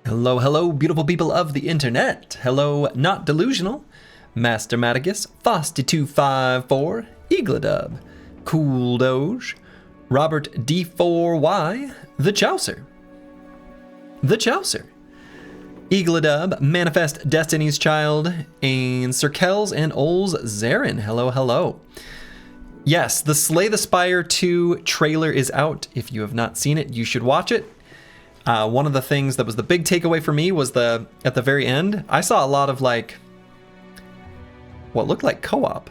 Hello, hello, beautiful people of the internet. Hello, not delusional. Master Matagus, Fosty254, Eagledub, Cool Doge, Robert D4Y, The Chaucer, Eagledub, Manifest Destiny's Child, and Sir Kells and Ols Zarin. Hello, hello. Yes, the Slay the Spire 2 trailer is out. If you have not seen it, you should watch it. One of the things that was the big takeaway for me was at the very end, I saw a lot of what looked like co-op,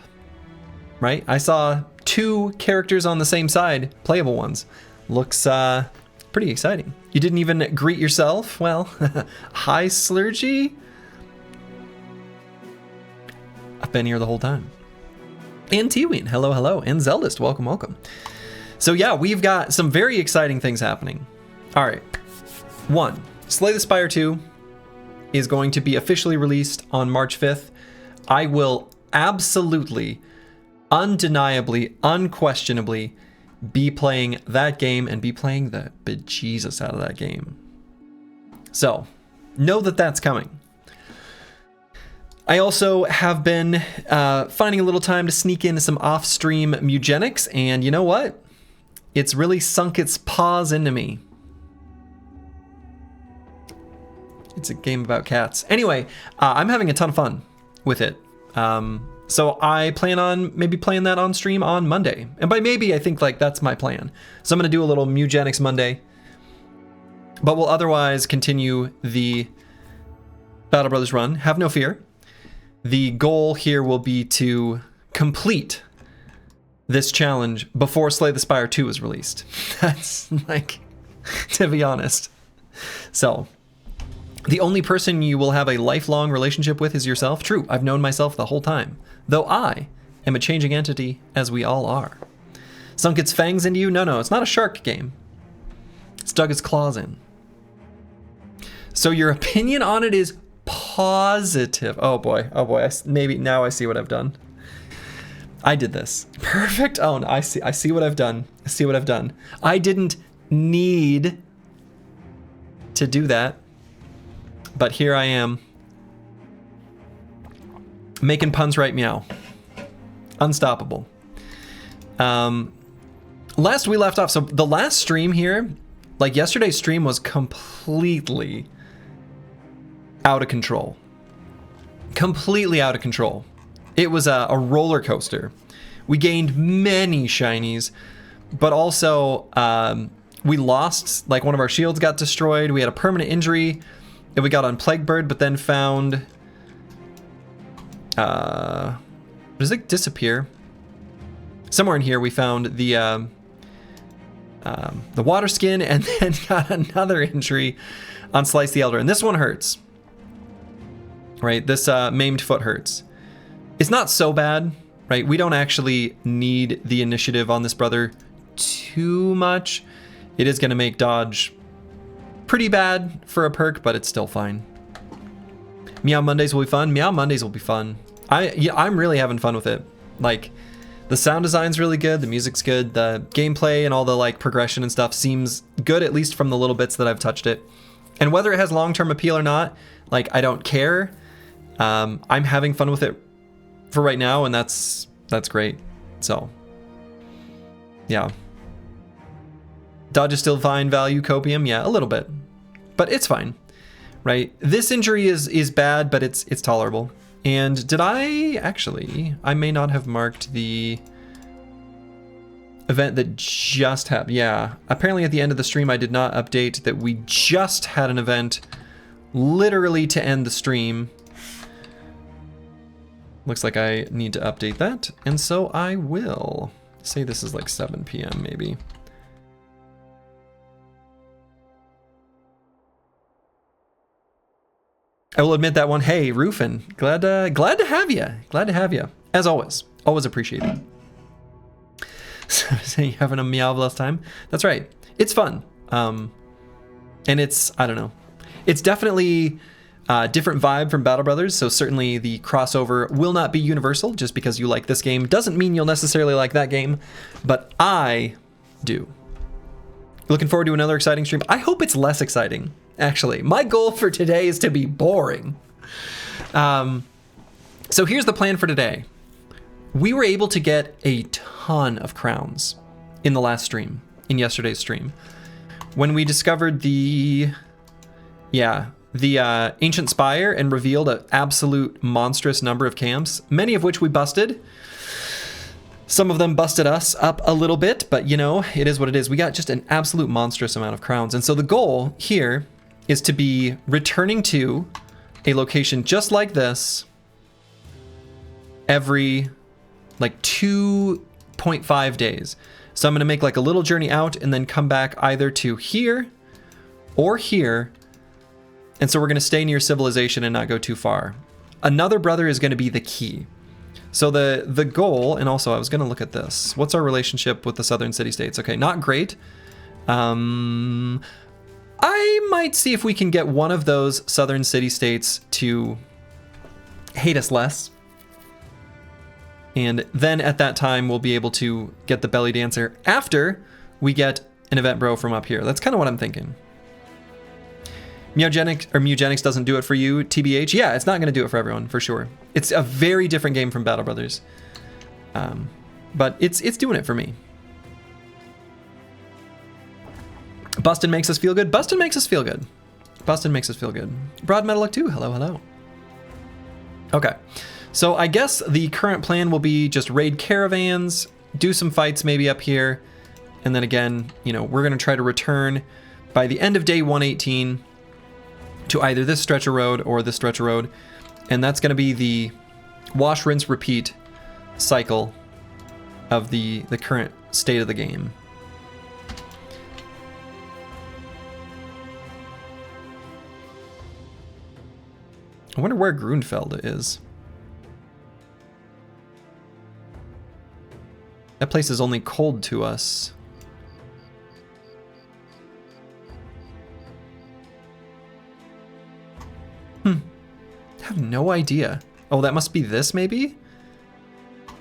right? I saw two characters on the same side, playable ones. Looks pretty exciting. You didn't even greet yourself? Well, hi Slurgy. I've been here the whole time. And T-Ween, hello, hello. And Zeldist, welcome, welcome. So yeah, we've got some very exciting things happening. All right. 1. Slay the Spire 2 is going to be officially released on March 5th. I will absolutely, undeniably, unquestionably be playing that game and be playing the bejesus out of that game. So, know that that's coming. I also have been finding a little time to sneak in some off-stream Mugenics, and you know what? It's really sunk its paws into me. It's a game about cats. Anyway, I'm having a ton of fun with it. So I plan on maybe playing that on stream on Monday. And by maybe, I think that's my plan. So I'm going to do a little Mugenics Monday. But we'll otherwise continue the Battle Brothers run. Have no fear. The goal here will be to complete this challenge before Slay the Spire 2 is released. That's to be honest. So the only person you will have a lifelong relationship with is yourself. True, I've known myself the whole time, though I am a changing entity, as we all are. Sunk its fangs into you? No, it's not a shark game. It's dug its claws in. So your opinion on it is positive. Oh boy, maybe now I see what I've done. I did this. Perfect. Oh, no, I see what I've done. I didn't need to do that. But here I am, making puns right meow. Unstoppable. Last we left off, so the last stream here, yesterday's stream was completely out of control. Completely out of control. It was a roller coaster. We gained many shinies, but also we lost, one of our shields got destroyed. We had a permanent injury. And we got on Plague Bird, but then found... does it disappear? Somewhere in here we found the water skin and then got another injury on Slice the Elder. And this one hurts. Right? This maimed foot hurts. It's not so bad, right? We don't actually need the initiative on this brother too much. It is going to make dodge pretty bad for a perk, but it's still fine. Meow Mondays will be fun. Meow Mondays will be fun. I'm really having fun with it. The sound design's really good, the music's good, the gameplay and all the progression and stuff seems good, at least from the little bits that I've touched it. And whether it has long-term appeal or not, I don't care. I'm having fun with it for right now, and that's great. So, yeah. Dodge is still fine, value, copium, yeah, a little bit. But it's fine, right? This injury is bad, but it's tolerable. And did I may not have marked the event that just happened. Yeah, apparently at the end of the stream, I did not update that we just had an event literally to end the stream. Looks like I need to update that. And so I will say this is 7 p.m. maybe. I will admit that one. Hey, Rufin, glad to have you. Glad to have you. As always appreciated. So saying you're having a meow time. That's right. It's fun. And it's, I don't know. It's definitely a different vibe from Battle Brothers. So certainly the crossover will not be universal. Just because you like this game doesn't mean you'll necessarily like that game. But I do. Looking forward to another exciting stream. I hope it's less exciting. actually. My goal for today is to be boring. So here's the plan for today. We were able to get a ton of crowns in the last stream, in yesterday's stream. When we discovered the Ancient Spire and revealed an absolute monstrous number of camps, many of which we busted. Some of them busted us up a little bit, but you know, it is what it is. We got just an absolute monstrous amount of crowns. And so the goal here is to be returning to a location just like this every like 2.5 days. So I'm going to make like a little journey out and then come back either to here or here. And so we're going to stay near civilization and not go too far. Another brother is going to be the key. So the goal, and also I was going to look at this. What's our relationship with the southern city-states? Okay, not great. I might see if we can get one of those southern city-states to hate us less. And then at that time, we'll be able to get the belly dancer after we get an event bro from up here. That's kind of what I'm thinking. Mugenics doesn't do it for you, TBH. Yeah, it's not going to do it for everyone, for sure. It's a very different game from Battle Brothers. But it's doing it for me. Bustin makes us feel good. Bustin makes us feel good. Bustin makes us feel good. Broad Metallic 2, hello, hello. Okay, so I guess the current plan will be just raid caravans, do some fights maybe up here, and then again, you know, we're going to try to return by the end of day 118 to either this stretch of road or this stretch of road. And that's going to be the wash, rinse, repeat cycle of the current state of the game. I wonder where Grunfeld is. That place is only cold to us. I have no idea. Oh, that must be this, maybe?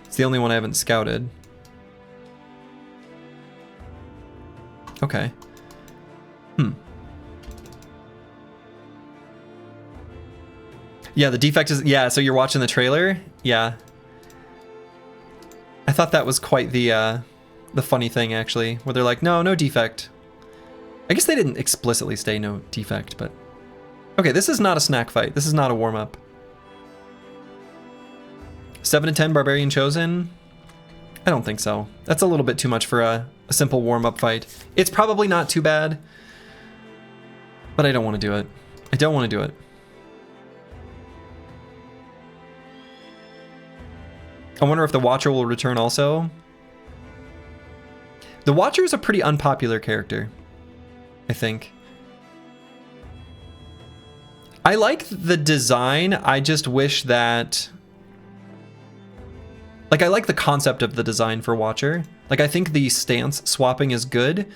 It's the only one I haven't scouted. Okay. Yeah, the defect is... Yeah, so you're watching the trailer? Yeah. I thought that was quite the funny thing, actually, where they're like, no defect. I guess they didn't explicitly say no defect, but... Okay, this is not a snack fight. This is not a warm-up. 7 to 10 Barbarian Chosen? I don't think so. That's a little bit too much for a simple warm-up fight. It's probably not too bad, but I don't want to do it. I don't want to do it. I wonder if the Watcher will return also. The Watcher is a pretty unpopular character, I think. I like the design, I just wish that... Like, I like the concept of the design for Watcher. Like, I think the stance swapping is good,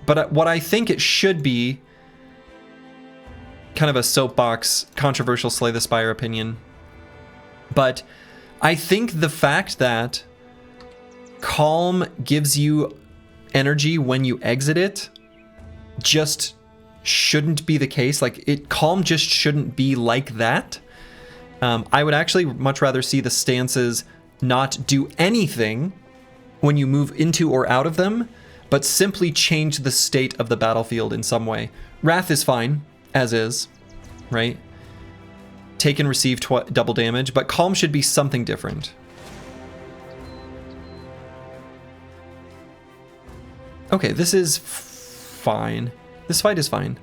but what I think it should be, kind of a soapbox, controversial Slay the Spire opinion, but I think the fact that Calm gives you energy when you exit it just shouldn't be the case. Like, Calm just shouldn't be like that. I would actually much rather see the stances not do anything when you move into or out of them, but simply change the state of the battlefield in some way. Wrath is fine, as is, right? Take and receive double damage, but Calm should be something different. Okay, this is fine. This fight is fine.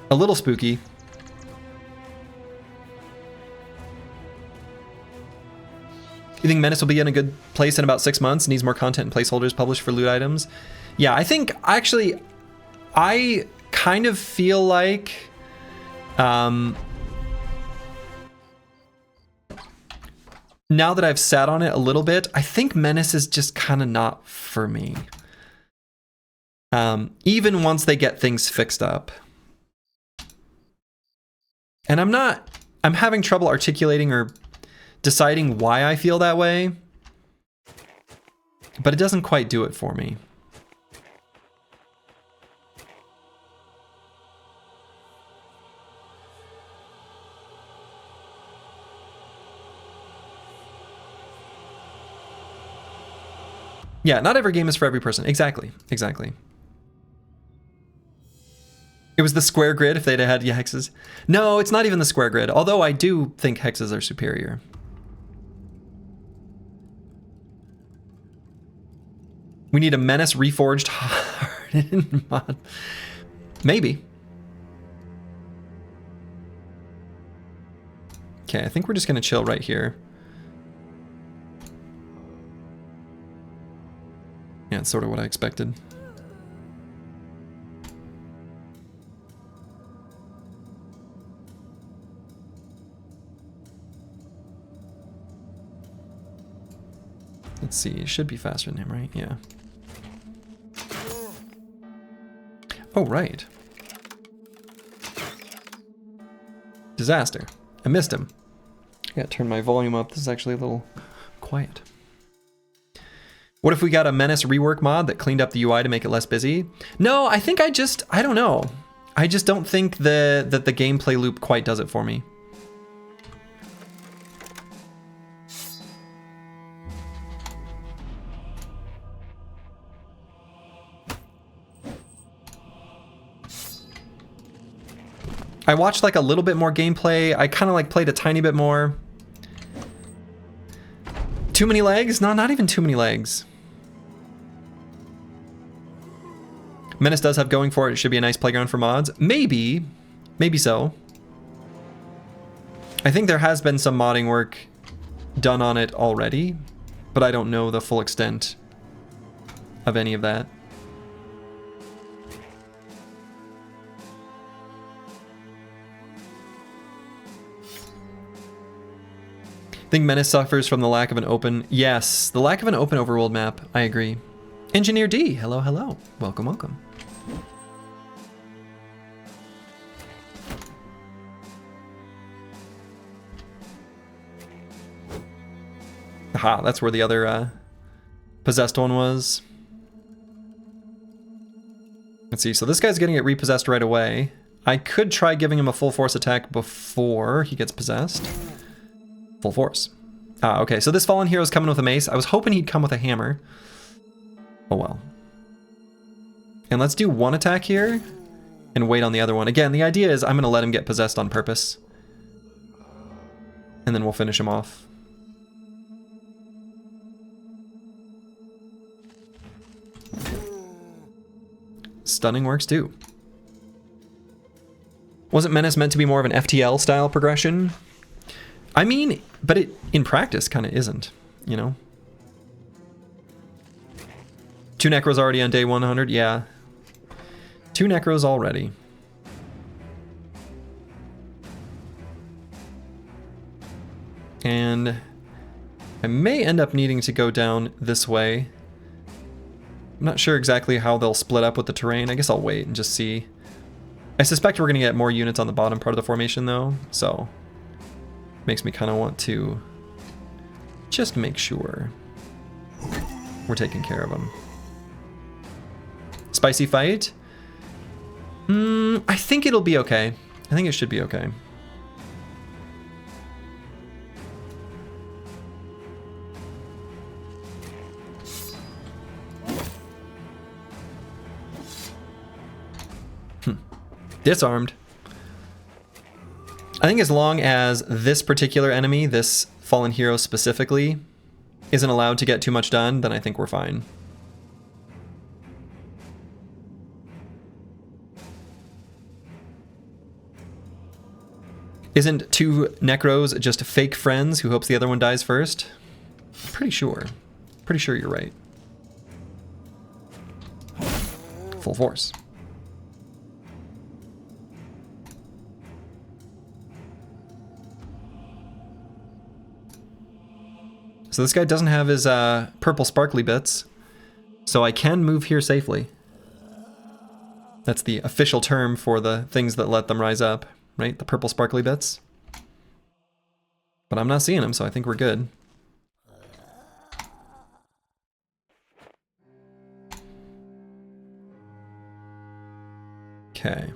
A little spooky. You think Menace will be in a good place in about 6 months? Needs more content and placeholders published for loot items? Yeah, I think, actually, I kind of feel like... now that I've sat on it a little bit, I think Menace is just kind of not for me. Even once they get things fixed up. And I'm having trouble articulating or deciding why I feel that way, but it doesn't quite do it for me. Yeah, not every game is for every person. Exactly, exactly. It was the square grid if they'd had hexes. No, it's not even the square grid, although I do think hexes are superior. We need a Menace Reforged Hardened mod. Maybe. Okay, I think we're just gonna chill right here. Yeah, it's sort of what I expected. Let's see, it should be faster than him, right? Yeah. Oh, right. Disaster. I missed him. I gotta turn my volume up. This is actually a little quiet. What if we got a Menace rework mod that cleaned up the UI to make it less busy? No, I think I don't know. I just don't think that the gameplay loop quite does it for me. I watched like a little bit more gameplay. I kind of like played a tiny bit more. Too many legs? No, not even too many legs. Menace does have going for it. It should be a nice playground for mods. Maybe. Maybe so. I think there has been some modding work done on it already, but I don't know the full extent of any of that. I think Menace suffers from the lack of an open... Yes, the lack of an open overworld map. I agree. Engineer D, hello, hello. Welcome, welcome. Aha, that's where the other possessed one was. Let's see, so this guy's getting it repossessed right away. I could try giving him a full force attack before he gets possessed. Full force. Ah, okay, so this fallen hero is coming with a mace. I was hoping he'd come with a hammer. Oh well. And let's do one attack here and wait on the other one. Again, the idea is I'm going to let him get possessed on purpose. And then we'll finish him off. Stunning works too. Wasn't Menace meant to be more of an FTL style progression? I mean, but it in practice kind of isn't, you know? 2 Necros already on day 100? Yeah. 2 Necros already. And I may end up needing to go down this way. I'm not sure exactly how they'll split up with the terrain. I guess I'll wait and just see. I suspect we're going to get more units on the bottom part of the formation though, so makes me kind of want to just make sure we're taking care of them. Spicy fight? I think it'll be okay. I think it should be okay. Disarmed. I think as long as this particular enemy, this fallen hero specifically, isn't allowed to get too much done, then I think we're fine. Isn't 2 Necros just fake friends who hopes the other one dies first? Pretty sure. Pretty sure you're right. Full force. So this guy doesn't have his purple sparkly bits, so I can move here safely. That's the official term for the things that let them rise up, right? The purple sparkly bits. But I'm not seeing them, so I think we're good. Okay.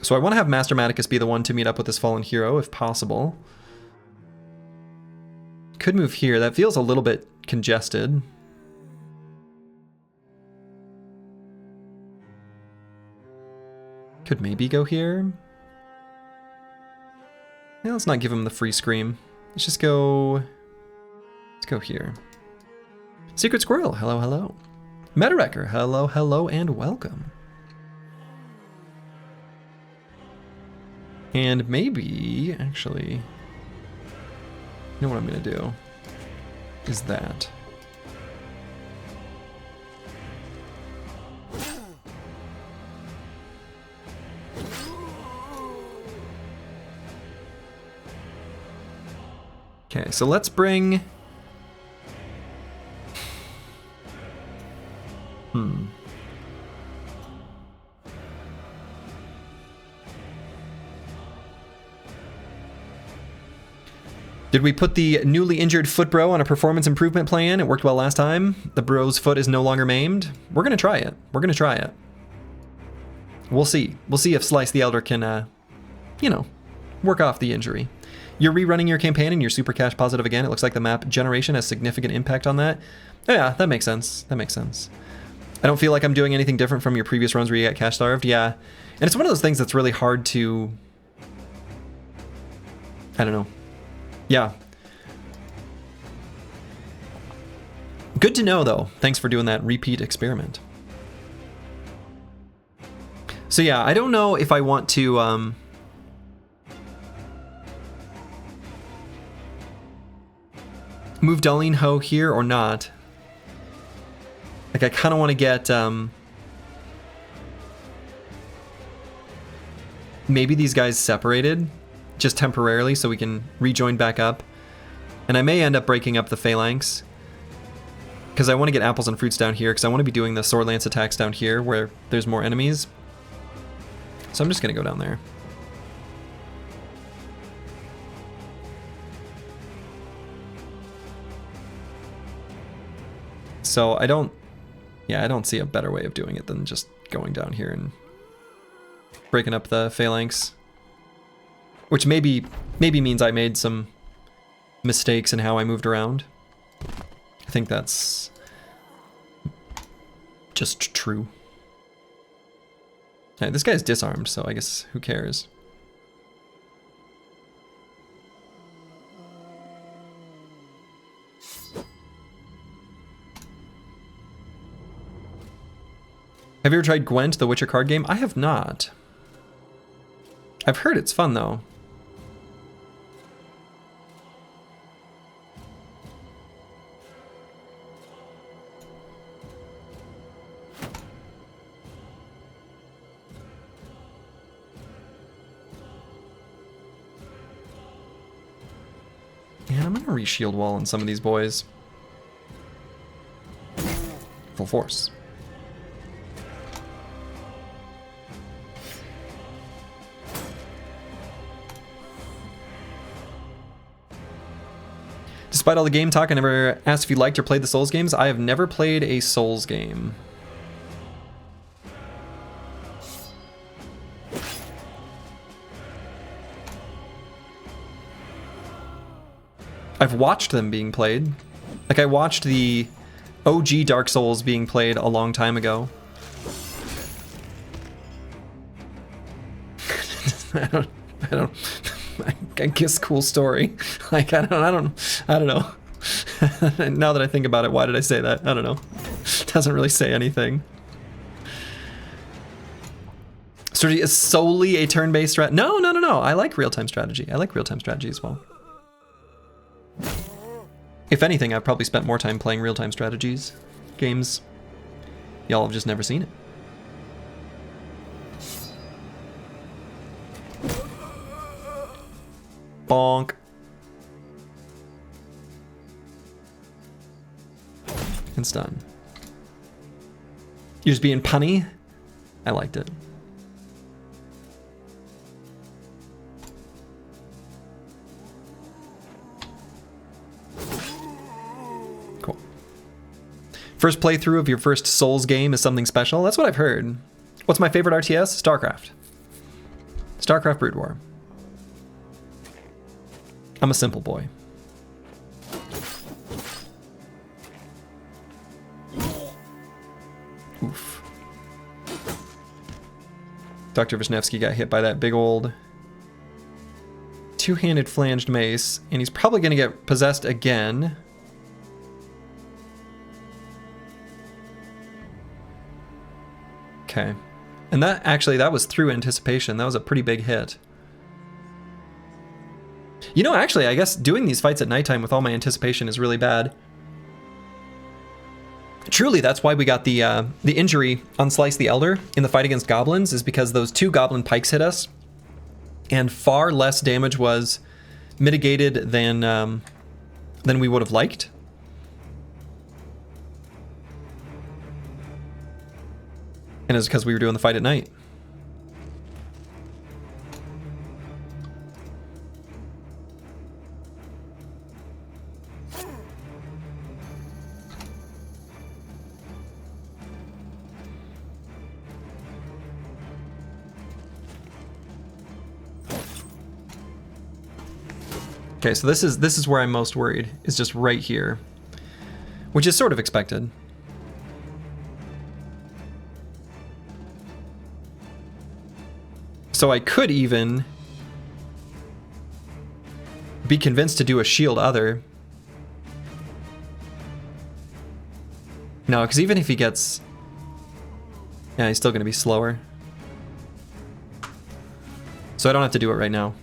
So I want to have Master Maticus be the one to meet up with this fallen hero, if possible. could move here. That feels a little bit congested. Could maybe go here. Yeah, let's not give him the free scream. Let's just go... Let's go here. Secret Squirrel, hello, hello. Metawrecker, hello, hello, and welcome. And maybe, actually, you know what I'm gonna do? Is that. Okay, so let's bring... Did we put the newly injured foot bro on a performance improvement plan? It worked well last time. The bro's foot is no longer maimed. We're gonna try it. We're gonna try it. We'll see. We'll see if Slice the Elder can, you know, work off the injury. You're rerunning your campaign and you're super cash positive again. It looks like the map generation has significant impact on that. Yeah, that makes sense. That makes sense. I don't feel like I'm doing anything different from your previous runs where you got cash starved. Yeah. And it's one of those things that's really hard to... I don't know. Yeah. Good to know, though. Thanks for doing that repeat experiment. So yeah, I don't know if I want to... move Darlene Ho here or not. Like, I kind of want to get... maybe these guys separated just temporarily so we can rejoin back up. And I may end up breaking up the phalanx because I want to get apples and fruits down here because I want to be doing the sword lance attacks down here where there's more enemies. So I'm just going to go down there. So I don't see a better way of doing it than just going down here and breaking up the phalanx. Which maybe means I made some mistakes in how I moved around. I think that's just true. Right, this guy's disarmed, so I guess who cares? Have you ever tried Gwent, the Witcher card game? I have not. I've heard it's fun, though. Yeah, I'm gonna re-shield wall on some of these boys. Full force. Despite all the game talk, I never asked if you liked or played the Souls games. I have never played a Souls game. I've watched them being played. Like, I watched the OG Dark Souls being played a long time ago. I guess cool story. Like, I don't know. Now that I think about it, why did I say that? I don't know. Doesn't really say anything. Strategy is solely a turn-based strat. No. I like real-time strategy. I like real-time strategy as well. If anything, I've probably spent more time playing real-time strategies games. Y'all have just never seen it. Bonk. And stun. You're just being punny? I liked it. Cool. First playthrough of your first Souls game is something special? That's what I've heard. What's my favorite RTS? StarCraft. StarCraft Brood War. I'm a simple boy. Oof. Dr. Wisniewski got hit by that big old two-handed flanged mace, and he's probably going to get possessed again. Okay. And that was through anticipation. That was a pretty big hit. You know, actually, I guess doing these fights at nighttime with all my anticipation is really bad. Truly, that's why we got the injury on Slice the Elder in the fight against goblins, is because those 2 goblin pikes hit us, and far less damage was mitigated than we would have liked. And it's because we were doing the fight at night. Okay, so this is where I'm most worried, is just right here, which is sort of expected. So I could even be convinced to do a shield other. No, because even if he gets... Yeah, he's still going to be slower. So I don't have to do it right now.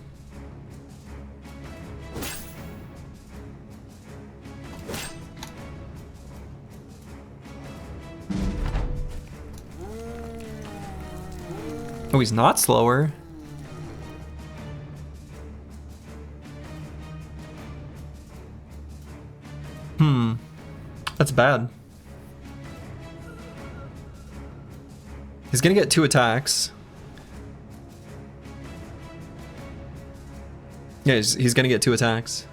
Oh, he's not slower. That's bad. He's gonna get 2 attacks. Yeah, he's gonna get 2 attacks.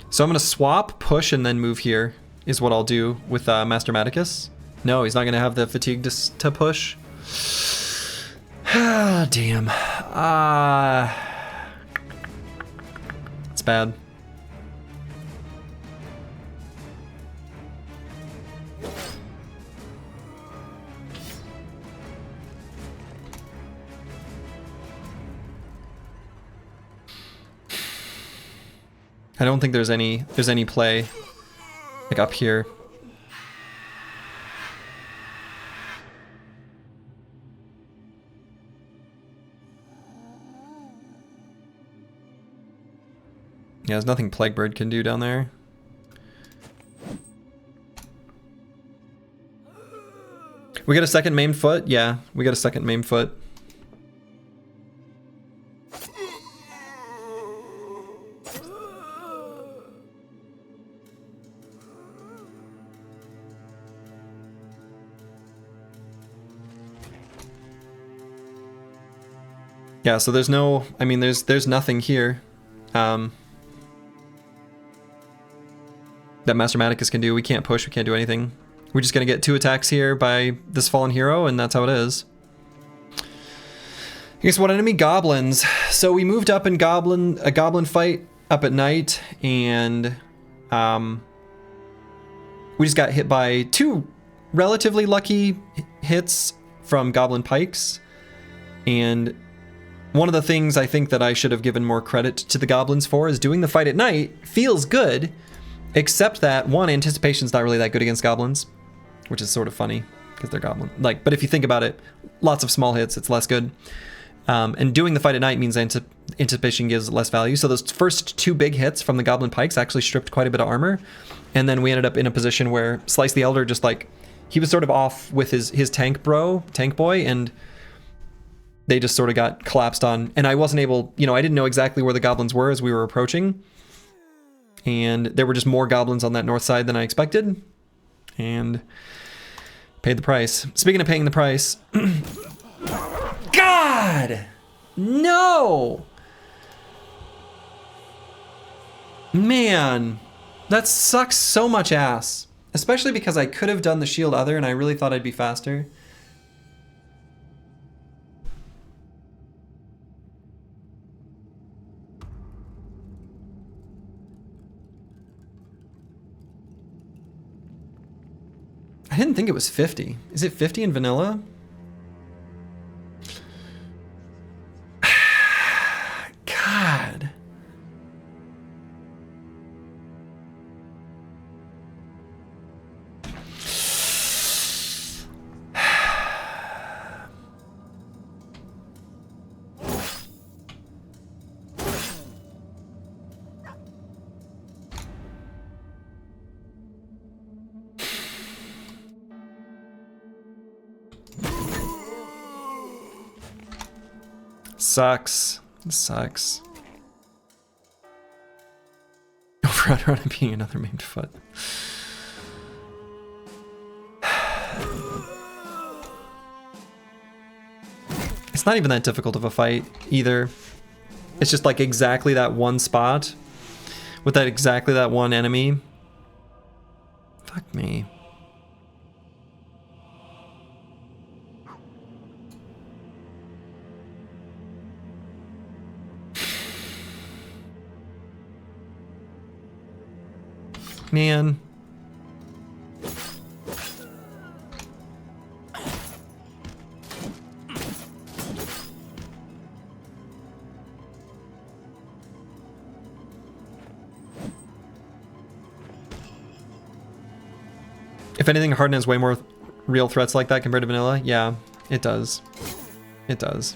So I'm going to swap, push, and then move here, is what I'll do with Master Maticus. No, he's not going to have the fatigue to push. Ah, damn. It's bad. I don't think there's any play like up here. Yeah, there's nothing Plaguebird can do down there. We got a second maimed foot? Yeah, we got a second maimed foot. Yeah, so there's no, I mean, there's nothing here that Master Maticus can do. We can't push, we can't do anything. We're just gonna get 2 attacks here by this fallen hero, and that's how it is. I guess what enemy? Goblins. So we moved up in a goblin fight up at night, and we just got hit by 2 relatively lucky hits from goblin pikes, and one of the things I think that I should have given more credit to the goblins for is doing the fight at night feels good, except that, 1, anticipation's not really that good against goblins, which is sort of funny because they're goblin. Like, but if you think about it, lots of small hits, it's less good. And doing the fight at night means anticipation gives less value. So those first 2 big hits from the goblin pikes actually stripped quite a bit of armor, and then we ended up in a position where Slice the Elder just like, he was sort of off with his tank boy, and they just sort of got collapsed on, and I wasn't able, you know, I didn't know exactly where the goblins were as we were approaching, and there were just more goblins on that north side than I expected, and paid the price. Speaking of paying the price, God, no, man, that sucks so much ass, especially because I could have done the shield other, and I really thought I'd be faster. I didn't think it was 50. Is it 50 in vanilla? God. Sucks. Sucks. Overrun on being another maimed foot. It's not even that difficult of a fight either. It's just like exactly that one spot with that exactly that one enemy. Fuck me. Man. If anything, Hardened has way more real threats like that compared to vanilla. Yeah, it does. It does.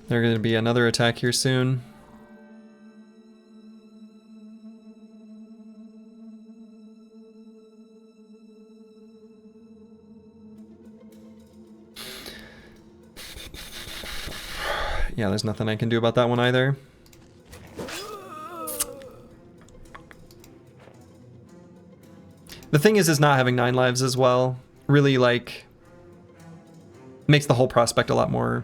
There's going to be another attack here soon. Yeah, there's nothing I can do about that one either. The thing is not having 9 lives as well really, like, makes the whole prospect a lot more,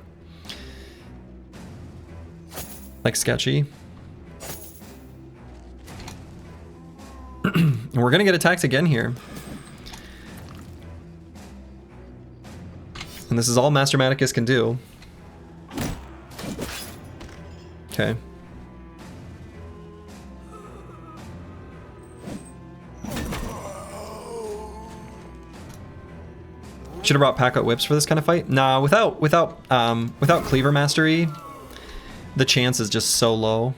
like, sketchy. And we're gonna get attacks again here. And this is all Master Maticus can do. Okay. Should have brought Pack-Out Whips for this kind of fight. Nah, without Cleaver Mastery, the chance is just so low.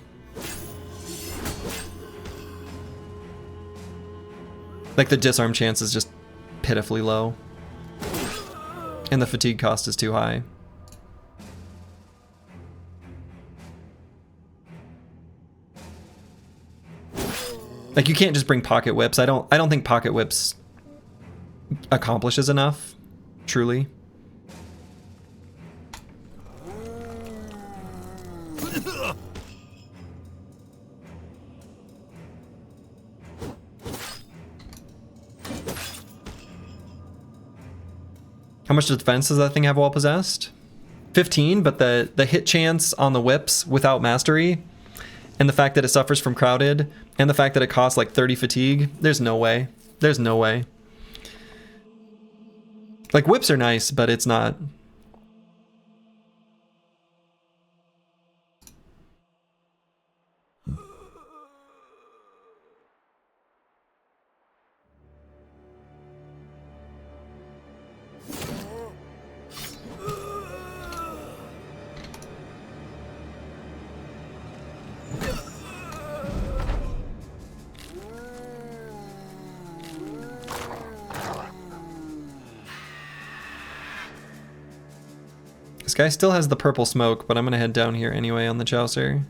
Like, the disarm chance is just pitifully low. And the fatigue cost is too high. Like, you can't just bring Pocket Whips. I don't think Pocket Whips accomplishes enough, truly. How much defense does that thing have while possessed? 15, but the hit chance on the whips without mastery, and the fact that it suffers from crowded, and the fact that it costs like 30 fatigue, there's no way. There's no way. Like, whips are nice, but it's not. This guy still has the purple smoke, but I'm gonna head down here anyway on the Chaucer.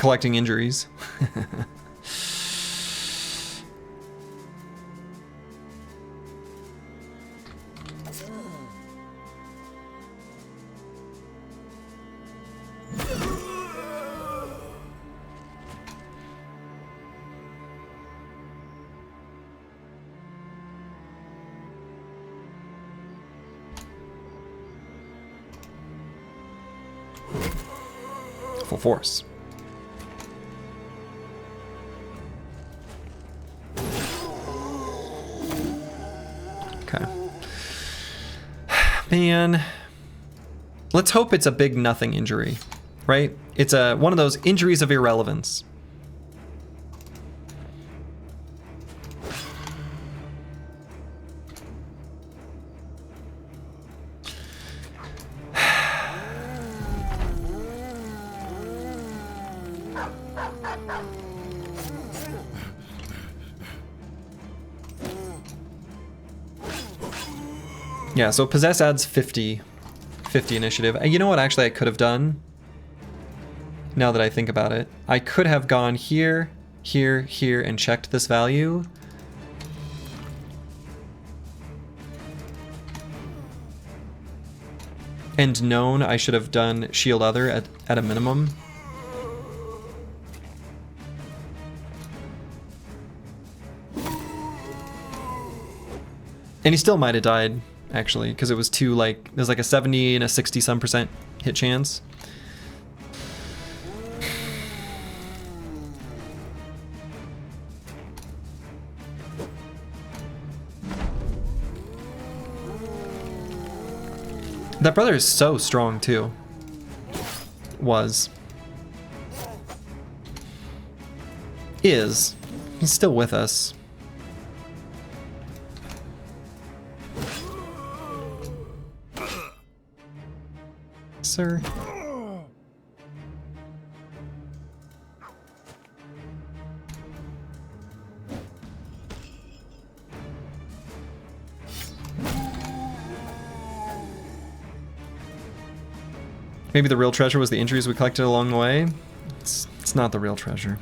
collecting injuries. Full force. Okay. Man. Let's hope it's a big nothing injury, right? It's one of those injuries of irrelevance. Yeah, so Possess adds 50 initiative. And you know what actually I could have done? Now that I think about it. I could have gone here, here, here, and checked this value. And known I should have done Shield Other at a minimum. And he still might have died, actually, because it was too, like, there's like a 70 and a 60-some% hit chance. That brother is so strong, too. Was. Is. He's still with us. Sir. Maybe the real treasure was the injuries we collected along the way. It's not the real treasure.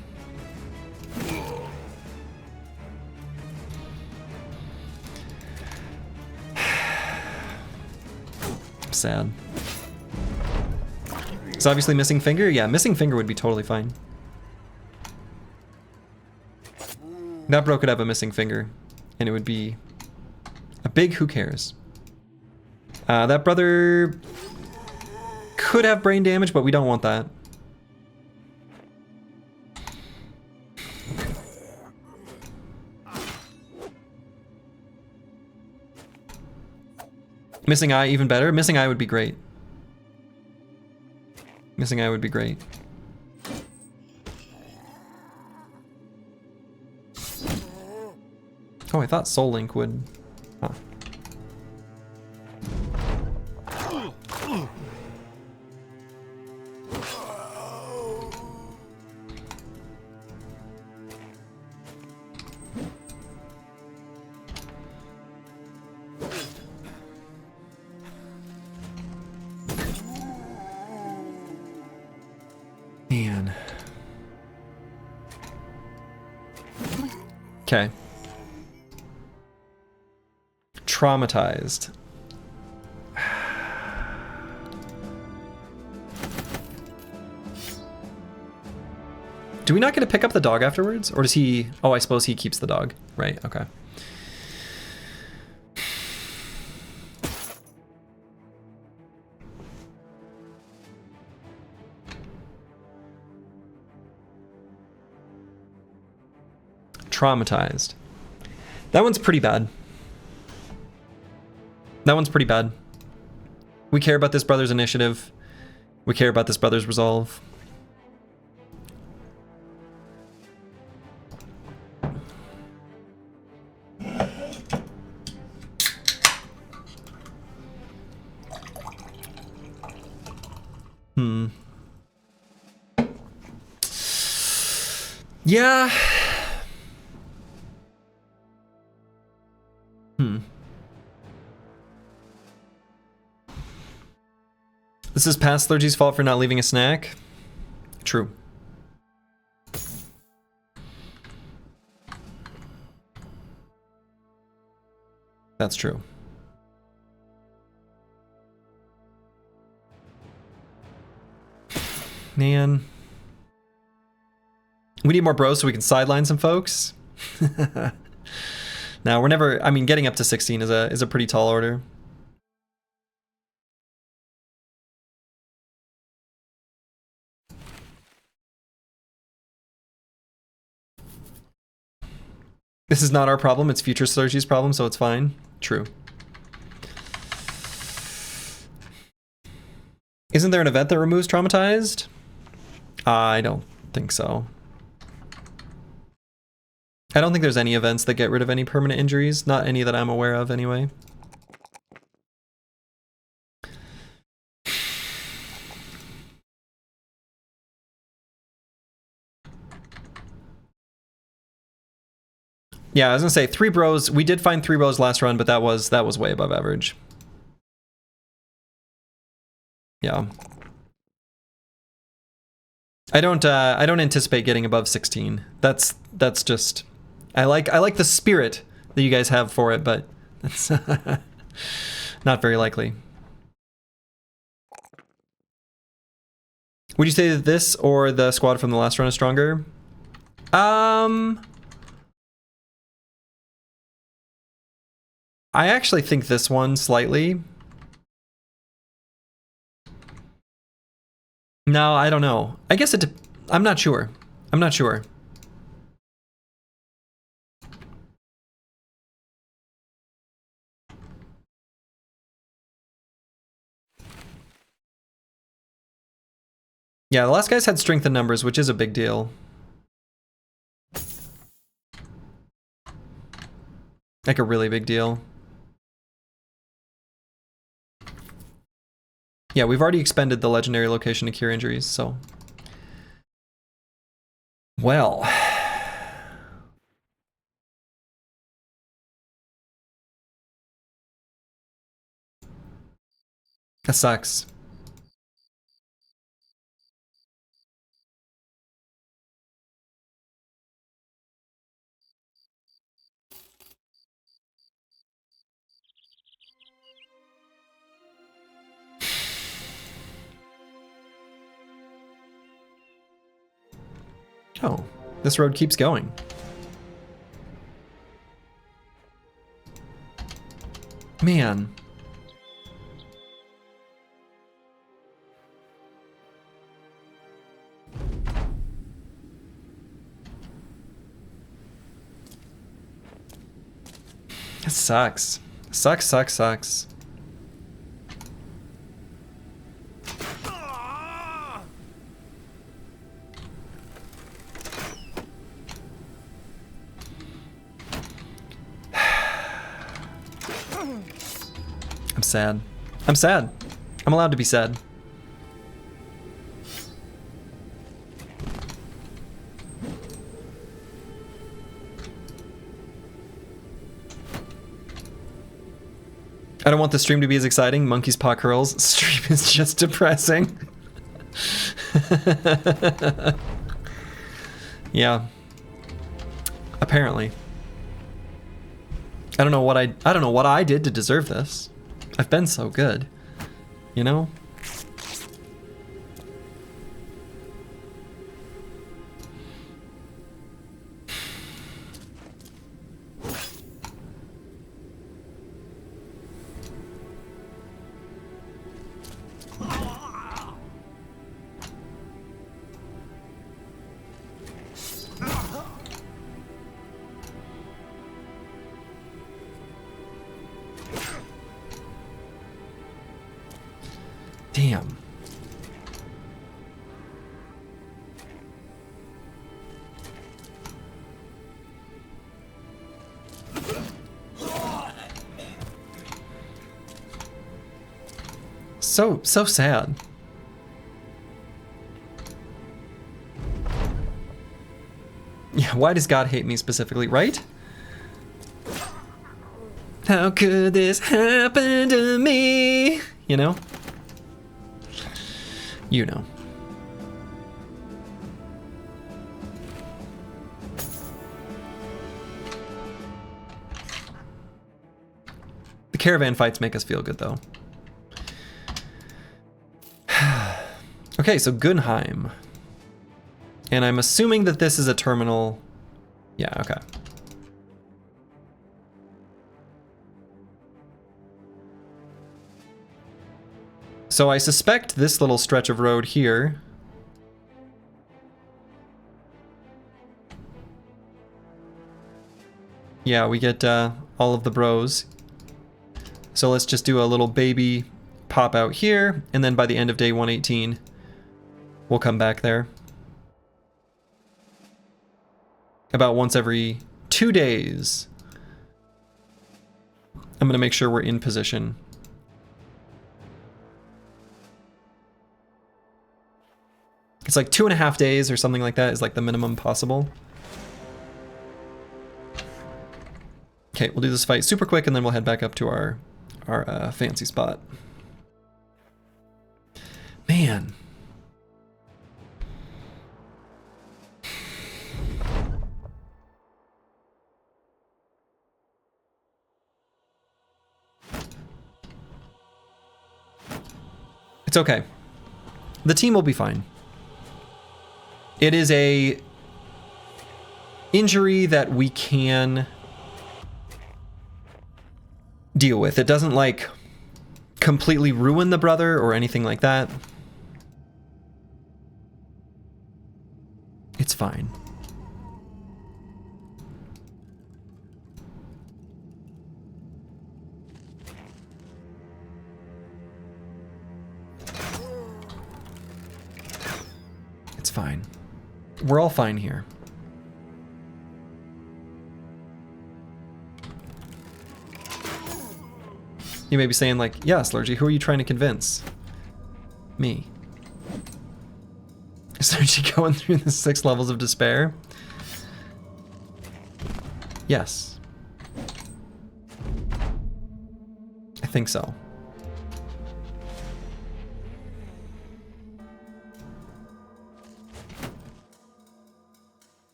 Sad. It's obviously missing finger. Yeah, missing finger would be totally fine. That bro could have a missing finger, and it would be a big who cares. That brother could have brain damage, but we don't want that. Missing eye even better. Missing eye would be great. Missing eye would be great. Oh, I thought Soul Link would... Huh. Man. Okay. Traumatized. Do we not get to pick up the dog afterwards? Or does he... Oh, I suppose he keeps the dog. Right, okay. Traumatized. That one's pretty bad. That one's pretty bad. We care about this brother's initiative. We care about this brother's resolve. Yeah. This is past Clergy's fault for not leaving a snack. True. That's true. Man. We need more bros so we can sideline some folks. Now, we're never... I mean, getting up to 16 is a pretty tall order. This is not our problem, it's Future Slurgy's problem, so it's fine. True. Isn't there an event that removes traumatized? I don't think so. I don't think there's any events that get rid of any permanent injuries. Not any that I'm aware of, anyway. Yeah, I was gonna say 3 bros. We did find 3 bros last run, but that was way above average. Yeah. I don't anticipate getting above 16. That's just... I like the spirit that you guys have for it, but that's not very likely. Would you say that this or the squad from the last run is stronger? I actually think this one slightly. No, I don't know. I guess I'm not sure. I'm not sure. Yeah, the last guys had strength in numbers, which is a big deal. Like a really big deal. Yeah, we've already expended the legendary location to cure injuries, so... Well... That sucks. Oh, this road keeps going. Man. It sucks. Sucks. I'm sad. I'm sad. I'm allowed to be sad. I don't want the stream to be as exciting. Monkey's Paw Curls. Stream is just depressing. Yeah. Apparently. I don't know what I did to deserve this. I've been so good. You know? Damn. So sad. Yeah, why does God hate me specifically, right? How could this happen to me? You know? You know. caravan fights make us feel good, though. Okay, so Gunheim. And I'm assuming that this is a terminal. Yeah, okay. So I suspect this little stretch of road here yeah, we get all of the bros. So let's just do a little baby pop out here, and then by the end of day 118, we'll come back there. About once every 2 days. I'm gonna make sure we're in position. It's like 2.5 days or something like that is like the minimum possible. Okay, we'll do this fight super quick and then we'll head back up to our fancy spot. Man. It's okay. The team will be fine. It is a injury that we can deal with. It doesn't like completely ruin the brother or anything like that. It's fine. It's fine. We're all fine here. You may be saying like, yeah, Slurgy, who are you trying to convince? Me. Is Slurgy going through the 6 levels of despair? Yes. I think so.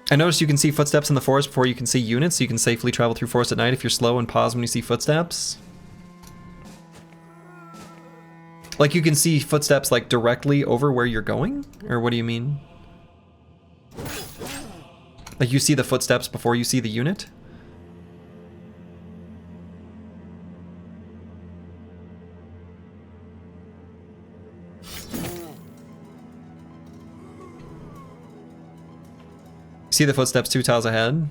I noticed you can see footsteps in the forest before you can see units, so you can safely travel through forest at night if you're slow and pause when you see footsteps. Like you can see footsteps like directly over where you're going? Or what do you mean? Like you see the footsteps before you see the unit? See the footsteps 2 tiles ahead?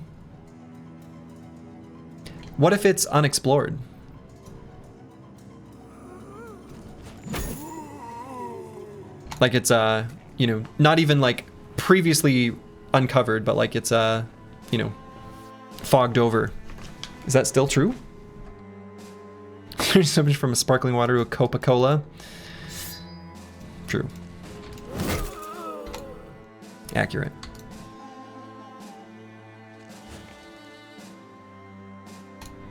What if it's unexplored? Like it's, you know, not even like previously uncovered, but like it's, you know, fogged over. Is that still true? There's something from a sparkling water to a Coca-Cola. True. Accurate.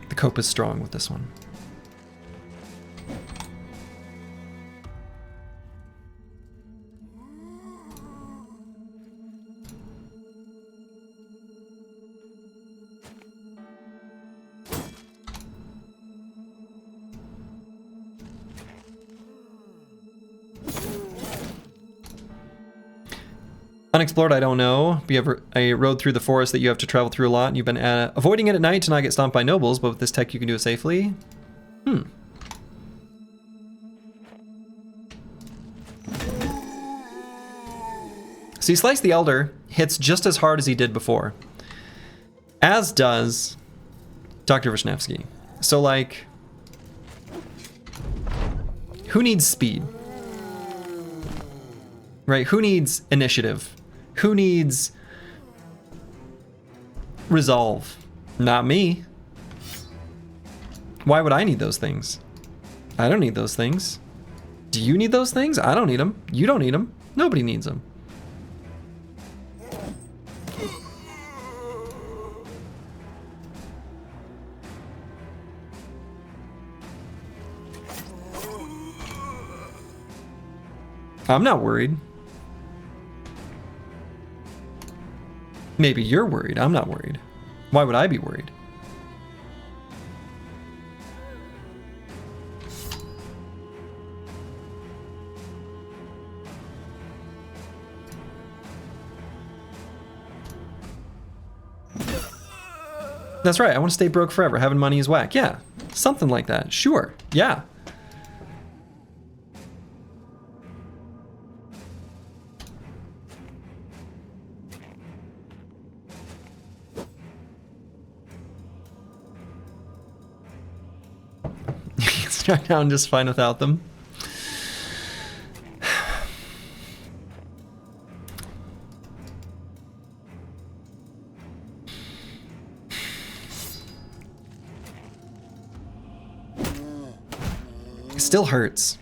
The cope is strong with this one. Unexplored, I don't know. We have a road through the forest that you have to travel through a lot, and you've been avoiding it at night to not get stomped by nobles, but with this tech you can do it safely. See, Slice the Elder hits just as hard as he did before. As does Dr. Vishnevsky. So, like, who needs speed? Right? Who needs initiative? Who needs resolve? Not me. Why would I need those things? I don't need those things. Do you need those things? I don't need them. You don't need them. Nobody needs them. I'm not worried. Maybe you're worried. I'm not worried. Why would I be worried? That's right. I want to stay broke forever. Having money is whack. Yeah. Something like that. Sure. Yeah. Start down just fine without them. It still hurts.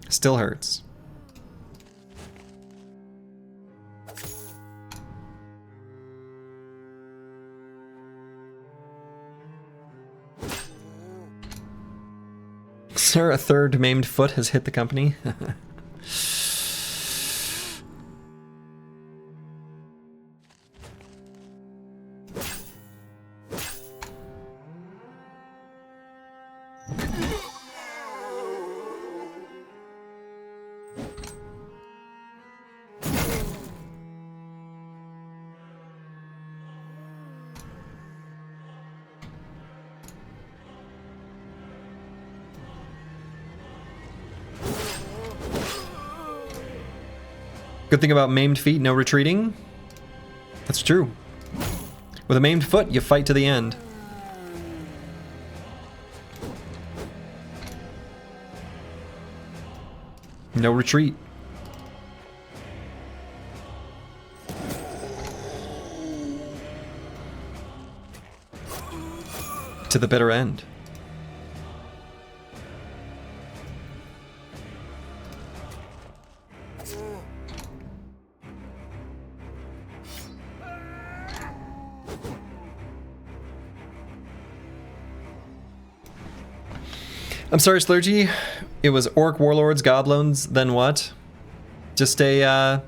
Still hurts. Sir, a third maimed foot has hit the company. Good thing about maimed feet, no retreating. That's true. With a maimed foot, you fight to the end. No retreat. To the bitter end. I'm sorry, Slurgy. It was Orc Warlords, Goblins, then what? Just a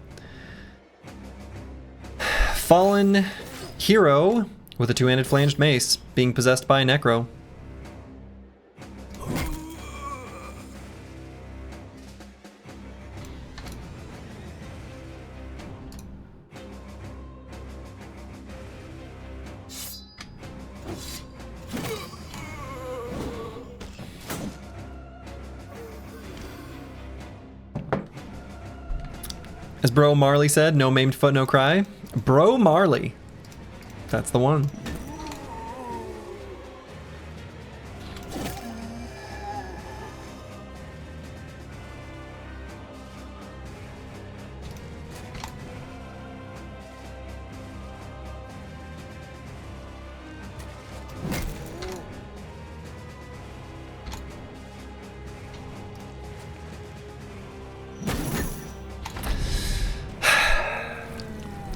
fallen hero with a two-handed flanged mace being possessed by a Necro. As Bro Marley said, no maimed foot, no cry. Bro Marley. That's the one.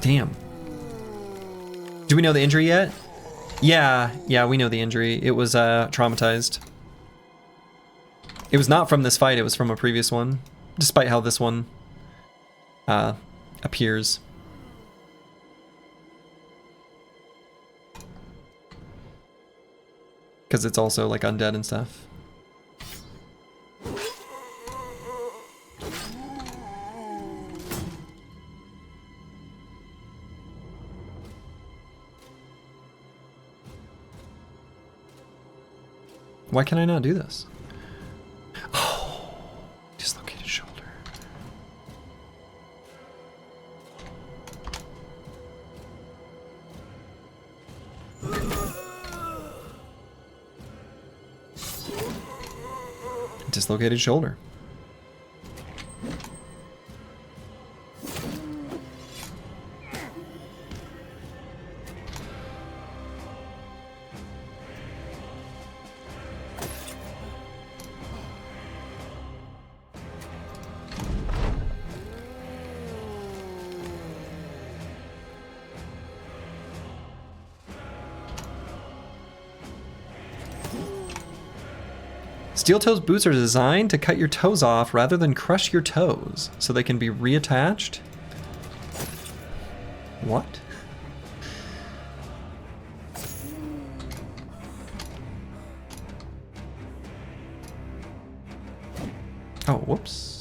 Damn. Do we know the injury yet? Yeah, we know the injury. It was traumatized. It was not from this fight, it was from a previous one. Despite how this one appears. Because it's also like undead and stuff. Why can I not do this? Oh, dislocated shoulder. Dislocated shoulder. Steel-toed boots are designed to cut your toes off rather than crush your toes, so they can be reattached. What? Oh, whoops.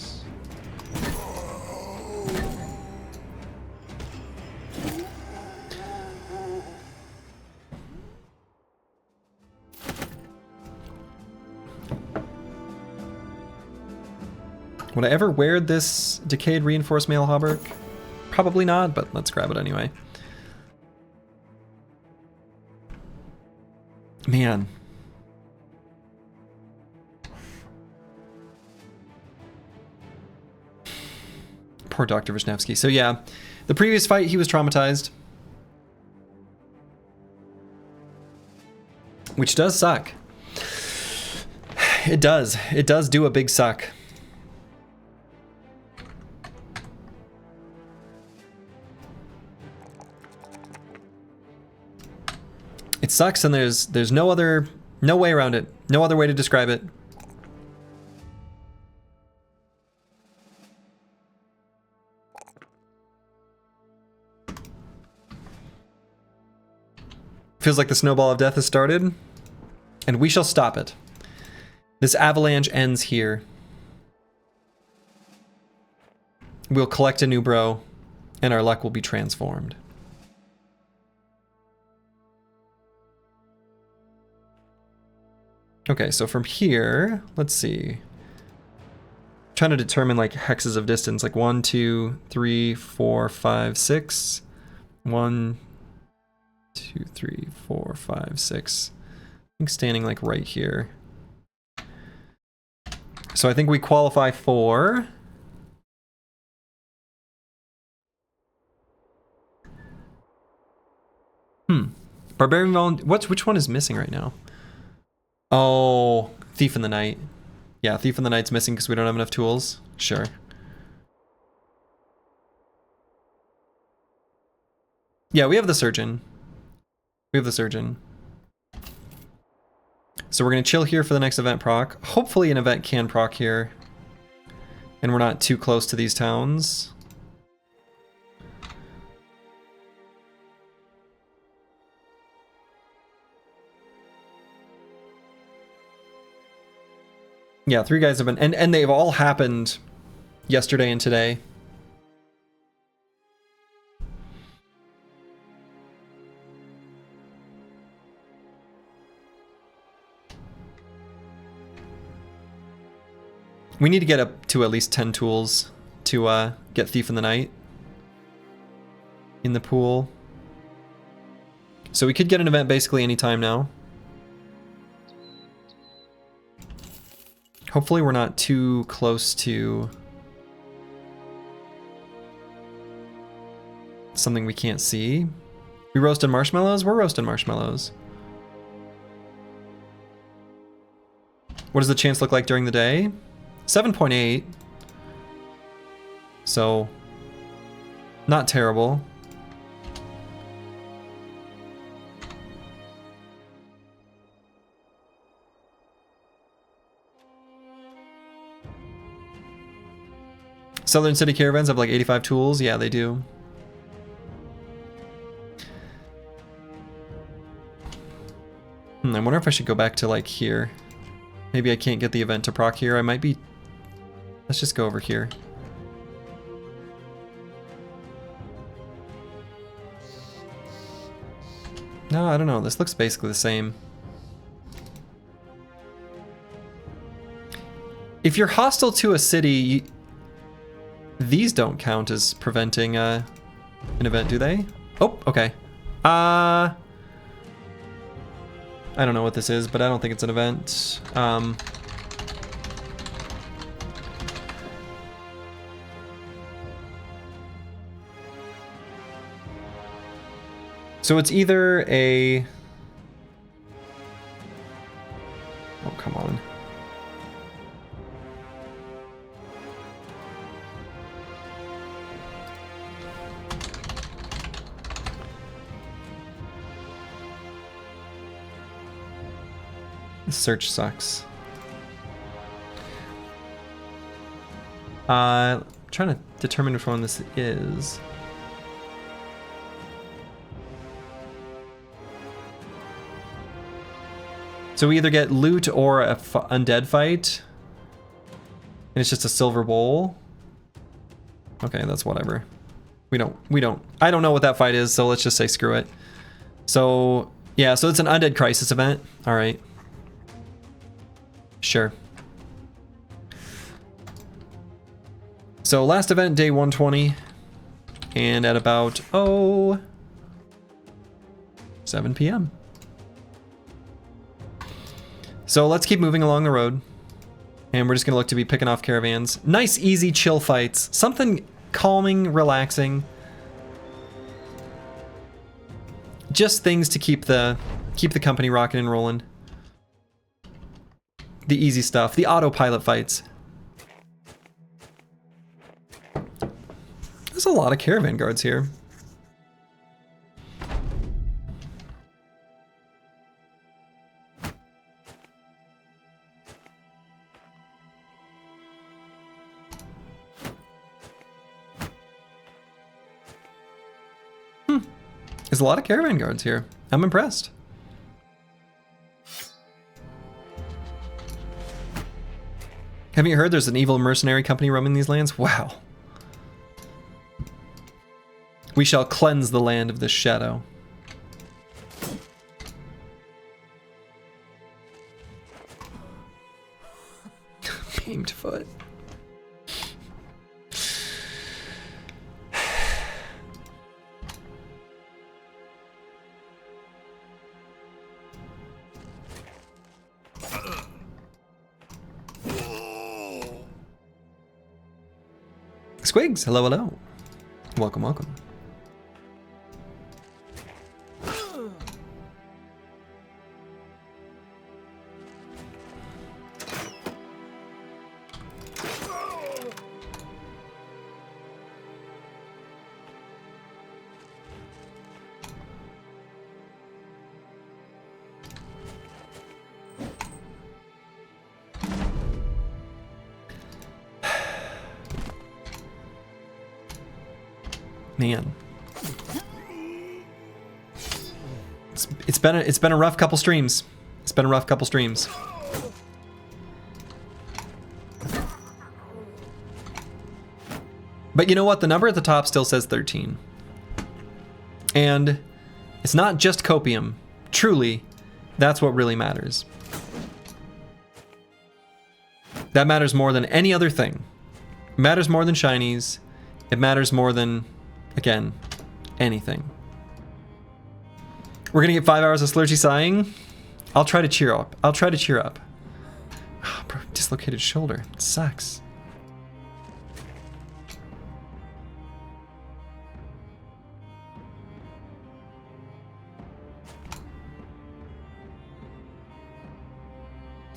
Would I ever wear this decayed reinforced mail hauberk? Probably not, but let's grab it anyway. Man. Poor Dr. Vishnevsky. So yeah, the previous fight, he was traumatized. Which does suck. It does. It does do a big suck. It sucks, and there's no way around it. No other way to describe it. Feels like the snowball of death has started, and we shall stop it. This avalanche ends here. We'll collect a new bro, and our luck will be transformed. Okay, so from here, let's see. I'm trying to determine like hexes of distance, like 1, 2, 3, 4, 5, 6. 1, 2, 3, 4, 5, 6. I think standing like right here. So I think we qualify for... Barbarian Volunteer... Which one is missing right now? Oh, Thief in the Night. Yeah, Thief in the Night's missing because we don't have enough tools. Sure. Yeah, we have the Surgeon. We have the Surgeon. So we're going to chill here for the next event proc. Hopefully an event can proc here. And we're not too close to these towns. Yeah, 3 guys have been... And they've all happened yesterday and today. We need to get up to at least 10 tools to get Thief in the Night in the pool. So we could get an event basically anytime now. Hopefully we're not too close to something we can't see. We roasted marshmallows? We're roasting marshmallows. What does the chance look like during the day? 7.8. So, not terrible. Southern City Caravans have like 85 tools. Yeah, they do. I wonder if I should go back to like here. Maybe I can't get the event to proc here. I might be... Let's just go over here. No, I don't know. This looks basically the same. If you're hostile to a city, these don't count as preventing an event, do they? Oh, okay. I don't know what this is, but I don't think it's an event. So it's either a... Oh, come on. This search sucks. Trying to determine which one this is. So we either get loot or a undead fight. And it's just a silver bowl. Okay, that's whatever. I don't know what that fight is, so let's just say screw it. So, yeah, so it's an undead crisis event. All right. Sure. So last event, day 120. And at about, 7 p.m. So let's keep moving along the road. And we're just gonna look to be picking off caravans. Nice, easy, chill fights. Something calming, relaxing. Just things to keep the company rocking and rolling. The easy stuff, the autopilot fights. There's a lot of caravan guards here. There's a lot of caravan guards here. I'm impressed. Haven't you heard there's an evil mercenary company roaming these lands? Wow. We shall cleanse the land of this shadow. Maimed foot. Squigs, hello, hello. Welcome, welcome. Man, it's been a rough couple streams. It's been a rough couple streams. But you know what? The number at the top still says 13. And it's not just copium. Truly, that's what really matters. That matters more than any other thing. It matters more than shinies. It matters more than, again, anything. We're gonna get 5 hours of slurgy sighing. I'll try to cheer up. I'll try to cheer up. Oh, bro, dislocated shoulder. It sucks.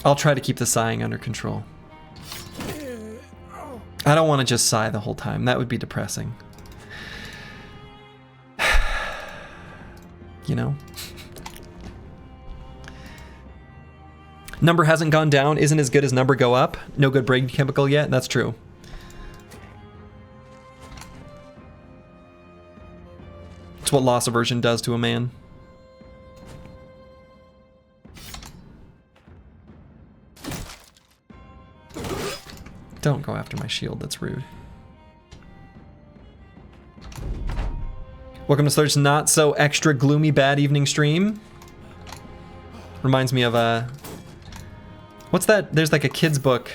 I'll try to keep the sighing under control. I don't want to just sigh the whole time. That would be depressing. You know? Number hasn't gone down, isn't as good as number go up. No good brain chemical yet. That's true. It's what loss aversion does to a man. Don't go after my shield, that's rude. Welcome to Slur's not so extra gloomy bad evening stream. Reminds me of what's that? There's like a kid's book.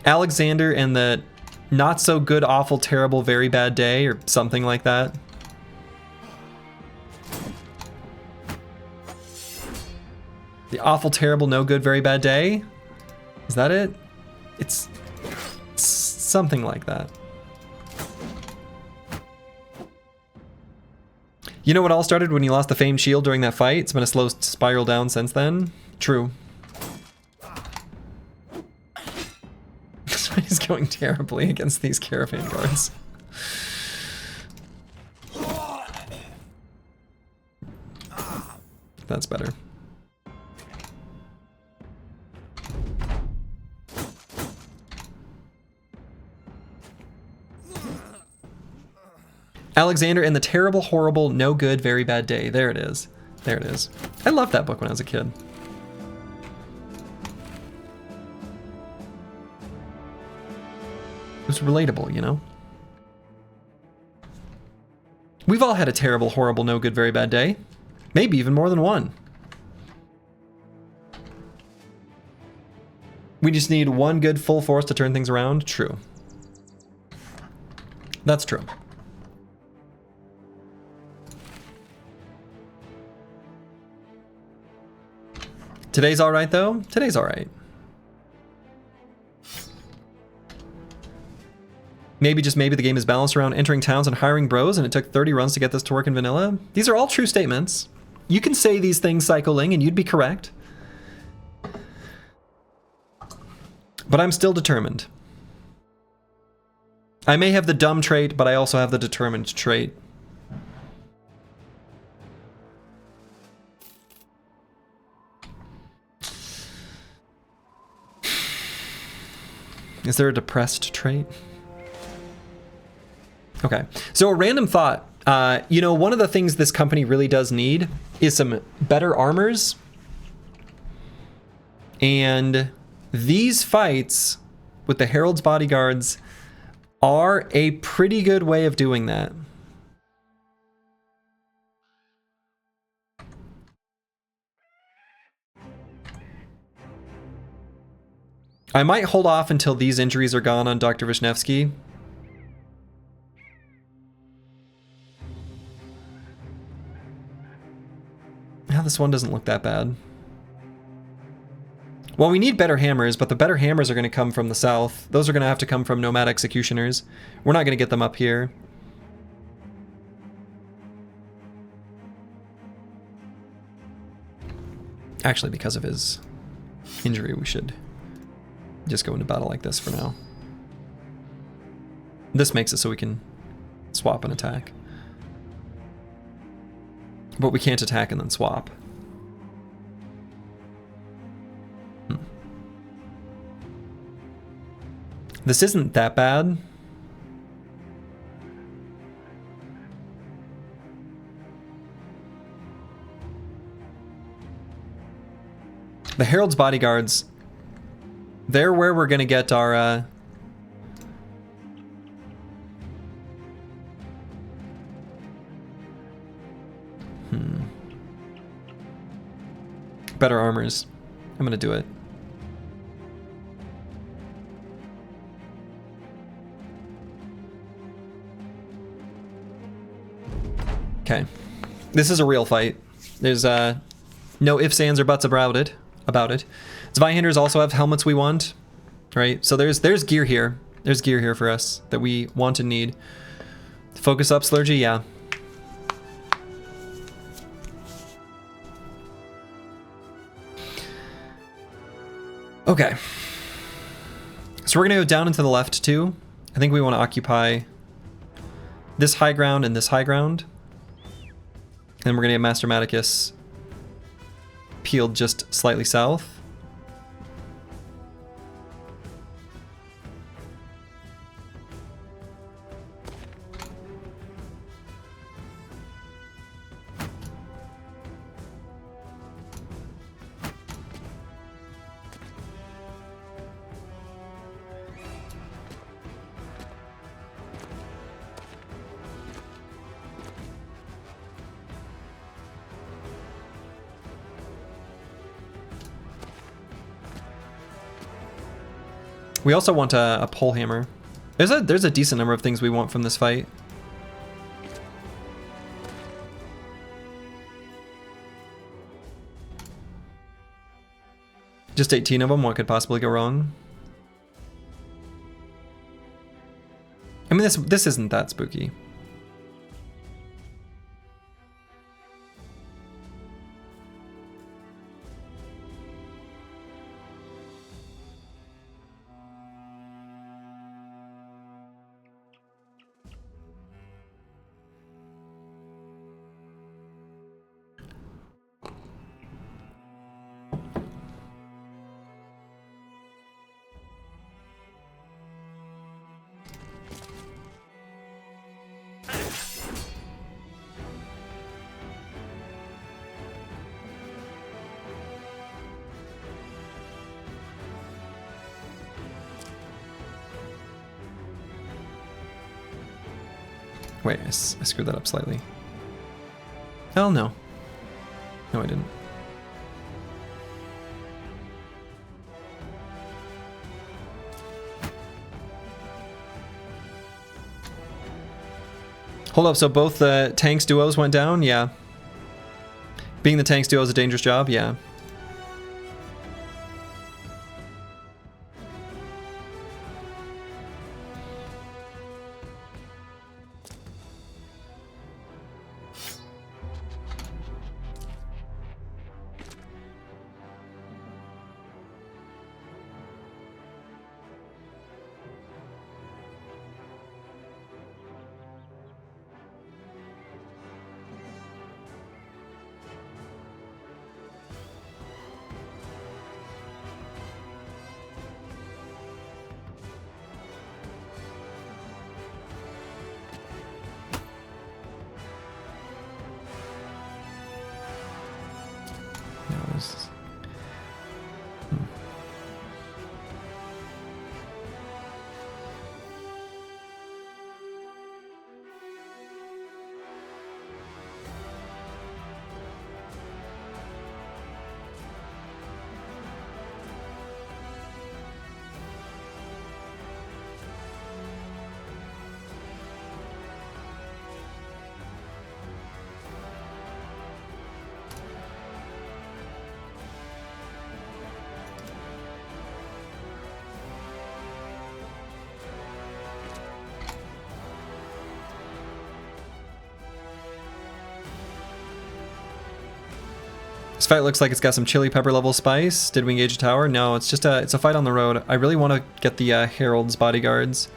Alexander and the not so good, awful, terrible, very bad day, or something like that. The awful, terrible, no good, very bad day? Is that it? It's something like that. You know what all started when you lost the famed shield during that fight? It's been a slow spiral down since then. True. He's going terribly against these caravan guards. That's better. Alexander and the Terrible, Horrible, No Good, Very Bad Day. There it is. There it is. I loved that book when I was a kid. It was relatable, you know? We've all had a terrible, horrible, no good, very bad day. Maybe even more than one. We just need one good full force to turn things around. True. That's true. Today's all right, though. Today's all right. Maybe, just maybe, the game is balanced around entering towns and hiring bros, and it took 30 runs to get this to work in vanilla. These are all true statements. You can say these things, Cycling, and you'd be correct. But I'm still determined. I may have the dumb trait, but I also have the determined trait. Is there a depressed trait? Okay, so a random thought. You know, one of the things this company really does need is some better armors. And these fights with the Herald's bodyguards are a pretty good way of doing that. I might hold off until these injuries are gone on Dr. Vishnevsky. Now this one doesn't look that bad. Well, we need better hammers, but the better hammers are going to come from the south. Those are going to have to come from Nomad Executioners. We're not going to get them up here. Actually, because of his injury, we should just go into battle like this for now. This makes it so we can swap and attack. But we can't attack and then swap. This isn't that bad. The Herald's bodyguards, they're where we're going to get our... better armors. I'm going to do it. Okay. This is a real fight. There's no ifs, ands, or buts about it. Zweihanders also have helmets we want, right? So there's gear here. There's gear here for us that we want and need. Focus up, Slurgy, yeah. Okay. So we're gonna go down and to the left too. I think we want to occupy this high ground and this high ground. And we're gonna get Master Maticus peeled just slightly south. We also want a pole hammer. There's a decent number of things we want from this fight. Just 18 of them, what could possibly go wrong? I mean, this isn't that spooky. Wait, I screwed that up slightly. Hell no. No, I didn't. Hold up, so both the tanks duos went down? Yeah. Being the tanks duo is a dangerous job? Yeah. This fight looks like it's got some chili pepper level spice. Did we engage a tower? No, it's just it's a fight on the road. I really want to get the Herald's bodyguards.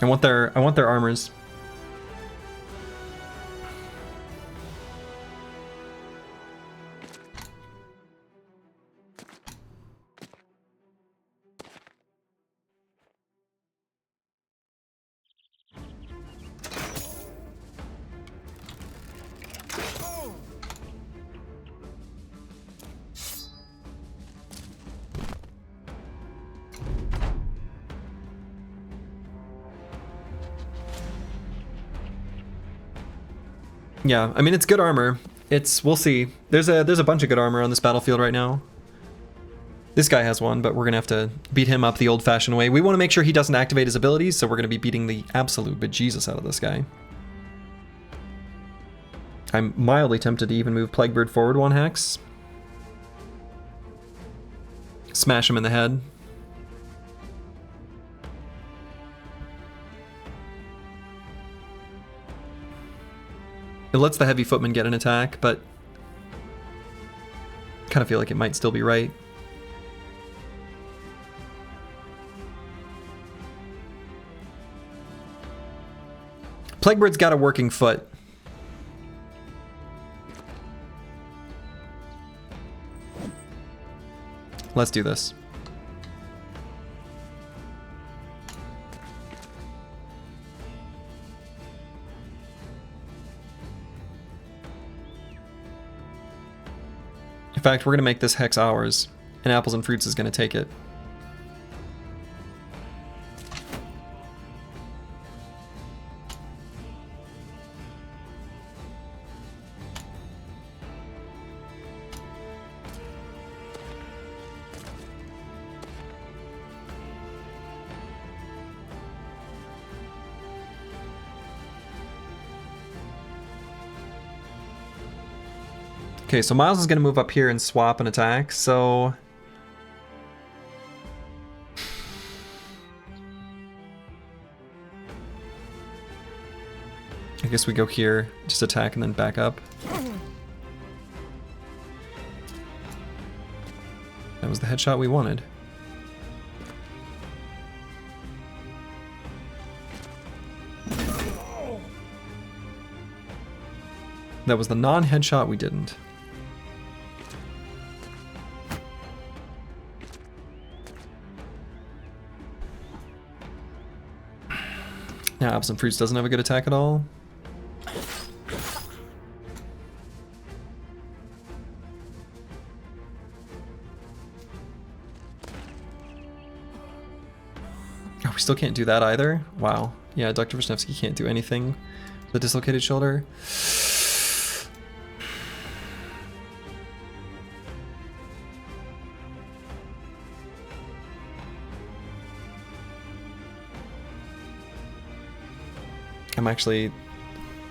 I want their armors. Yeah, I mean it's good armor. We'll see. There's a bunch of good armor on this battlefield right now. This guy has one, but we're gonna have to beat him up the old-fashioned way. We want to make sure he doesn't activate his abilities, so we're gonna be beating the absolute bejesus out of this guy. I'm mildly tempted to even move Plaguebird forward 1 hex. Smash him in the head. It lets the heavy footman get an attack, but kind of feel like it might still be right. Plaguebird's got a working foot. Let's do this. In fact, we're going to make this hex ours, and Apples and Fruits is going to take it. Okay, so Miles is going to move up here and swap an attack, so... I guess we go here, just attack and then back up. That was the headshot we wanted. That was the non-headshot we didn't. Now Apples and Fruits doesn't have a good attack at all. we still can't do that either. Wow. Yeah, Dr. Vishnevsky can't do anything with the dislocated shoulder. I'm actually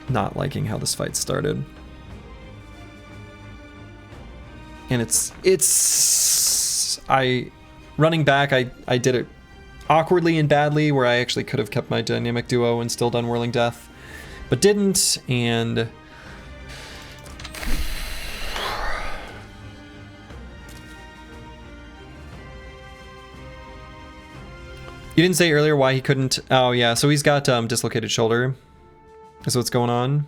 not liking how this fight started. And running back, I did it awkwardly and badly, where I actually could have kept my dynamic duo and still done Whirling Death, but didn't, and you didn't say earlier why he couldn't. Oh yeah, so he's got dislocated shoulder. That's what's going on.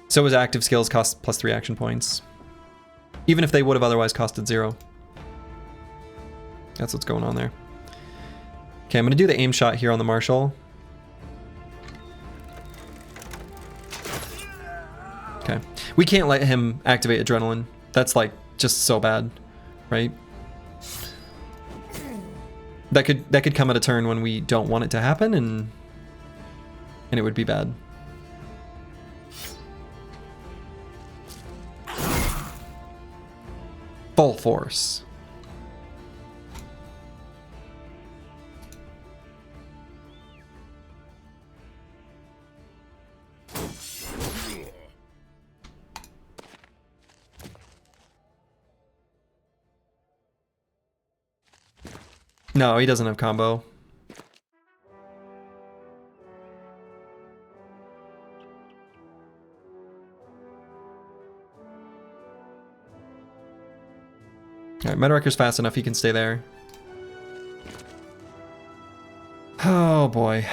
So his active skills cost +3 action points, even if they would have otherwise costed 0. That's what's going on there. Okay, I'm gonna do the aim shot here on the Marshal. Okay, we can't let him activate Adrenaline. That's like just so bad, right? That could come at a turn when we don't want it to happen, and it would be bad. Full force. No, he doesn't have combo. Alright, Meadowrecker's fast enough, he can stay there. Oh boy.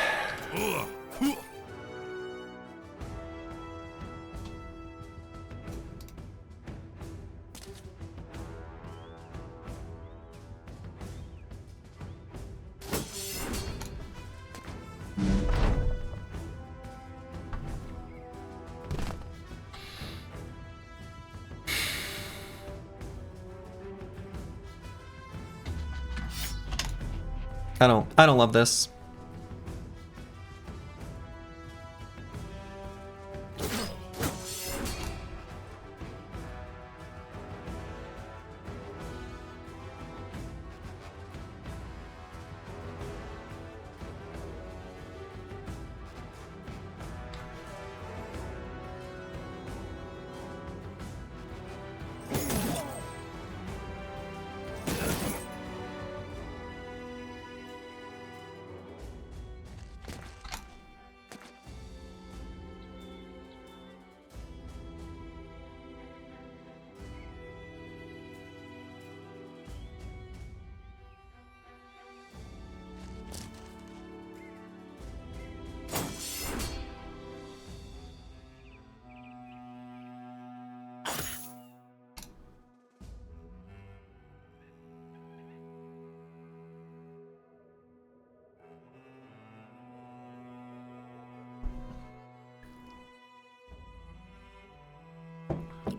I don't love this.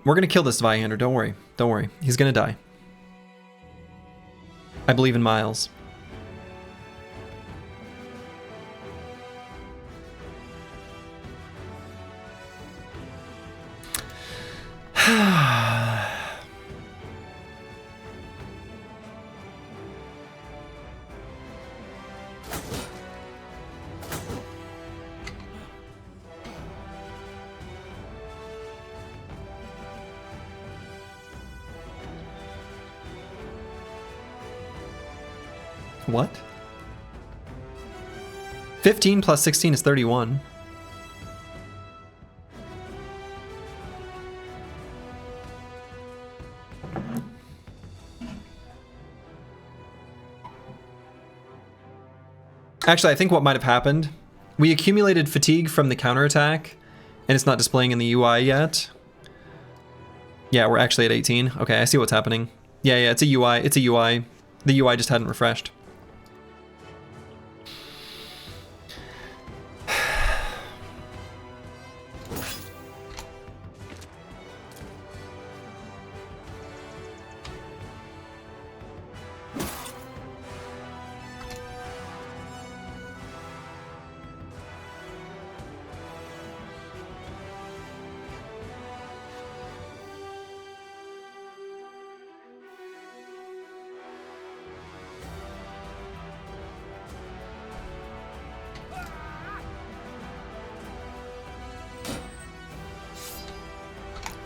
We're gonna kill this Zweihander, don't worry. Don't worry. He's gonna die. I believe in Miles. What? 15 plus 16 is 31. Actually, I think what might have happened, we accumulated fatigue from the counterattack, and it's not displaying in the UI yet. Yeah, we're actually at 18. Okay, I see what's happening. Yeah, it's a UI. It's a UI. The UI just hadn't refreshed.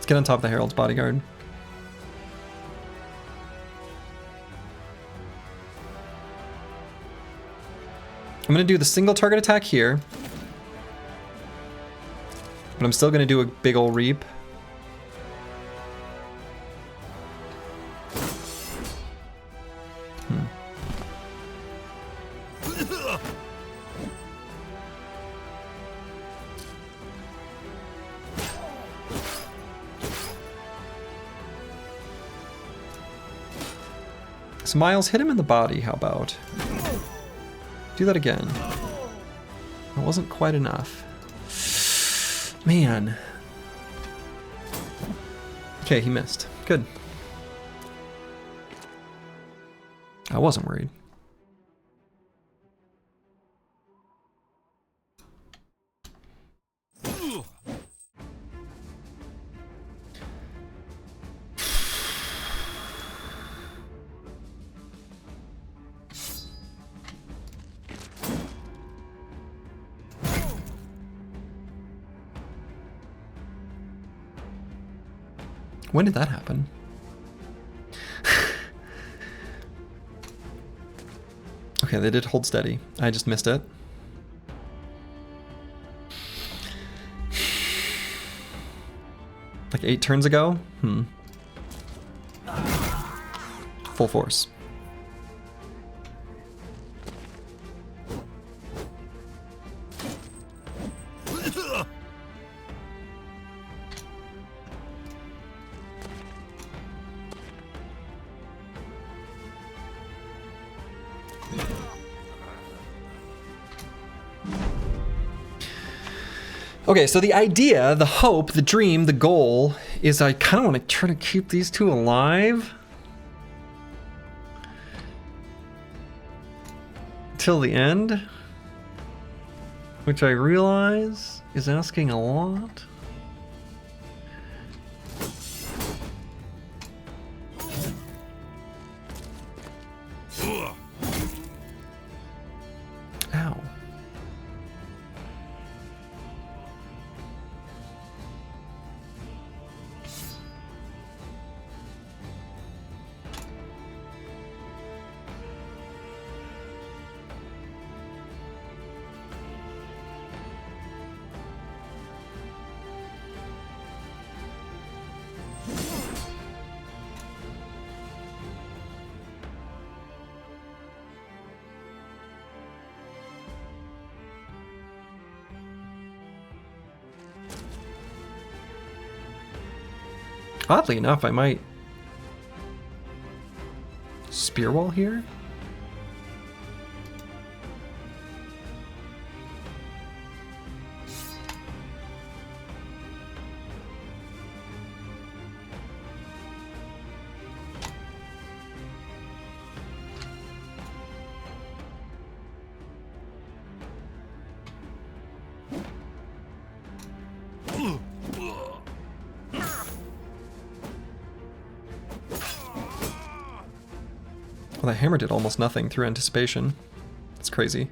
Let's get on top of the Herald's bodyguard. I'm going to do the single target attack here. But I'm still going to do a big ol' reap. So Miles, hit him in the body, how about? Do that again. That wasn't quite enough. Man. Okay, he missed. Good. I wasn't worried. When did that happen? Okay, they did hold steady. I just missed it. Like 8 turns ago? Full force. Okay, so the idea, the hope, the dream, the goal is I kind of want to try to keep these two alive till the end, which I realize is asking a lot. Ow. Oddly enough, I might spear wall here. Well, that hammer did almost nothing through anticipation. It's crazy.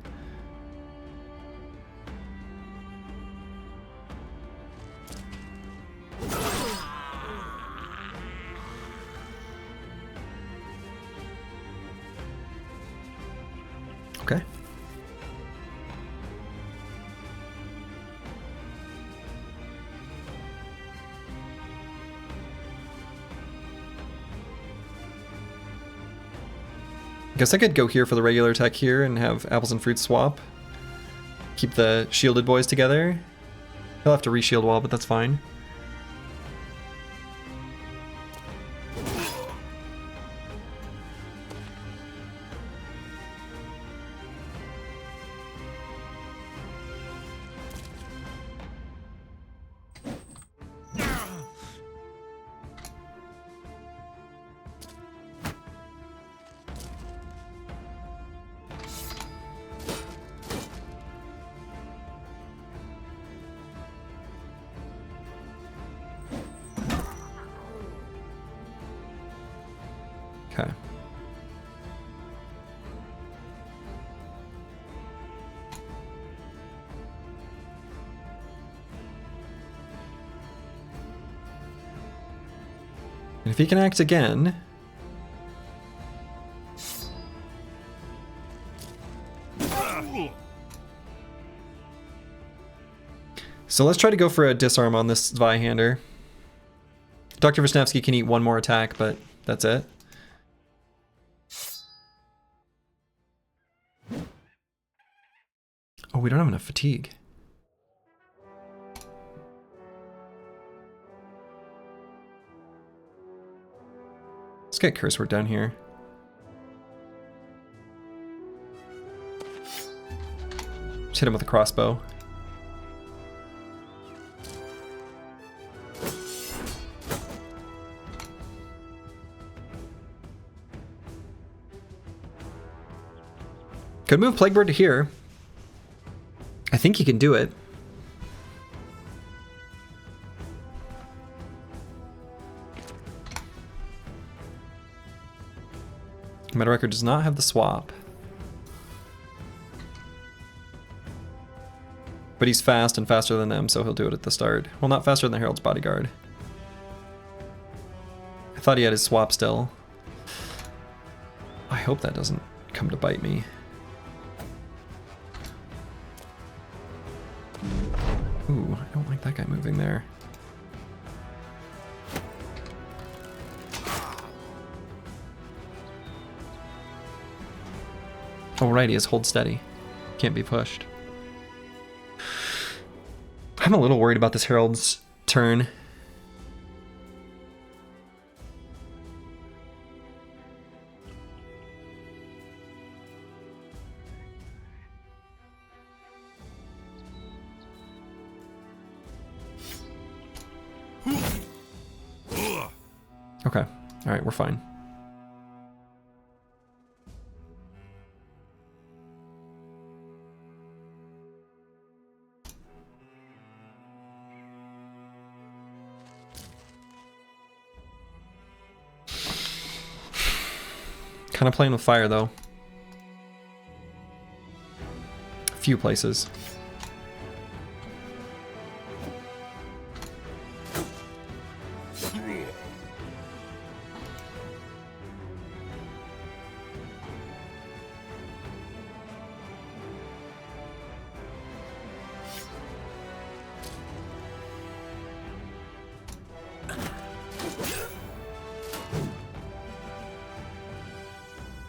Okay. Guess I could go here for the regular attack here and have apples and fruits swap. Keep the shielded boys together. He'll have to re-shield wall, but that's fine. Okay. And if he can act again... So let's try to go for a disarm on this Zweihander. Dr. Wisniewski can eat one more attack, but that's it. Oh, we don't have enough fatigue. Let's get Curse Word down here. Just hit him with a crossbow. Could move Plague Bird to here. I think he can do it. Meta Record does not have the swap. But he's fast and faster than them, so he'll do it at the start. Well, not faster than the Herald's Bodyguard. I thought he had his swap still. I hope that doesn't come to bite me. Ooh, I don't like that guy moving there. Oh right, he has hold steady. Can't be pushed. I'm a little worried about this Herald's turn. Okay, alright, we're fine. Kind of playing with fire though. A few places.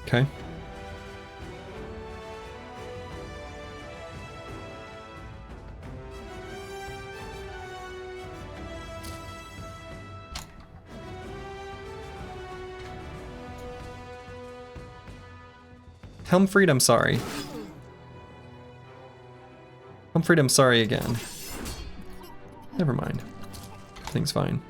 Okay. Helmfried, I'm sorry. Helmfried, I'm sorry again. Never mind. Everything's fine.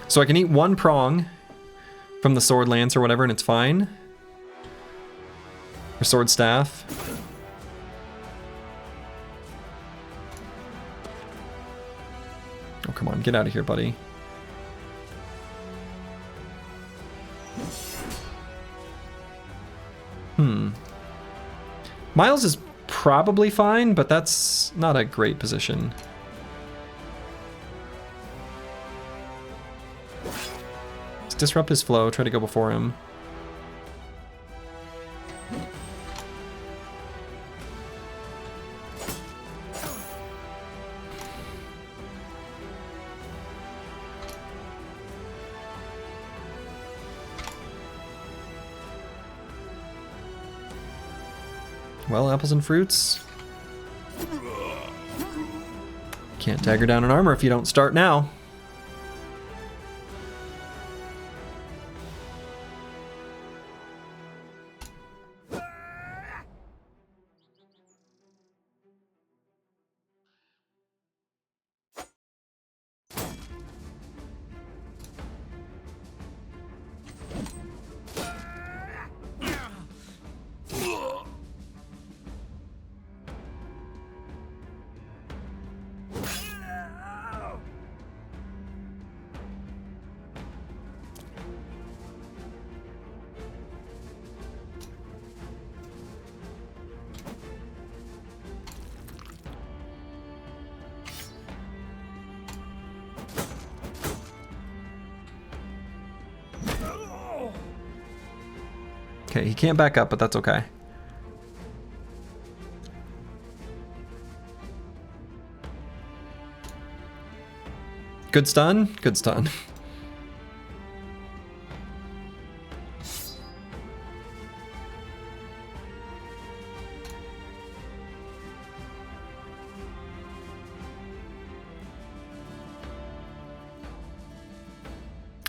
So I can eat one prong from the sword lance or whatever and it's fine. Or sword staff. Oh, come on, get out of here, buddy. Miles is probably fine, but that's not a great position. Disrupt his flow, try to go before him. Well, apples and fruits. Can't dagger down an armor if you don't start now. Okay, he can't back up, but that's okay. Good stun? Good stun.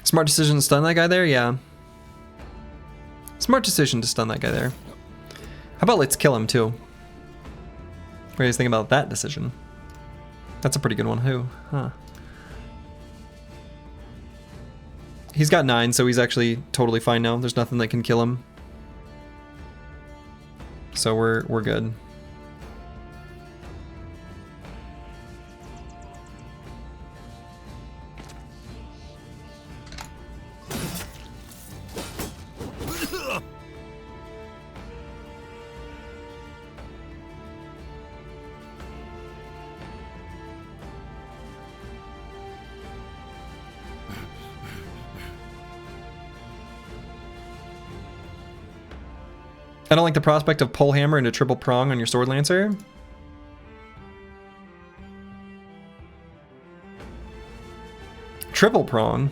Smart decision to stun that guy there? Yeah. Smart decision to stun that guy there. How about let's kill him too? What do you think about that decision? That's a pretty good one, who? Huh. He's got 9, so he's actually totally fine now. There's nothing that can kill him. So we're good. I don't like the prospect of pole hammer into triple prong on your sword lancer. Triple prong?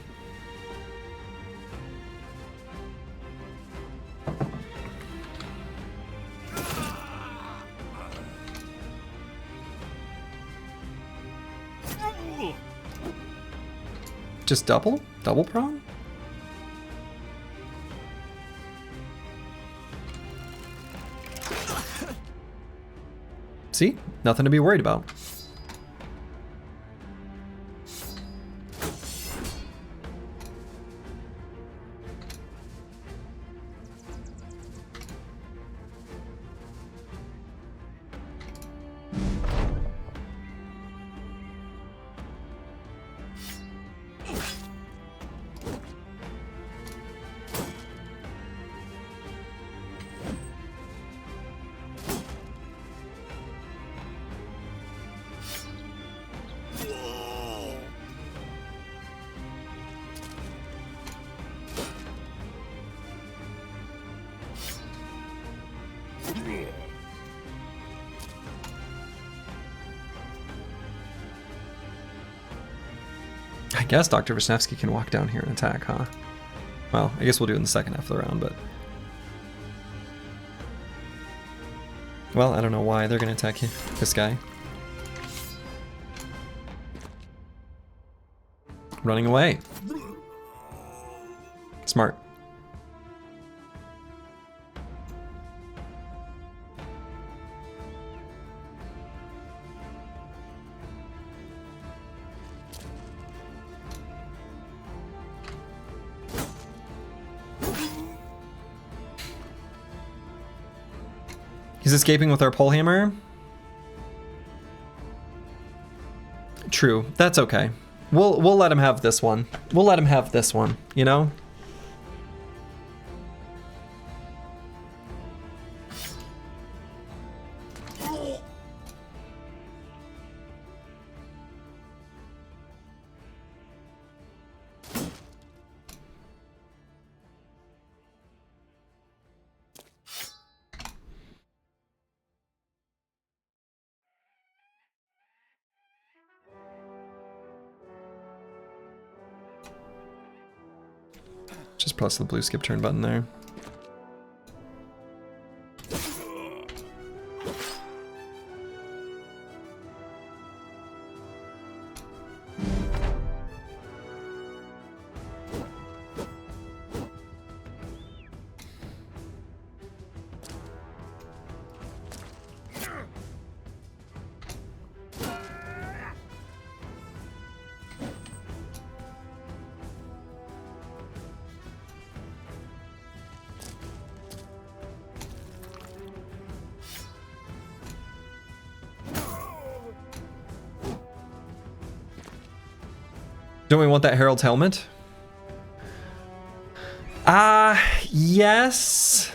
Just double? Double prong? See? Nothing to be worried about. I guess Dr. Wisniewski can walk down here and attack, huh? Well, I guess we'll do it in the second half of the round, but... Well, I don't know why they're gonna attack this guy. Running away. Smart. He's escaping with our pole hammer. True, that's okay. We'll let him have this one. We'll let him have this one, you know? Just press the blue skip turn button there. Don't we want that Herald's helmet? Yes.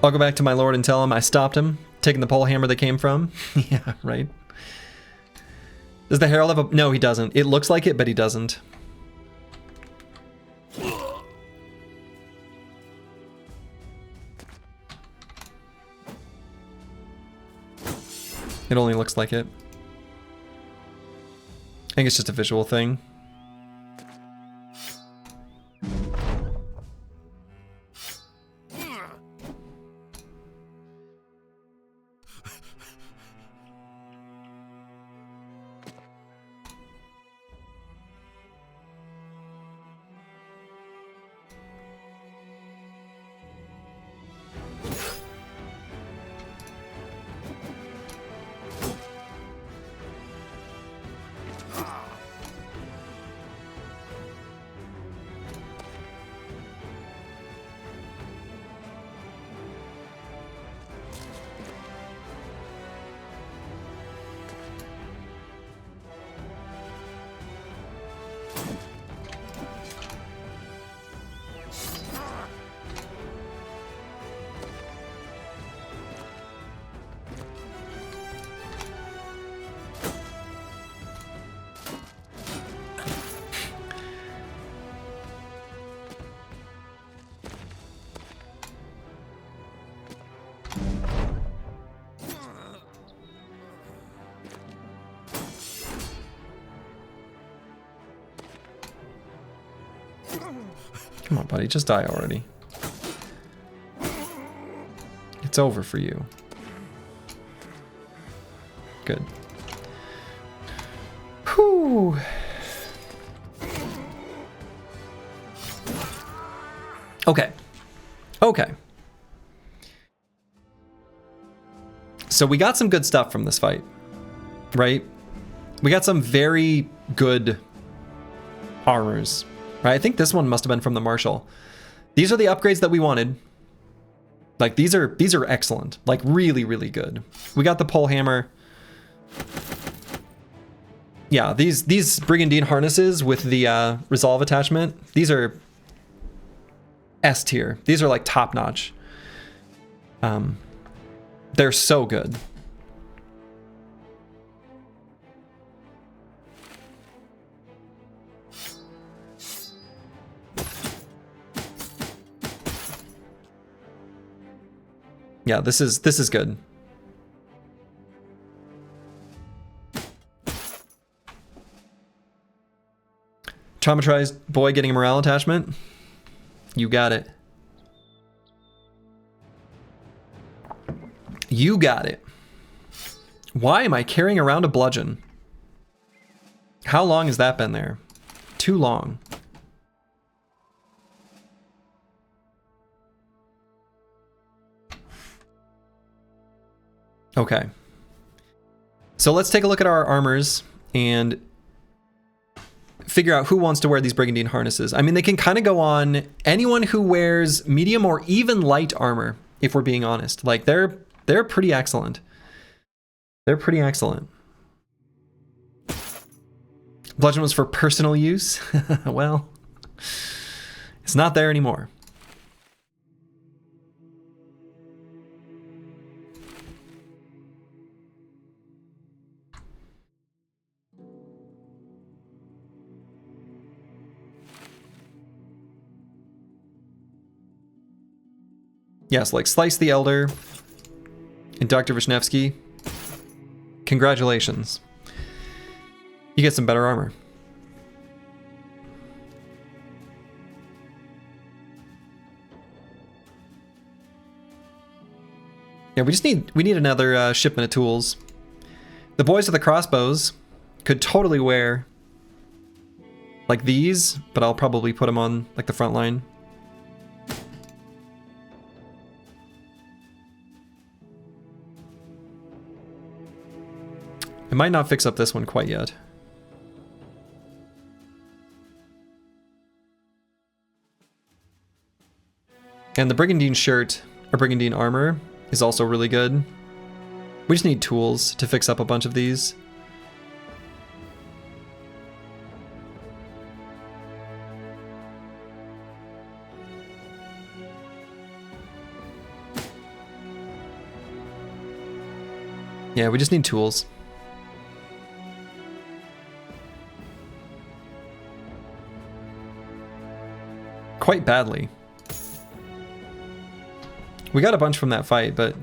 I'll go back to my lord and tell him I stopped him, taking the pole hammer they came from. Yeah, right. Does the Herald have a... No, he doesn't. It looks like it, but he doesn't. It only looks like it. I think it's just a visual thing. Come on, buddy, just die already. It's over for you. Good. Whew. Okay. Okay. So we got some good stuff from this fight, right? We got some very good armors. Right, I think this one must have been from the Marshal. These are the upgrades that we wanted. Like these are excellent. Like really, really good. We got the pole hammer. Yeah, these Brigandine harnesses with the resolve attachment, these are S tier. These are like top notch. They're so good. Yeah, this is good. Traumatized boy getting a morale attachment. You got it. You got it. Why am I carrying around a bludgeon? How long has that been there? Too long. Okay. So let's take a look at our armors and figure out who wants to wear these Brigandine harnesses. I mean, they can kind of go on anyone who wears medium or even light armor, if we're being honest. Like, they're pretty excellent. They're pretty excellent. Bludgeon was for personal use. Well, it's not there anymore. Yes, like Slice the Elder and Dr. Vishnevsky. Congratulations. You get some better armor. Yeah, we need another shipment of tools. The boys with the crossbows could totally wear like these, but I'll probably put them on like the front line. I might not fix up this one quite yet. And the Brigandine shirt, or Brigandine armor, is also really good. We just need tools to fix up a bunch of these. Yeah, we just need tools. Quite badly. We got a bunch from that fight, but...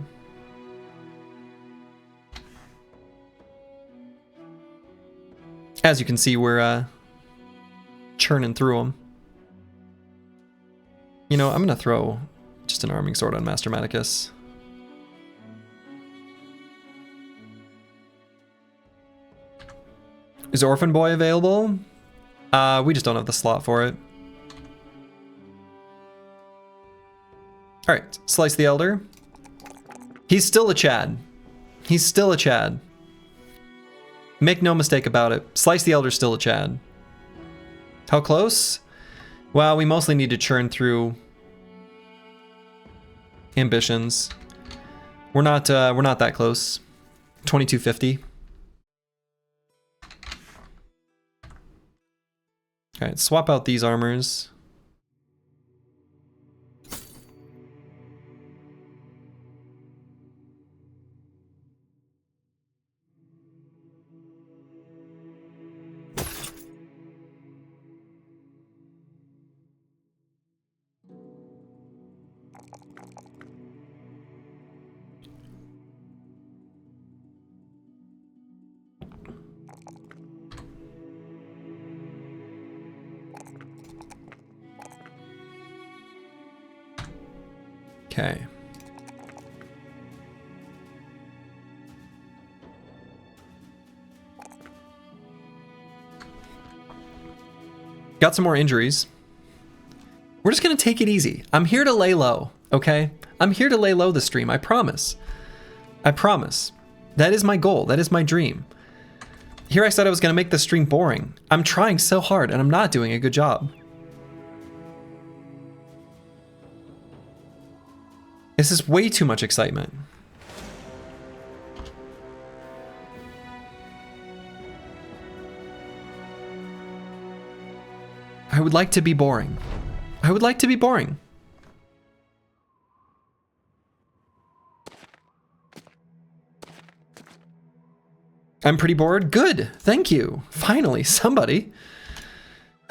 as you can see, we're churning through them. You know, I'm gonna throw just an arming sword on Master Maticus. Is Orphan Boy available? We just don't have the slot for it. Alright, Slice the Elder. He's still a Chad. He's still a Chad. Make no mistake about it. Slice the Elder's still a Chad. How close? Well, we mostly need to churn through ambitions. We're not that close. 2250. Alright, swap out these armors. Okay. Got some more injuries. We're just gonna take it easy. I'm here to lay low, okay? I'm here to lay low the stream, I promise. I promise. That is my goal, that is my dream. Here I said I was gonna make the stream boring. I'm trying so hard and I'm not doing a good job. This is way too much excitement. I would like to be boring. I would like to be boring. I'm pretty bored? Good, thank you. Finally, somebody.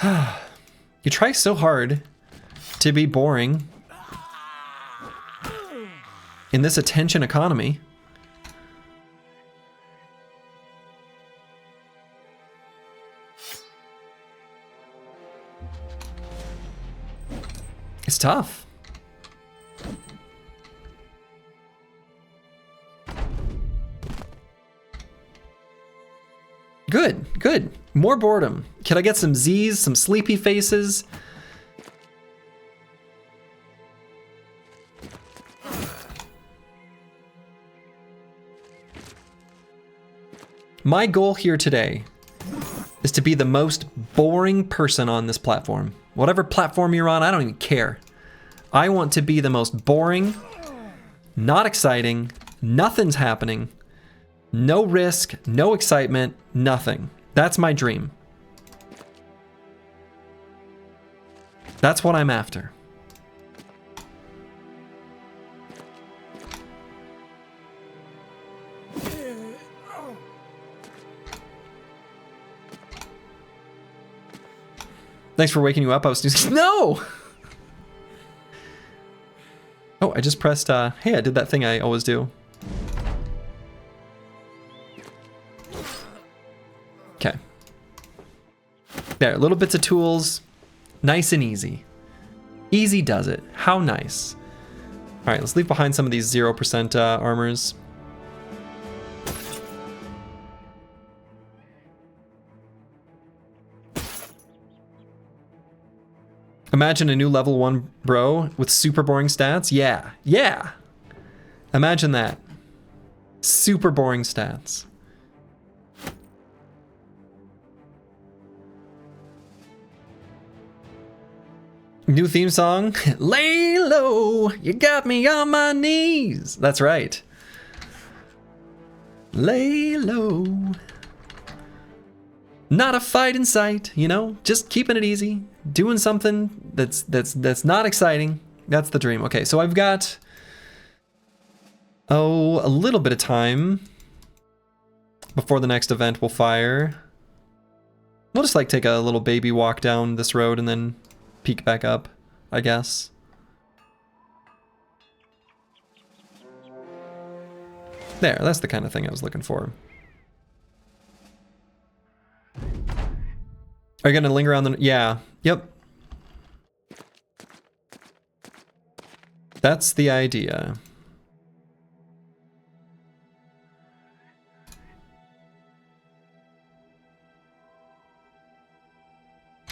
You try so hard to be boring in this attention economy. It's tough. Good, good. More boredom. Can I get some Z's, some sleepy faces? My goal here today is to be the most boring person on this platform. Whatever platform you're on, I don't even care. I want to be the most boring, not exciting, nothing's happening, no risk, no excitement, nothing. That's my dream. That's what I'm after. Thanks for waking you up. I was snoozing. No! Oh, I just pressed, hey, I did that thing I always do. Okay. There, little bits of tools. Nice and easy. Easy does it. How nice. All right, let's leave behind some of these 0% armors. Imagine a new level 1 bro with super boring stats. Yeah, yeah. Imagine that. Super boring stats. New theme song. Lay low, you got me on my knees. That's right. Lay low. Not a fight in sight, you know? Just keeping it easy. Doing something that's not exciting. That's the dream. Okay, so I've got a little bit of time Before the next event, we'll fire. We'll just like take a little baby walk down this road and then peek back up, I guess. There, that's the kind of thing I was looking for. Are you gonna linger on the... Yeah, yep. That's the idea.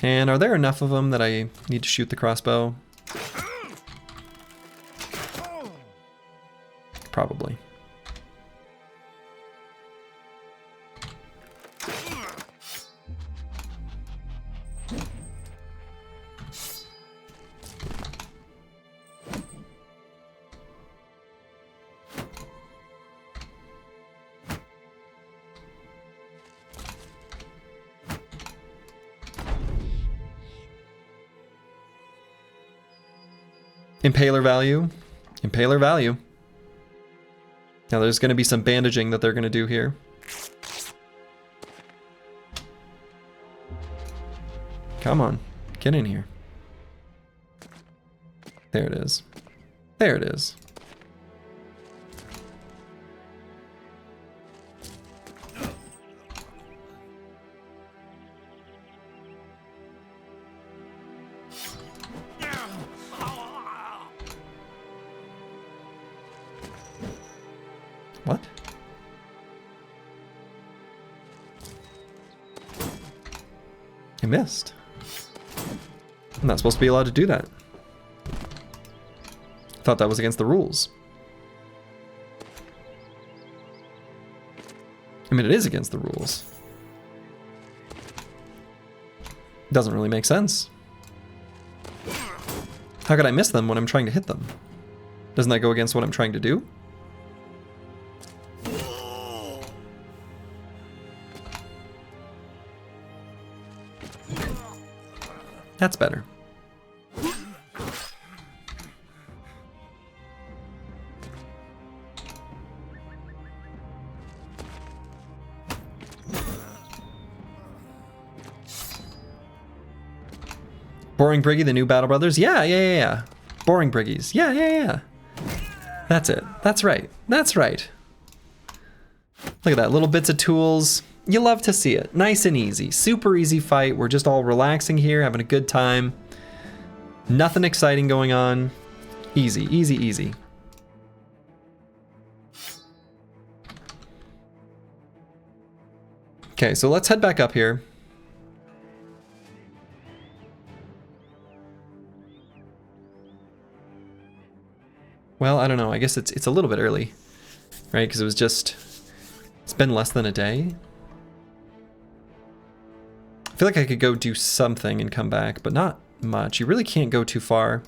And are there enough of them that I need to shoot the crossbow? Probably. Impaler value. Impaler value. Now there's going to be some bandaging that they're going to do here. Come on. Get in here. There it is. There it is. What? I missed. I'm not supposed to be allowed to do that. Thought that was against the rules. I mean, it is against the rules. Doesn't really make sense. How could I miss them when I'm trying to hit them? Doesn't that go against what I'm trying to do? That's better. Boring Briggy, the new Battle Brothers? Yeah. Boring Briggies. Yeah. That's it. That's right. That's right. Look at that. Little bits of tools. You love to see it. Nice and easy. Super easy fight. We're just all relaxing here, having a good time. Nothing exciting going on. Easy, easy, easy. Okay, so let's head back up here. Well, I don't know. I guess it's a little bit early, right? Because it's been less than a day. I feel like I could go do something and come back, but not much. You really can't go too far.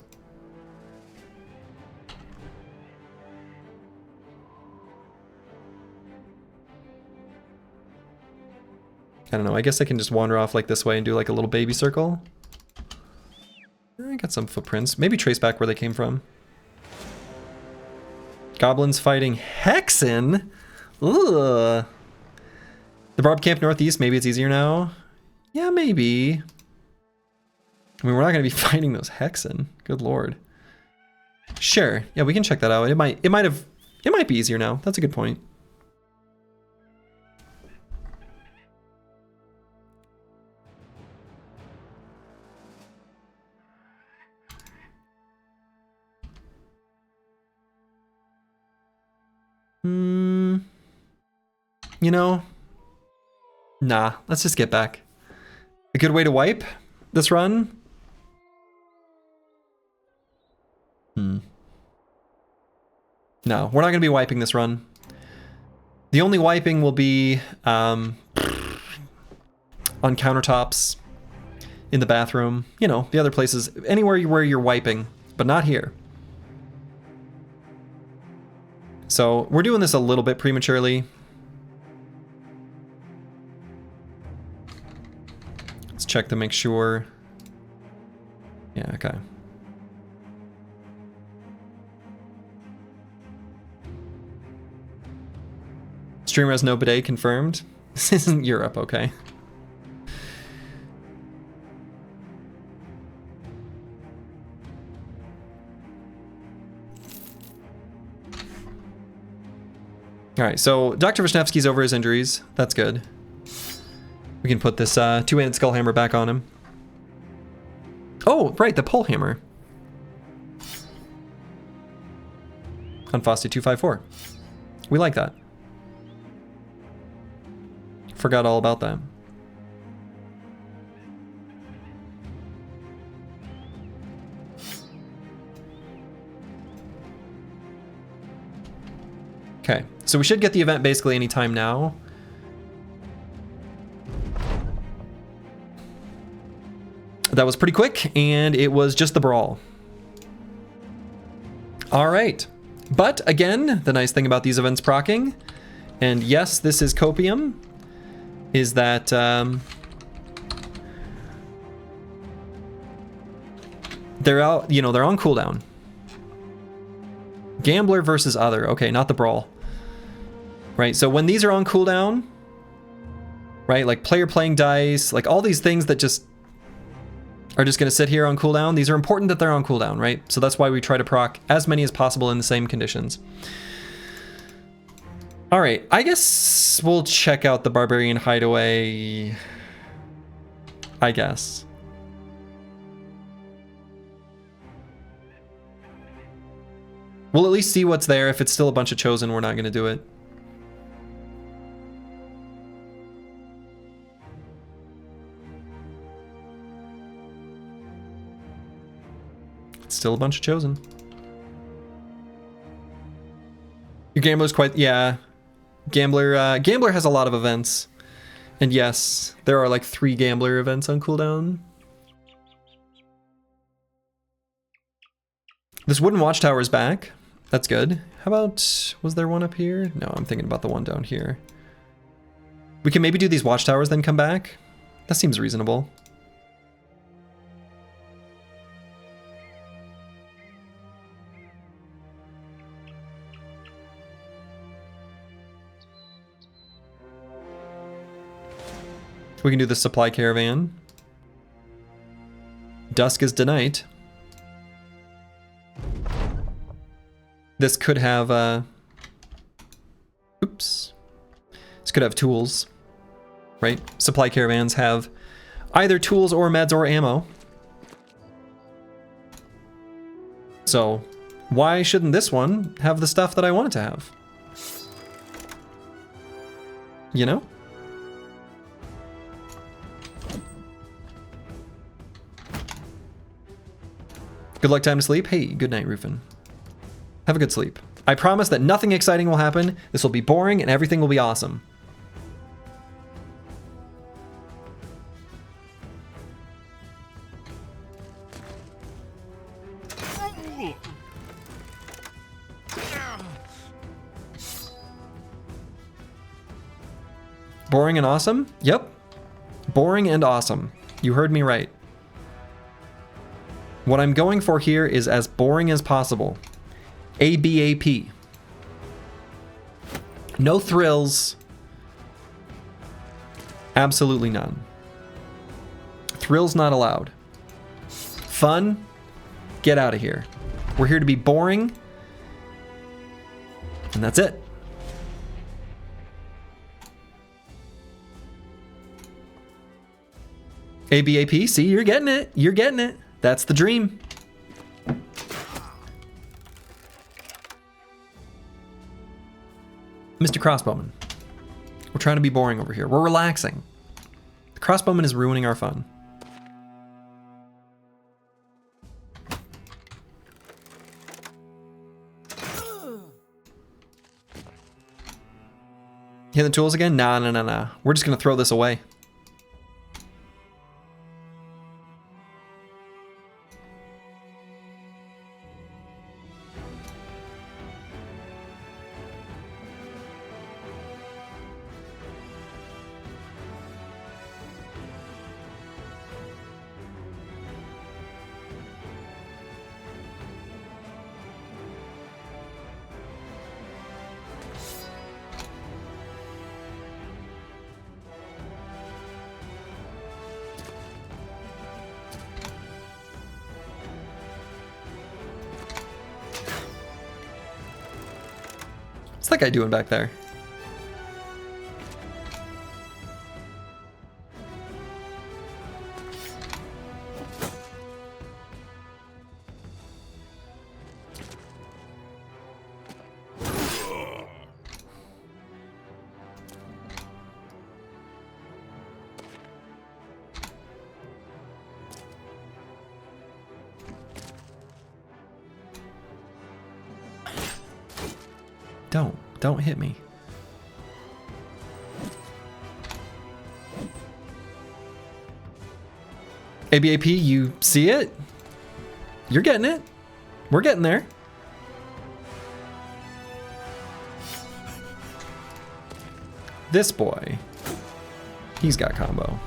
I don't know. I guess I can just wander off like this way and do like a little baby circle. I got some footprints. Maybe trace back where they came from. Goblins fighting Hexen? Ugh. The Barb Camp Northeast, maybe it's easier now? Yeah, maybe. I mean, we're not going to be fighting those Hexen. Good lord. Sure. Yeah, we can check that out. It might be easier now. That's a good point. You know, nah, let's just get back. A good way to wipe this run? No, we're not gonna be wiping this run. The only wiping will be on countertops, in the bathroom, you know, the other places, anywhere where you're wiping, but not here. So we're doing this a little bit prematurely. Let's check to make sure. Yeah, okay. Let's Streamer has no bidet confirmed. This isn't Europe, okay? All right, so Dr. Vishnevsky's over his injuries. That's good. We can put this two-handed skull hammer back on him. Oh, right, the pole hammer. On Fosti 254. We like that. Forgot all about that. Okay, so we should get the event basically anytime now. That was pretty quick, and it was just the brawl. All right, but again, the nice thing about these events procking, and yes, this is copium, is that they're out, you know, they're on cooldown. Gambler versus other. Okay, not the brawl. Right, so when these are on cooldown, right, like player playing dice, like all these things that just are just going to sit here on cooldown, these are important that they're on cooldown, right? So that's why we try to proc as many as possible in the same conditions. All right, I guess we'll check out the Barbarian Hideaway, I guess. We'll at least see what's there. If it's still a bunch of Chosen, we're not going to do it. It's still a bunch of Chosen. Your Gambler's quite... Yeah. Gambler has a lot of events. And yes, there are like 3 Gambler events on cooldown. This wooden watchtower is back. That's good. How about, was there one up here? No, I'm thinking about the one down here. We can maybe do these watchtowers then come back. That seems reasonable. We can do the supply caravan. Dusk is denied. This could have, oops. This could have tools, right? Supply caravans have either tools or meds or ammo. So why shouldn't this one have the stuff that I want it to have? You know? Good luck, time to sleep. Hey, good night, Rufin. Have a good sleep. I promise that nothing exciting will happen. This will be boring and everything will be awesome. Boring and awesome? Yep. Boring and awesome. You heard me right. What I'm going for here is as boring as possible. ABAP. No thrills. Absolutely none. Thrills not allowed. Fun? Get out of here. We're here to be boring. And that's it. ABAP, see, you're getting it. You're getting it. That's the dream. Mr. Crossbowman. We're trying to be boring over here. We're relaxing. The Crossbowman is ruining our fun. Hit the tools again? Nah. We're just gonna throw this away. What's that guy doing back there? Don't hit me. ABAP, you see it? You're getting it. We're getting there. This boy, he's got combo.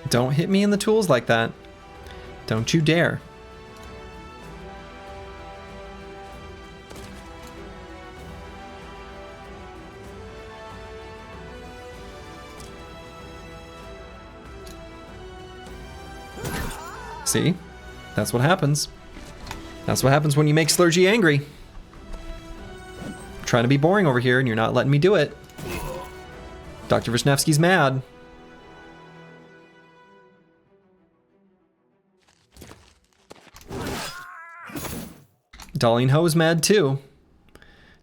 Don't hit me in the tools like that. Don't you dare. See? That's what happens. That's what happens when you make Slurgy angry. I'm trying to be boring over here and you're not letting me do it. Dr. Vishnevsky's mad. Darlene Ho's mad too.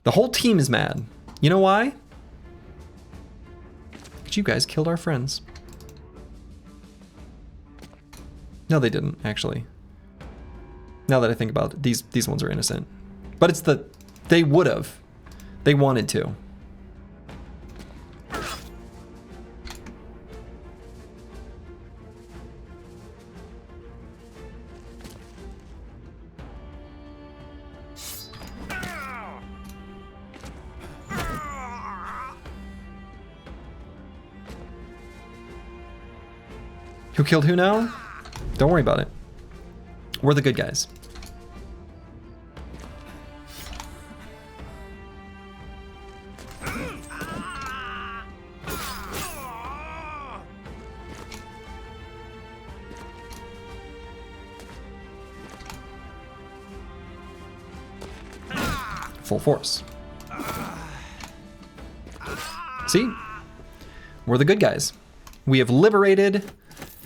The whole team is mad. You know why? Because you guys killed our friends. No, they didn't, actually. Now that I think about it, these ones are innocent. But it's the... They would have. They wanted to. Who killed who now? Don't worry about it. We're the good guys. Full force. See? We're the good guys. We have liberated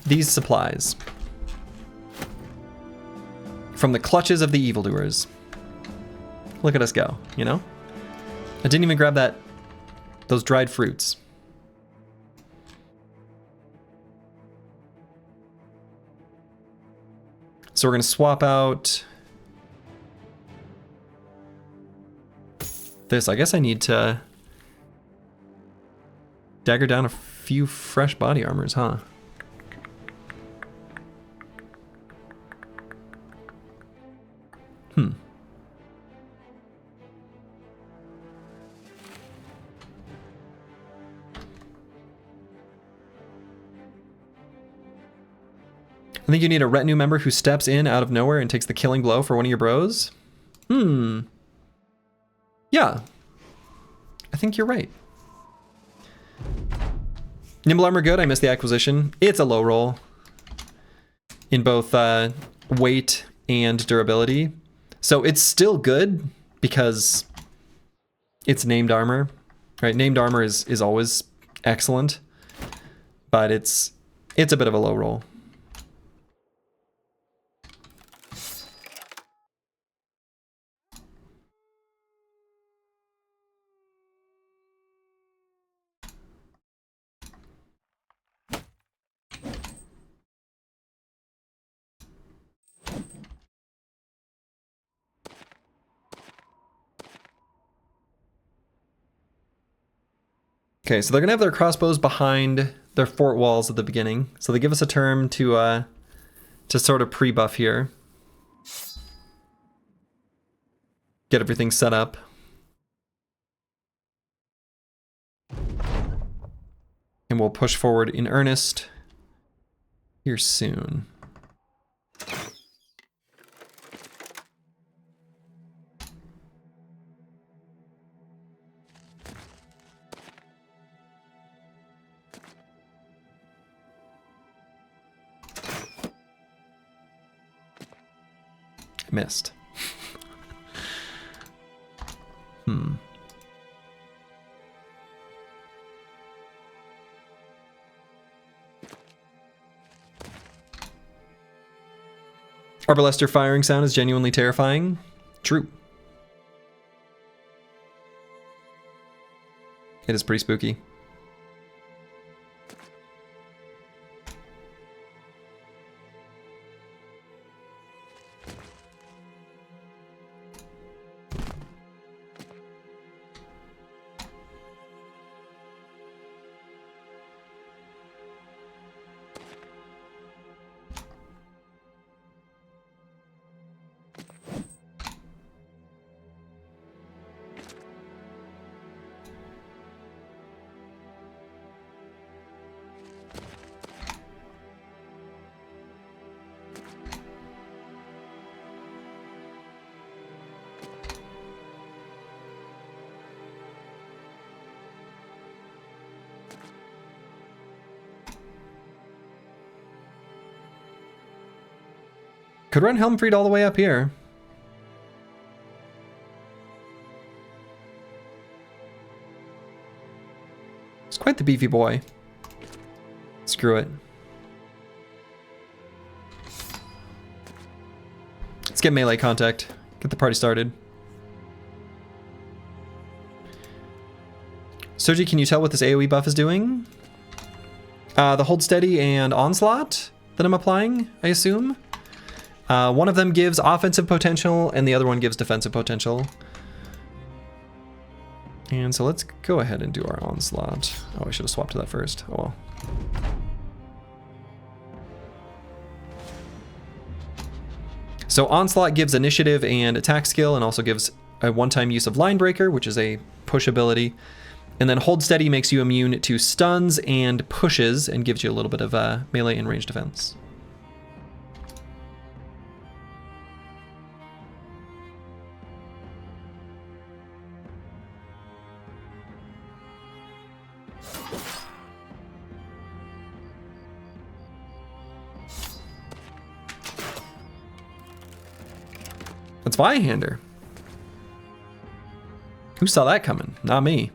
these supplies from the clutches of the evildoers. Look at us go, you know? I didn't even grab those dried fruits. So we're gonna swap out this. I guess I need to dagger down a few fresh body armors, huh? I think you need a retinue member who steps in out of nowhere and takes the killing blow for one of your bros. Yeah. I think you're right. Nimble armor good. I missed the acquisition. It's a low roll in both weight and durability. So it's still good because it's named armor, right? Named armor is always excellent, but it's a bit of a low roll. Okay, so they're gonna have their crossbows behind their fort walls at the beginning. So they give us a turn to to sort of pre-buff here. Get everything set up. And we'll push forward in earnest here soon. Missed. Arbalester firing sound is genuinely terrifying. True. It is pretty spooky. Could run Helmfried all the way up here. It's quite the beefy boy. Screw it. Let's get melee contact. Get the party started. Soji, can you tell what this AoE buff is doing? The hold steady and onslaught that I'm applying, I assume. One of them gives offensive potential and the other one gives defensive potential. And so let's go ahead and do our onslaught. Oh, I should have swapped to that first. Oh well. So onslaught gives initiative and attack skill and also gives a one-time use of line breaker, which is a push ability. And then hold steady makes you immune to stuns and pushes and gives you a little bit of melee and range defense. That's Zweihander. Who saw that coming? Not me.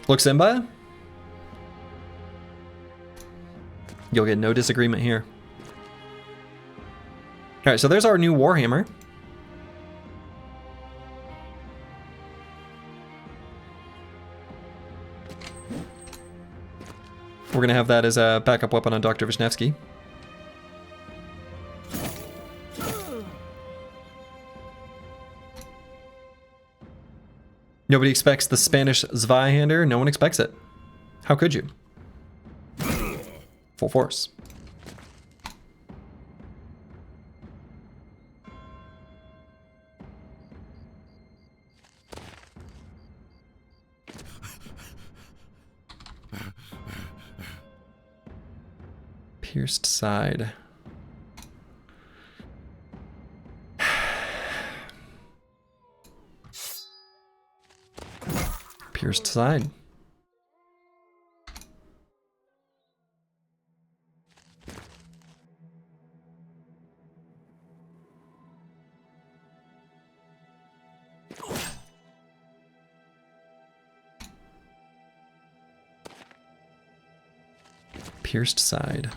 Look, Simba. You'll get no disagreement here. All right, so there's our new Warhammer. We're gonna have that as a backup weapon on Dr. Wisniewski. Nobody expects the Spanish Zweihander. No one expects it. How could you? Full force. Pierced side. Pierced side. Pierced side.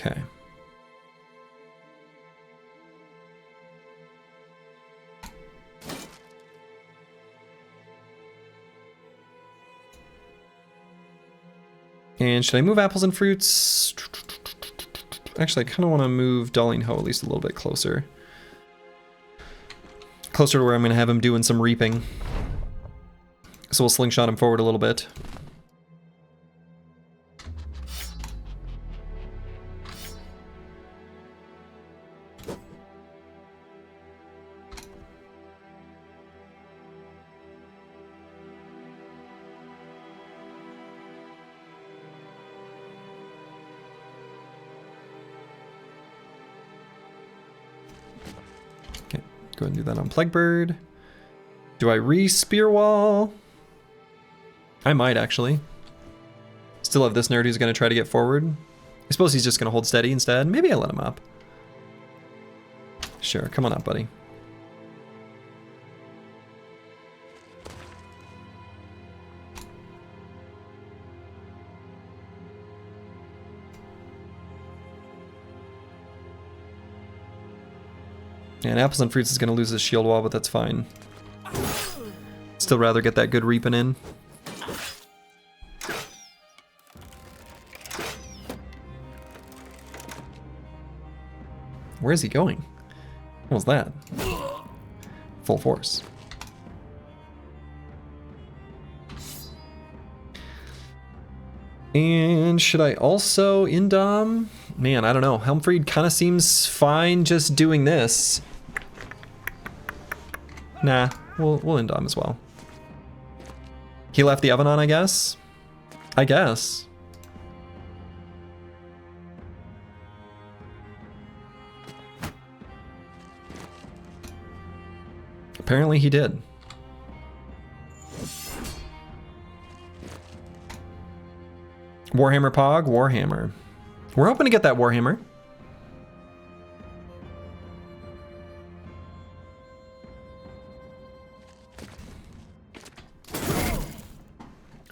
Okay. And should I move apples and fruits? Actually, I kind of want to move Darling Ho at least a little bit closer. Closer to where I'm going to have him doing some reaping. So we'll slingshot him forward a little bit. Go ahead and do that on Plaguebird. Do I re-Spear Wall? I might, actually. Still have this nerd who's going to try to get forward. I suppose he's just going to hold steady instead. Maybe I let him up. Sure, come on up, buddy. And Apples and Fruits is going to lose his shield wall, but that's fine. Still rather get that good reaping in. Where is he going? What was that? Full force. And should I also Indom? Man, I don't know. Helmfried kind of seems fine just doing this. Nah, we'll Indom as well. He left the oven on, I guess? I guess. Apparently he did. Warhammer Pog, Warhammer. We're hoping to get that Warhammer.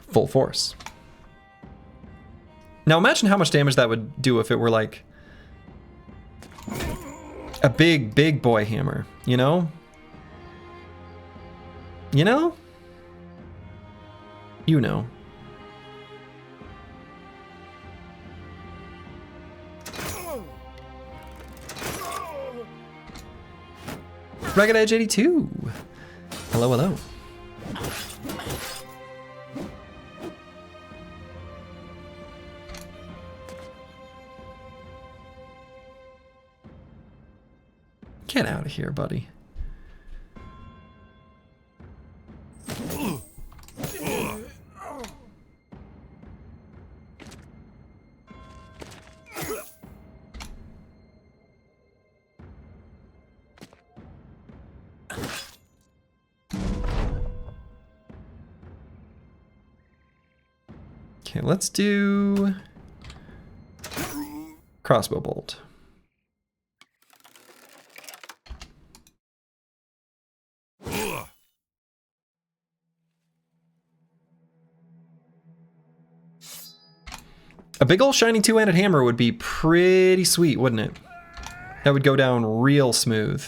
Full force. Now imagine how much damage that would do if it were like a big boy hammer, you know? You know? You know. Ragged Edge 82. Hello, hello. Get out of here, buddy. Okay, let's do crossbow bolt. A big ol' shiny two-handed hammer would be pretty sweet, wouldn't it? That would go down real smooth.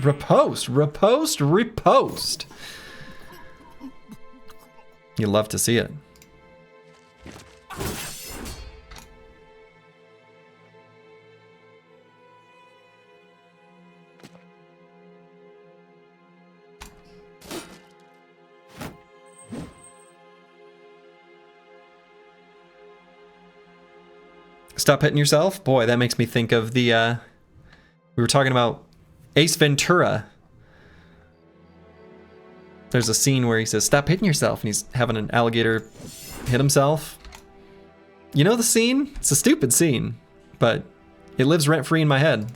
Repost, repost, repost. You love to see it. Stop hitting yourself? Boy, that makes me think of the, we were talking about Ace Ventura. There's a scene where he says, stop hitting yourself, and he's having an alligator hit himself. You know the scene? It's a stupid scene, but it lives rent-free in my head.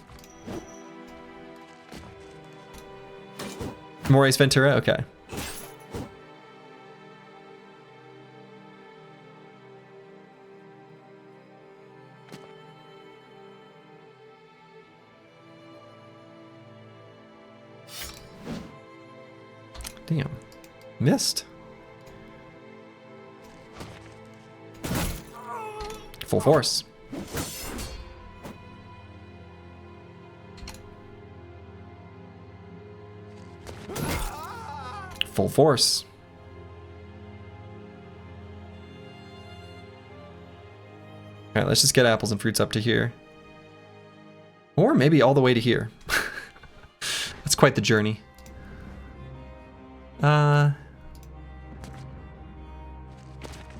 More Ace Ventura? Okay. Damn. Missed. Full force. Full force. All right, let's just get apples and fruits up to here. Or maybe all the way to here. That's quite the journey.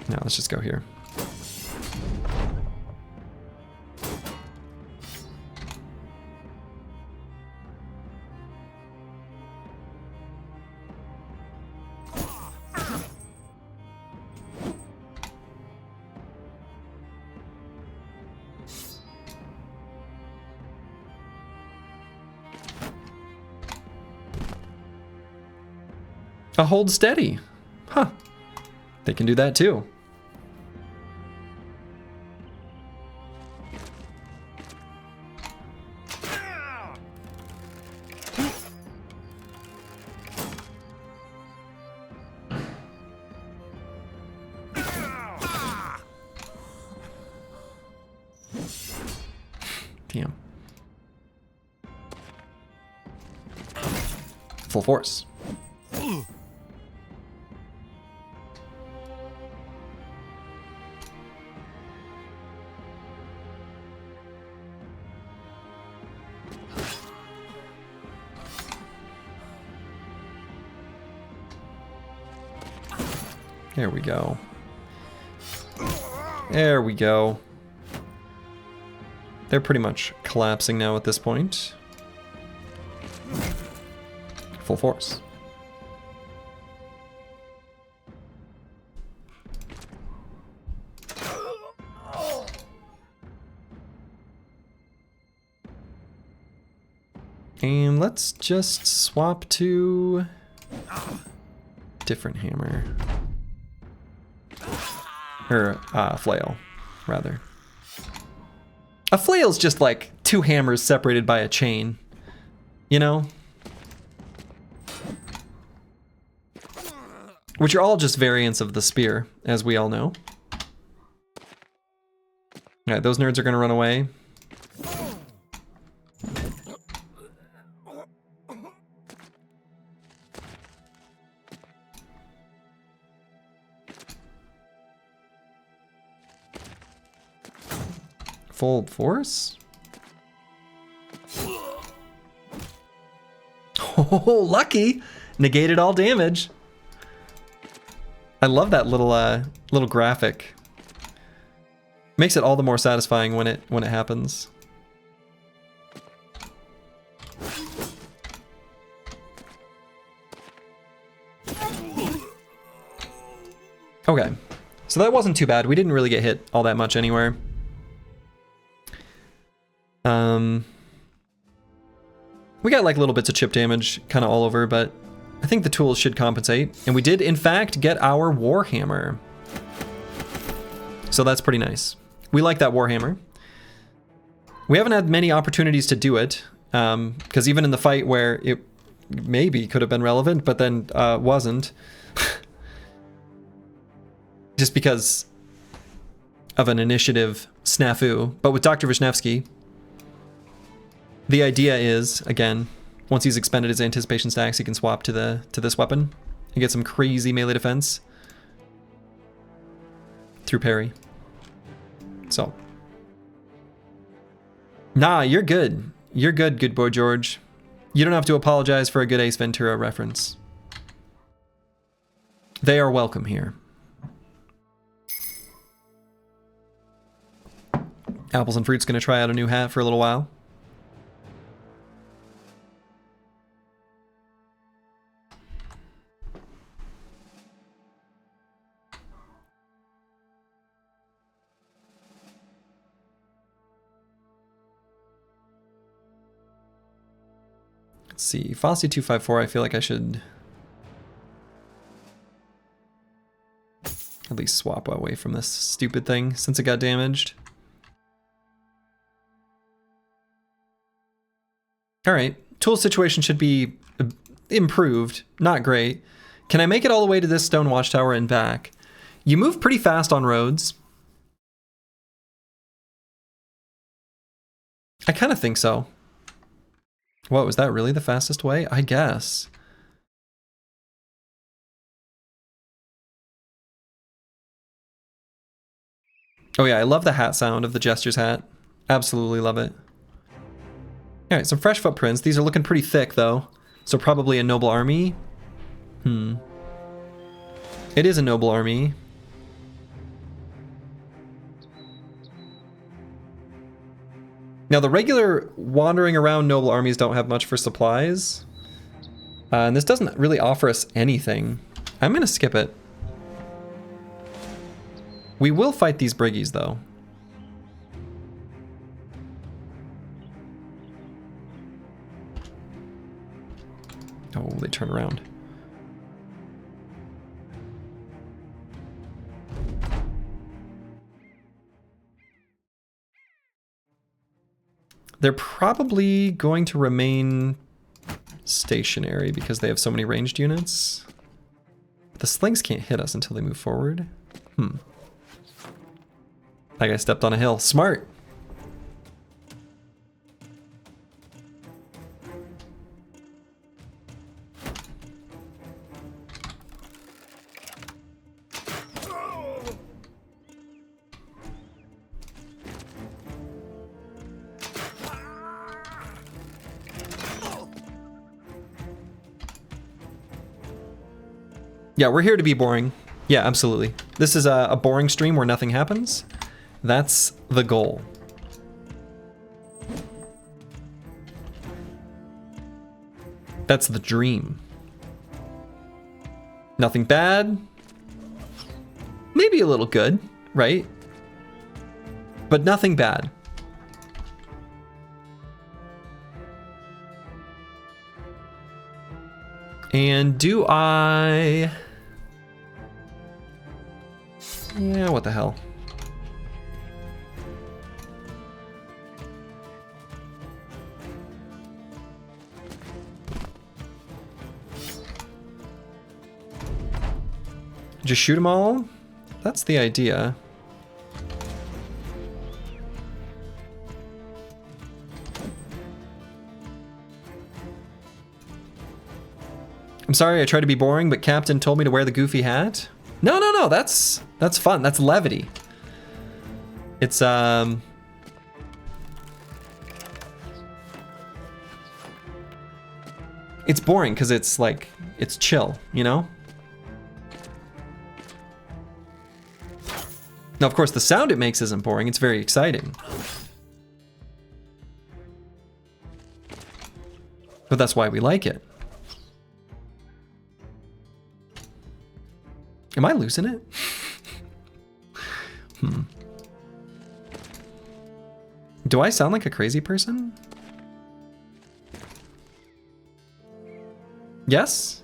No, let's just go here. A hold steady. Huh. They can do that too. Damn. Full force. There we go. There we go. They're pretty much collapsing now at this point. Full force. And let's just swap to different hammer. Or flail, rather. A flail's just like two hammers separated by a chain, you know? Which are all just variants of the spear, as we all know. Alright, those nerds are gonna run away. Full force? Oh, lucky! Negated all damage. I love that little graphic. Makes it all the more satisfying when it happens. Okay, so that wasn't too bad. We didn't really get hit all that much anywhere. We got like little bits of chip damage kind of all over, but I think the tools should compensate. And we did in fact get our Warhammer. So that's pretty nice. We like that Warhammer. We haven't had many opportunities to do it, because even in the fight where it maybe could have been relevant, but then wasn't. Just because of an initiative snafu. But with Dr. Vishnevsky, the idea is, again, once he's expended his anticipation stacks, he can swap to this weapon and get some crazy melee defense through parry. So, nah, you're good. You're good boy George. You don't have to apologize for a good Ace Ventura reference. They are welcome here. Apples and Fruit's gonna try out a new hat for a little while. Let's see, Fossey 254, I feel like I should at least swap away from this stupid thing since it got damaged. All right, tool situation should be improved, not great. Can I make it all the way to this stone watchtower and back? You move pretty fast on roads. I kind of think so. What, was that really the fastest way? I guess. Oh yeah, I love the hat sound of the Jester's hat. Absolutely love it. Alright, some fresh footprints. These are looking pretty thick though. So probably a noble army. It is a noble army. Now the regular wandering around noble armies don't have much for supplies. And this doesn't really offer us anything. I'm gonna skip it. We will fight these briggies though. Oh, they turn around. They're probably going to remain stationary because they have so many ranged units. The slings can't hit us until they move forward. That guy stepped on a hill. Smart! Yeah, we're here to be boring. Yeah, absolutely. This is a boring stream where nothing happens. That's the goal. That's the dream. Nothing bad. Maybe a little good, right? But nothing bad. And do I... Yeah, what the hell? Just shoot them all? That's the idea. I'm sorry I tried to be boring, but Captain told me to wear the goofy hat. No, that's fun. That's levity. It's it's boring because it's like it's chill, you know? Now, of course, the sound it makes isn't boring. It's very exciting. But that's why we like it. Am I losing it? Do I sound like a crazy person? Yes?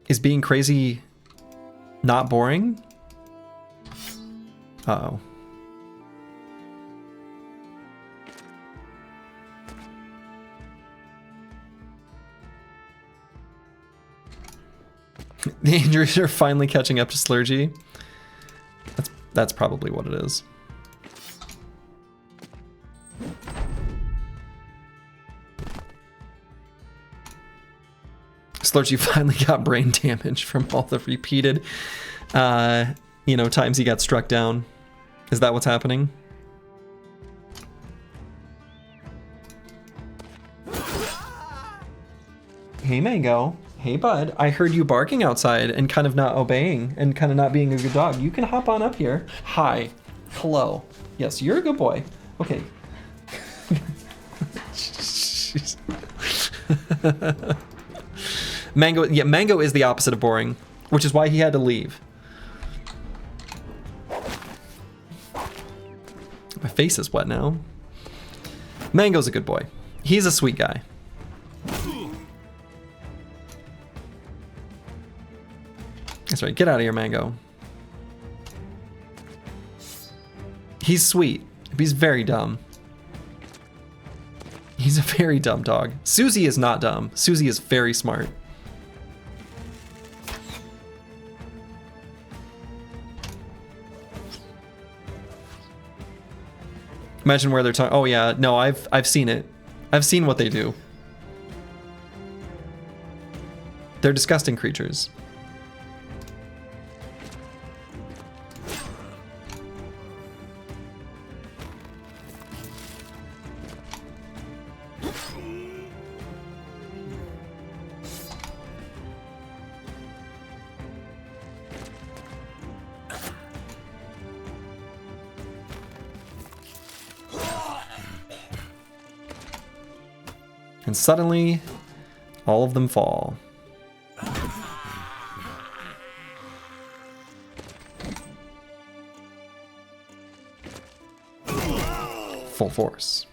Is being crazy not boring? Uh-oh. The injuries are finally catching up to Slurgy. That's probably what it is. Slurgy finally got brain damage from all the repeated, you know, times he got struck down. Is that what's happening? Hey, Mango. Hey, bud. I heard you barking outside and kind of not obeying and kind of not being a good dog. You can hop on up here. Hi. Hello. Yes, you're a good boy. Okay. Mango, yeah, Mango is the opposite of boring, which is why he had to leave. My face is wet now. Mango's a good boy. He's a sweet guy. That's right, get out of here, Mango. He's sweet. He's very dumb. He's a very dumb dog. Susie is not dumb. Susie is very smart. Imagine where they're talking. Oh yeah, no, I've seen it. I've seen what they do. They're disgusting creatures. And suddenly, all of them fall. Full force.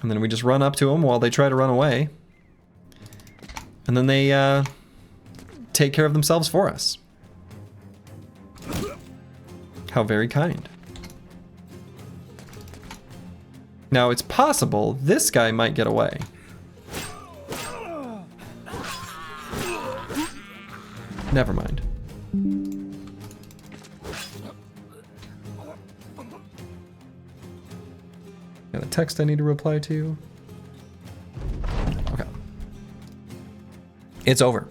And then we just run up to them while they try to run away. And then they take care of themselves for us. How very kind. Now it's possible this guy might get away. Never mind. Got a text I need to reply to. Okay. It's over.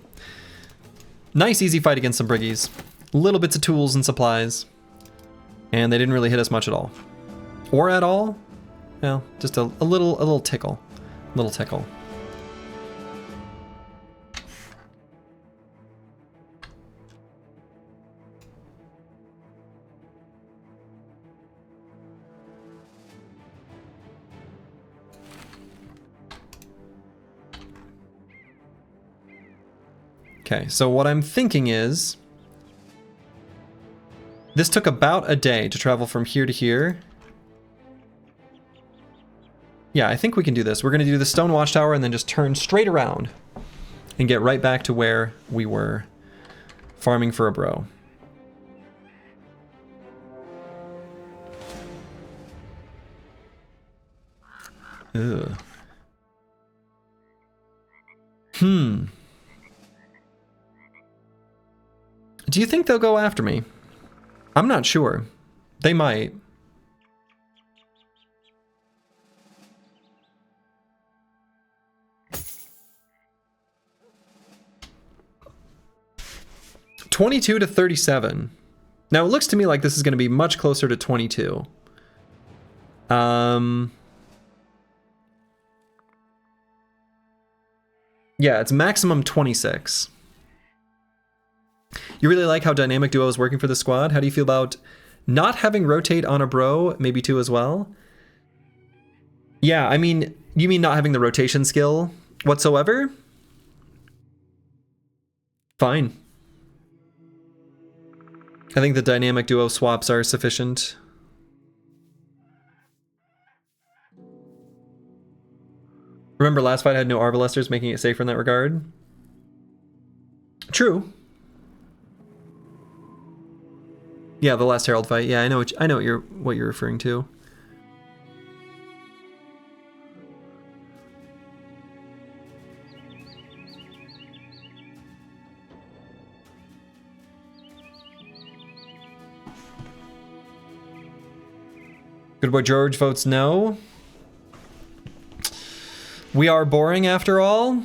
Nice easy fight against some briggies. Little bits of tools and supplies. And they didn't really hit us much at all. Or at all. Well, just a little tickle. Little tickle. Okay, so what I'm thinking is, this took about a day to travel from here to here. Yeah, I think we can do this. We're going to do the stone watchtower and then just turn straight around and get right back to where we were farming for a bro. Ugh. Do you think they'll go after me? I'm not sure. They might. $22 to $37. Now it looks to me like this is going to be much closer to 22. Yeah, it's maximum 26. You really like how Dynamic Duo is working for the squad? How do you feel about not having rotate on a bro, maybe two as well? Yeah, I mean, you mean not having the rotation skill whatsoever? Fine. I think the Dynamic Duo swaps are sufficient. Remember last fight had no Arbalesters, making it safer in that regard? True. Yeah, the last Herald fight. Yeah, I know what you're referring to. Good boy George votes no. We are boring after all?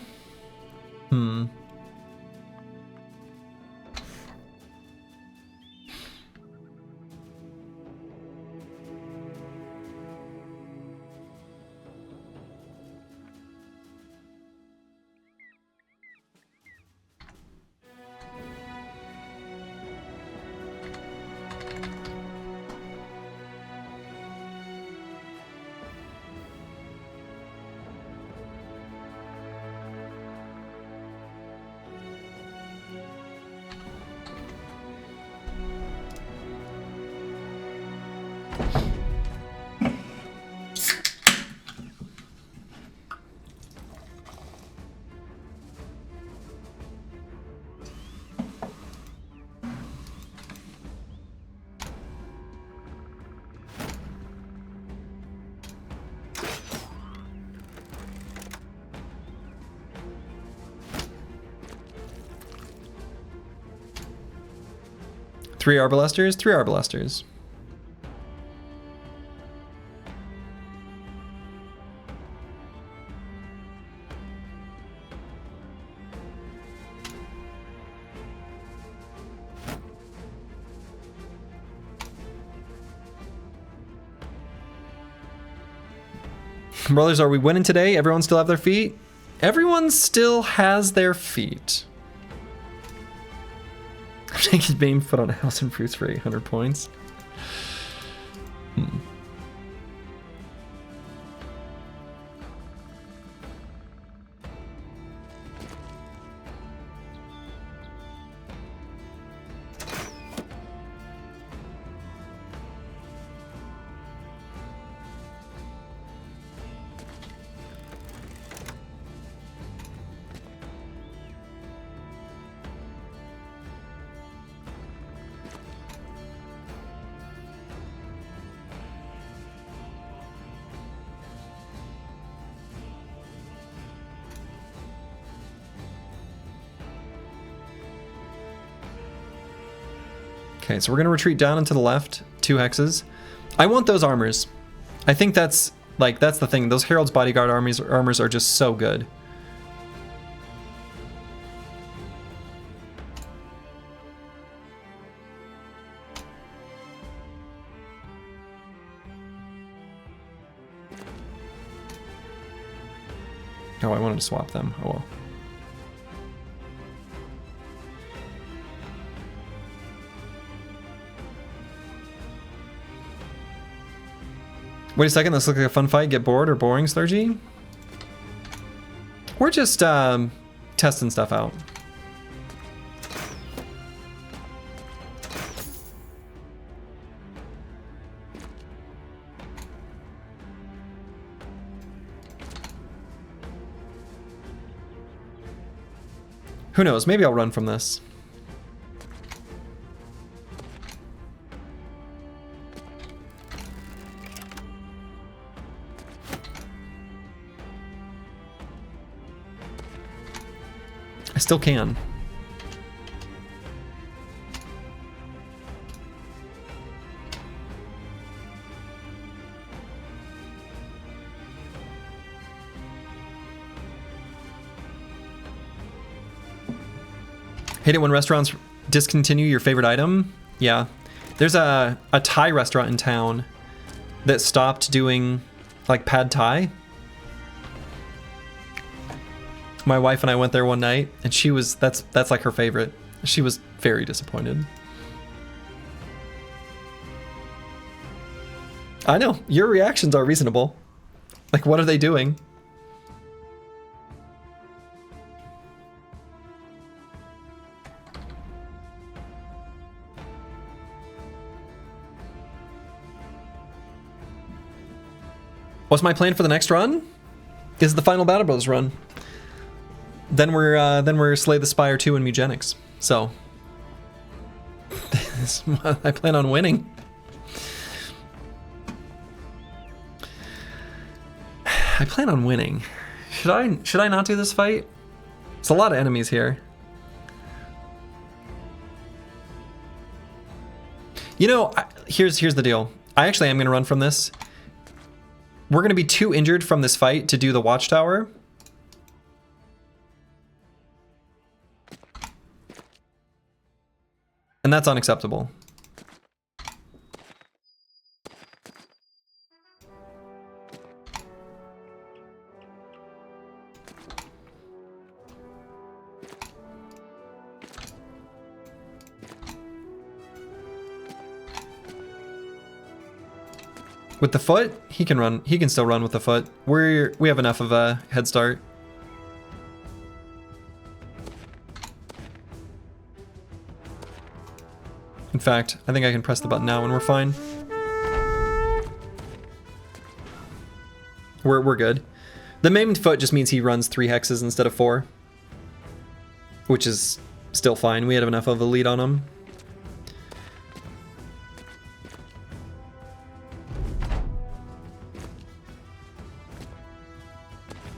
3 Arbalesters? 3 Arbalesters. Brothers, are we winning today? Everyone still have their feet? Everyone still has their feet. I'm taking being put on a house and fruits for 800 points. Okay, so we're gonna retreat down and to the left, 2 hexes. I want those armors. I think that's the thing. Those Herald's Bodyguard armors are just so good. Oh, I wanted to swap them. Oh well. Wait a second, this looks like a fun fight. Get bored or boring, Slurgy? We're just testing stuff out. Who knows? Maybe I'll run from this. I still can. Hate it when restaurants discontinue your favorite item. Yeah. There's a Thai restaurant in town that stopped doing like pad Thai. My wife and I went there one night, and she was that's like her favorite. She was very disappointed. I know, your reactions are reasonable. Like, what are they doing? What's my plan for the next run? Is the final Battle Brothers run. Then we're Slay the Spire 2 and Mugenics. So I plan on winning. I plan on winning. Should I not do this fight? It's a lot of enemies here. You know, here's the deal. I actually am going to run from this. We're going to be too injured from this fight to do the Watchtower. And that's unacceptable. With the foot, he can run. He can still run with the foot. We have enough of a head start. In fact, I think I can press the button now and we're fine. We're good. The maimed foot just means he runs 3 hexes instead of 4, which is still fine. We had enough of a lead on him.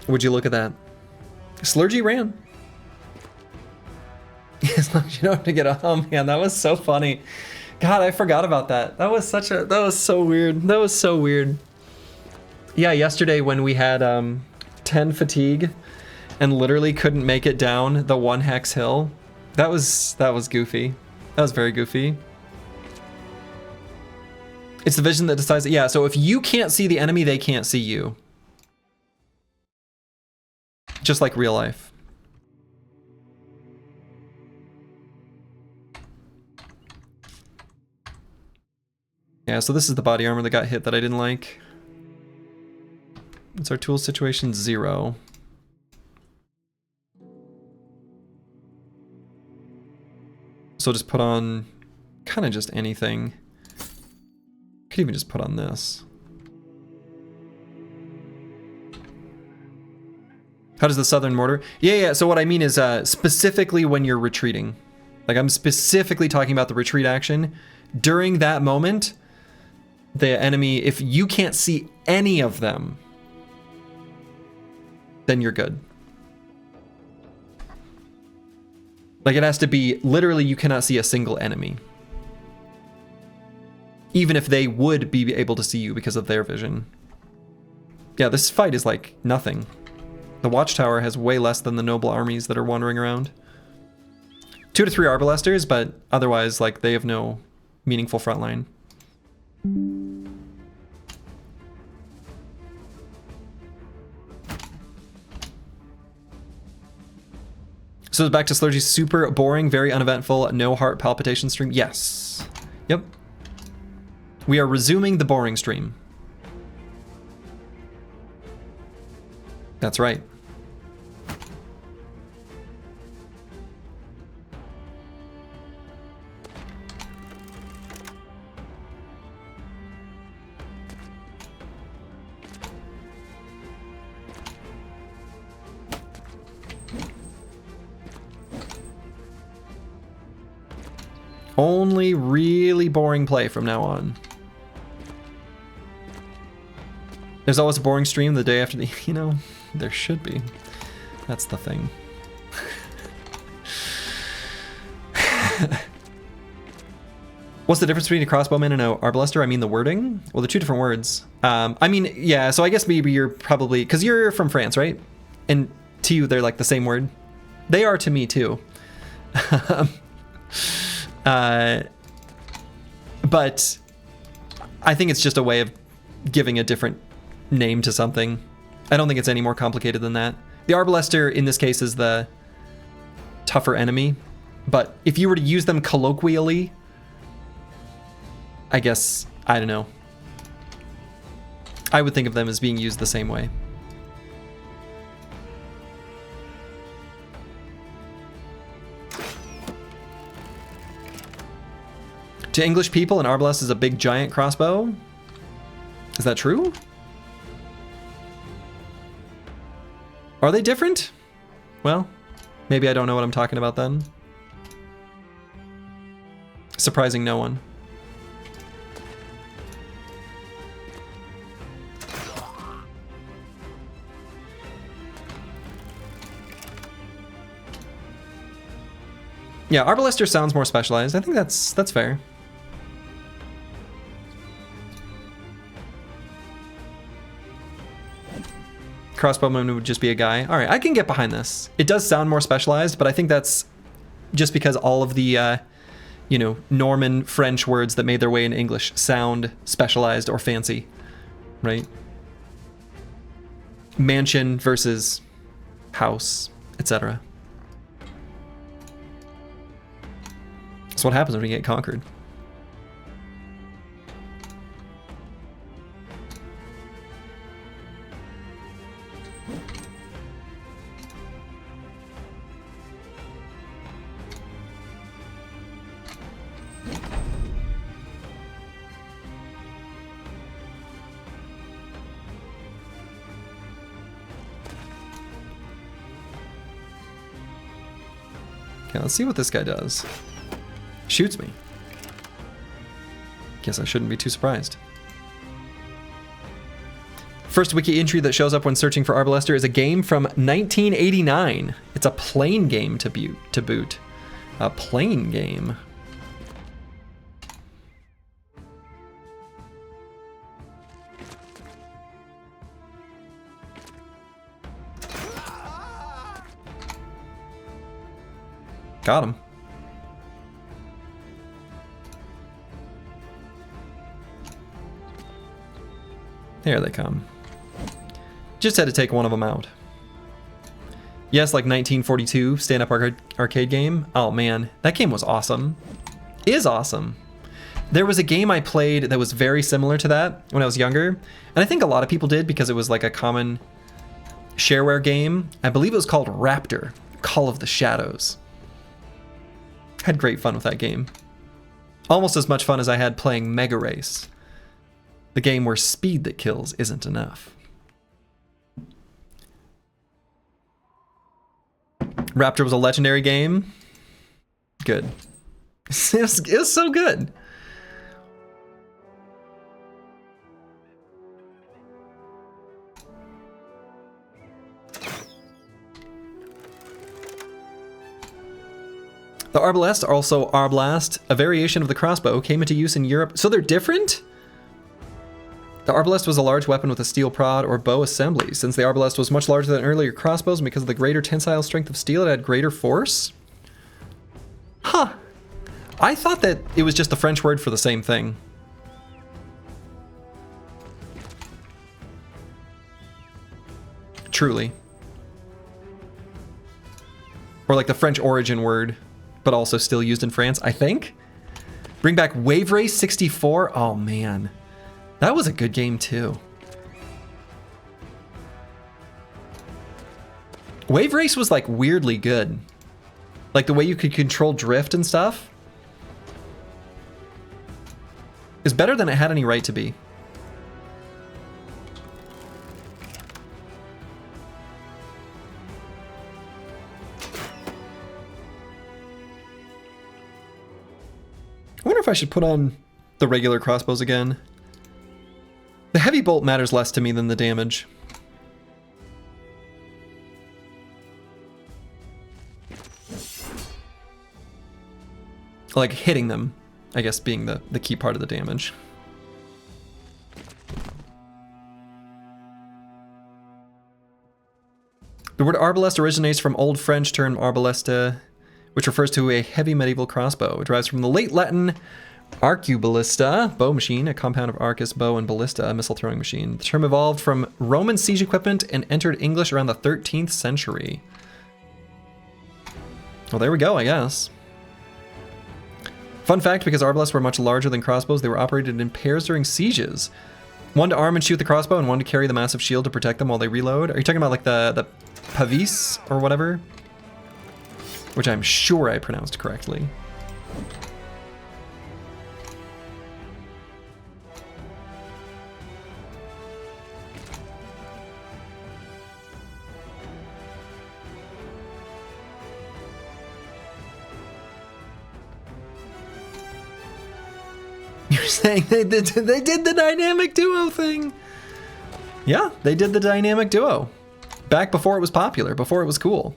Would you look at that? Slurgy ran. as long as you know how to get a... Oh man, that was so funny. God, I forgot about that. That was so weird. That was so weird. Yeah, yesterday when we had 10 fatigue and literally couldn't make it down the 1 hex hill, that was goofy. That was very goofy. It's the vision that decides it. Yeah, so if you can't see the enemy, they can't see you. Just like real life. Yeah, so this is the body armor that got hit that I didn't like. It's our tool situation 0. So just put on kind of just anything. Could even just put on this. How does the southern mortar? Yeah, so what I mean is specifically when you're retreating. Like I'm specifically talking about the retreat action. During that moment, the enemy, if you can't see any of them, then you're good. Like it has to be, literally you cannot see a single enemy. Even if they would be able to see you because of their vision. Yeah, this fight is like nothing. The Watchtower has way less than the noble armies that are wandering around. 2 to 3 Arbalesters, but otherwise like they have no meaningful front line. So back to Slurgy, super boring, very uneventful, no heart palpitation stream. Yes. Yep. We are resuming the boring stream. That's right. Only really boring play from now on. There's always a boring stream the day after the... You know, there should be. That's the thing. What's the difference between a crossbowman and an arbalester? I mean the wording? Well, they're 2 different words. I mean, yeah, so I guess maybe you're probably... Because you're from France, right? And to you, they're like the same word. They are to me, too. But I think it's just a way of giving a different name to something. I don't think it's any more complicated than that. The Arbalester in this case is the tougher enemy, but if you were to use them colloquially, I guess, I don't know. I would think of them as being used the same way. To English people, an arbalest is a big giant crossbow. Is that true? Are they different? Well, maybe I don't know what I'm talking about then. Surprising no one. Yeah, arbalester sounds more specialized. I think that's fair. Crossbowman would just be a guy. All right, I can get behind this. It does sound more specialized, but I think that's just because all of the, you know, Norman French words that made their way into English sound specialized or fancy, right? Mansion versus house, etc. That's what happens when you get conquered. Okay, let's see what this guy does. Shoots me. Guess I shouldn't be too surprised. First wiki entry that shows up when searching for Arbalester is a game from 1989. It's a plain game to boot. A plane game. Got him. There they come. Just had to take one of them out. Yes, like 1942 stand-up arcade game. Oh man, that game was awesome. Is awesome. There was a game I played that was very similar to that when I was younger, and I think a lot of people did because it was like a common shareware game. I believe it was called Raptor, Call of the Shadows. Had great fun with that game. Almost as much fun as I had playing Mega Race, the game where speed that kills isn't enough. Raptor was a legendary game. Good. It was so good. The Arbalest, also Arblast, a variation of the crossbow, came into use in Europe. So they're different? The Arbalest was a large weapon with a steel prod or bow assembly. Since the Arbalest was much larger than earlier crossbows, and because of the greater tensile strength of steel, it had greater force? Huh. I thought that it was just a French word for the same thing. Truly. Or like the French origin word, but also still used in France, I think? Bring back Wave Race 64? Oh man. That was a good game too. Wave Race was like weirdly good. Like the way you could control drift and stuff is better than it had any right to be. I wonder if I should put on the regular crossbows again. The heavy bolt matters less to me than the damage. Like hitting them, I guess, being the key part of the damage. The word arbalest originates from Old French term arbalesta, which refers to a heavy medieval crossbow. It derives from the late Latin arcuballista, bow machine, a compound of arcus, bow, and ballista, a missile throwing machine. The term evolved from Roman siege equipment and entered English around the 13th century. Well, there we go, I guess. Fun fact, because arbalests were much larger than crossbows, they were operated in pairs during sieges. One to arm and shoot the crossbow, and one to carry the massive shield to protect them while they reload. Are you talking about like the pavis or whatever? Which I'm sure I pronounced correctly. You're saying they did the dynamic duo thing? Yeah, they did the dynamic duo. Back before it was popular, before it was cool.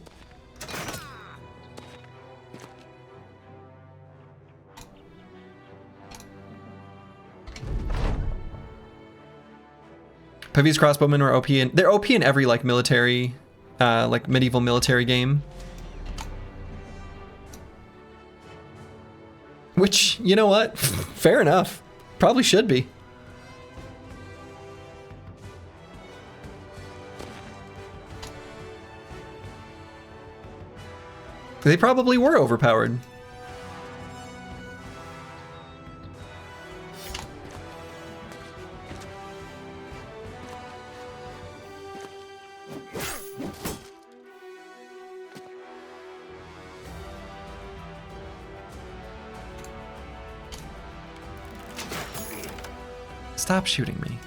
Pavis crossbowmen are OP, and they're OP in every like military, like medieval military game. Which, you know what? Fair enough. Probably should be. They probably were overpowered. Stop shooting me.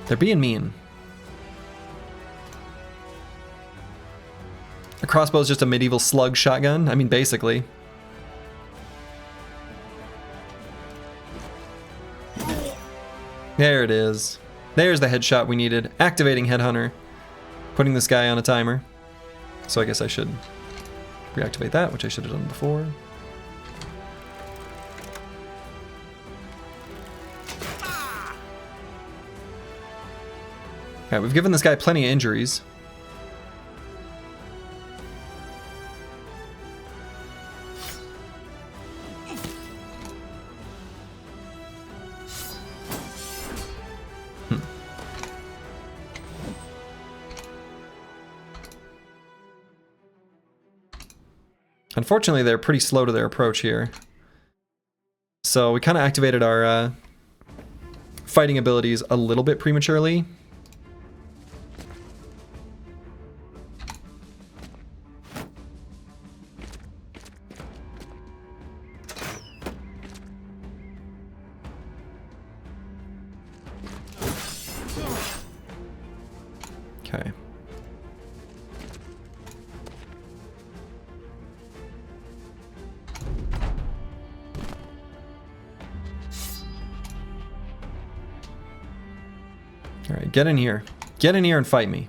They're being mean. A crossbow is just a medieval slug shotgun. I mean, basically. There it is. There's the headshot we needed. Activating Headhunter. Putting this guy on a timer. So I guess I should Reactivate that, which I should have done before. Okay, we've given this guy plenty of injuries. Unfortunately, they're pretty slow to their approach here. So we kind of activated our fighting abilities a little bit prematurely. Okay. All right, get in here. Get in here and fight me.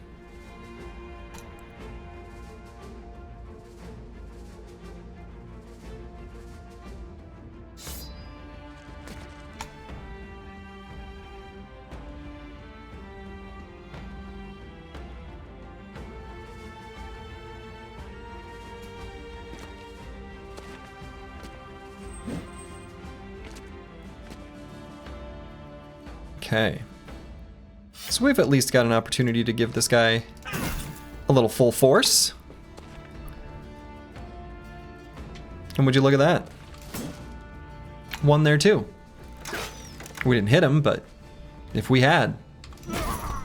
Okay. So we've at least got an opportunity to give this guy a little full force. And would you look at that? One there too. We didn't hit him, but if we had,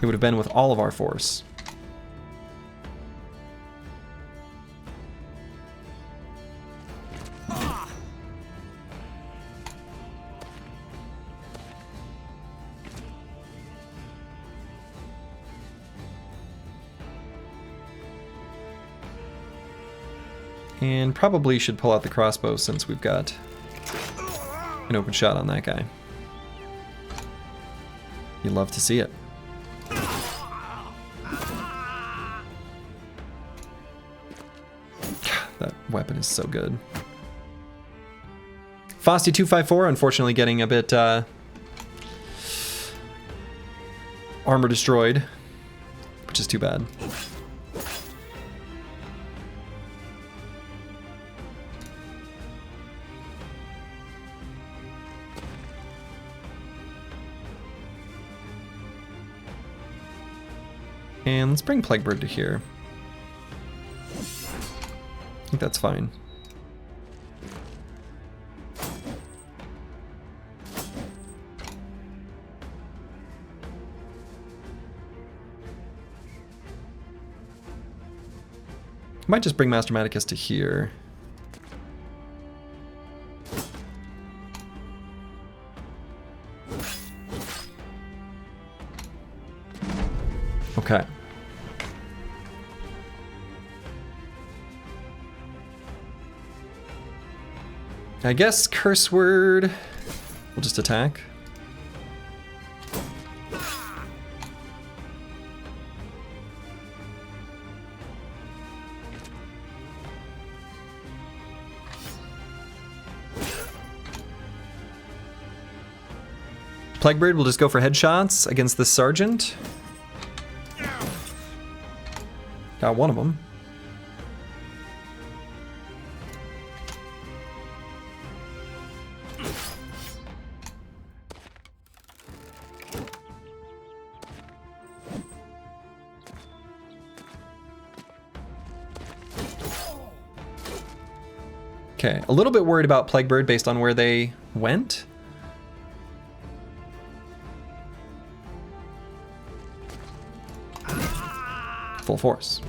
it would have been with all of our force. And probably should pull out the crossbow since we've got an open shot on that guy. You love to see it. God, that weapon is so good. Fosty254 unfortunately getting a bit armor destroyed, which is too bad. And let's bring Plaguebird to here. I think that's fine. Might just bring Master Maticus to here. Okay. I guess curse word. We'll just attack. Plaguebird will just go for headshots against the sergeant. Got one of them. Okay, a little bit worried about Plaguebird based on where they went. Full force.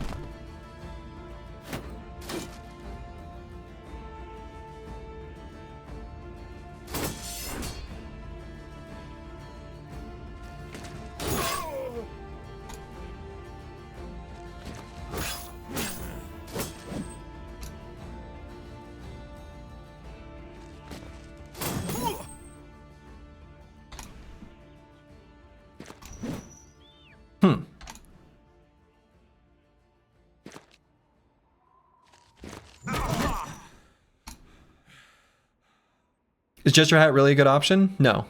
Is Jester Hat really a good option? No.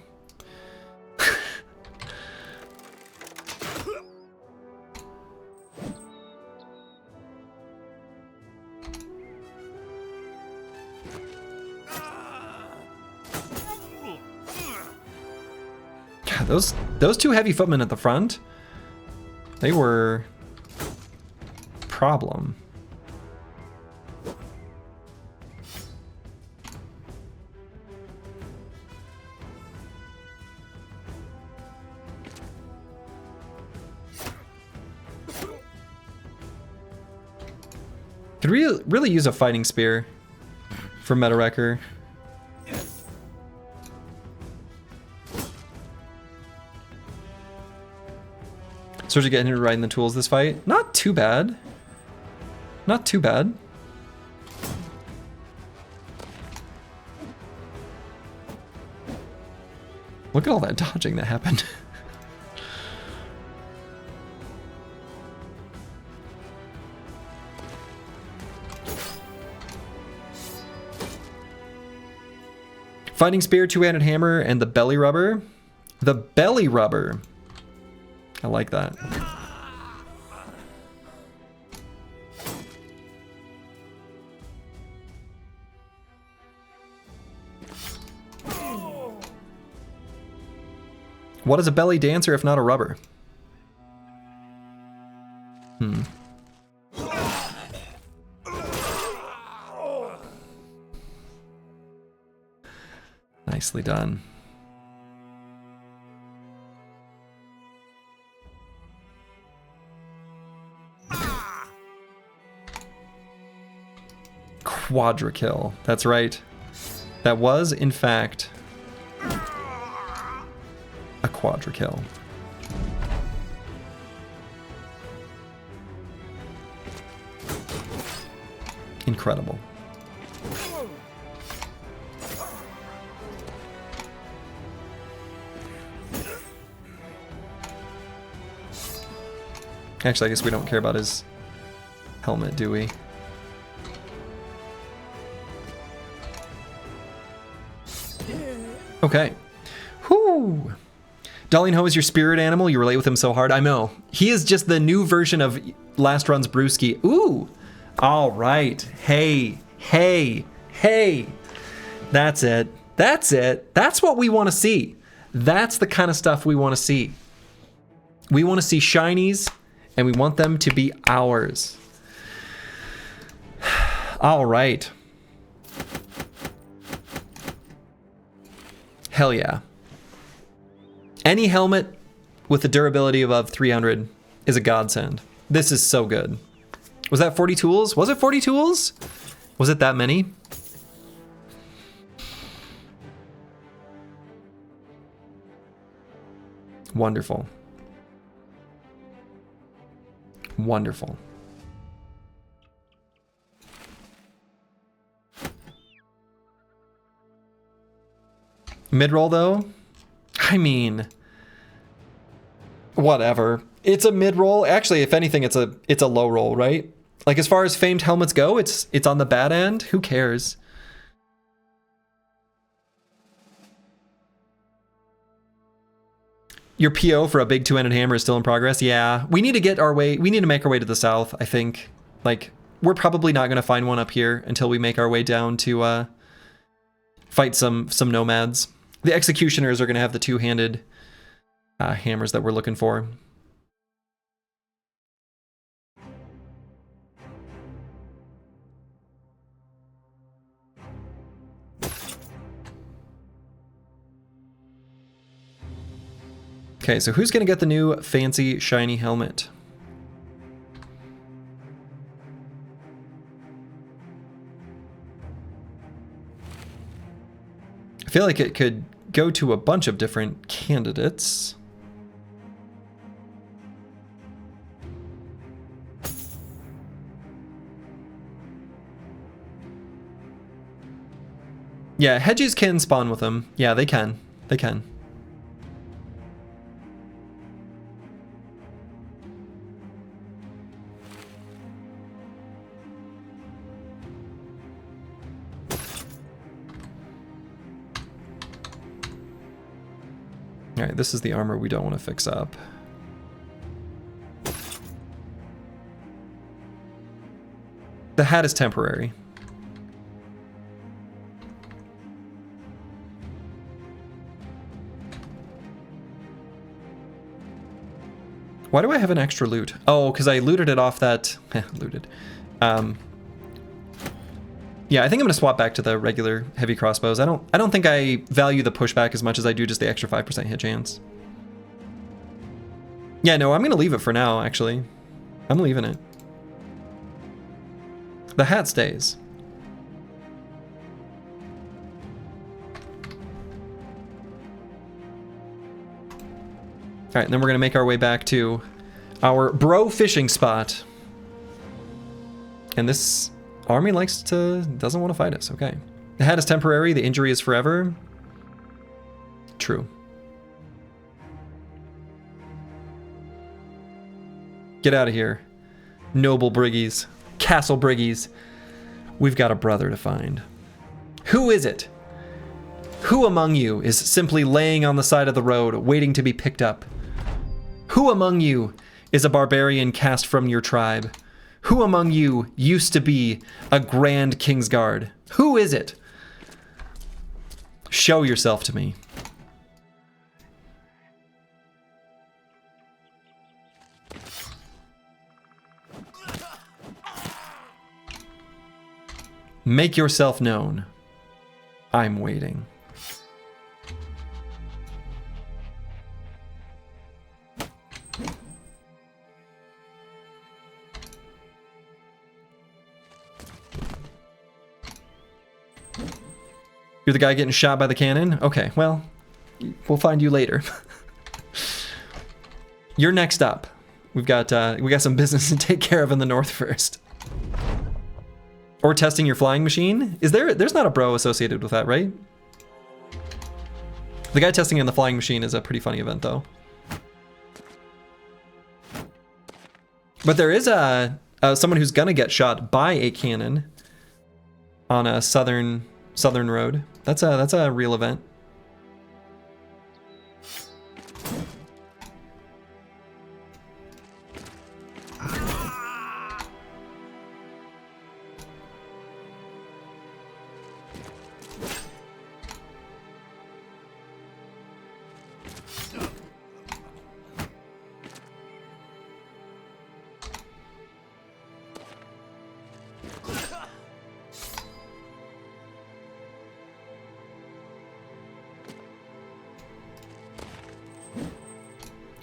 God, those two heavy footmen at the front, they were problem. Could really use a fighting spear for Meta Wrecker. So to get him right in the tools this fight. Not too bad. Not too bad. Look at all that dodging that happened. Fighting Spear, two-handed hammer, and the belly rubber. The belly rubber. I like that. What is a belly dancer if not a rubber? Nicely done. Quadra kill. That's right. That was, in fact, a quadra kill. Incredible. Actually, I guess we don't care about his helmet, do we? Okay. Whoo! Darling Ho is your spirit animal. You relate with him so hard. I know. He is just the new version of Last Run's Brewski. Ooh! All right. Hey, hey, hey. That's it. That's it. That's what we want to see. That's the kind of stuff we want to see. We want to see shinies, and we want them to be ours. All right. Hell yeah. Any helmet with a durability above 300 is a godsend. This is so good. Was that 40 tools? Was it 40 tools? Was it that many? Wonderful. Wonderful. Mid-roll though? I mean, whatever. It's a mid-roll. Actually, if anything, it's a low roll, right? Like as far as famed helmets go, it's on the bad end. Who cares? Your PO for a big two-handed hammer is still in progress. Yeah, we need to get our way. We need to make our way to the south. I think. Like we're probably not going to find one up here until we make our way down to fight some nomads. The executioners are going to have the two-handed hammers that we're looking for. Okay, so who's going to get the new fancy shiny helmet? I feel like it could go to a bunch of different candidates. Yeah, hedges can spawn with them. Yeah, they can. They can. All right, this is the armor we don't want to fix up. The hat is temporary. Why do I have an extra loot? Oh, because I looted it off that... looted. Yeah, I think I'm going to swap back to the regular heavy crossbows. I don't think I value the pushback as much as I do just the extra 5% hit chance. Yeah, no, I'm going to leave it for now, actually. I'm leaving it. The hat stays. All right, then we're gonna make our way back to our bro fishing spot. And this army doesn't want to fight us, okay. The hat is temporary, the injury is forever. True. Get out of here, noble briggies, castle briggies. We've got a brother to find. Who is it? Who among you is simply laying on the side of the road, waiting to be picked up? Who among you is a barbarian cast from your tribe? Who among you used to be a grand Kingsguard? Who is it? Show yourself to me. Make yourself known. I'm waiting. You're the guy getting shot by the cannon? Okay, well, we'll find you later. You're next up. We got some business to take care of in the north first. Or testing your flying machine? There's not a bro associated with that, right? The guy testing in the flying machine is a pretty funny event, though. But there is someone who's gonna get shot by a cannon on a southern road. That's a real event.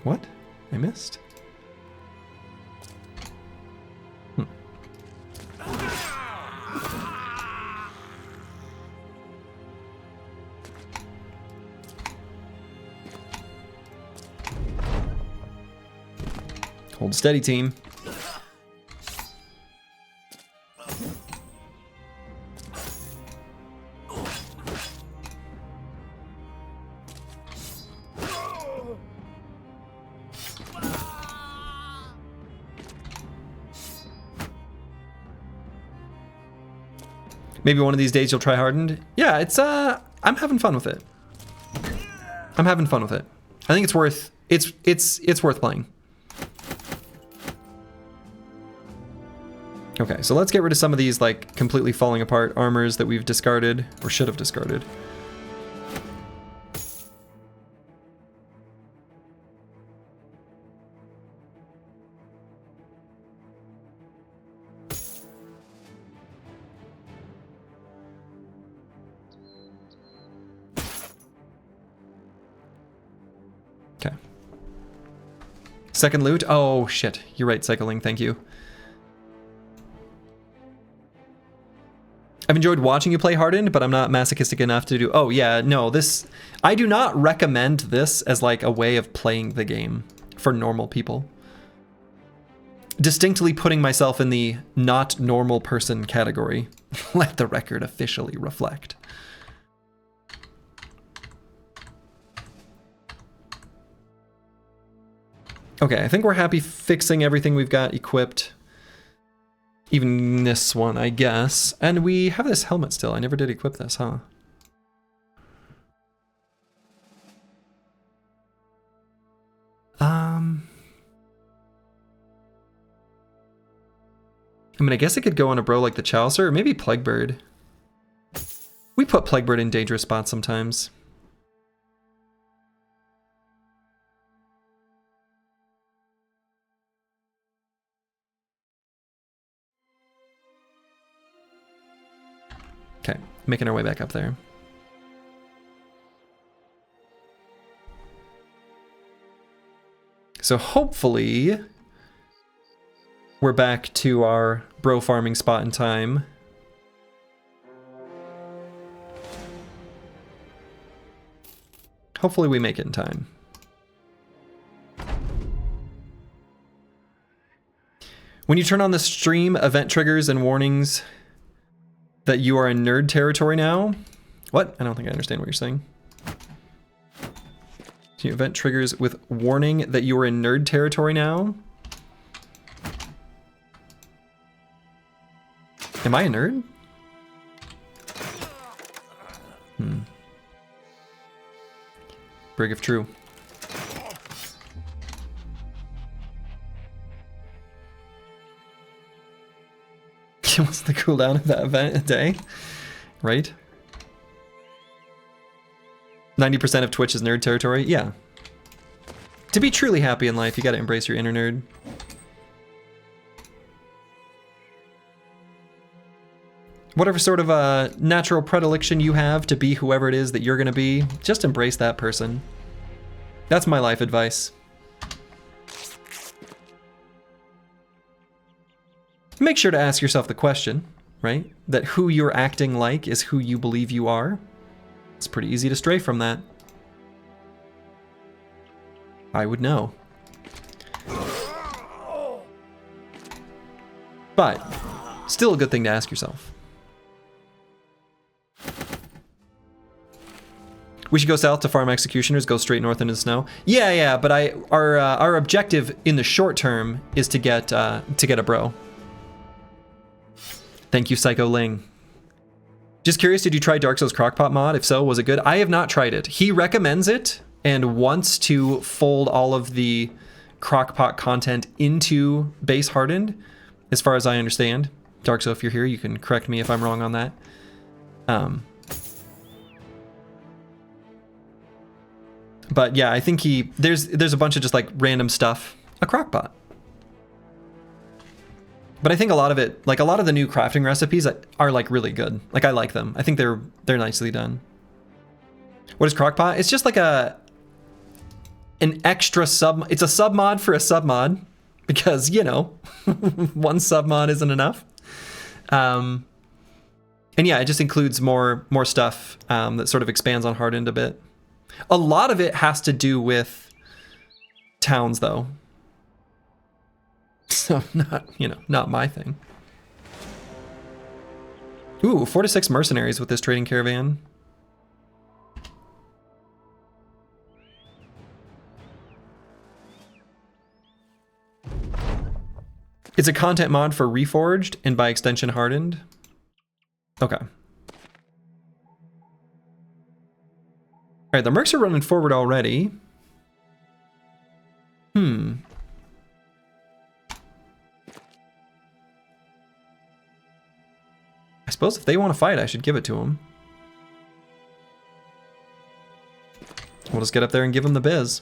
What? I missed? Hold steady, team. Maybe one of these days you'll try Hardened. Yeah, it's I'm having fun with it. I'm having fun with it. I think it's worth worth playing. Okay, so let's get rid of some of these like completely falling apart armors that we've discarded or should have discarded. Okay. Second loot. Oh shit, you're right, cycling, thank you. I've enjoyed watching you play Hardened, but I'm not masochistic enough to do... Oh yeah, no, this... I do not recommend this as like a way of playing the game for normal people. Distinctly putting myself in the not normal person category. Let the record officially reflect. Okay, I think we're happy fixing everything we've got equipped. Even this one, I guess. And we have this helmet still. I never did equip this, huh? mean, I guess it could go on a bro like the Chalicer, or maybe Plaguebird. We put Plaguebird in dangerous spots sometimes. Okay, making our way back up there. So hopefully we're back to our bro farming spot in time. Hopefully we make it in time. When you turn on the stream, event triggers and warnings that you are in nerd territory now. What? I don't think I understand what you're saying. Event triggers with warning that you are in nerd territory now. Am I a nerd? Brig if true. What's the cooldown of that event a day? Right? 90% of Twitch is nerd territory? Yeah. To be truly happy in life, you gotta embrace your inner nerd. Whatever sort of a natural predilection you have to be whoever it is that you're gonna be, just embrace that person. That's my life advice. Make sure to ask yourself the question, right? That who you're acting like is who you believe you are. It's pretty easy to stray from that. I would know. But still a good thing to ask yourself. We should go south to farm executioners, go straight north into the snow. Yeah, but our objective in the short term is to get a bro. Thank you, Psycho Ling. Just curious, did you try Dark Souls Crockpot mod? If so, was it good? I have not tried it. He recommends it and wants to fold all of the Crockpot content into base Hardened, as far as I understand. Dark Souls, if you're here, you can correct me if I'm wrong on that. But yeah, I think there's a bunch of just like random stuff. A Crockpot. But I think a lot of it, like a lot of the new crafting recipes are like really good. Like I like them. I think they're nicely done. What is Crockpot? It's just like an extra sub. It's a sub mod for a sub mod because, you know, one sub mod isn't enough. And yeah, it just includes more stuff that sort of expands on Hardened a bit. A lot of it has to do with towns though. So not my thing. Ooh, 4 to 6 mercenaries with this trading caravan. It's a content mod for Reforged and by extension Hardened. Okay. Alright, the mercs are running forward already. I suppose if they want to fight, I should give it to them. We'll just get up there and give them the biz.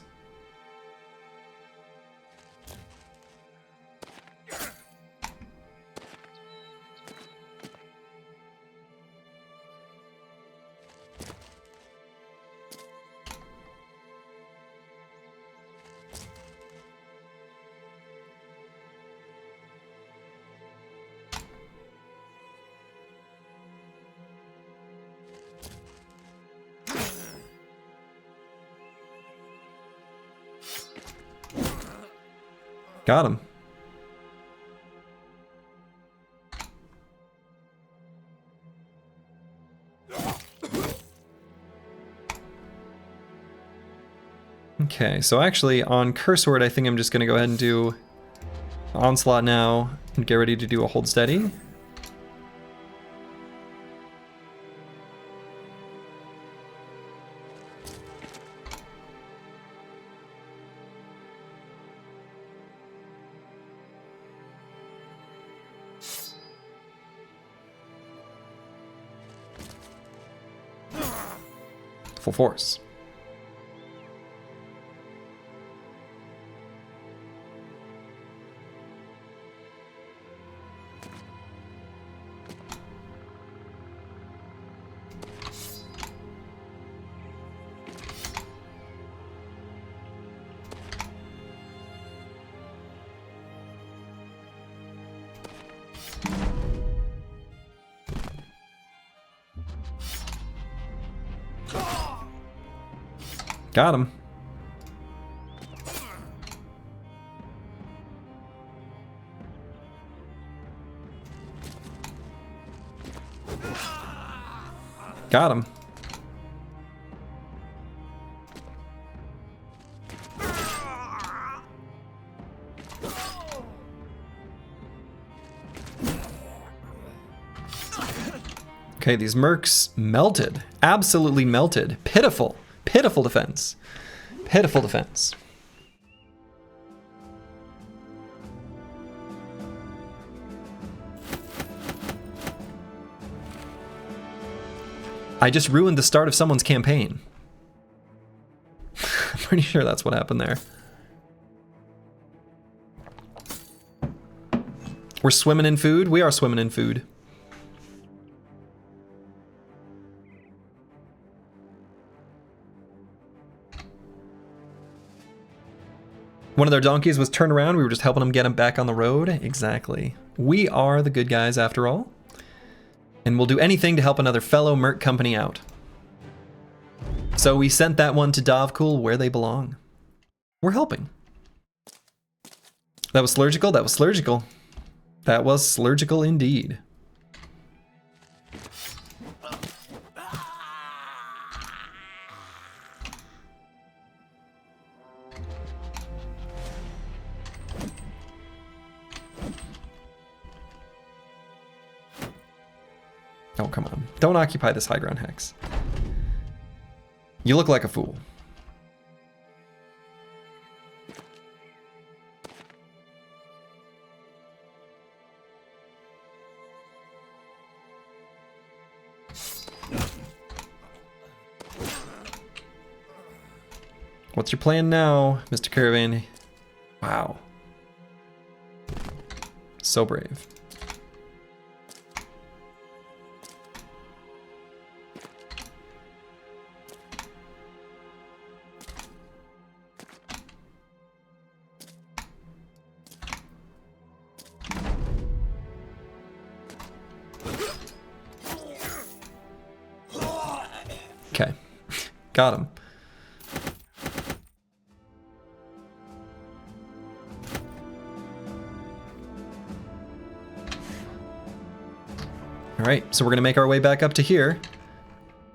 Got him. Okay, so actually on Curseword, I think I'm just going to go ahead and do Onslaught now and get ready to do a Hold Steady. full force. Got him. Got him. Okay, these mercs melted. Absolutely melted. Pitiful. Pitiful defense. Pitiful defense. I just ruined the start of someone's campaign. I'm pretty sure that's what happened there. We're swimming in food? We are swimming in food. One of their donkeys was turned around. We were just helping them get him back on the road. Exactly. We are the good guys after all. And we'll do anything to help another fellow merc company out. So we sent that one to Dovcool where they belong. We're helping. That was slurgical? That was slurgical. That was slurgical indeed. Oh, come on. Don't occupy this high ground, Hex. You look like a fool. What's your plan now, Mr. Caravan? Wow. So brave. Okay, got him. All right, so we're gonna make our way back up to here.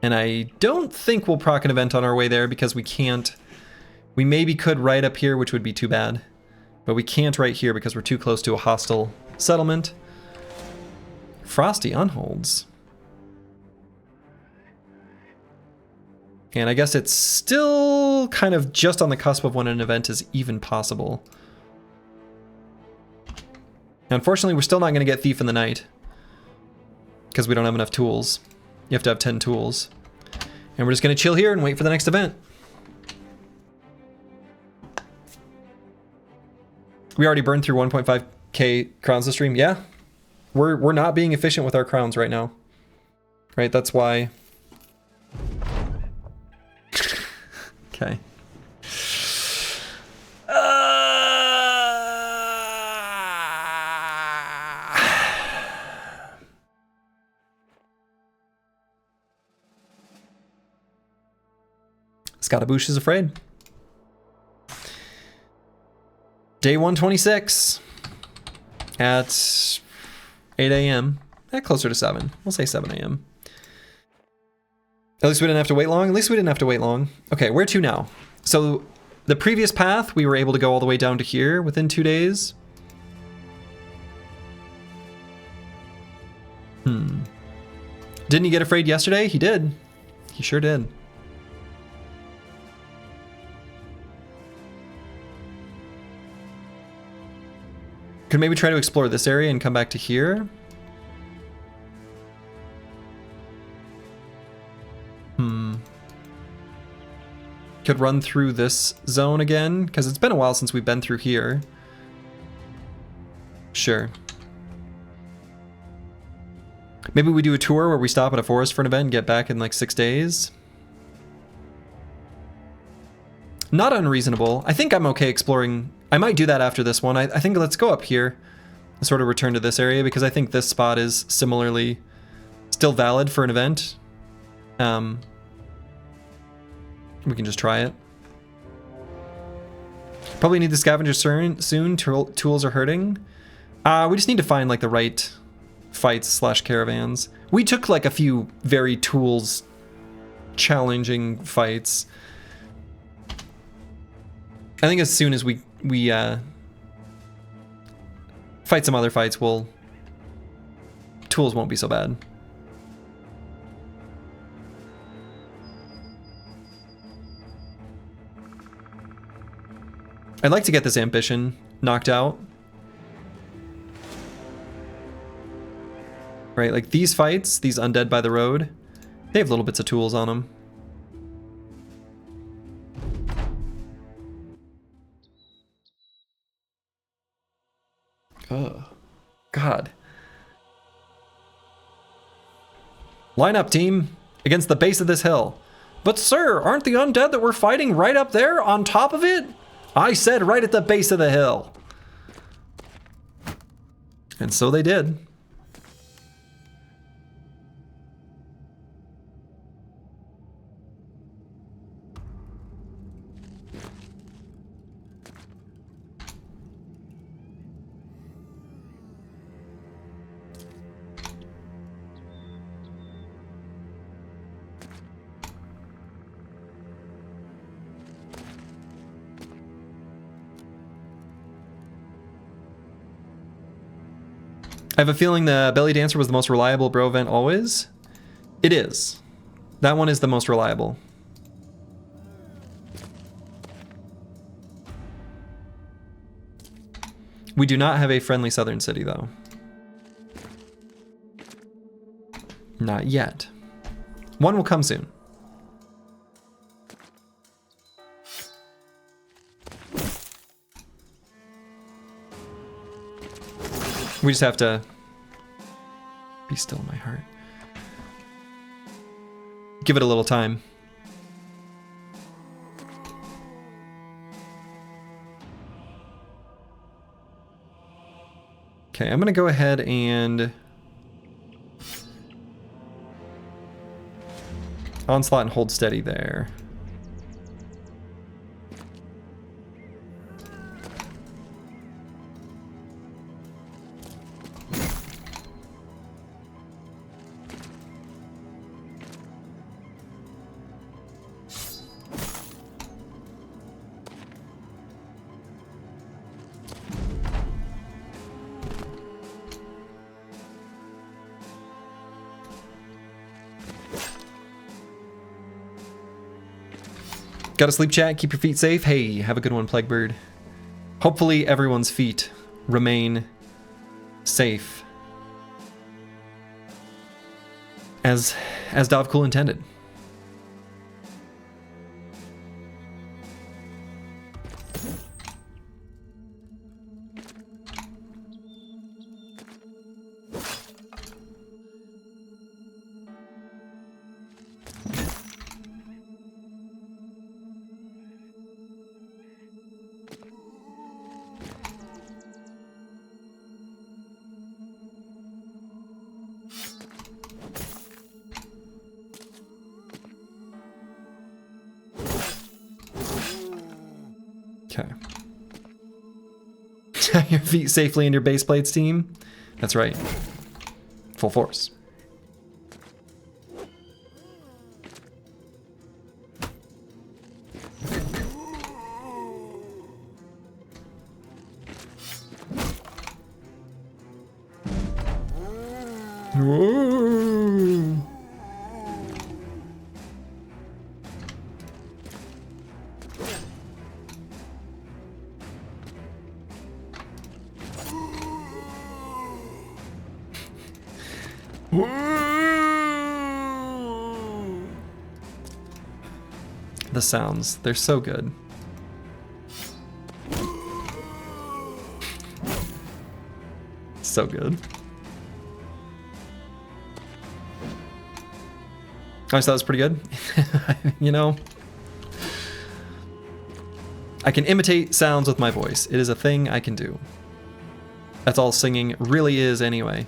And I don't think we'll proc an event on our way there because we can't. We maybe could right up here, which would be too bad. But we can't right here because we're too close to a hostile settlement. Frosty unholds. And I guess it's still kind of just on the cusp of when an event is even possible. Unfortunately, we're still not going to get Thief in the Night. Because we don't have enough tools. You have to have 10 tools. And we're just going to chill here and wait for the next event. We already burned through 1.5k crowns this stream. Yeah. We're not being efficient with our crowns right now. Right, that's why... Okay. Scottaboosh is afraid. Day 126 at 8 a.m. Closer to 7. We'll say 7 a.m. At least we didn't have to wait long. At least we didn't have to wait long. Okay, where to now? So the previous path, we were able to go all the way down to here within 2 days. Didn't he get afraid yesterday? He did. He sure did. Could maybe try to explore this area and come back to here. Could run through this zone again, because it's been a while since we've been through here. Sure. Maybe we do a tour where we stop at a forest for an event and get back in like 6 days. Not unreasonable. I think I'm okay exploring. I might do that after this one. I think let's go up here and sort of return to this area because I think this spot is similarly still valid for an event. We can just try it. Probably need the scavenger soon. Tools are hurting. We just need to find like the right fights / caravans. We took like a few very tools challenging fights. I think as soon as we fight some other fights, tools won't be so bad. I'd like to get this ambition knocked out. Right, like these fights, these undead by the road, they have little bits of tools on them. Oh, God. Line up, team, against the base of this hill. But sir, aren't the undead that we're fighting right up there on top of it? I said right at the base of the hill. And so they did. I have a feeling the Belly Dancer was the most reliable bro event always. It is. That one is the most reliable. We do not have a friendly southern city though. Not yet. One will come soon. We just have to be still, my heart. Give it a little time. Okay, I'm gonna go ahead and onslaught and hold steady there. Gotta sleep, chat. Keep your feet safe. Hey, have a good one, Plaguebird. Hopefully everyone's feet remain safe. As Dovcool intended. Your feet safely in your base plates, team. That's right. Full force. Whoa. The sounds, they're so good. So good. Oh, so that was pretty good. You know, I can imitate sounds with my voice. It is a thing I can do. That's all singing really is anyway.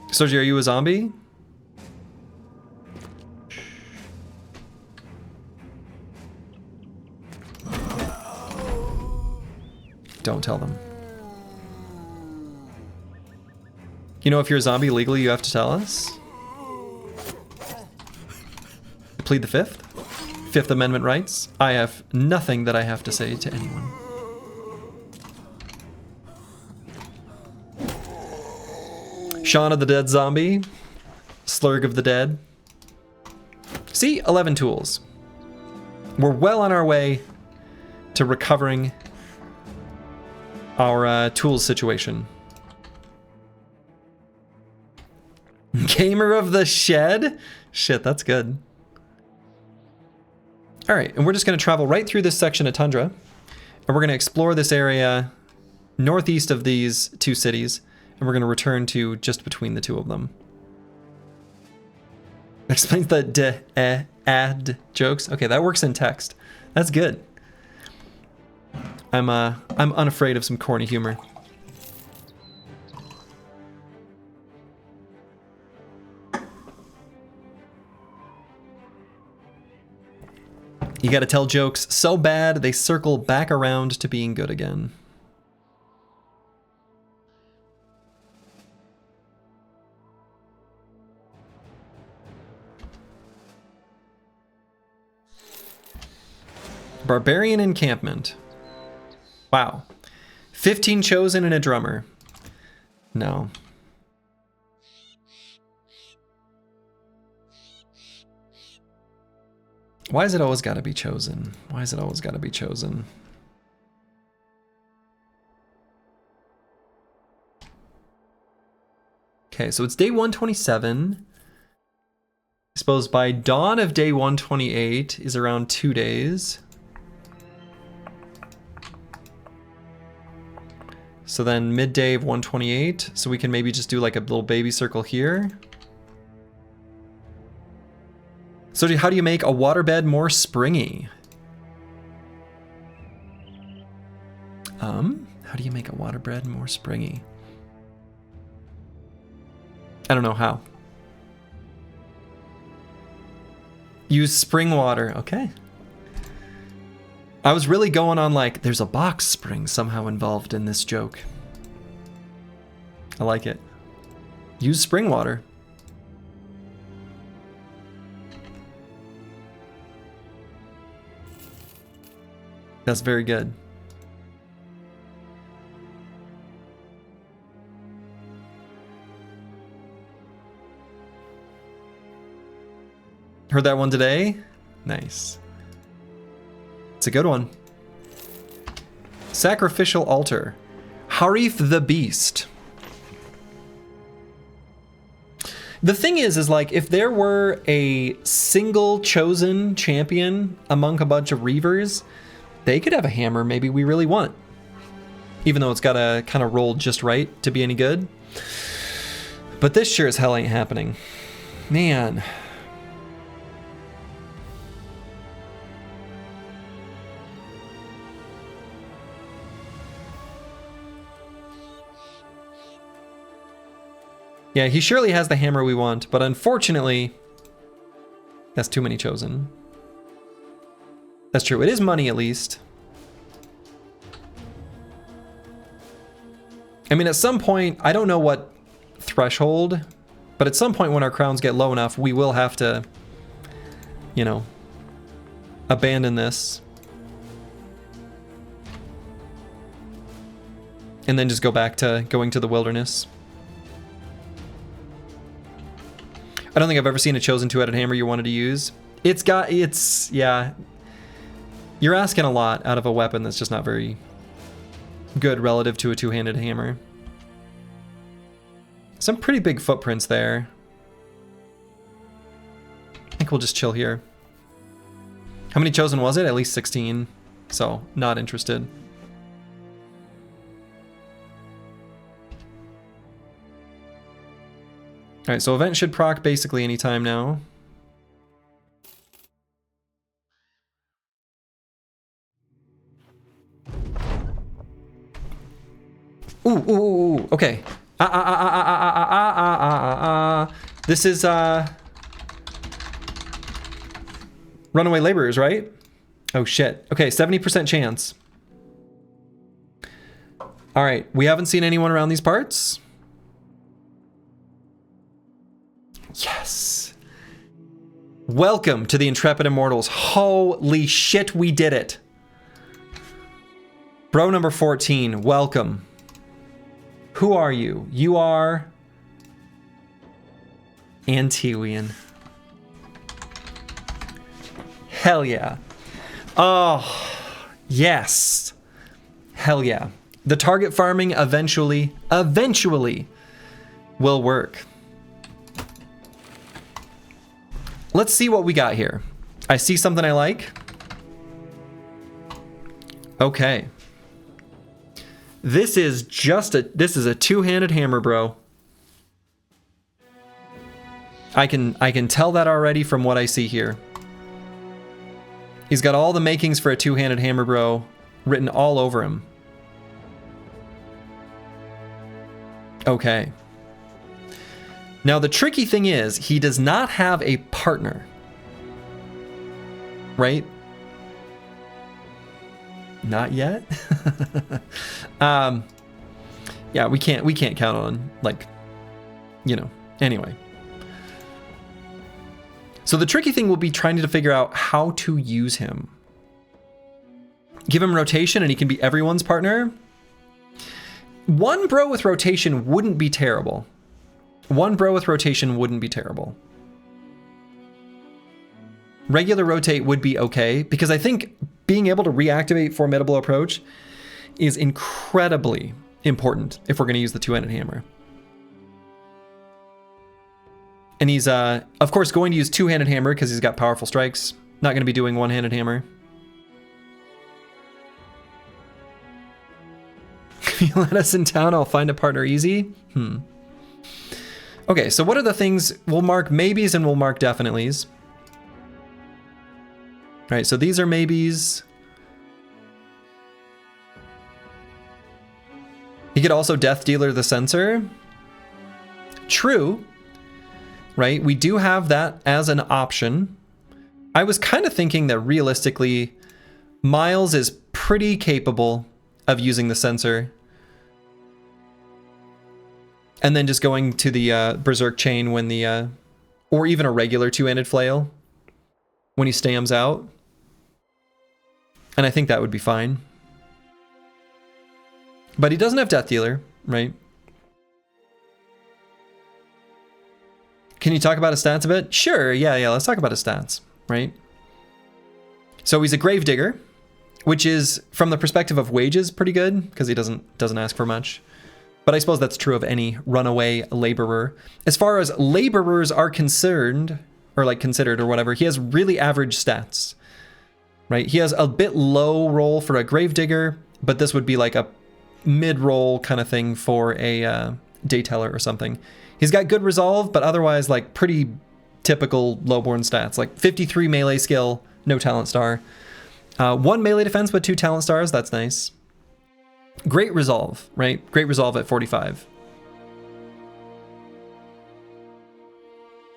Soji, are you a zombie? Don't tell them. You know, if you're a zombie legally, you have to tell us. Plead the Fifth. Fifth Amendment rights. I have nothing that I have to say to anyone. Shaun of the Dead Zombie. Slurg of the Dead. See, 11 tools. We're well on our way to recovering our tools situation. Gamer of the Shed? Shit, that's good. All right, and we're just going to travel right through this section of tundra, and we're going to explore this area northeast of these two cities, and we're going to return to just between the two of them. Explains the ad jokes. Okay, that works in text. That's good. I'm unafraid of some corny humor. You gotta tell jokes so bad they circle back around to being good again. Barbarian encampment. Wow. 15 chosen and a drummer. No. Why is it always got to be chosen? Why is it always got to be chosen? Okay, so it's day 127. I suppose by dawn of day 128 is around 2 days. So then midday of 128, so we can maybe just do like a little baby circle here. So how do you make a waterbed more springy? How do you make a waterbed more springy? I don't know how. Use spring water, okay. I was really going on like, there's a box spring somehow involved in this joke. I like it. Use spring water. That's very good. Heard that one today? Nice. It's a good one. Sacrificial altar. Harith the Beast. The thing is like, if there were a single chosen champion among a bunch of Reavers, they could have a hammer maybe we really want. Even though it's gotta kind of roll just right to be any good. But this sure as hell ain't happening. Man. Yeah, he surely has the hammer we want, but unfortunately, that's too many chosen. That's true, it is money at least. I mean, at some point, I don't know what threshold, but at some point when our crowns get low enough, we will have to, you know, abandon this. And then just go back to going to the wilderness. I don't think I've ever seen a chosen two-headed hammer you wanted to use. Yeah. You're asking a lot out of a weapon that's just not very good relative to a two-handed hammer. Some pretty big footprints there. I think we'll just chill here. How many chosen was it? At least 16. So, not interested. Alright, so event should proc basically anytime now. Ooh, okay. This is, runaway laborers, right? Oh shit. Okay, 70% chance. Alright, we haven't seen anyone around these parts. Yes. Welcome to the Intrepid Immortals. Holy shit, we did it. Bro number 14, welcome. Who are you? You are Antiwian. Hell yeah. Oh, yes. Hell yeah. The target farming eventually will work. Let's see what we got here. I see something I like. Okay. This is a two-handed hammer, bro. I can tell that already from what I see here. He's got all the makings for a two-handed hammer, bro, written all over him. Okay. Now the tricky thing is, he does not have a partner. Right? Not yet. Yeah, we can't count on, like, you know, anyway. So the tricky thing will be trying to figure out how to use him. Give him rotation and he can be everyone's partner. One bro with rotation wouldn't be terrible. Regular rotate would be okay, because I think being able to reactivate Formidable Approach is incredibly important if we're going to use the two-handed hammer. And he's, of course, going to use two-handed hammer because he's got powerful strikes. Not going to be doing one-handed hammer. If you let us in town, I'll find a partner easy. Okay, so what are the things? We'll mark maybes and we'll mark definitelys. All right, so these are maybes. You could also Death Dealer the Censor. True. Right, we do have that as an option. I was kind of thinking that realistically, Miles is pretty capable of using the Censor. And then just going to the Berserk Chain when the, or even a regular two-handed flail when he stams out. And I think that would be fine. But he doesn't have Death Dealer, right? Can you talk about his stats a bit? Sure, yeah, let's talk about his stats, right? So he's a Gravedigger, which is, from the perspective of wages, pretty good, because he doesn't ask for much. But I suppose that's true of any runaway laborer. As far as laborers are concerned, or like considered or whatever, he has really average stats, right? He has a bit low roll for a Gravedigger, but this would be like a mid-roll kind of thing for a Dayteller or something. He's got good resolve, but otherwise like pretty typical lowborn stats, like 53 melee skill, no talent star. 1 melee defense with 2 talent stars, that's nice. Great resolve, right? Great resolve at 45.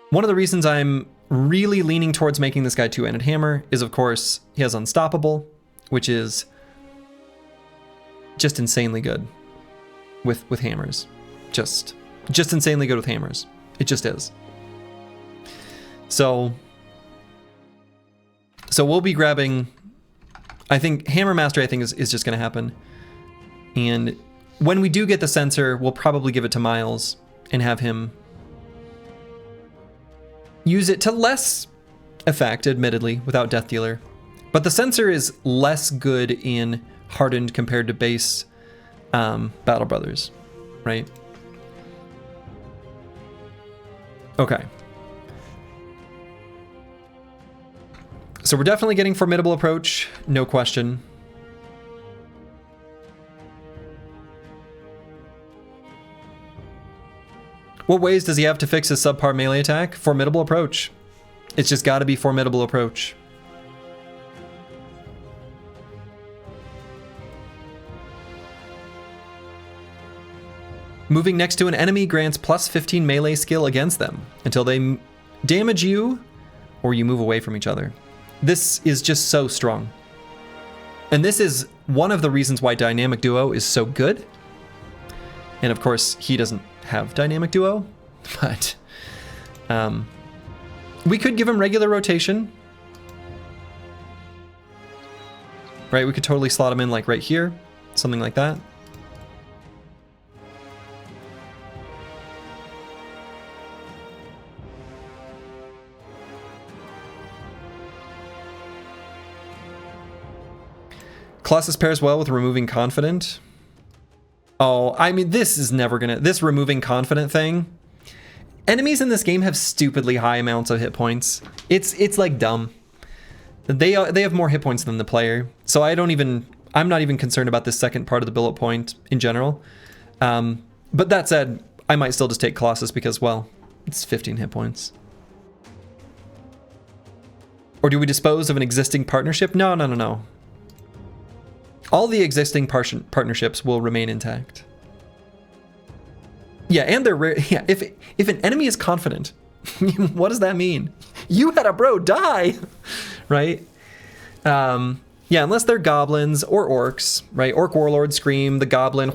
One of the reasons I'm really leaning towards making this guy two-handed hammer is, of course, he has Unstoppable, which is just insanely good with hammers. Just insanely good with hammers. It just is. So we'll be grabbing, I think Hammer Mastery is just going to happen. And when we do get the Censor, we'll probably give it to Miles and have him use it to less effect, admittedly, without Death Dealer. But the Censor is less good in Hardened compared to base Battle Brothers, right? Okay. So we're definitely getting Formidable Approach, no question. What ways does he have to fix his subpar melee attack? Formidable Approach. It's just got to be Formidable Approach. Moving next to an enemy grants plus 15 melee skill against them until they damage you or you move away from each other. This is just so strong. And this is one of the reasons why Dynamic Duo is so good. And of course, he doesn't have Dynamic Duo, but we could give him regular rotation. Right, we could totally slot him in like right here, something like that. Colossus pairs well with removing Confident. Oh, I mean, this is never gonna... This removing Confident thing. Enemies in this game have stupidly high amounts of hit points. It's like dumb. They have more hit points than the player. So I'm not even concerned about this second part of the bullet point in general. But that said, I might still just take Colossus because, well, it's 15 hit points. Or do we dispose of an existing partnership? No. All the existing partnerships will remain intact. Yeah, and they're rare. Yeah, if an enemy is confident, what does that mean? You had a bro die, right? Yeah, unless they're goblins or orcs, right? Orc Warlord, Scream, the Goblin,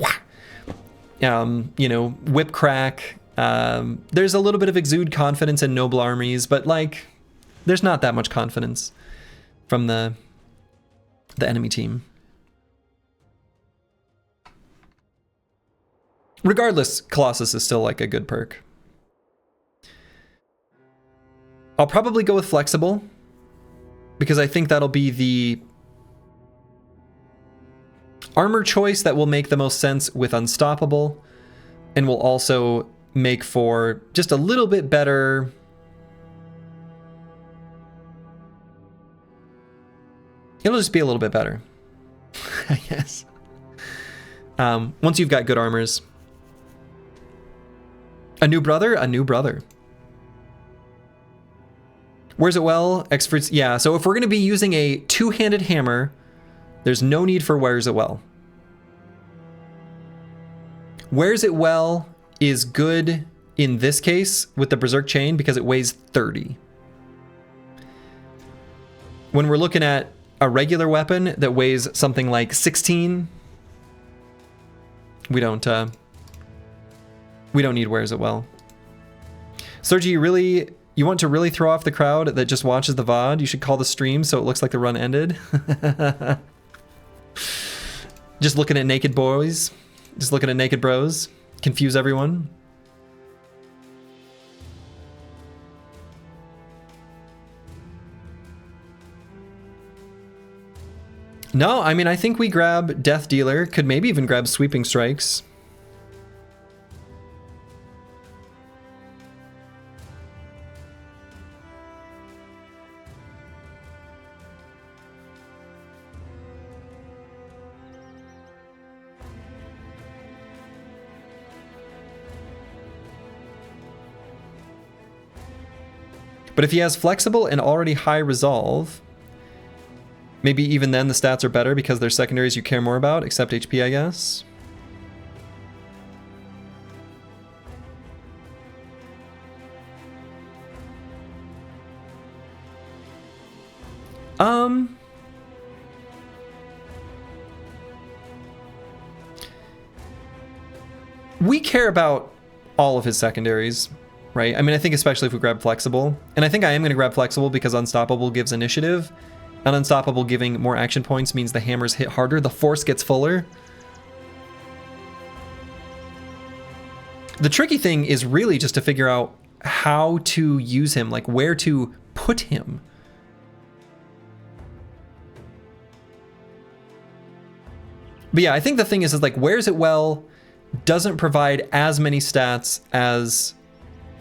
Whip Crack. There's a little bit of exude confidence in Noble Armies, but like, there's not that much confidence from the enemy team. Regardless, Colossus is still like a good perk. I'll probably go with Flexible because I think that'll be the armor choice that will make the most sense with Unstoppable and will also make for just a little bit better. It'll just be a little bit better, I guess. Once you've got good armors. A new brother? A new brother. Wears it well? Experts. Yeah, so if we're going to be using a two-handed hammer, there's no need for wears it well. Wears it well is good in this case with the Berserk Chain because it weighs 30. When we're looking at a regular weapon that weighs something like 16, we don't need wears it well. Sergi, you want to really throw off the crowd that just watches the VOD? You should call the stream so it looks like the run ended. Just looking at naked boys. Just looking at naked bros. Confuse everyone. No, I mean, I think we grab Death Dealer. Could maybe even grab Sweeping Strikes. But if he has Flexible and already high Resolve, maybe even then the stats are better because they're secondaries you care more about, except HP, I guess. We care about all of his secondaries. Right? I mean, I think especially if we grab Flexible. And I think I am going to grab Flexible because Unstoppable gives initiative. And Unstoppable giving more action points means the hammers hit harder. The force gets fuller. The tricky thing is really just to figure out how to use him, like where to put him. But yeah, I think the thing is like, wears it well, doesn't provide as many stats as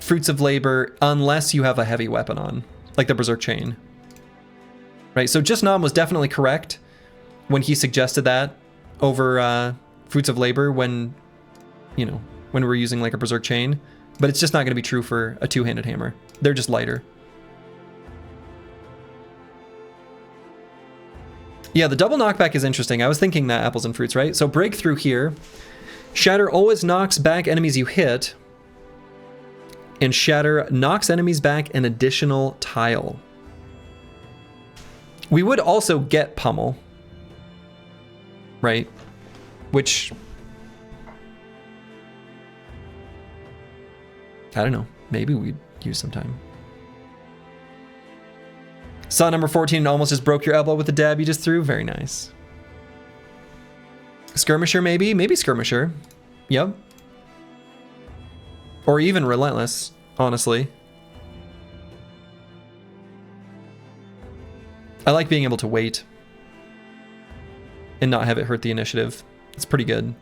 Fruits of Labor unless you have a heavy weapon on, like the Berserk Chain. Right, so Just Nom was definitely correct when he suggested that over Fruits of Labor when, you know, when we're using like a Berserk Chain. But it's just not going to be true for a two-handed hammer. They're just lighter. Yeah, the double knockback is interesting. I was thinking that apples and fruits, right? So breakthrough here. Shatter always knocks back enemies you hit. And Shatter knocks enemies back an additional tile. We would also get Pummel. Right? Which... I don't know. Maybe we'd use sometime. Saw number 14 and almost just broke your elbow with the dab you just threw. Very nice. Skirmisher, maybe? Maybe Skirmisher. Yep. Or even Relentless, honestly. I like being able to wait and not have it hurt the initiative. It's pretty good.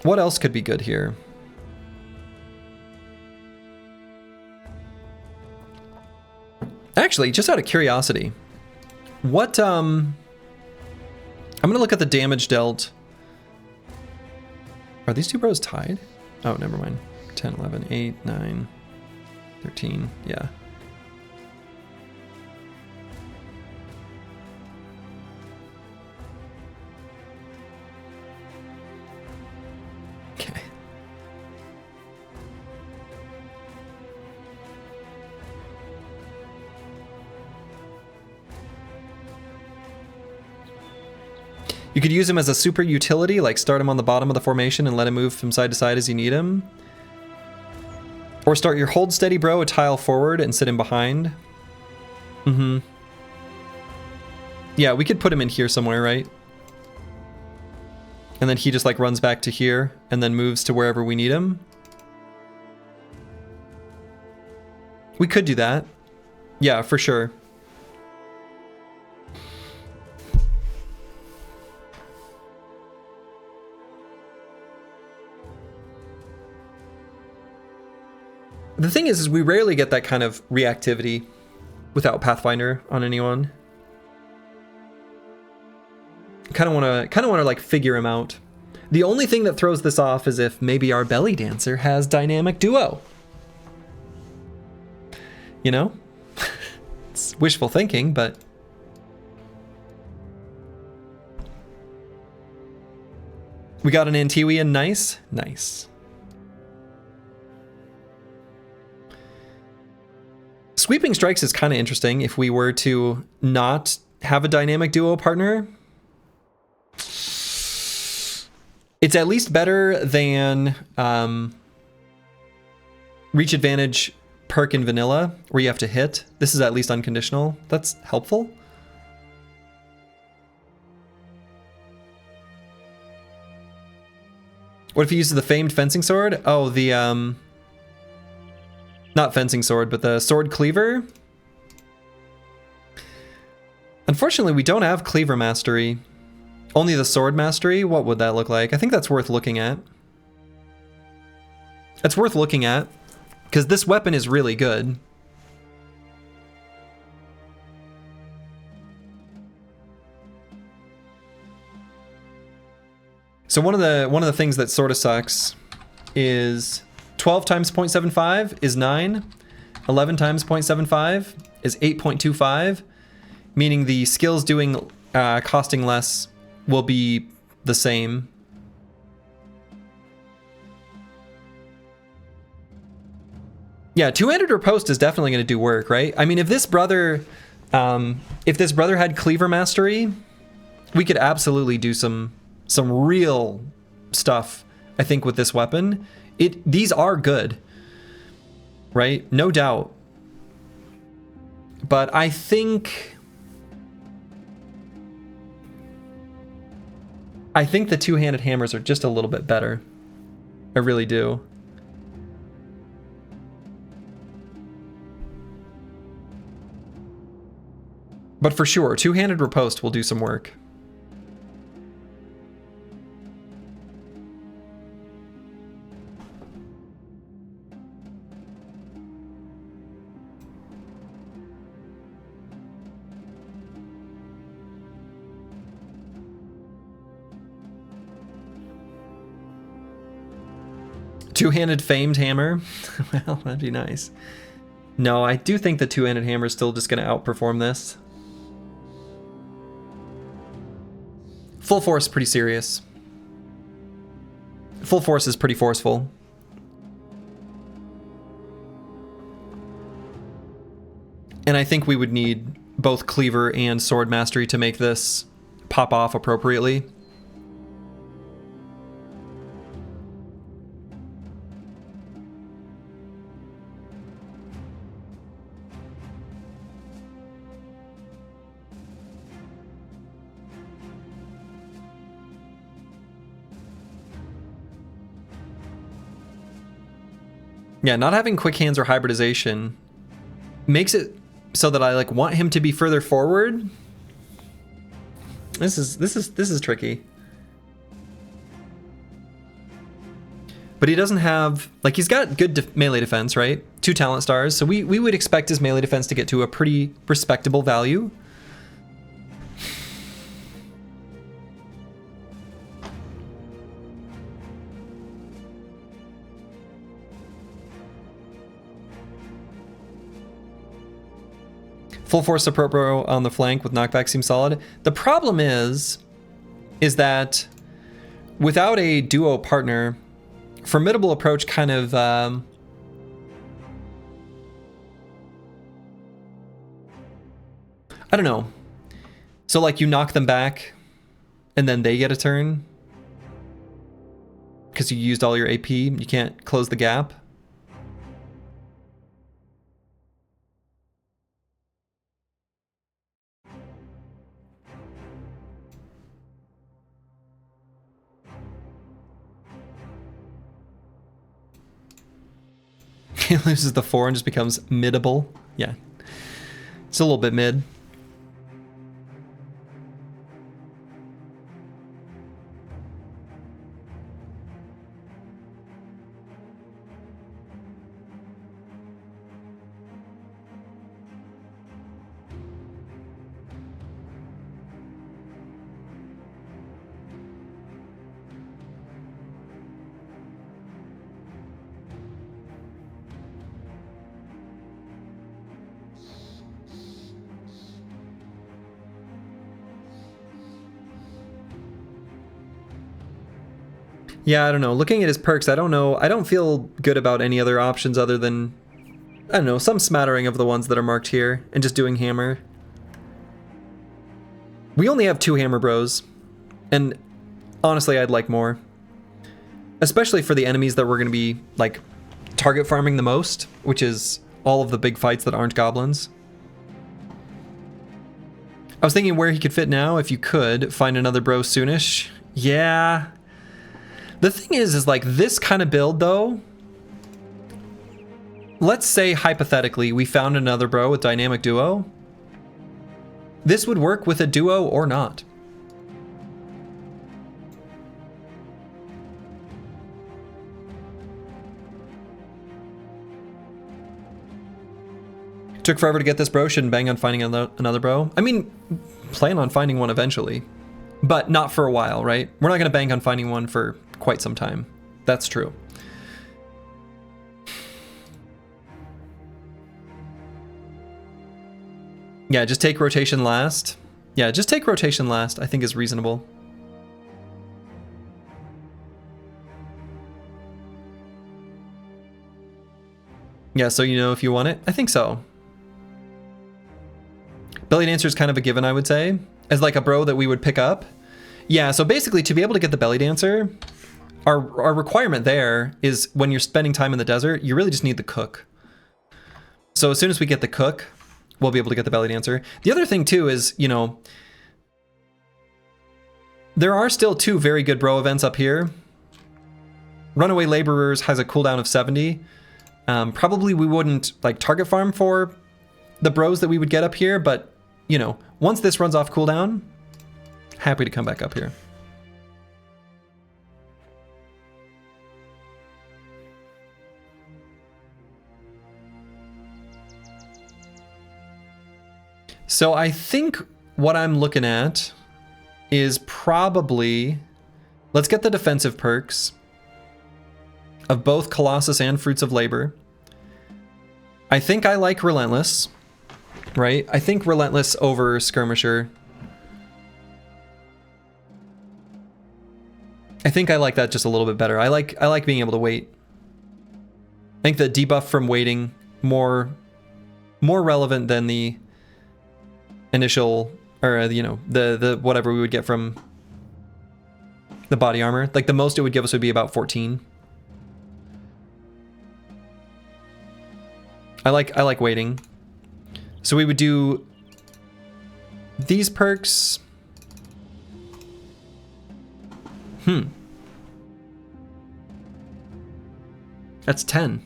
What else could be good here? Actually, just out of curiosity, what, I'm gonna look at the damage dealt. Are these two bros tied? Oh, never mind. 10, 11, 8, 9, 13, yeah. Okay. You could use him as a super utility, like start him on the bottom of the formation and let him move from side to side as you need him. Or start your hold steady bro a tile forward and sit him behind. Mm-hmm. Yeah, we could put him in here somewhere, right? And then he just like runs back to here and then moves to wherever we need him. We could do that. Yeah, for sure. The thing is we rarely get that kind of reactivity without Pathfinder on anyone. Kind of want to like figure him out. The only thing that throws this off is if maybe our belly dancer has dynamic duo. You know? It's wishful thinking, but we got an Antiwian, nice. Nice. Sweeping Strikes is kind of interesting if we were to not have a dynamic duo partner. It's at least better than Reach Advantage perk in vanilla, where you have to hit. This is at least unconditional. That's helpful. What if he uses the famed fencing sword? Oh, the not fencing sword, but the sword cleaver. Unfortunately, we don't have cleaver mastery. Only the sword mastery. What would that look like? I think that's worth looking at. It's worth looking at because this weapon is really good. So one of the things that sort of sucks is 12 times 0.75 is 9. 11 times 0.75 is 8.25, meaning the skills doing costing less will be the same. Yeah, two-handed riposte is definitely going to do work, right? I mean, if this brother had cleaver mastery, we could absolutely do some real stuff, I think, with this weapon. These are good, right? No doubt. But I think the two-handed hammers are just a little bit better. I really do. But for sure, two-handed riposte will do some work. Two-handed famed hammer. Well, that'd be nice. No, I do think the two-handed hammer is still just going to outperform this. Full force, pretty serious. Full force is pretty forceful. And I think we would need both cleaver and sword mastery to make this pop off appropriately. Yeah, not having quick hands or hybridization makes it so that I like want him to be further forward. This is tricky. But he doesn't have, like, he's got good melee defense, right? 2 talent stars, so we would expect his melee defense to get to a pretty respectable value. Full force support bro on the flank with knockback seems solid. The problem is that without a duo partner, formidable approach kind of I don't know. So like you knock them back and then they get a turn because you used all your AP. You can't close the gap. He loses the 4 and just becomes middable. Yeah. It's a little bit mid. Yeah, I don't know. Looking at his perks, I don't know. I don't feel good about any other options other than, I don't know, some smattering of the ones that are marked here and just doing hammer. We only have 2 hammer bros, and honestly, I'd like more. Especially for the enemies that we're going to be, like, target farming the most, which is all of the big fights that aren't goblins. I was thinking where he could fit now, if you could find another bro soonish. Yeah. The thing is like this kind of build though, let's say hypothetically we found another bro with dynamic duo. This would work with a duo or not. Took forever to get this bro, shouldn't bang on finding another bro. I mean, plan on finding one eventually, but not for a while, right? We're not gonna bank on finding one for quite some time. That's true. Yeah, just take rotation last. Yeah, just take rotation last, I think is reasonable. Yeah, so you know if you want it? I think so. Belly Dancer is kind of a given, I would say, as like a bro that we would pick up. Yeah, so basically to be able to get the Belly Dancer, our requirement there is when you're spending time in the desert, you really just need the cook. So as soon as we get the cook, we'll be able to get the Belly Dancer. The other thing too is, you know, there are still 2 very good bro events up here. Runaway Laborers has a cooldown of 70. Probably we wouldn't like target farm for the bros that we would get up here, but you know, once this runs off cooldown, happy to come back up here. So I think what I'm looking at is probably, let's get the defensive perks of both Colossus and Fruits of Labor. I think I like Relentless, right? I think Relentless over Skirmisher. I think I like that just a little bit better. I like being able to wait. I think the debuff from waiting more relevant than the initial, or you know, the whatever we would get from the body armor. Like the most it would give us would be about 14. I like waiting. So we would do these perks. That's 10.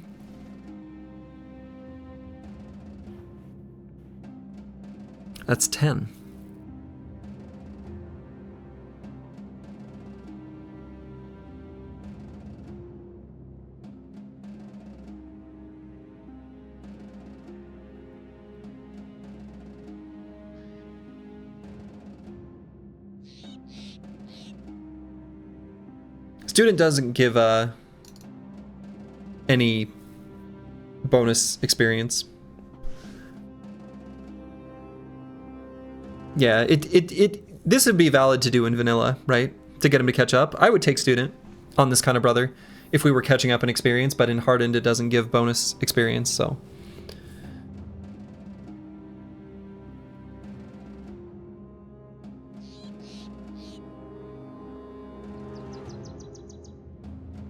That's 10. Student doesn't give any bonus experience. Yeah, this would be valid to do in vanilla, right? To get him to catch up. I would take student on this kind of brother if we were catching up in experience, but in Hardened it doesn't give bonus experience, so.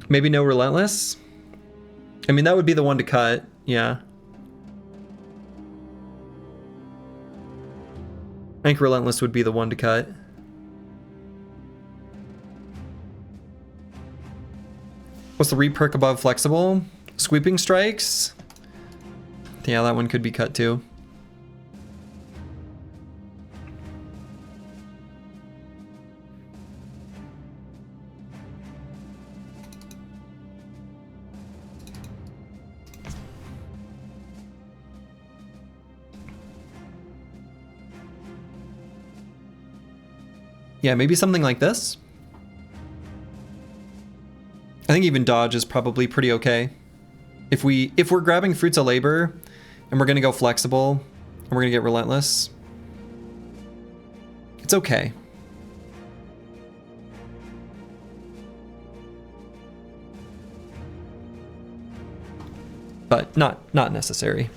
Maybe no Relentless? I mean, that would be the one to cut, yeah. I think Relentless would be the one to cut. What's the re-perk above Flexible? Sweeping Strikes? Yeah, that one could be cut too. Yeah, maybe something like this. I think even dodge is probably pretty okay. If we're grabbing Fruits of Labor and we're gonna go flexible and we're gonna get Relentless, it's okay. But not necessary.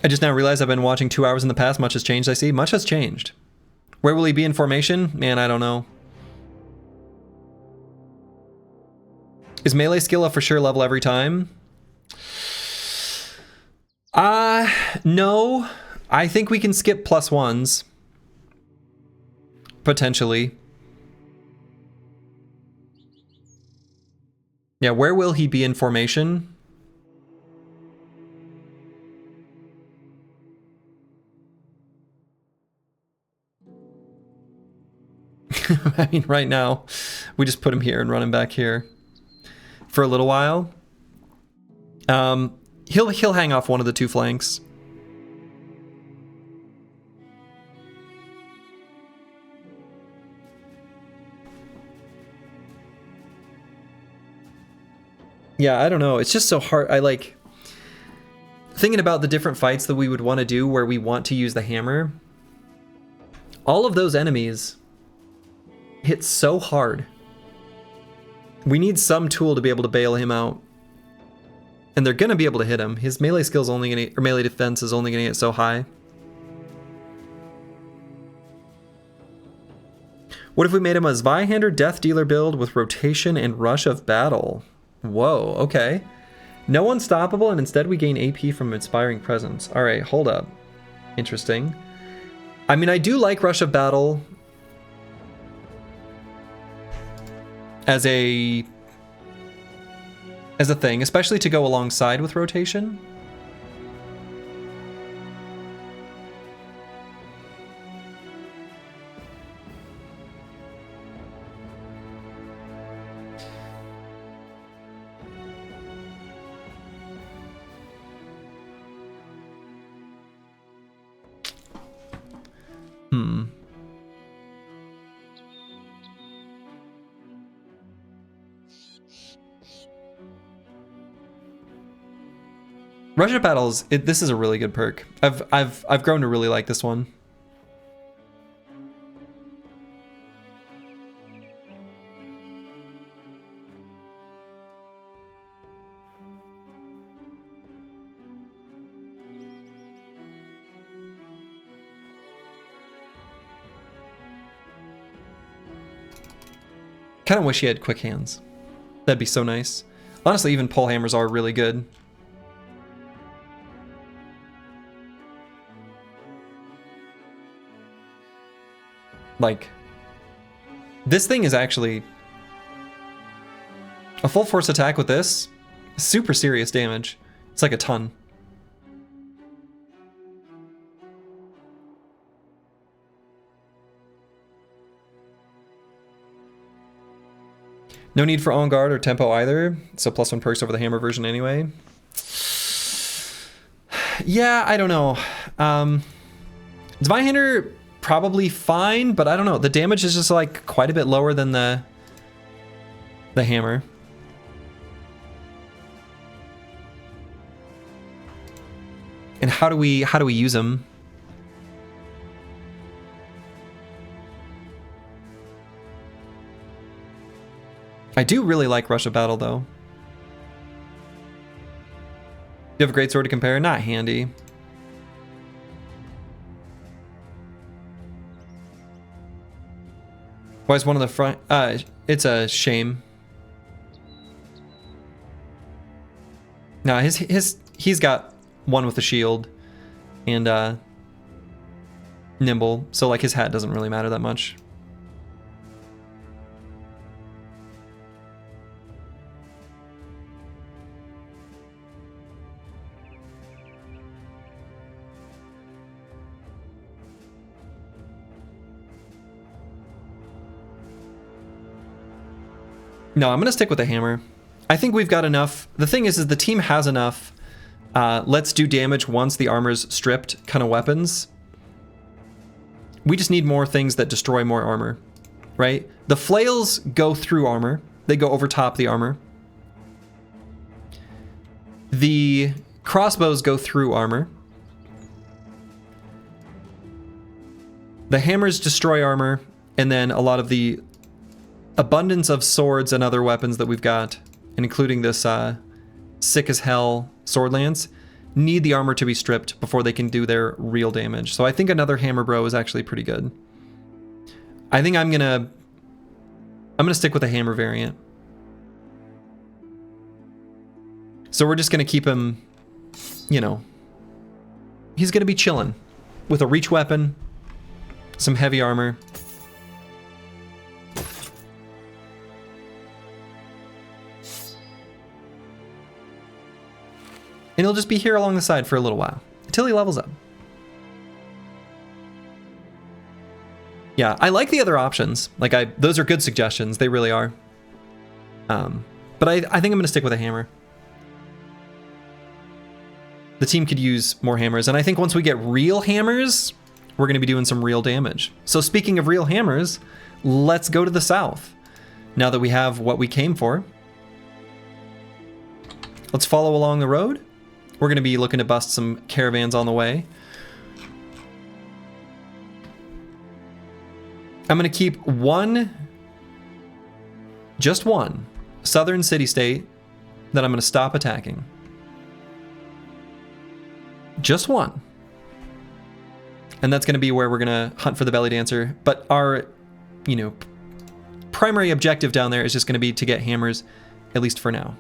I just now realized I've been watching 2 hours in the past. Much has changed, I see. Much has changed. Where will he be in formation? Man, I don't know. Is melee skill a for sure level every time? No. I think we can skip +1s. Potentially. Yeah, where will he be in formation? I mean, right now, we just put him here and run him back here for a little while. He'll hang off one of the two flanks. Yeah, I don't know. It's just so hard. I like thinking about the different fights that we would want to do where we want to use the hammer. All of those enemies hit so hard. We need some tool to be able to bail him out. And they're gonna be able to hit him. His melee skill's only gonna, or melee defense is only gonna get so high. What if we made him a Zweihander Death Dealer build with rotation and rush of battle? Whoa, okay. No unstoppable, and instead we gain AP from Inspiring Presence. Alright, hold up. Interesting. I mean, I do like rush of battle. as a thing, especially to go alongside with rotation. Rush of Battles, this is a really good perk. I've grown to really like this one. Kind of wish he had quick hands. That'd be so nice. Honestly, even pole hammers are really good. Like, this thing is actually a full force attack with this. Super serious damage. It's like a ton. No need for on guard or tempo either, so +1 perks over the hammer version anyway. Yeah, I don't know. Divine Hander, probably fine, but I don't know. The damage is just like quite a bit lower than the hammer. And how do we use them? I do really like Rush of Battle, though. You have a great sword to compare? Not handy. Why is one of the front? It's a shame. No, he's got one with the shield and nimble, so like his hat doesn't really matter that much. No, I'm going to stick with the hammer. I think we've got enough. The thing is the team has enough let's do damage once the armor's stripped kind of weapons. We just need more things that destroy more armor, right? The flails go through armor. They go over top the armor. The crossbows go through armor. The hammers destroy armor, and then a lot of the abundance of swords and other weapons that we've got, and including this sick as hell sword lance, need the armor to be stripped before they can do their real damage. So I think another hammer bro is actually pretty good. I think I'm gonna stick with the hammer variant. So we're just gonna keep him, you know, he's gonna be chilling with a reach weapon, some heavy armor. And he'll just be here along the side for a little while, until he levels up. Yeah, I like the other options. Like, those are good suggestions, they really are. But I think I'm gonna stick with a hammer. The team could use more hammers, and I think once we get real hammers, we're gonna be doing some real damage. So speaking of real hammers, let's go to the south. Now that we have what we came for, let's follow along the road. We're going to be looking to bust some caravans on the way. I'm going to keep just one southern city-state that I'm going to stop attacking. Just one. And that's going to be where we're going to hunt for the belly dancer. But our, you know, primary objective down there is just going to be to get hammers, at least for now.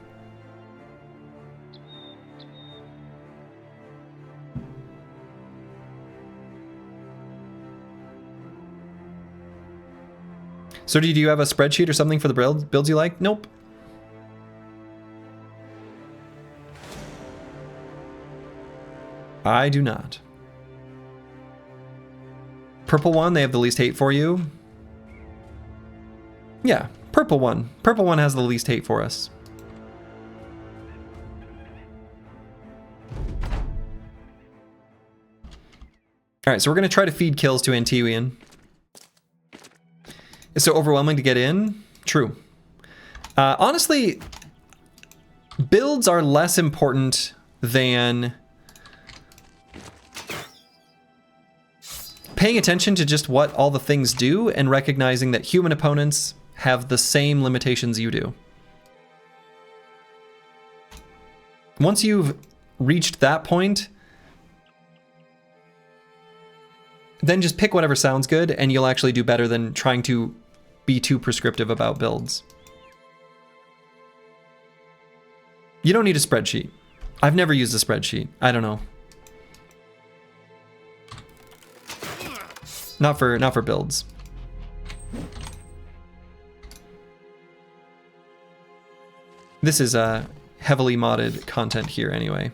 So do you have a spreadsheet or something for the builds you like? Nope. I do not. Purple one, they have the least hate for you. Yeah, purple one. Purple one has the least hate for us. Alright, so we're going to try to feed kills to Antiwian. It's so overwhelming to get in? True. Honestly, builds are less important than paying attention to just what all the things do and recognizing that human opponents have the same limitations you do. Once you've reached that point, then just pick whatever sounds good and you'll actually do better than trying to be too prescriptive about builds. You don't need a spreadsheet. I've never used a spreadsheet. I don't know. Not for builds. This is heavily modded content here anyway.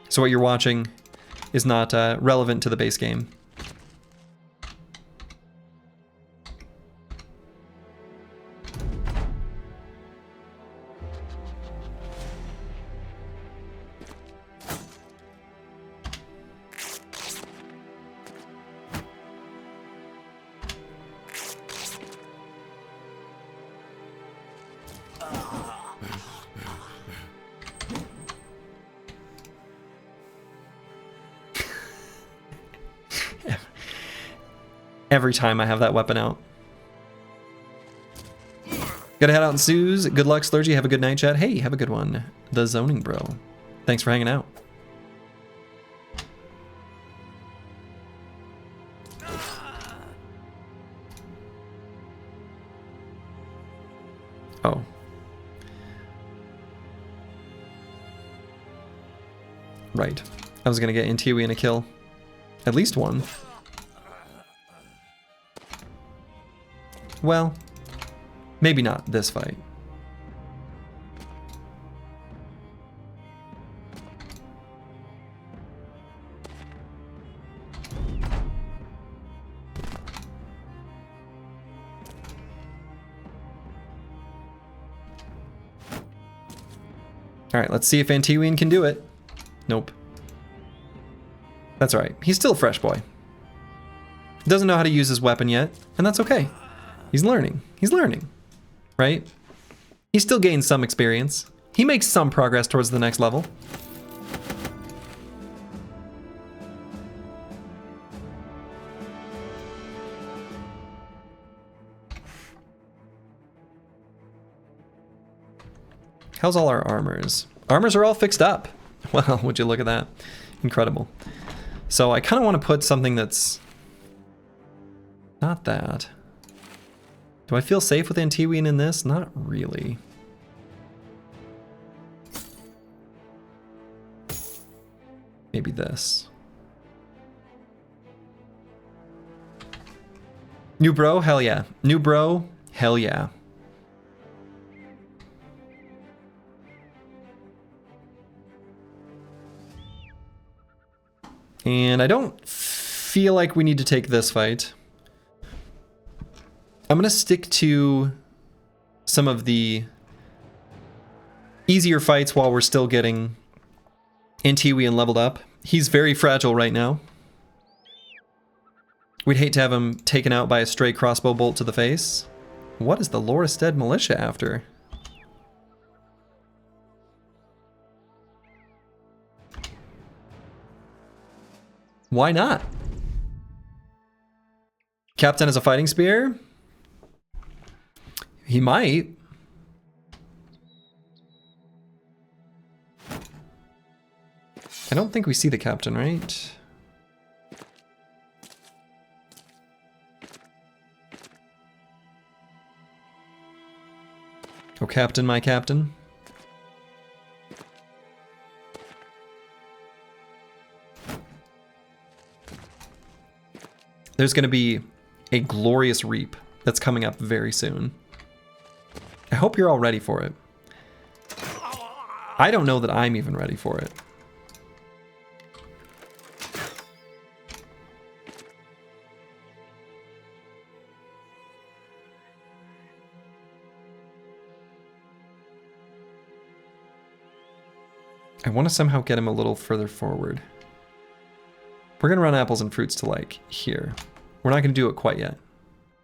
So what you're watching is not relevant to the base game. Every time I have that weapon out. Gotta head out and Suze. Good luck, Slurgy. Have a good night, chat. Hey, have a good one. The Zoning Bro. Thanks for hanging out. Oh. Right. I was gonna get Intiwi a kill. At least one. Well, maybe not this fight. All right, let's see if Antiwian can do it. Nope. That's all right. He's still a fresh boy. Doesn't know how to use his weapon yet, and that's okay. He's learning. He's learning, right? He still gains some experience. He makes some progress towards the next level. How's all our armors? Armors are all fixed up. Well, would you look at that? Incredible. So I kind of want to put something that's not that. Do I feel safe with Antiwian in this? Not really. Maybe this. New bro? Hell yeah. New bro? Hell yeah. And I don't feel like we need to take this fight. I'm going to stick to some of the easier fights while we're still getting Antiwian leveled up. He's very fragile right now. We'd hate to have him taken out by a stray crossbow bolt to the face. What is the Lorestead militia after? Why not? Captain has a fighting spear? He might. I don't think we see the captain, right? Oh, captain, my captain. There's going to be a glorious reap that's coming up very soon. I hope you're all ready for it. I don't know that I'm even ready for it. I want to somehow get him a little further forward. We're going to run apples and fruits to like here. We're not going to do it quite yet.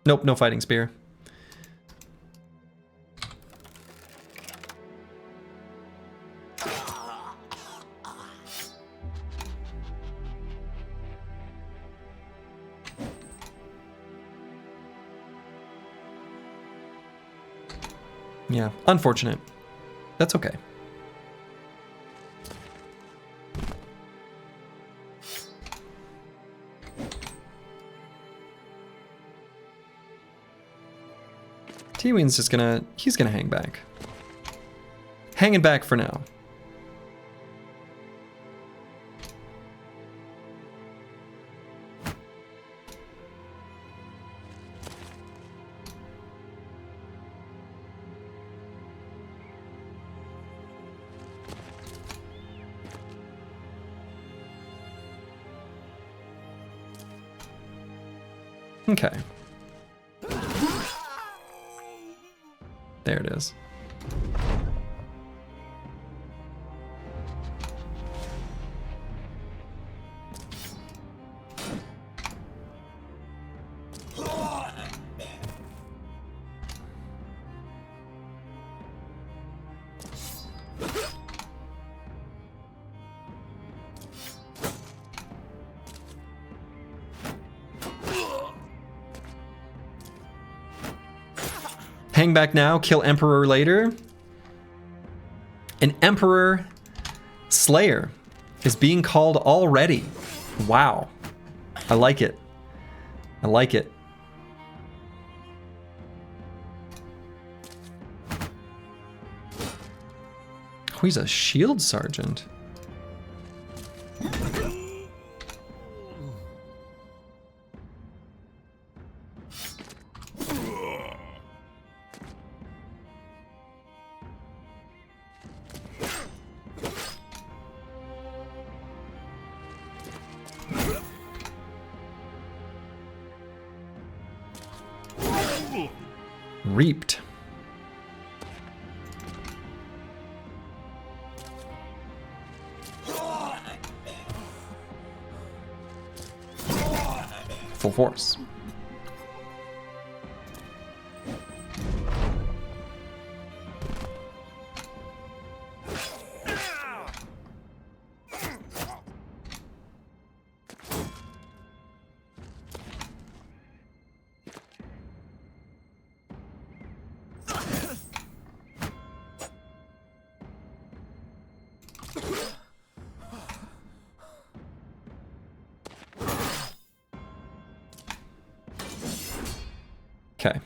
Nope, no fighting spear. Yeah, unfortunate. That's okay. T-Ween's just gonna, he's gonna hang back. Hanging back for now. Okay. There it is. Hang back now, kill Emperor later. An Emperor Slayer is being called already. Wow. I like it. I like it. Oh, he's a shield sergeant. Reaped. Full force. Okay.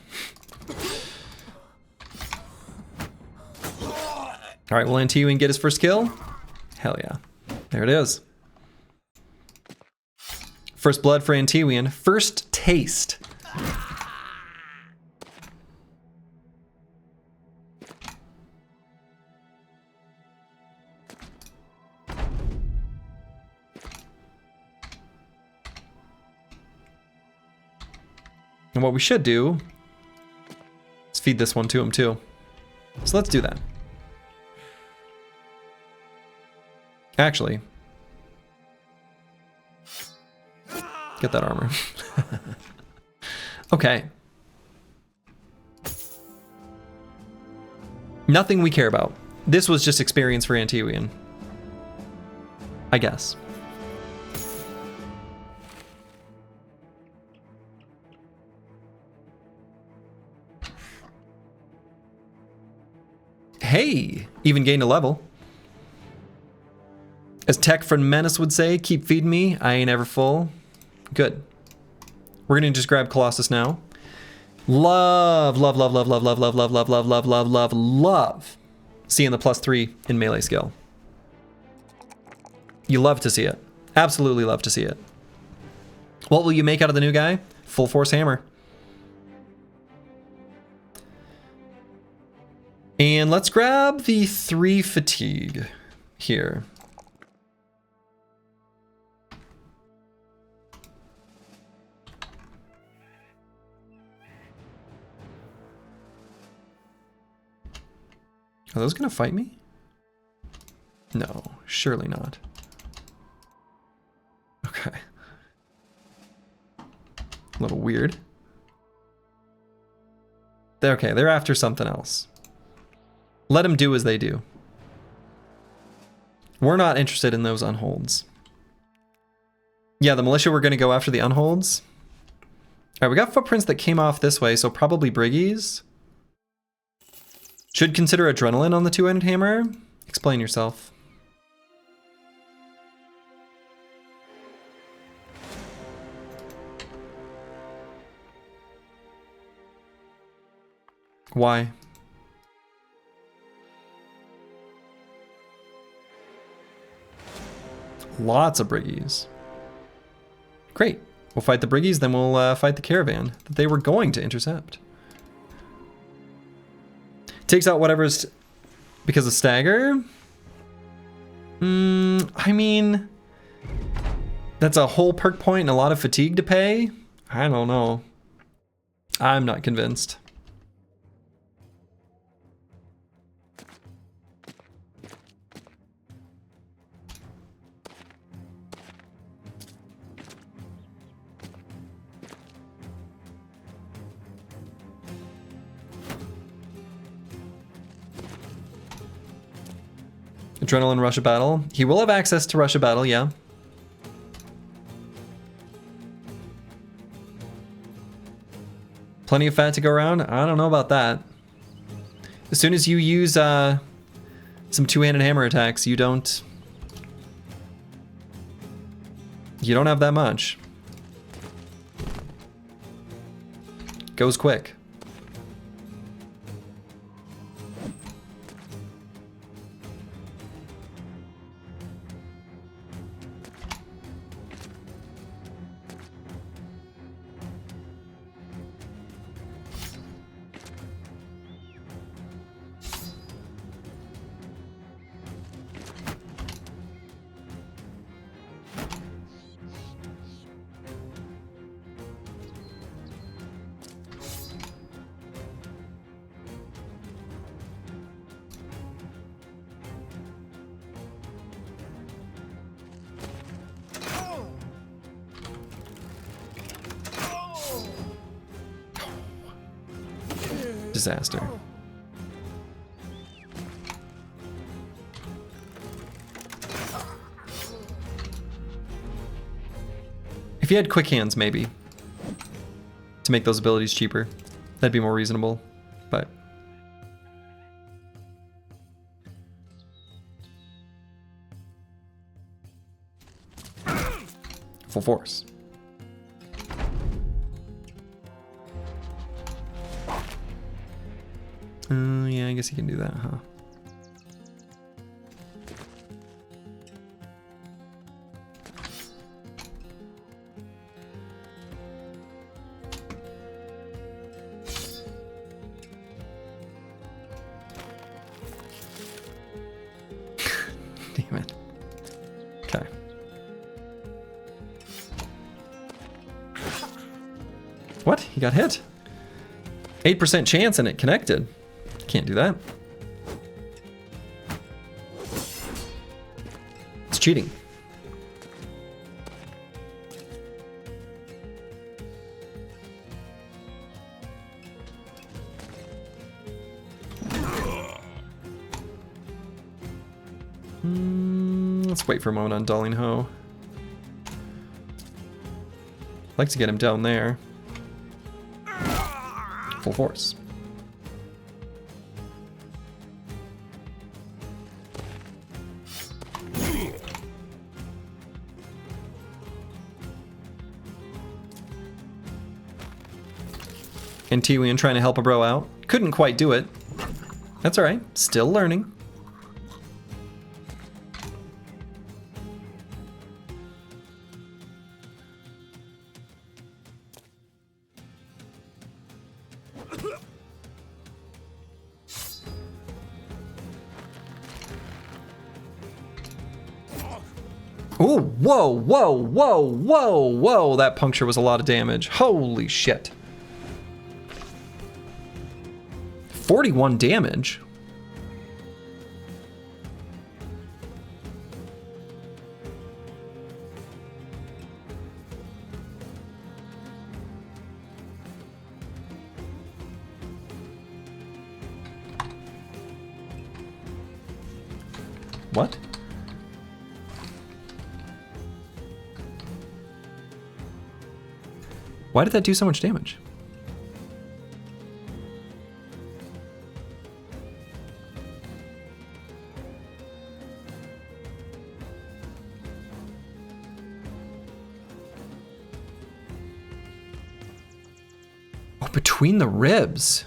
All right, will Antiwin get his first kill? Hell yeah. There it is. First blood for Antiwin. First taste. And what we should do is feed this one to him too. So let's do that. Actually, get that armor. Okay. Nothing we care about. This was just experience for Antiwian, I guess. Hey, even gained a level. As Tech from Menace would say, keep feeding me, I ain't ever full. Good. We're gonna just grab Colossus now. Love seeing the +3 in melee skill. You love to see it. Absolutely love to see it. What will you make out of the new guy? Full force hammer. And let's grab the 3 fatigue here. Are those gonna fight me? No, surely not. Okay. A little weird. Okay, they're after something else. Let them do as they do. We're not interested in those unholds. Yeah, the militia were gonna go after the unholds. All right, we got footprints that came off this way, so probably Briggies. Should consider adrenaline on the 2-handed hammer. Explain yourself. Why? Lots of Briggies. Great. We'll fight the Briggies, then we'll fight the caravan that they were going to intercept. Takes out whatever's because of stagger. I mean, that's a whole perk point and a lot of fatigue to pay. I don't know. I'm not convinced. Adrenaline Rush of Battle. He will have access to Rush of Battle, yeah. Plenty of fat to go around? I don't know about that. As soon as you use some 2-handed hammer attacks, you don't have that much. Goes quick. Disaster. If you had quick hands, maybe, to make those abilities cheaper, that'd be more reasonable, but full force. Yeah, I guess you can do that, huh? Damn it. Okay. What? He got hit? 8% chance and it connected. Can't do that. It's cheating. Let's wait for a moment on Darling Ho. I'd like to get him down there. Full force. And Tiwian trying to help a bro out. Couldn't quite do it. That's alright. Still learning. Oh, whoa, whoa, whoa, whoa, whoa. That puncture was a lot of damage. Holy shit. 41 damage. What? Why did that do so much damage? Oh, between the ribs.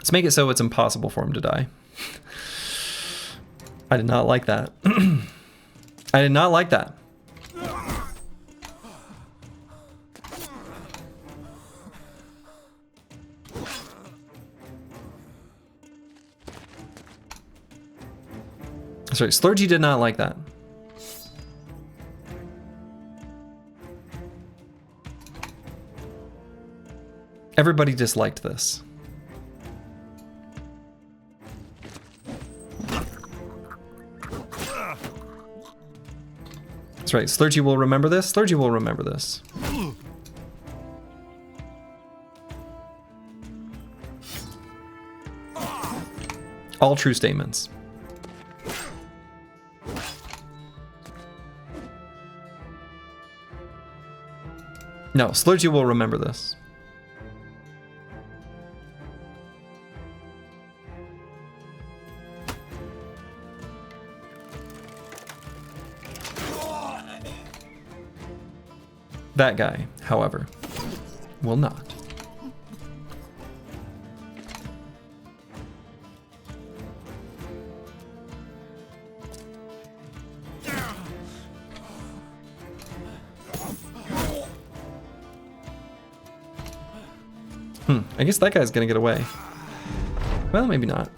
Let's make it so it's impossible for him to die. I did not like that. I did not like that. Sorry, Slurgy did not like that. Everybody disliked this. That's right, Slurgy will remember this. Slurgy will remember this. All true statements. No, Slurgy will remember this. That guy, however, will not. I guess that guy's gonna get away. Well, maybe not.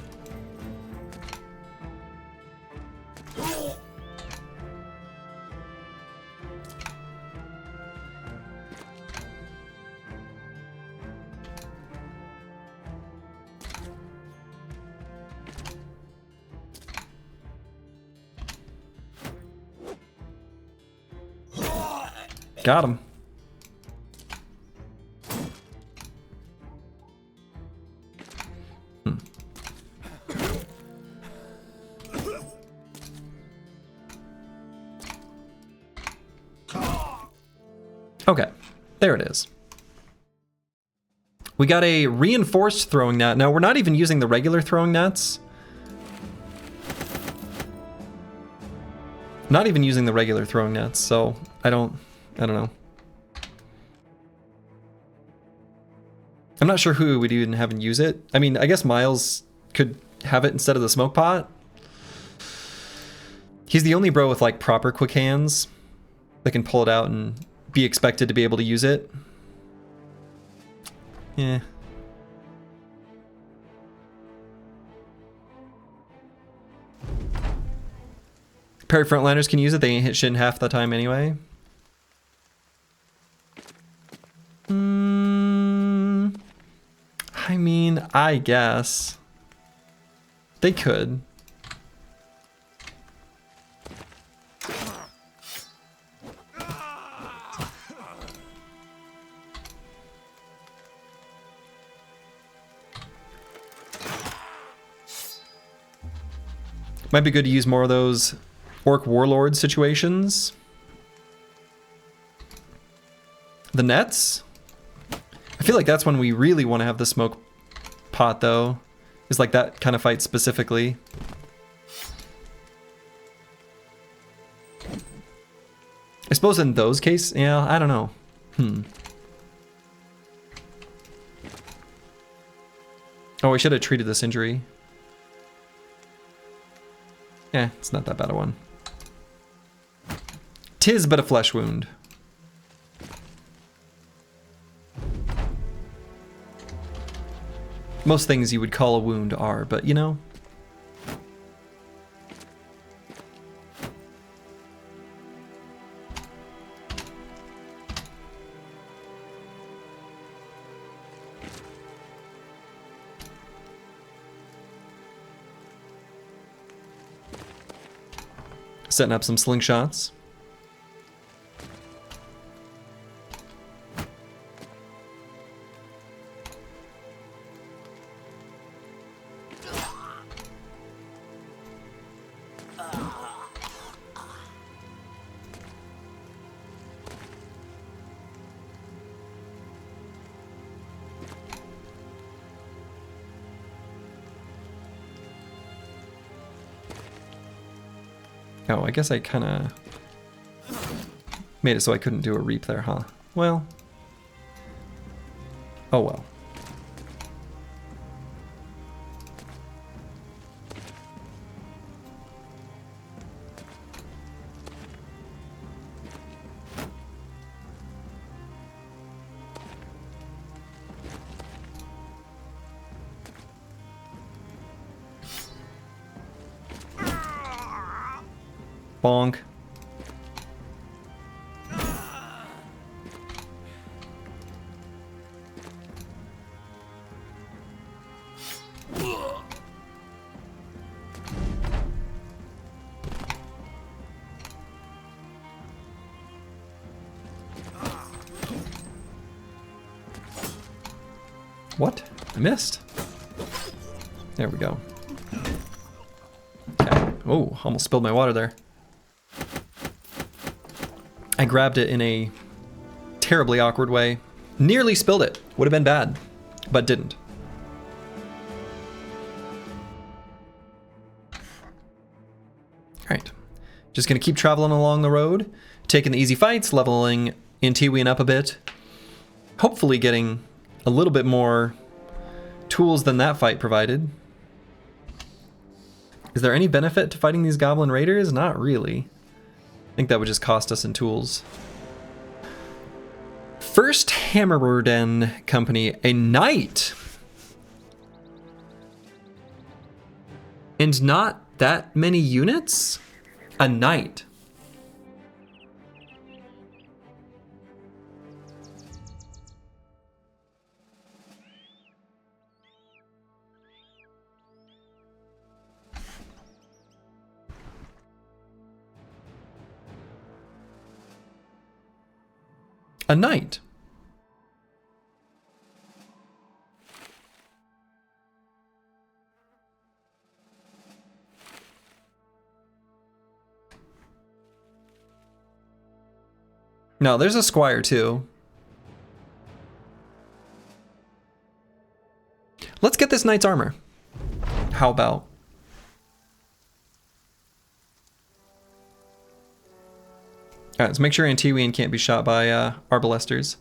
Got him. Okay, there it is. We got a reinforced throwing net. Now, we're not even using the regular throwing nets. Not even using the regular throwing nets, so I don't know. I'm not sure who would even have him use it. I mean, I guess Miles could have it instead of the smoke pot. He's the only bro with like proper quick hands that can pull it out and be expected to be able to use it. Yeah. Parry frontliners can use it. They ain't hit shit in half the time anyway. I mean, I guess they could. Might be good to use more of those Orc Warlord situations. The nets? I feel like that's when we really want to have the smoke pot, though. Is like that kind of fight specifically. I suppose in those cases, yeah, I don't know. Oh, we should have treated this injury. Yeah, it's not that bad a one. 'Tis but a flesh wound. Most things you would call a wound are, but you know. Setting up some slingshots. Oh, I guess I kind of made it so I couldn't do a reap there, huh? Well. Oh well. Bonk. What? I missed. There we go. Okay. Oh, almost spilled my water there. I grabbed it in a terribly awkward way. Nearly spilled it. Would have been bad, but didn't. Alright. Just gonna keep traveling along the road, taking the easy fights, leveling Intiwian up a bit. Hopefully getting a little bit more tools than that fight provided. Is there any benefit to fighting these goblin raiders? Not really. I think that would just cost us in tools. First Hammerden Company, a knight. And not that many units? A knight. A knight. No, there's a squire too. Let's get this knight's armor. How about? Alright, let's make sure Antiwian can't be shot by arbalesters.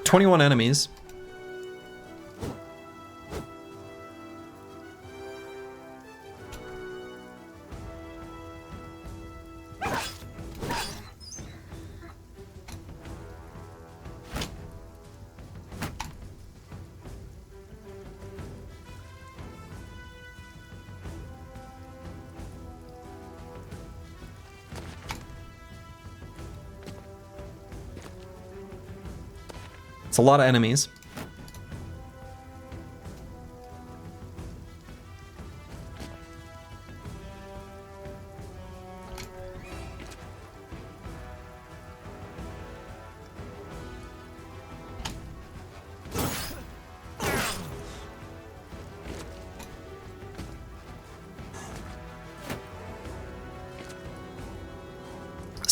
"21 enemies. It's a lot of enemies.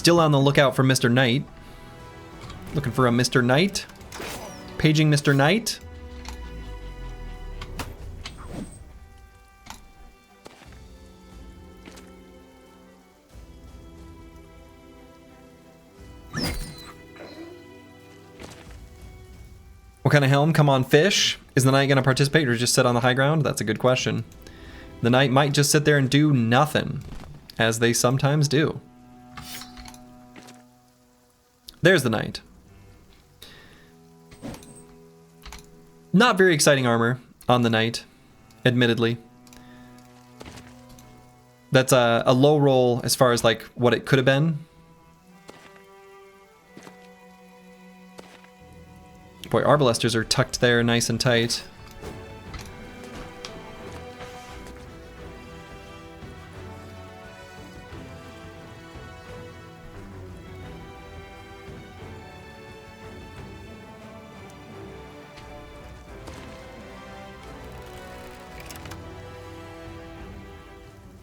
Still on the lookout for Mr. Knight. Looking for a Mr. Knight. Paging Mr. Knight. What kind of helm? Come on, fish. Is the knight going to participate or just sit on the high ground? That's a good question. The knight might just sit there and do nothing, as they sometimes do. There's the knight. Not very exciting armor on the knight, admittedly. That's a low roll as far as like what it could have been. Boy, arbalesters are tucked there nice and tight.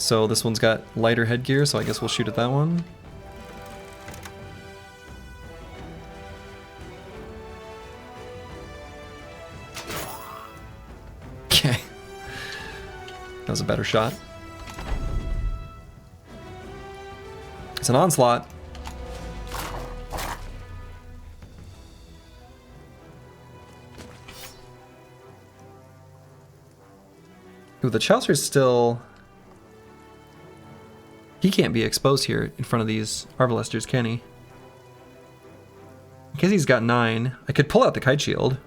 So this one's got lighter headgear, so I guess we'll shoot at that one. Okay. That was a better shot. It's an onslaught. Ooh, the Chaucer's still... He can't be exposed here in front of these arbalesters, can he? Because he's got 9. I could pull out the kite shield.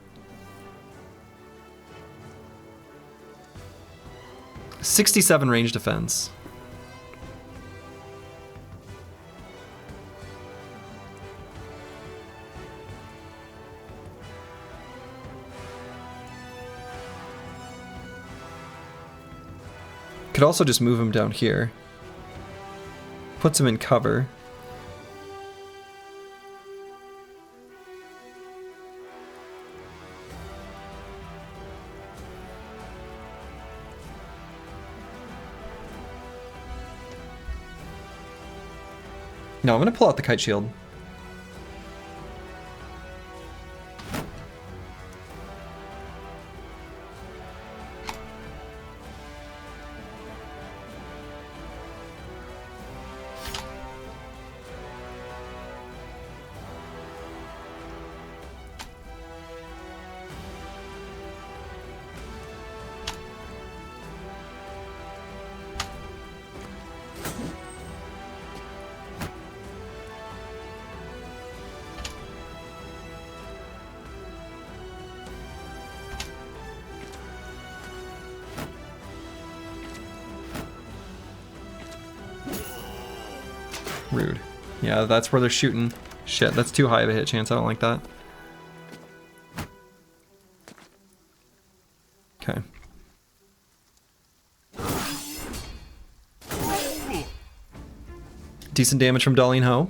67 range defense. Could also just move him down here. Puts him in cover. No, I'm gonna pull out the kite shield. Rude. Yeah, that's where they're shooting. Shit, that's too high of a hit chance. I don't like that. Okay. Decent damage from Darlene Ho.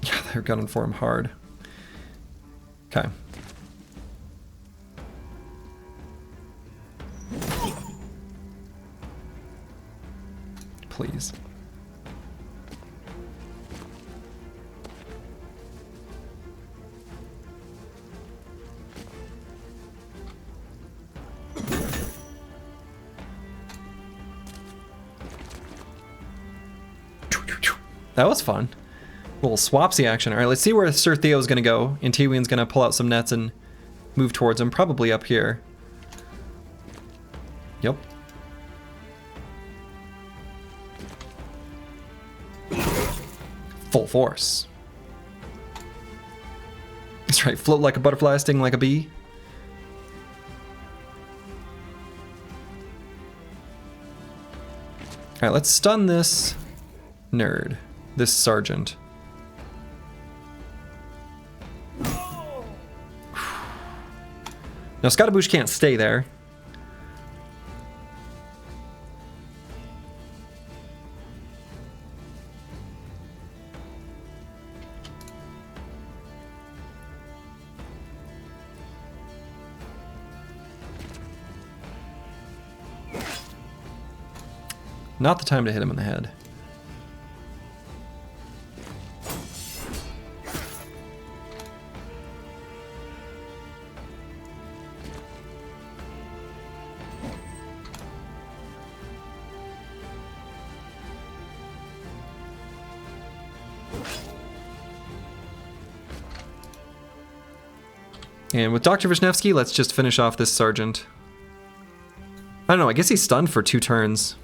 Yeah, they're gunning for him hard. Okay. Please. That was fun. A little swapsy action. All right, let's see where Sir Theo's gonna go. Antiwian's gonna pull out some nets and move towards him, probably up here. Yep. Full force. That's right, float like a butterfly, sting like a bee. Alright, let's stun this nerd, this sergeant. Now Scottaboosh can't stay there. Not the time to hit him in the head. And with Dr. Vishnevsky, let's just finish off this sergeant. I don't know, I guess he's stunned for 2 turns.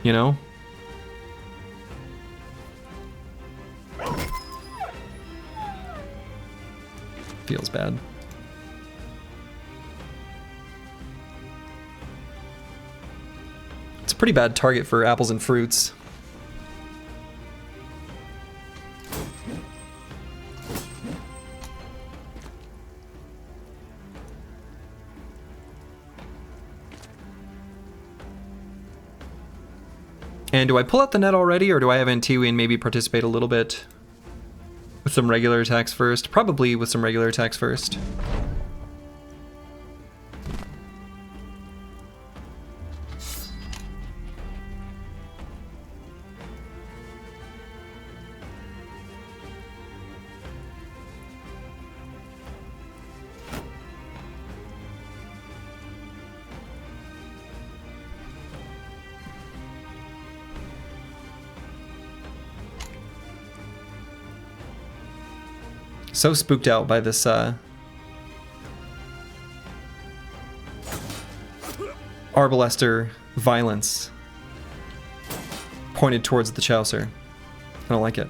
You know? Feels bad. It's a pretty bad target for apples and fruits. And do I pull out the net already, or do I have Antiwi and maybe participate a little bit with some regular attacks first? Probably with some regular attacks first. So spooked out by this Arbalester violence pointed towards the Chaucer. I don't like it.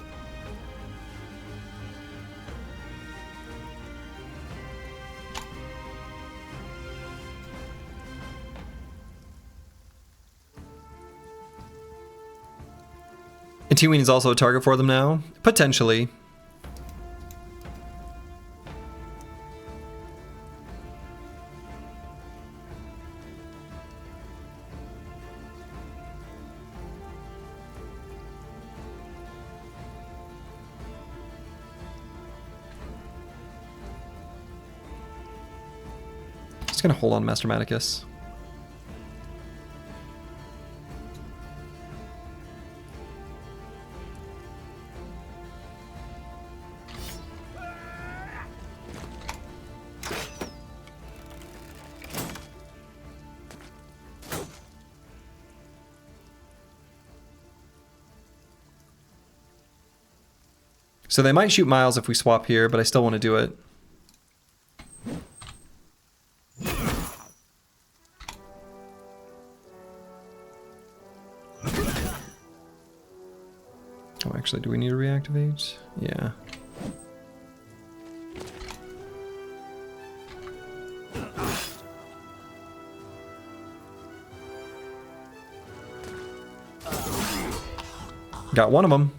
And T-Ween is also a target for them now? Potentially. Just gonna hold on Master Maticus. So they might shoot Miles if we swap here, but I still want to do it. Oh, actually, do we need to reactivate? Yeah. Got one of them.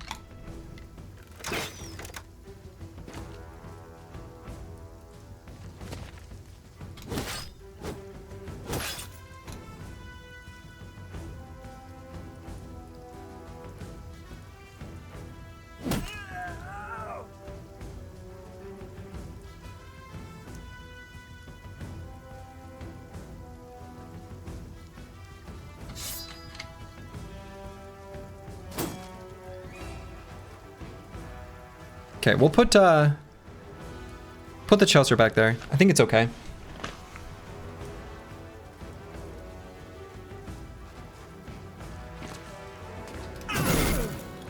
Okay, we'll put the Chaucer back there. I think it's okay.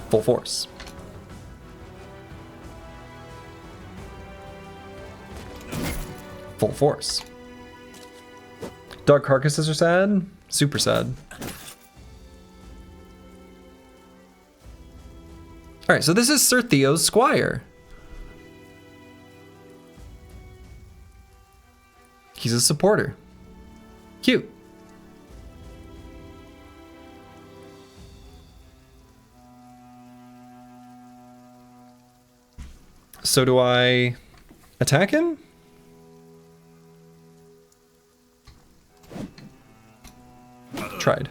Full force. Full force. Dark carcasses are sad. Super sad. Alright, so this is Sir Theo's squire. He's a supporter. Cute. So do I attack him? Tried.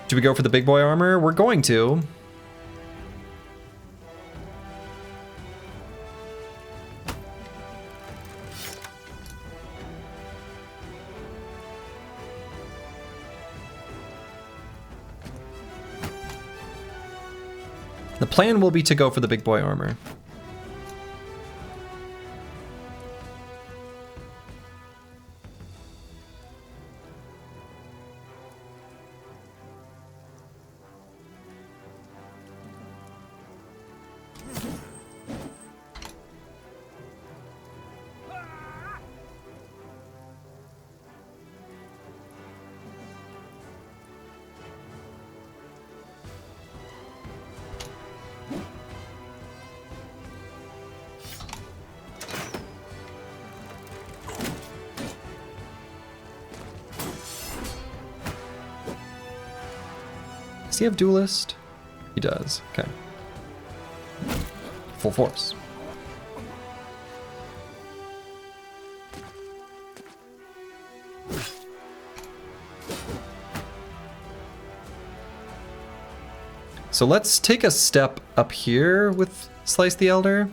Do we go for the big boy armor? We're going to. The plan will be to go for the big boy armor. Does he have duelist? He does. Okay. Full force. So let's take a step up here with Slice the Elder.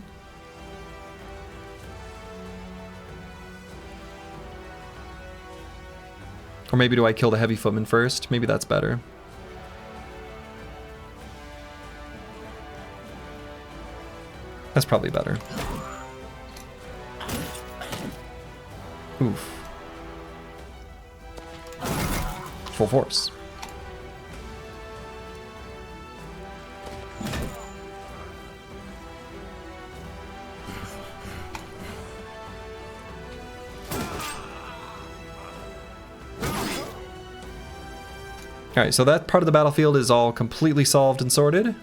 Or maybe do I kill the Heavy Footman first? Maybe that's better. That's probably better. Oof. Full force. Alright, so that part of the battlefield is all completely solved and sorted.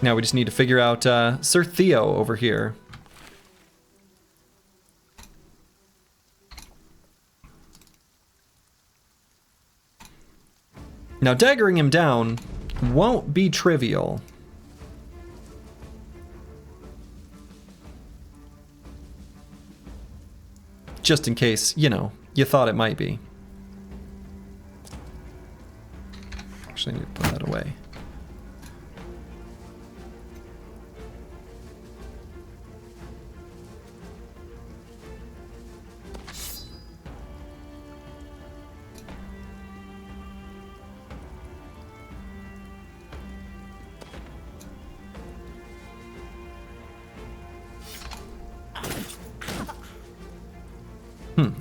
Now we just need to figure out Sir Theo over here. Now daggering him down won't be trivial. Just in case, you know, you thought it might be. Actually, I need to put that away.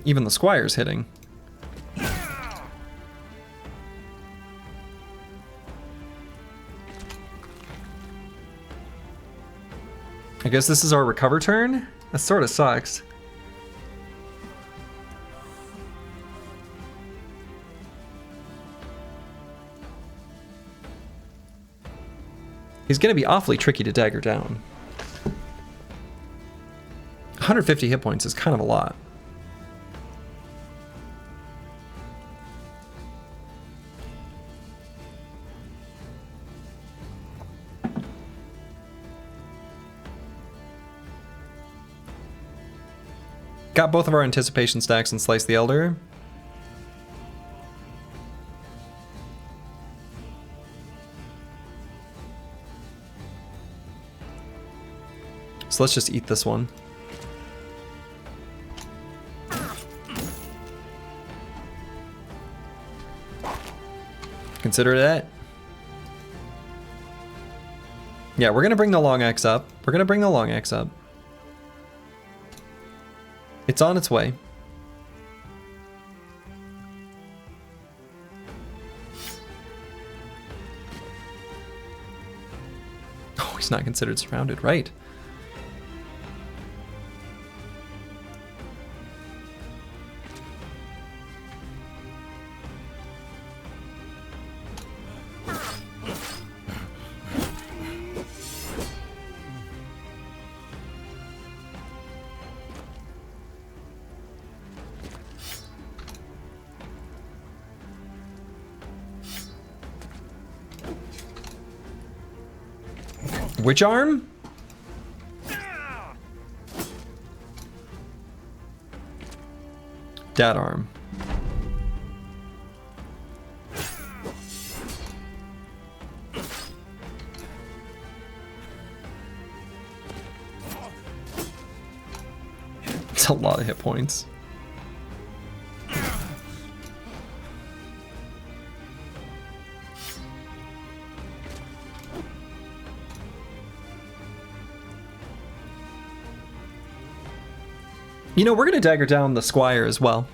Even the squire's hitting. I guess this is our recover turn? That sort of sucks. He's gonna be awfully tricky to dagger down. 150 hit points is kind of a lot. Got both of our anticipation stacks and Slice the Elder. So let's just eat this one. Consider that. Yeah, we're gonna bring the long axe up. We're gonna bring the long axe up. It's on its way. Oh, he's not considered surrounded, right? Which arm? That arm. It's a lot of hit points. You know, we're gonna dagger down the squire as well.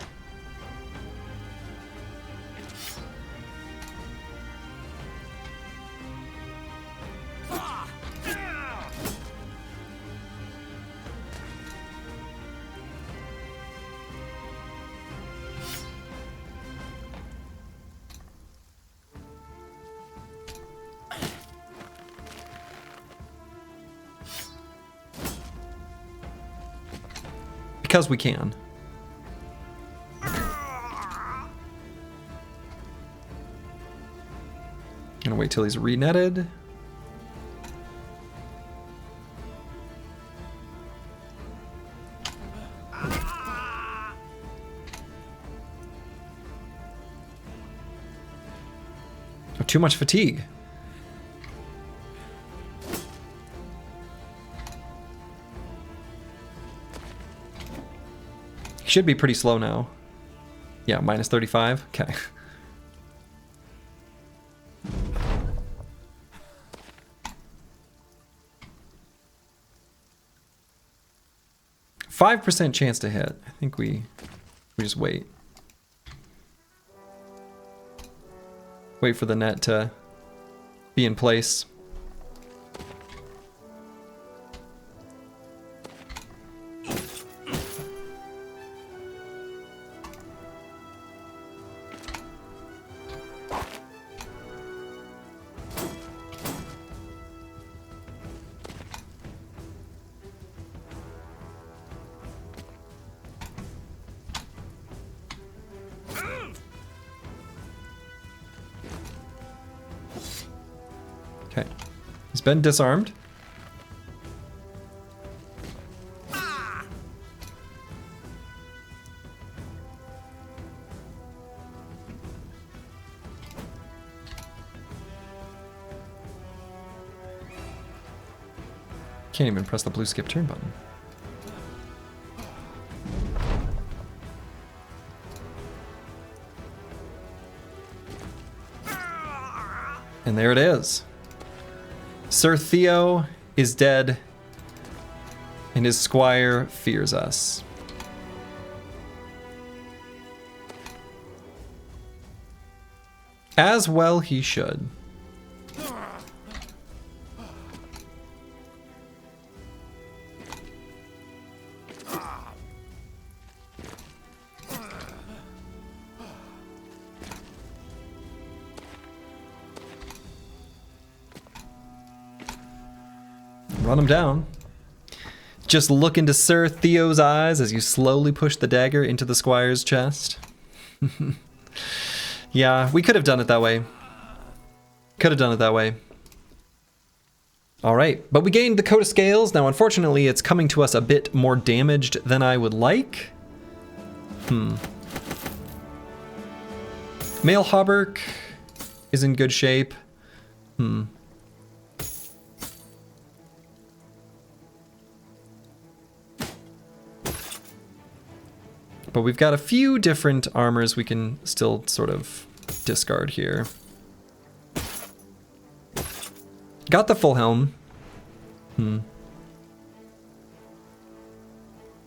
Because we can. Gonna wait till he's re-netted. Oh, too much fatigue. Should be pretty slow now. Yeah, minus 35. Okay. %5 chance to hit. I think we just wait. Wait for the net to be in place. Okay, he's been disarmed. Can't even press the blue skip turn button. And there it is. Sir Theo is dead, and his squire fears us. As well he should. Run him down. Just look into Sir Theo's eyes as you slowly push the dagger into the squire's chest. Yeah, we could have done it that way. Could have done it that way. All right, but we gained the coat of scales. Now, unfortunately, it's coming to us a bit more damaged than I would like. Male hauberk is in good shape. But we've got a few different armors we can still sort of discard here. Got the full helm. And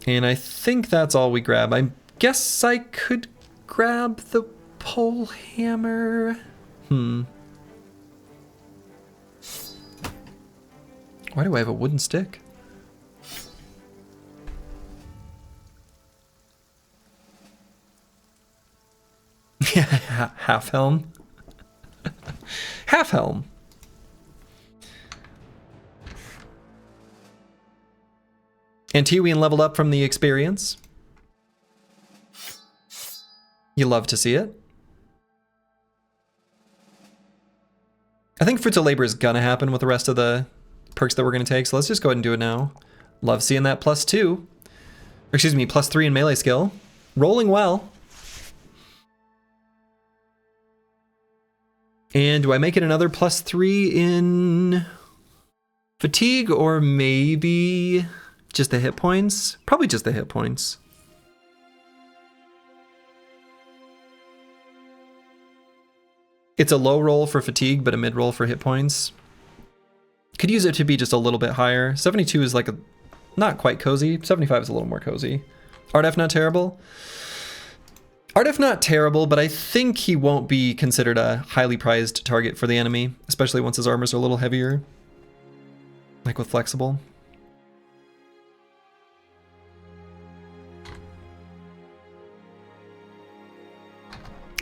I think that's all we grab. I guess I could grab the pole hammer. Why do I have a wooden stick? Yeah, half helm. Half helm. Antiwian leveled up from the experience. You love to see it. I think Fruits of Labor is gonna happen with the rest of the perks that we're gonna take, so let's just go ahead and do it now. Love seeing that +2. Or excuse me, +3 in melee skill. Rolling well. And do I make it another +3 in fatigue, or maybe just the hit points? Probably just the hit points. It's a low roll for fatigue, but a mid roll for hit points. Could use it to be just a little bit higher. 72 is like a not quite cozy. 75 is a little more cozy. Ardef not terrible? Ardef not terrible, but I think he won't be considered a highly prized target for the enemy, especially once his armors are a little heavier. Like with Flexible.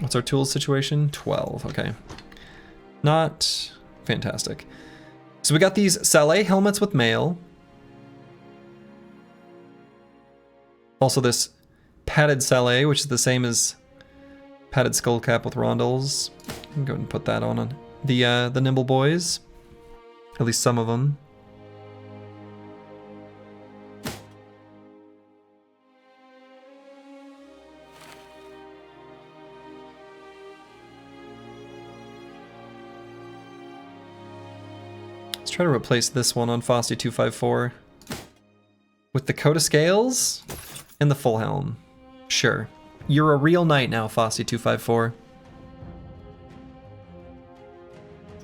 What's our tools situation? 12, okay. Not fantastic. So we got these Saleh helmets with mail. Also this padded Saleh, which is the same as padded skull cap with rondels. I'm going to put that on the Nimble Boys. At least some of them. Try to replace this one on Fosty 254 with the coat of scales and the full helm. Sure. You're a real knight now, Fosty 254.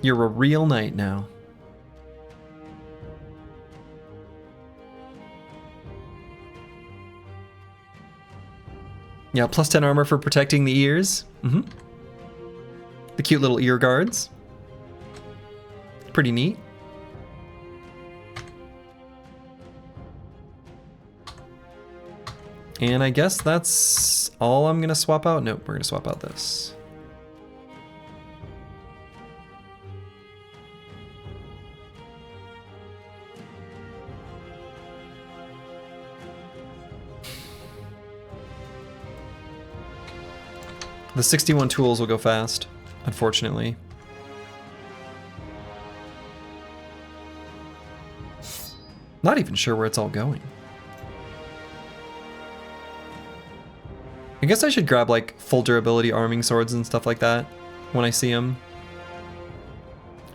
You're a real knight now. Yeah, plus 10 armor for protecting the ears. The cute little ear guards. Pretty neat. And I guess that's all I'm gonna swap out. Nope, we're gonna swap out this. The 61 tools will go fast, unfortunately. Not even sure where it's all going. I guess I should grab like full durability arming swords and stuff like that when I see them.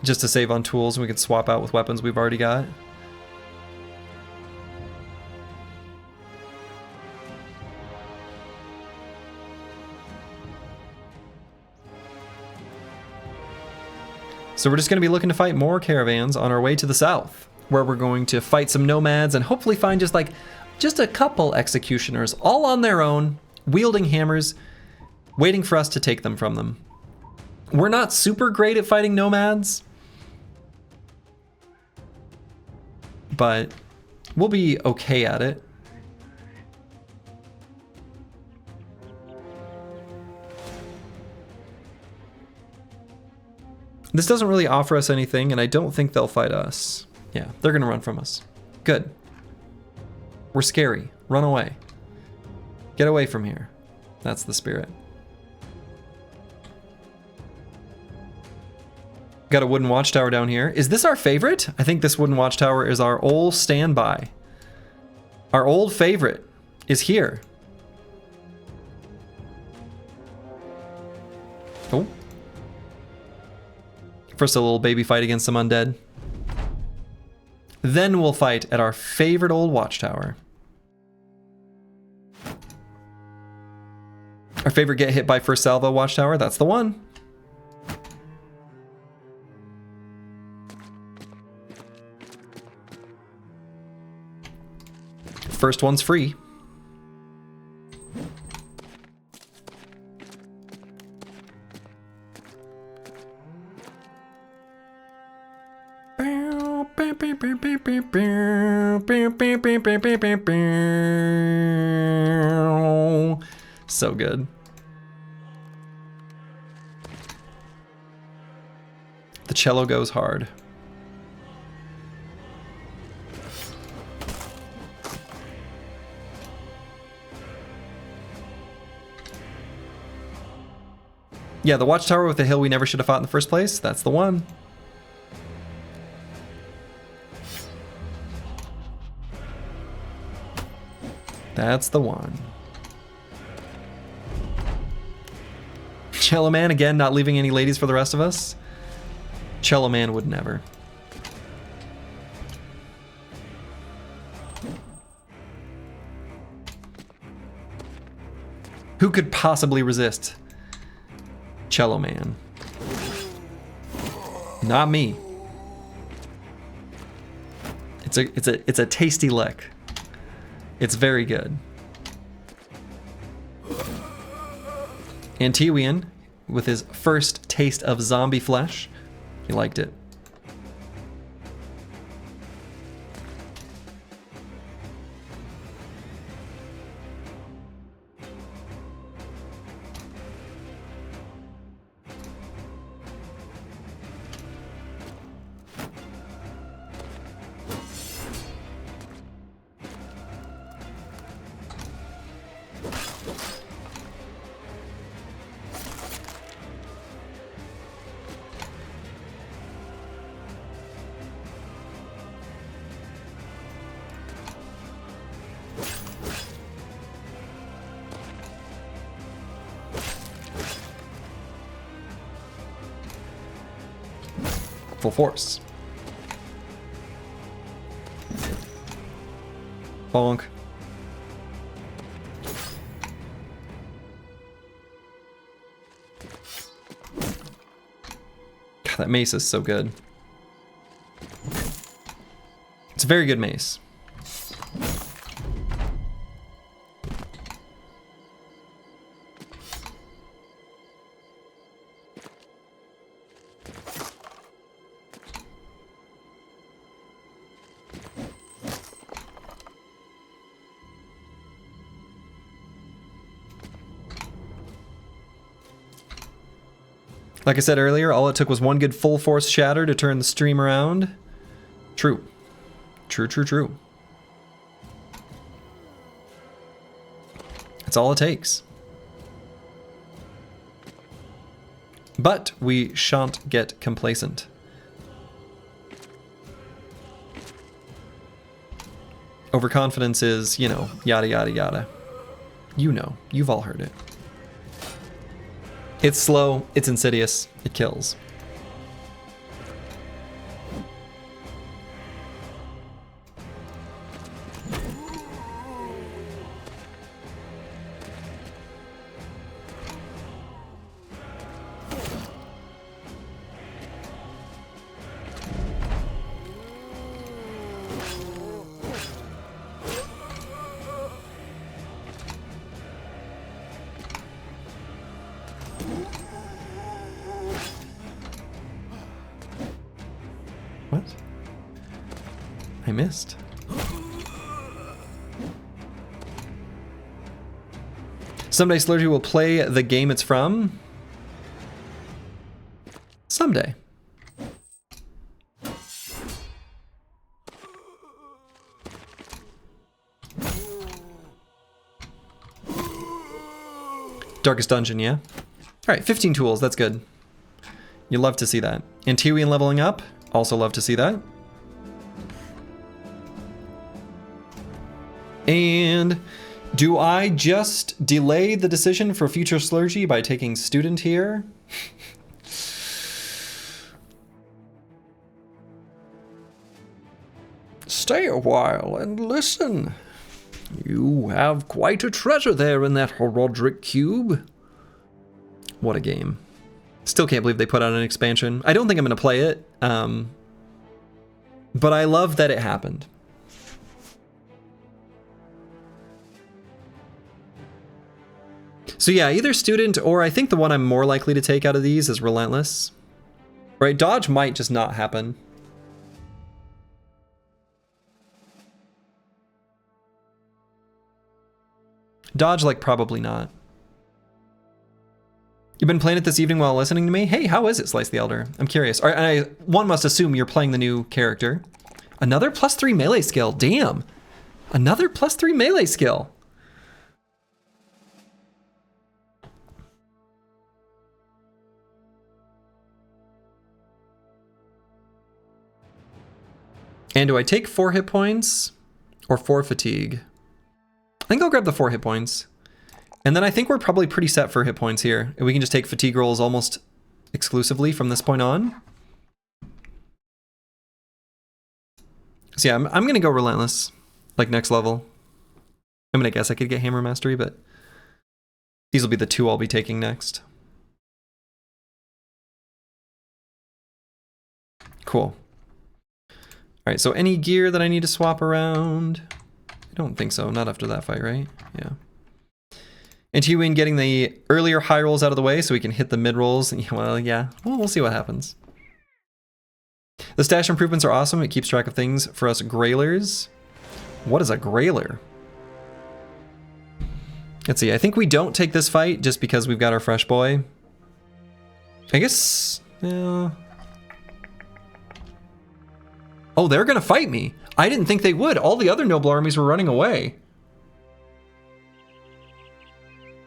Just to save on tools and we can swap out with weapons we've already got. So we're just going to be looking to fight more caravans on our way to the south, where we're going to fight some nomads and hopefully find just a couple executioners all on their own, wielding hammers, waiting for us to take them from them. We're not super great at fighting nomads, but we'll be okay at it. This doesn't really offer us anything, and I don't think they'll fight us. Yeah, they're gonna run from us. Good. We're scary. Run away. Get away from here. That's the spirit. Got a wooden watchtower down here. Is this our favorite? I think this wooden watchtower is our old standby. Our old favorite is here. Oh. First a little baby fight against some undead. Then we'll fight at our favorite old watchtower. Our favorite get hit by first salvo watchtower, that's the one. First one's free. So good. The cello goes hard. Yeah, the watchtower with the hill we never should have fought in the first place. That's the one. That's the one. Cello Man, again, not leaving any ladies for the rest of us. Cello Man would never. Who could possibly resist Cello Man? Not me. It's a tasty lick. It's very good. Antiwian, with his first taste of zombie flesh. He liked it. Full force. Bonk. God, that mace is so good. It's a very good mace. Like I said earlier, all it took was one good full force shatter to turn the stream around. True. True, true, true. That's all it takes. But we shan't get complacent. Overconfidence is, you know, yada, yada, yada. You know, you've all heard it. It's slow, it's insidious, it kills. What? I missed. Someday Slurgy will play the game it's from. Someday. Darkest Dungeon, yeah? Alright, 15 tools, that's good. You love to see that. Antiwian leveling up, also love to see that. And do I just delay the decision for future Slurgy by taking student here? Stay a while and listen. You have quite a treasure there in that Horodric cube. What a game. Still can't believe they put out an expansion. I don't think I'm going to play it, but I love that it happened. So yeah, either student or I think the one I'm more likely to take out of these is relentless. Right, dodge might just not happen. Dodge, like, probably not. You've been playing it this evening while listening to me? Hey, how is it, Slice the Elder? I'm curious. One must assume you're playing the new character. Another +3 melee skill. Damn. Another +3 melee skill. And do I take 4 hit points or 4 fatigue? I think I'll grab the 4 hit points. And then I think we're probably pretty set for hit points here. We can just take fatigue rolls almost exclusively from this point on. So yeah, I'm going to go relentless, like next level. I mean, I guess I could get hammer mastery, but these will be the 2 I'll be taking next. Cool. All right, so any gear that I need to swap around? I don't think so, not after that fight, right? Yeah. Continuing getting the earlier high rolls out of the way so we can hit the mid rolls. Well, yeah, we'll see what happens. The stash improvements are awesome. It keeps track of things for us grailers. What is a grailer? Let's see. I think we don't take this fight just because we've got our fresh boy. I guess... Yeah. Oh, they're gonna fight me. I didn't think they would. All the other noble armies were running away.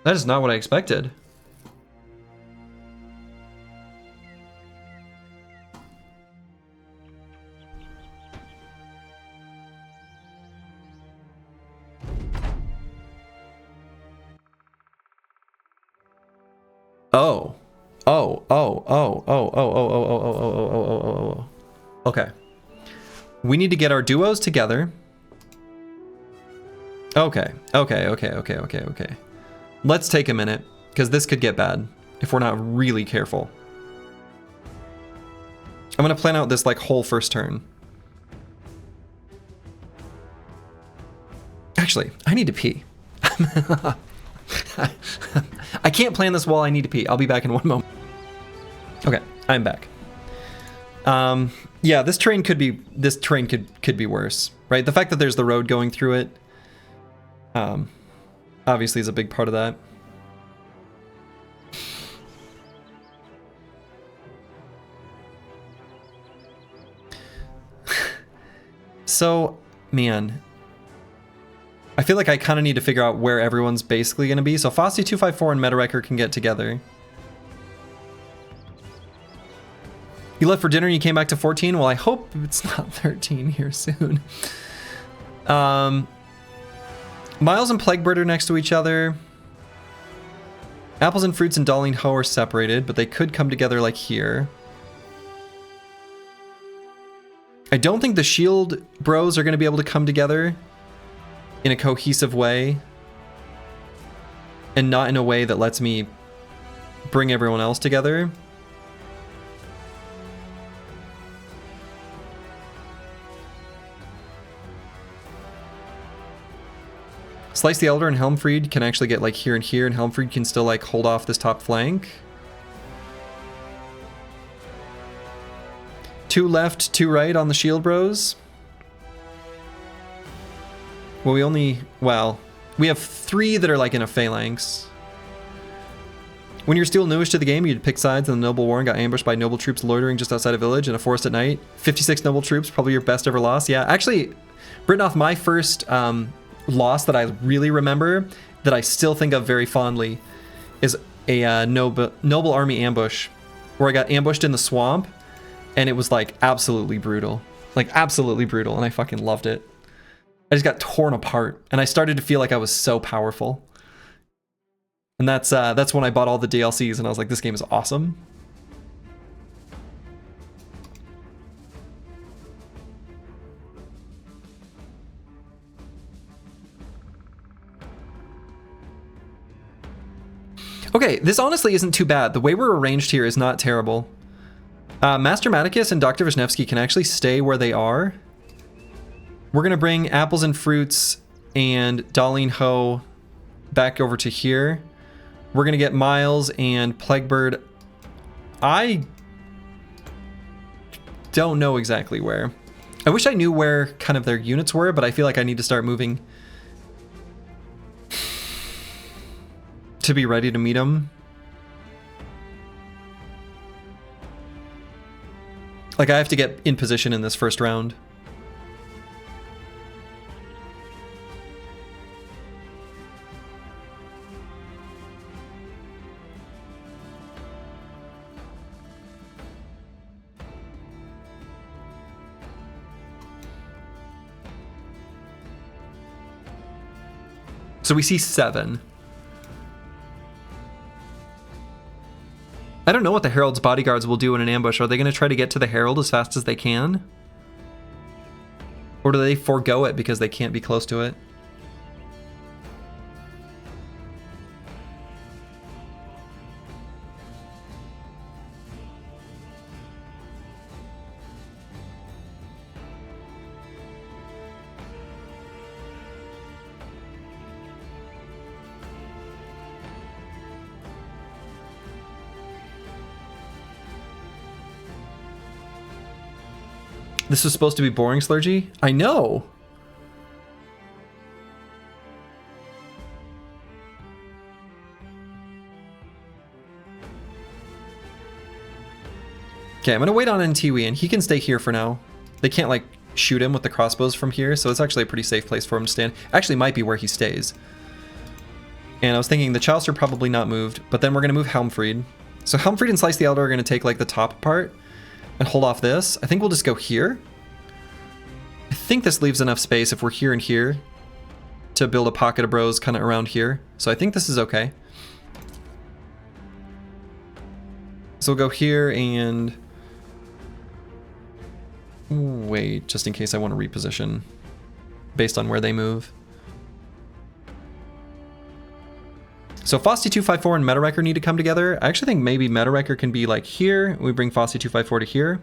That is not what I expected. Oh. Oh, oh, oh, oh, oh, oh, oh, oh, oh, oh, oh, oh, oh, oh. Okay. We need to get our duos together. Okay, okay, okay, okay, okay, okay. Let's take a minute, because this could get bad if we're not really careful. I'm gonna plan out this like whole first turn. Actually, I need to pee. I can't plan this while I need to pee. I'll be back in one moment. Okay, I'm back. Yeah, this terrain could be worse, right? The fact that there's the road going through it, obviously is a big part of that. So, man, I feel like I kind of need to figure out where everyone's basically going to be. So Fossey 254 and Metawrecker can get together. You left for dinner and you came back to 14? Well, I hope it's not 13 here soon. Miles and Plaguebird are next to each other. Apples and Fruits and Darling Ho are separated, but they could come together like here. I don't think the Shield Bros are going to be able to come together in a cohesive way. And not in a way that lets me bring everyone else together. Slice the Elder and Helmfried can actually get like here and here, and Helmfried can still like hold off this top flank. 2 left, 2 right on the Shield Bros. Well, we have 3 that are like in a phalanx. When you're still newish to the game, you'd pick sides in the Noble War and got ambushed by noble troops loitering just outside a village in a forest at night. 56 noble troops, probably your best ever loss. Yeah, actually, Britnoff, my first loss that I really remember, that I still think of very fondly, is a noble army ambush, where I got ambushed in the swamp, and it was like absolutely brutal. Like absolutely brutal, and I fucking loved it. I just got torn apart, and I started to feel like I was so powerful. And that's when I bought all the DLCs, and I was like, this game is awesome. Okay, this honestly isn't too bad. The way we're arranged here is not terrible. Master Maticus and Dr. Wisniewski can actually stay where they are. We're going to bring Apples and Fruits and Darlene Ho back over to here. We're going to get Miles and Plaguebird. I don't know exactly where. I wish I knew where kind of their units were, but I feel like I need to start moving to be ready to meet them. Like, I have to get in position in this first round. So we see 7. I don't know what the Herald's bodyguards will do in an ambush. Are they going to try to get to the Herald as fast as they can? Or do they forego it because they can't be close to it? This was supposed to be boring, Slurgy? I know! Okay, I'm gonna wait on Ntiwi, and he can stay here for now. They can't, like, shoot him with the crossbows from here, so it's actually a pretty safe place for him to stand. Actually, might be where he stays. And I was thinking the Chaucer probably not moved, but then we're gonna move Helmfried. So Helmfried and Slice the Elder are gonna take, like, the top part and hold off this. I think we'll just go here. I think this leaves enough space if we're here and here to build a pocket of bros kind of around here. So I think this is okay. So we'll go here and... wait, just in case I want to reposition based on where they move. So Fosti 254 and Metawrecker need to come together. I actually think maybe Metawrecker can be like here. We bring Fosti 254 to here.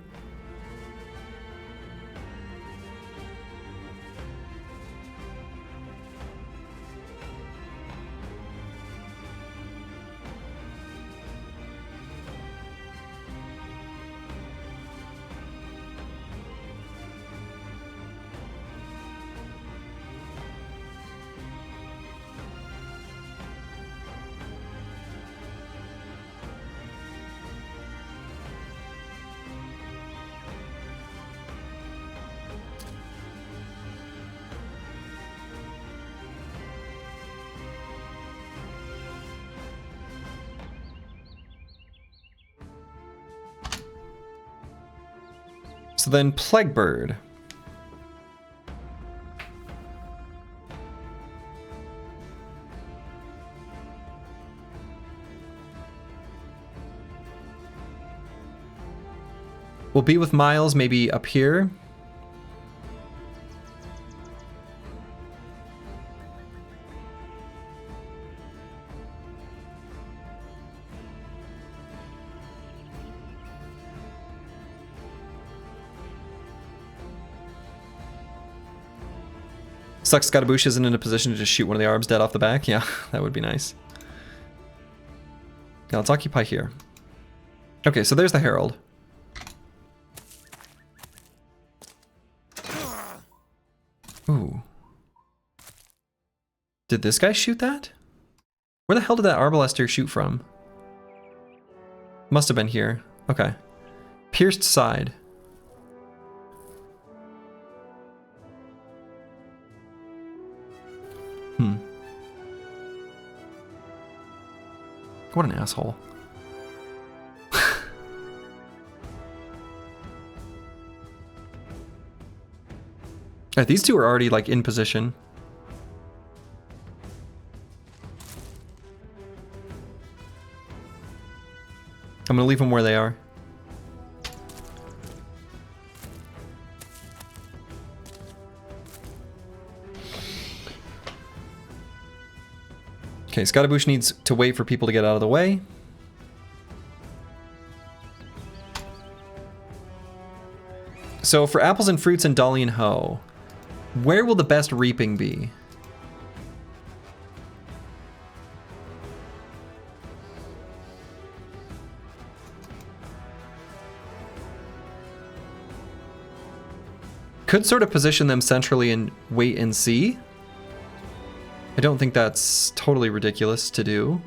So then Plaguebird. We'll be with Miles maybe up here. Sucks Scottaboosh isn't in a position to just shoot one of the Arbs dead off the back. Yeah, that would be nice. Now let's occupy here. Okay, so there's the Herald. Ooh. Did this guy shoot that? Where the hell did that Arbalester shoot from? Must have been here. Okay. Pierced side. What an asshole. Alright, these two are already like in position. I'm gonna leave them where they are. Okay, Scottaboosh needs to wait for people to get out of the way. So for apples and fruits and Dolly and Ho, where will the best reaping be? Could sort of position them centrally and wait and see. I don't think that's totally ridiculous to do.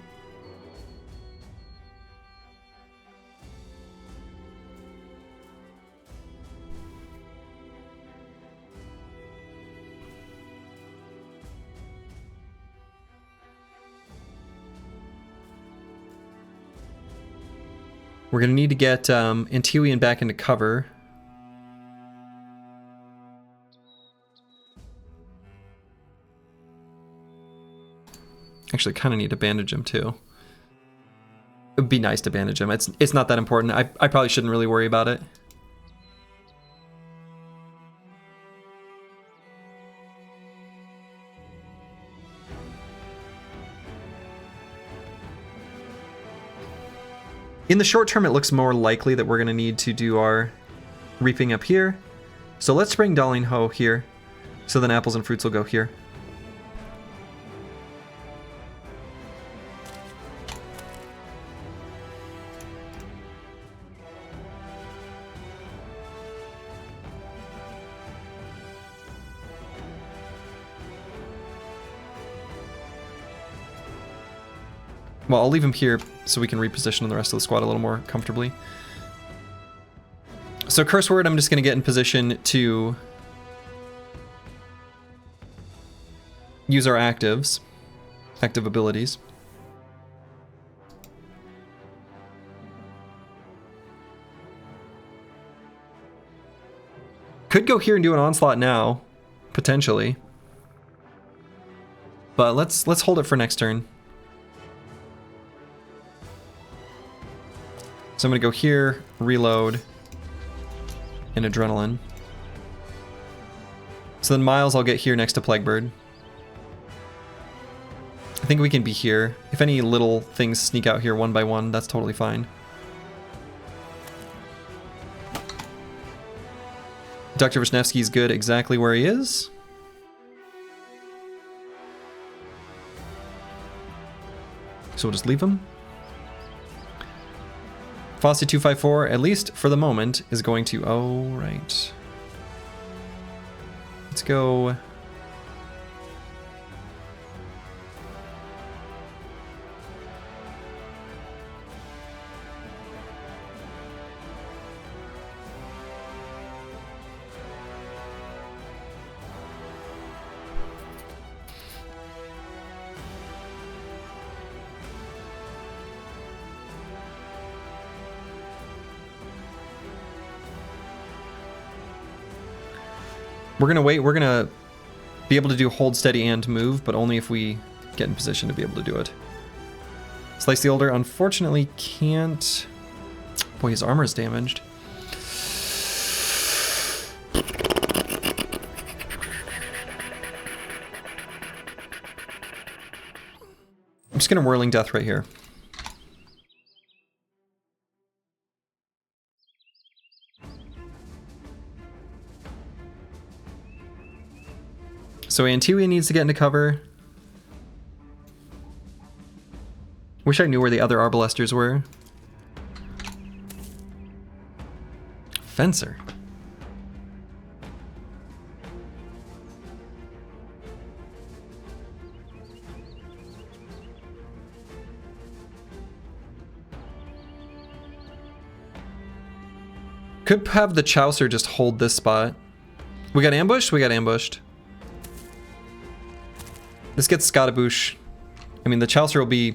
We're going to need to get Antiwian back into cover. Actually, kind of need to bandage him too. It would be nice to bandage him. It's not that important. I probably shouldn't really worry about it. In the short term, it looks more likely that we're going to need to do our reaping up here. So let's bring Dolly Ho here. So then apples and fruits will go here. Well, I'll leave him here so we can reposition the rest of the squad a little more comfortably. So curse word, I'm just going to get in position to use our active abilities. Could go here and do an onslaught now, potentially. But let's hold it for next turn. So I'm gonna go here, reload, and adrenaline. So then Miles I'll get here next to Plaguebird. I think we can be here. If any little things sneak out here one by one, that's totally fine. Dr. Vishnevsky's good exactly where he is. So we'll just leave him. Fossey 254, at least for the moment, is going to... Oh, right. Let's go... We're gonna wait, we're gonna be able to do hold steady and move, but only if we get in position to be able to do it. Slice the Older, unfortunately can't... Boy, his armor is damaged. I'm just gonna Whirling Death right here. So Antiwi needs to get into cover. Wish I knew where the other Arbalesters were. Fencer. Could have the Chaucer just hold this spot. We got ambushed? We got ambushed. This gets Scottaboosh. I mean, the Chaucer will be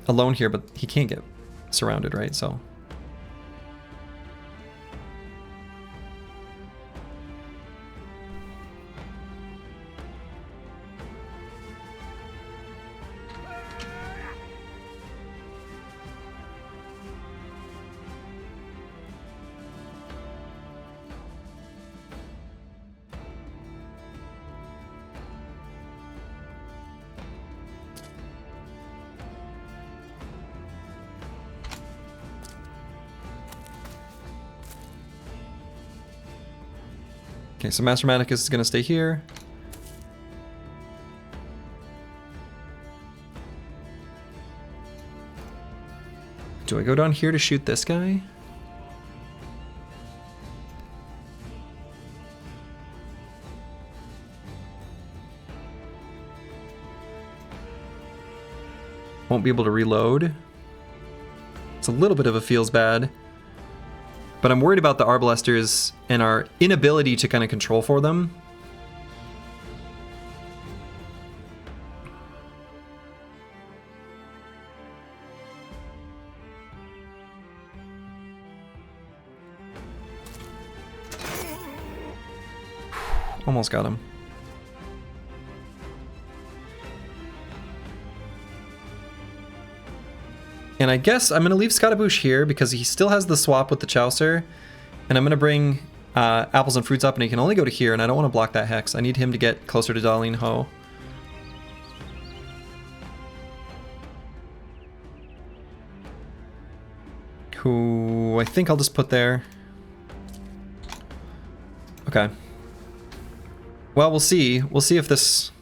alone here, but he can't get surrounded, right? So... Okay, so Master Manicus is going to stay here. Do I go down here to shoot this guy? Won't be able to reload. It's a little bit of a feels bad. But I'm worried about the Arbalesters and our inability to kind of control for them. Almost got him. And I guess I'm going to leave Scottaboosh here because he still has the swap with the Chaucer. And I'm going to bring Apples and Fruits up, and he can only go to here, and I don't want to block that Hex. I need him to get closer to Darlene Ho. Who I think I'll just put there. Okay. Well, we'll see. We'll see if this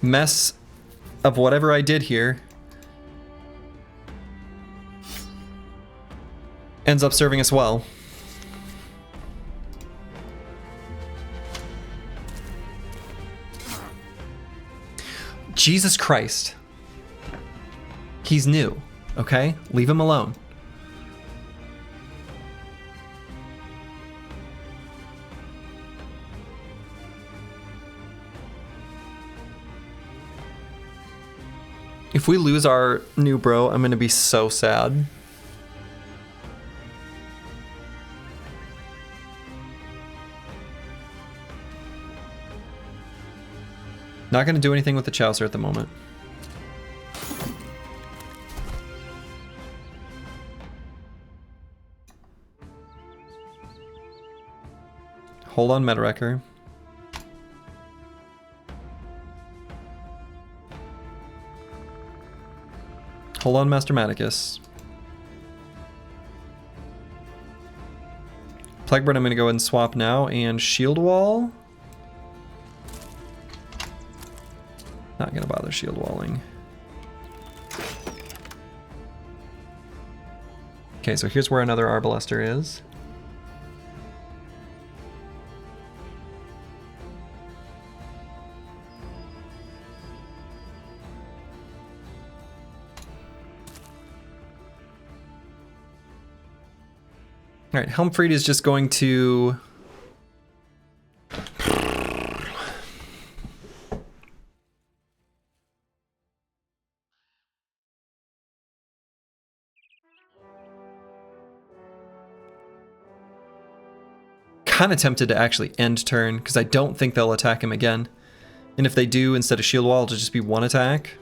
mess of whatever I did here ends up serving us well. Jesus Christ. He's new, okay? Leave him alone. If we lose our new bro, I'm gonna be so sad. Not gonna do anything with the Chaucer at the moment. Hold on, Metawrecker. Hold on, Master Maticus. Plaguebird, I'm going to go ahead and swap now, and Shield Wall. Not going to bother Shield Walling. Okay, so here's where another Arbalester is. All right, Helmfried is just going to... Kind of tempted to actually end turn, because I don't think they'll attack him again. And if they do, instead of Shield Wall, it'll just be one attack.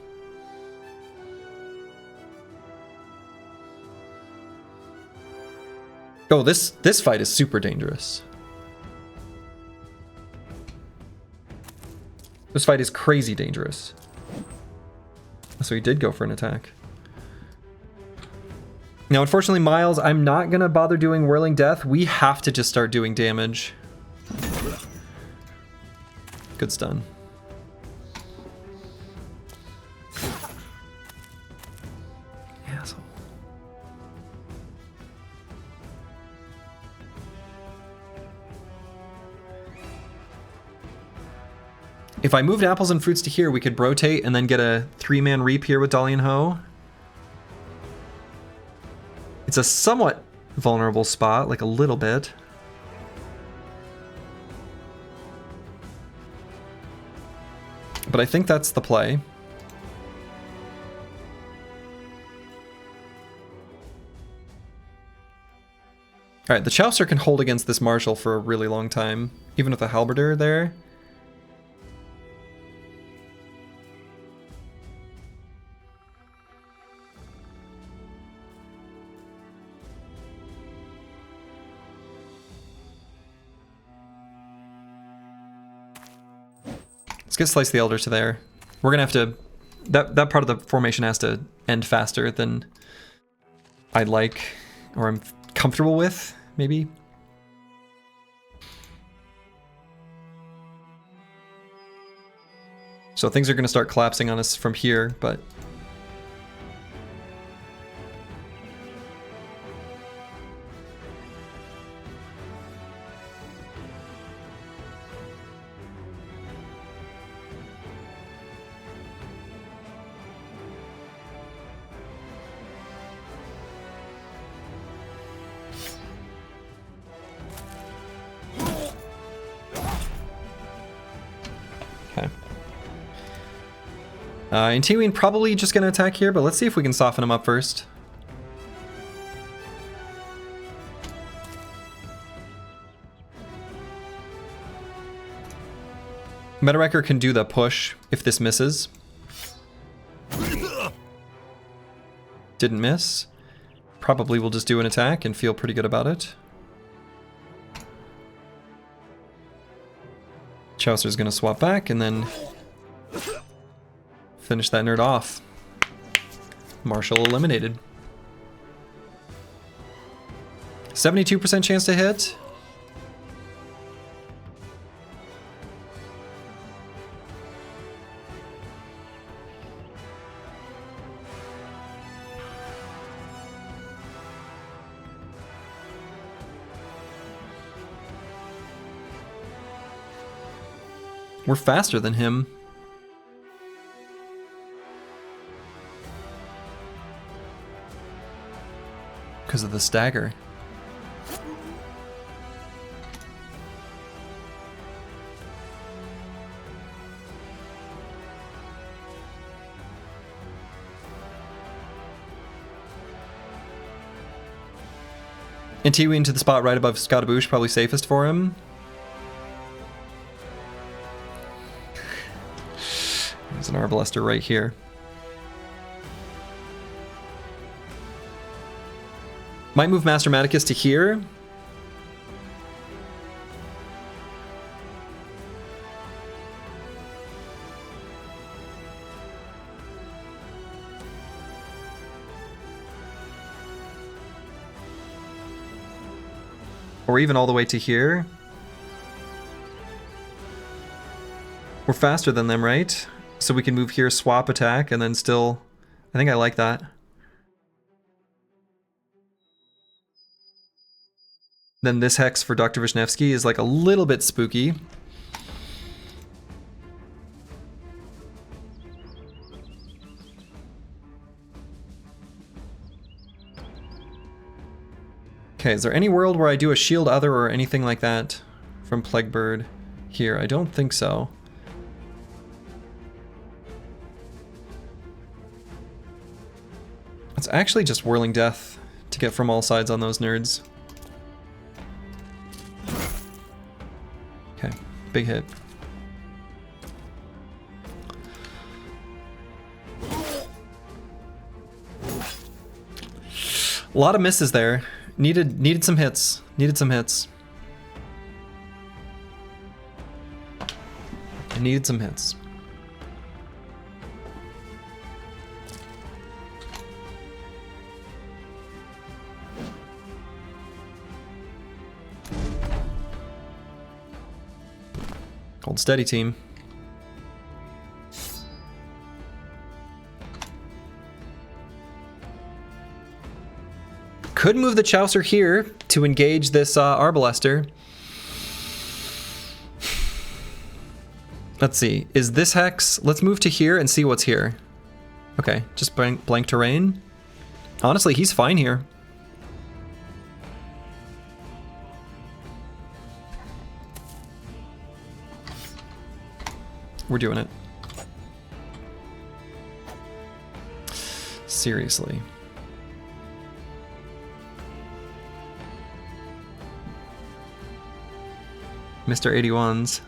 Oh, this fight is super dangerous. This fight is crazy dangerous. So he did go for an attack. Now, unfortunately, Miles, I'm not going to bother doing Whirling Death. We have to just start doing damage. Good stun. Asshole. If I moved Apples and Fruits to here, we could rotate and then get a 3-man Reap here with Dalian Ho. It's a somewhat vulnerable spot, like a little bit. But I think that's the play. Alright, the Chaucer can hold against this Marshal for a really long time, even with the Halberder there. Let's get Slice the Elder to there. We're gonna have to... That part of the formation has to end faster than I'd like, or I'm comfortable with, maybe. So things are gonna start collapsing on us from here, but... Intiween probably just going to attack here, but let's see if we can soften him up first. Metawrecker can do the push if this misses. Didn't miss. Probably will just do an attack and feel pretty good about it. Chaucer's going to swap back and then... finish that nerd off. Marshall eliminated. 72% chance to hit. We're faster than him. because of the stagger. And Tiwi into the spot right above Scottaboosh, probably safest for him. There's an Arbalaster right here. Might move Master Maticus to here. Or even all the way to here. We're faster than them, right? So we can move here, swap attack, and then still... I think I like that. Then this Hex for Dr. Vishnevsky is like a little bit spooky. Okay, is there any world where I do a shield other or anything like that from Plaguebird here? I don't think so. It's actually just Whirling Death to get from all sides on those nerds. Okay, big hit. A lot of misses there. Needed some hits. Needed some hits. I needed some hits. Hold steady, team. Could move the Chaucer here to engage this Arbalaster. Let's see. Is this Hex? Let's move to here and see what's here. Okay, just blank terrain. Honestly, he's fine here. We're doing it. Seriously. Mr. 81s.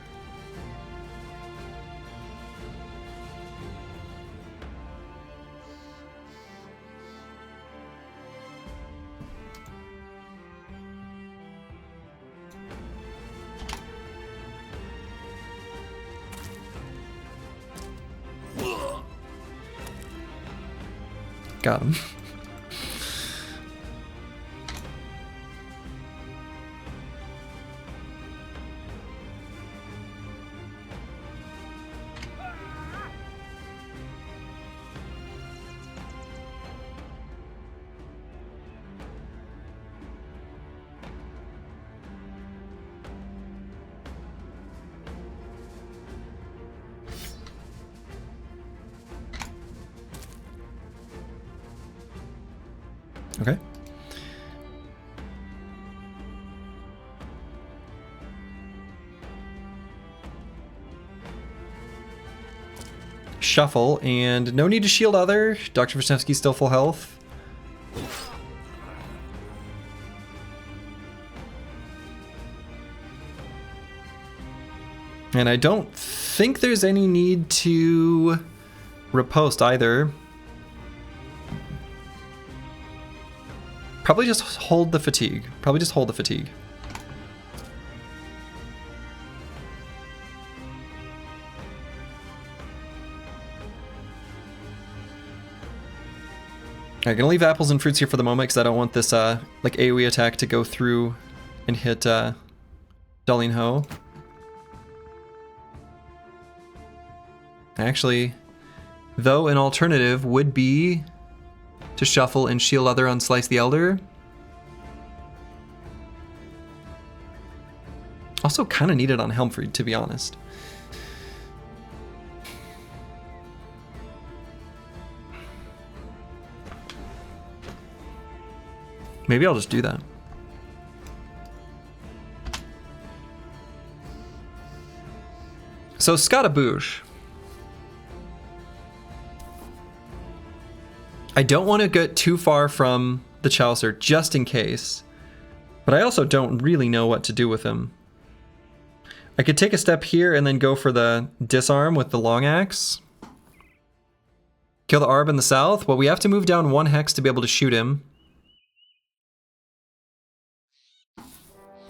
Got him. Okay. Shuffle, and no need to shield other. Dr. Vishnevsky's still full health. And I don't think there's any need to riposte either. Probably just hold the fatigue. Probably just hold the fatigue. Alright, gonna leave apples and fruits here for the moment because I don't want this like AoE attack to go through and hit Darlene Ho. Actually, though an alternative would be to shuffle and shield other on Slice the Elder. Also kind of needed on Helmfried, to be honest. Maybe I'll just do that. So Scatabouche. I don't want to get too far from the Chaucer just in case, but I also don't really know what to do with him. I could take a step here and then go for the disarm with the long axe. Kill the Arb in the south. Well, we have to move down 1 hex to be able to shoot him.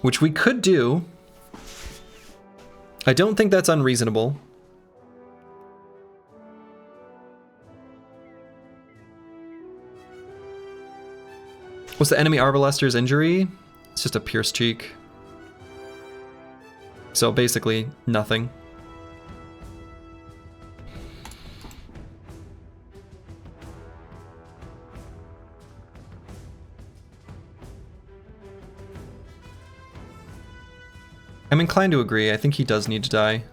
Which we could do. I don't think that's unreasonable. What's the enemy Arbalester's injury? It's just a pierced cheek. So basically, nothing. I'm inclined to agree. I think he does need to die.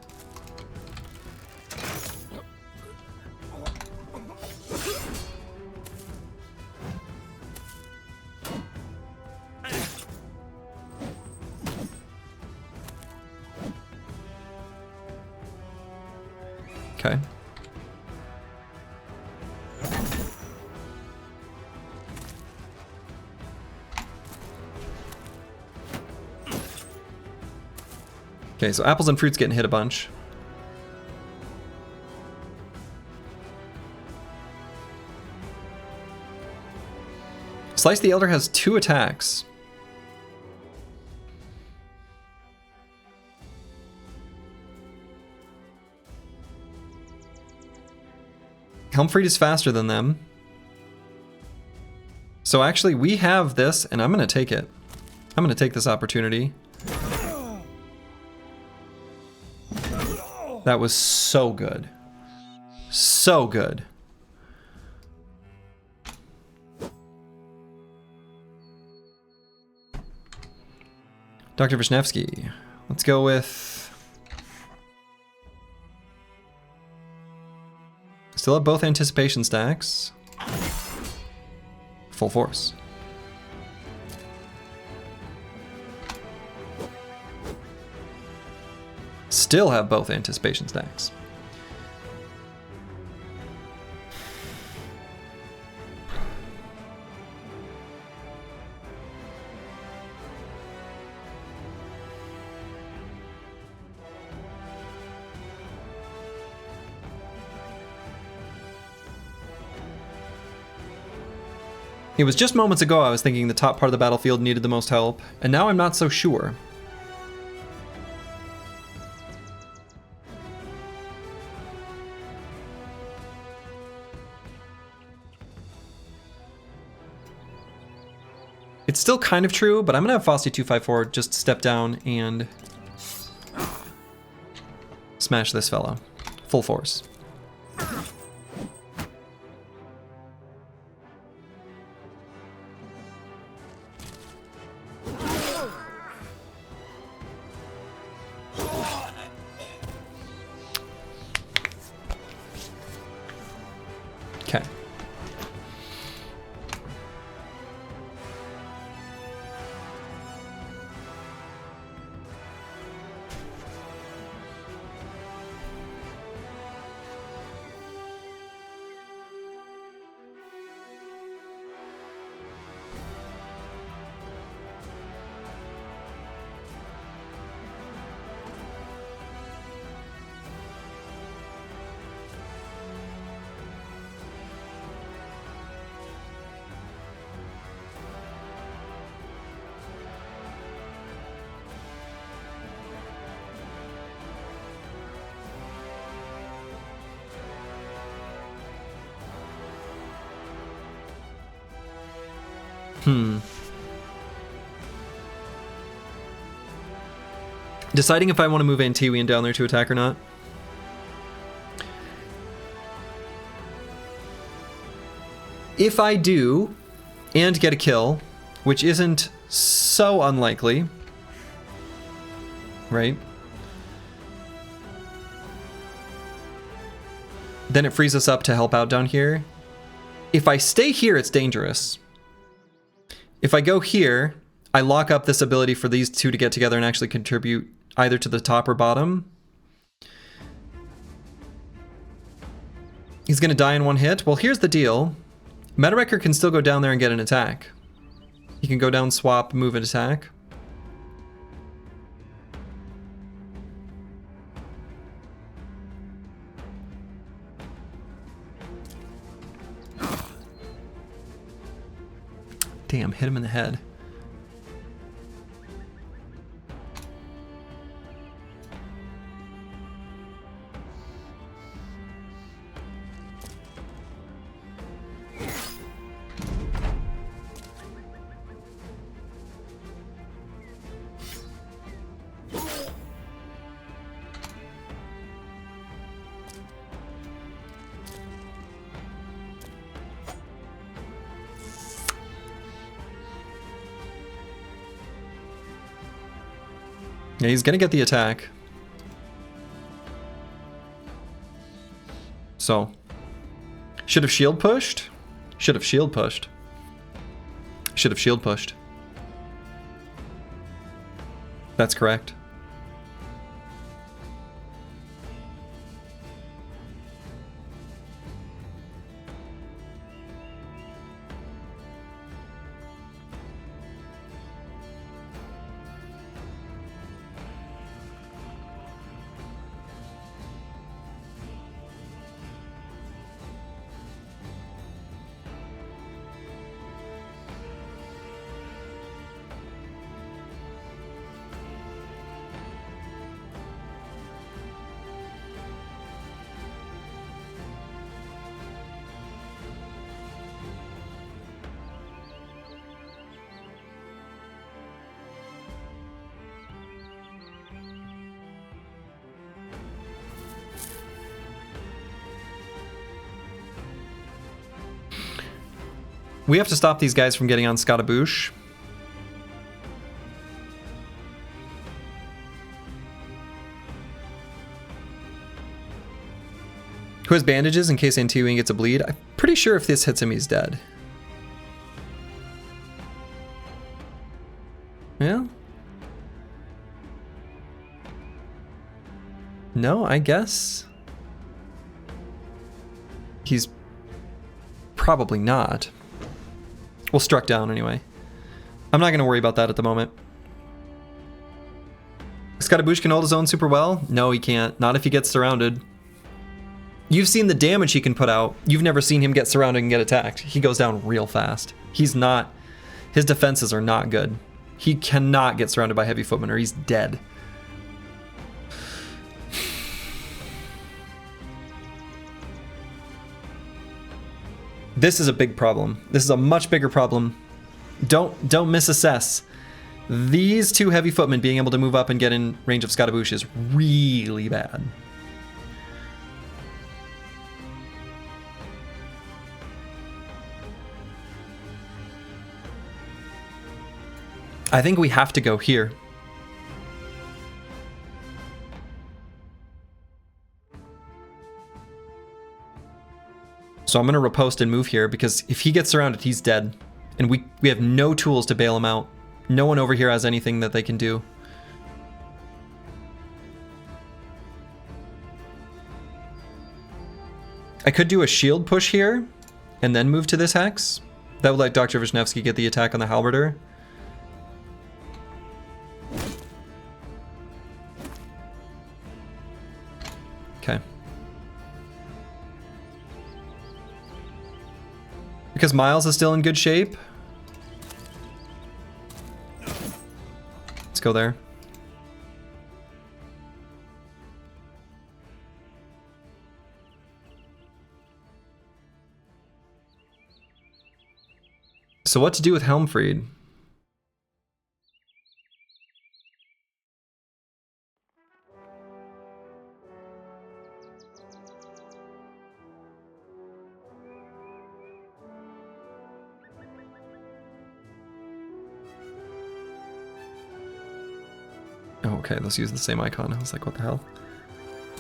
Okay. Okay, so apples and fruit's getting hit a bunch. Slice the Elder has 2 attacks. Helmfried is faster than them. So actually we have this and I'm gonna take it. I'm gonna take this opportunity. That was so good. So good. Dr. Vishnevsky. Let's go with... Still have both anticipation stacks. Full force. Still have both anticipation stacks. It was just moments ago I was thinking the top part of the battlefield needed the most help, and now I'm not so sure. It's still kind of true, but I'm gonna have Fosti 254 just step down and smash this fella. Full force. Okay. Deciding if I want to move Antiwian down there to attack or not. If I do, and get a kill, which isn't so unlikely, right? Then it frees us up to help out down here. If I stay here, it's dangerous. If I go here, I lock up this ability for these two to get together and actually contribute either to the top or bottom. He's going to die in one hit. Well, here's the deal. Metawrecker can still go down there and get an attack. He can go down, swap, move, and attack. Damn, hit him in the head. Yeah, he's gonna get the attack. So, should have shield pushed. Should have shield pushed. Should have shield pushed. That's correct. We have to stop these guys from getting on Scatabouche. Who has bandages in case Antiwing gets a bleed? I'm pretty sure if this hits him, he's dead. Yeah. No, I guess. He's probably not. Well, struck down anyway. I'm not going to worry about that at the moment. Scatabouche can hold his own super well? No, he can't. Not if he gets surrounded. You've seen the damage he can put out. You've never seen him get surrounded and get attacked. He goes down real fast. He's not... His defenses are not good. He cannot get surrounded by heavy footmen or he's dead. This is a big problem. This is a much bigger problem. Don't misassess. These two heavy footmen being able to move up and get in range of Scatabouche is really bad. I think we have to go here. So I'm going to riposte and move here because if he gets surrounded, he's dead. And we have no tools to bail him out. No one over here has anything that they can do. I could do a shield push here and then move to this hex. That would let Dr. Vishnevsky get the attack on the halberder. Okay. Because Miles is still in good shape. Let's go there. So what to do with Helmfried? Oh, okay, let's use the same icon. I was like, what the hell?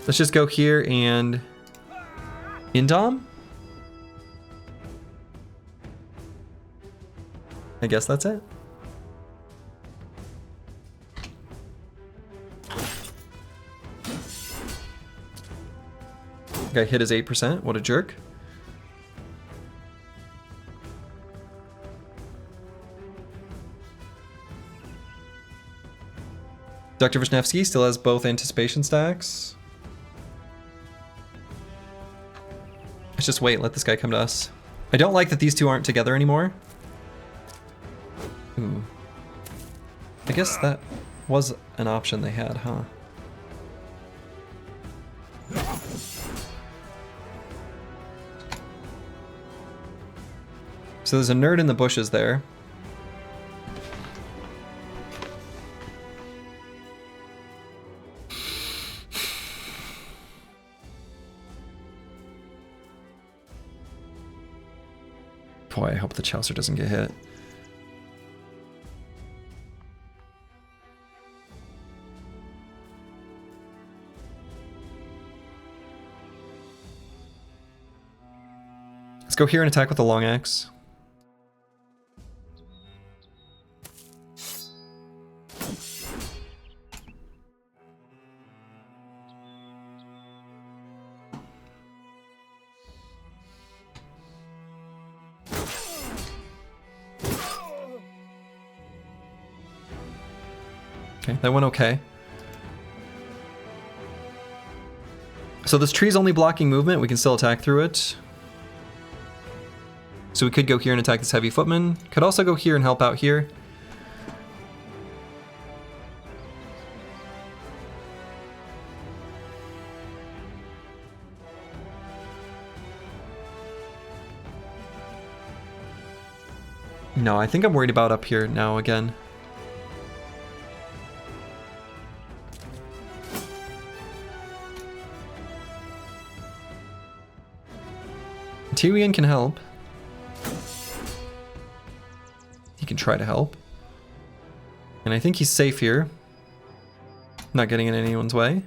Let's just go here and... Indom? I guess that's it. Guy hit his 8%. What a jerk. Dr. Vishnevsky still has both anticipation stacks. Let's just wait, let this guy come to us. I don't like that these two aren't together anymore. Ooh. I guess that was an option they had, huh? So there's a nerd in the bushes there. Boy, I hope the Chaucer doesn't get hit. Let's go here and attack with the long axe. Okay, that went okay. So this tree's only blocking movement. We can still attack through it. So we could go here and attack this heavy footman. Could also go here and help out here. No, I think I'm worried about up here now again. Tyrion can help. He can try to help. And I think he's safe here. Not getting in anyone's way.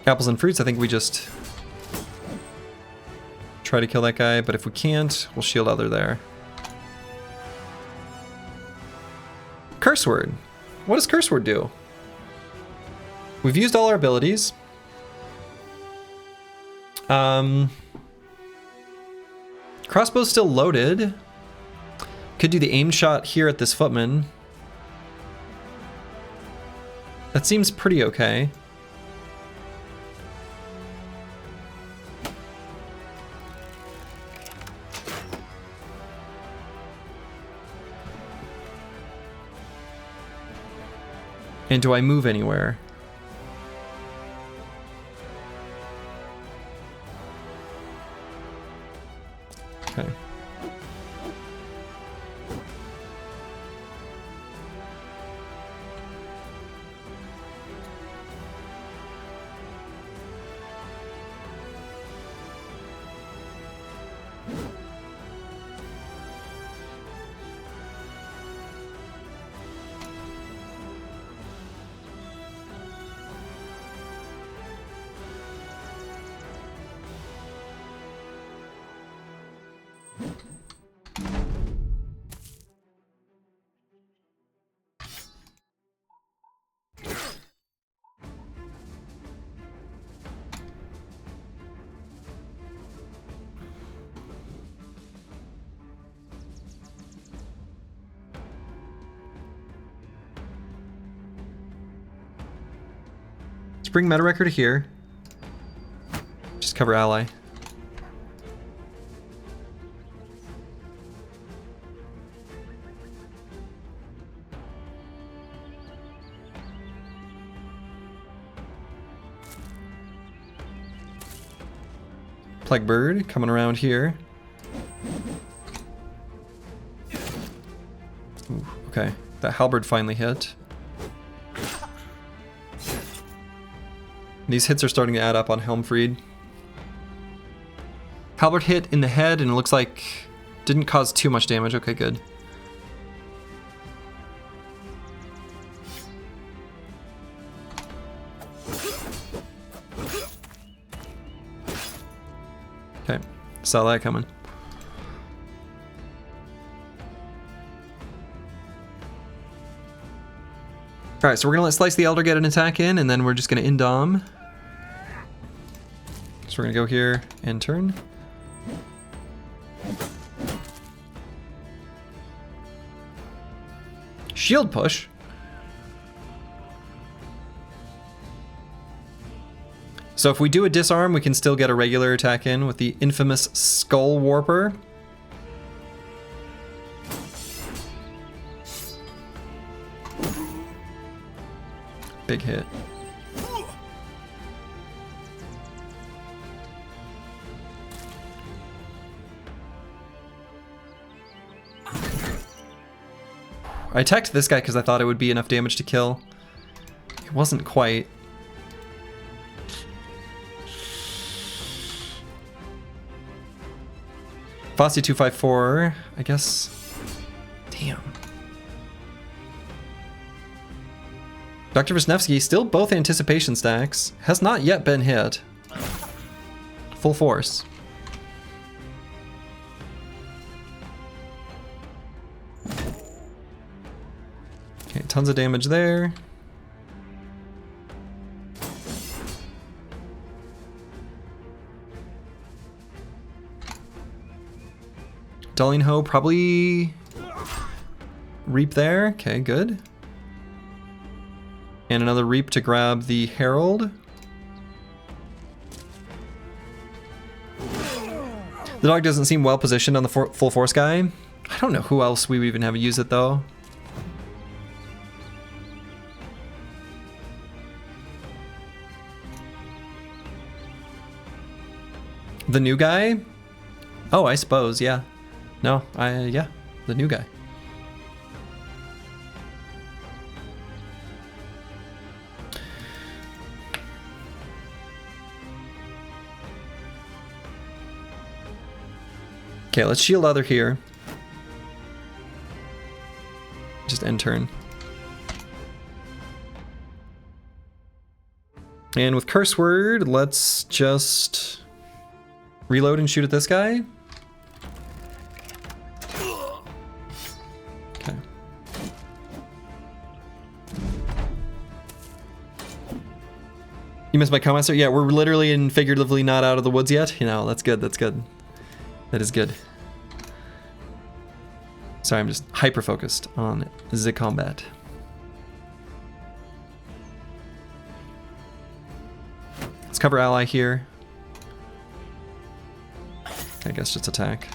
Apples and fruits, I think we just try to kill that guy, but if we can't, we'll shield other there. Curse word. What does curse word do? We've used all our abilities. Crossbow's still loaded. Could do the aim shot here at this footman. That seems pretty okay. And do I move anywhere? Okay. Let's bring meta record here. Just cover ally. Plague bird coming around here. Ooh, okay, that halberd finally hit. These hits are starting to add up on Helmfried. Halberd hit in the head, and it looks like didn't cause too much damage. Okay, good. Okay, saw that coming. All right, so we're gonna let Slice the Elder get an attack in, and then we're just gonna indom. So we're gonna go here and turn. Shield push. So if we do a disarm, we can still get a regular attack in with the infamous Skull Warper. Big hit. I attacked this guy because I thought it would be enough damage to kill. It wasn't quite. Fossey 254, I guess. Damn. Dr. Wisniewski, still both anticipation stacks. Has not yet been hit. Full force. Okay, tons of damage there. Dulling Hoe, probably reap there. Okay, good. And another reap to grab the Herald. The dog doesn't seem well positioned on the full force guy. I don't know who else we even have use it though. The new guy? Oh, I suppose, yeah. No, yeah, the new guy. Okay, let's shield other here. Just end turn. And with Curse Word, let's just reload and shoot at this guy. Okay. You missed my comment, sir? Yeah, we're literally and figuratively not out of the woods yet. You know, that's good, that's good. That is good. Sorry, I'm just hyper-focused on the combat. Let's cover ally here. I guess just attack.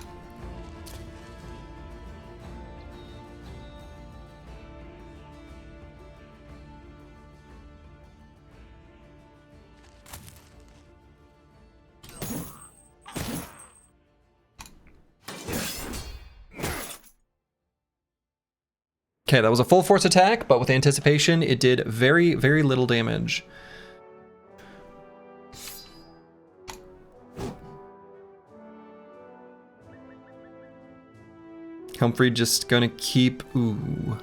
Okay, that was a full force attack, but with anticipation, it did very, very little damage. Humphrey just gonna keep... Ooh.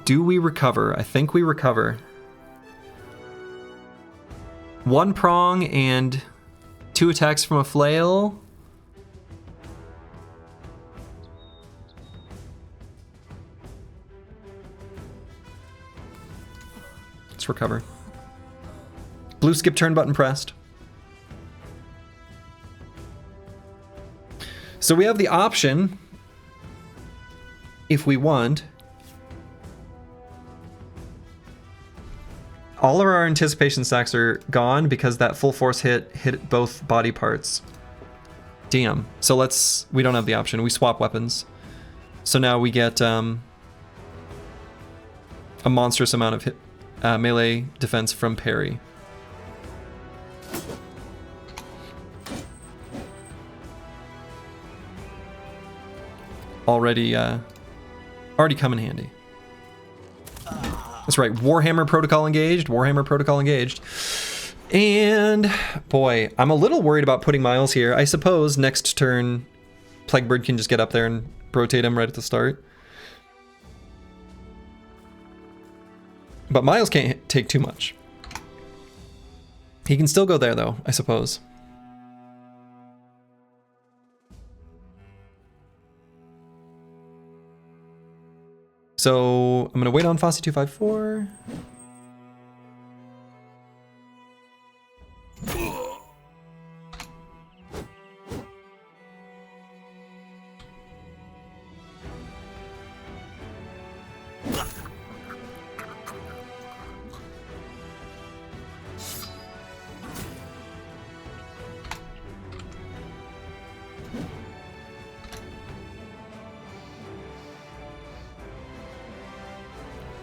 Do we recover? I think we recover. One prong and 2 attacks from a flail. Let's recover. Blue skip turn button pressed. So we have the option, if we want, all of our anticipation stacks are gone because that full force hit both body parts. Damn. So we don't have the option. We swap weapons. So now we get a monstrous amount of melee defense from parry. Already come in handy. That's right, Warhammer protocol engaged. Warhammer protocol engaged. And boy, I'm a little worried about putting Miles here. I suppose next turn, Plaguebird can just get up there and rotate him right at the start. But Miles can't take too much. He can still go there though, I suppose. So I'm gonna wait on Fossey 254.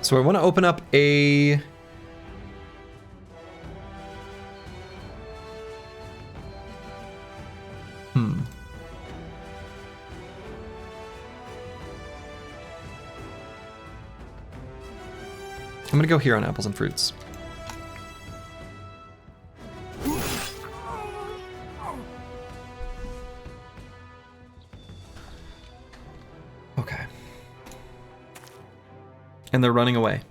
So I want to open up a... I'm going to go here on apples and fruits. Okay. And they're running away.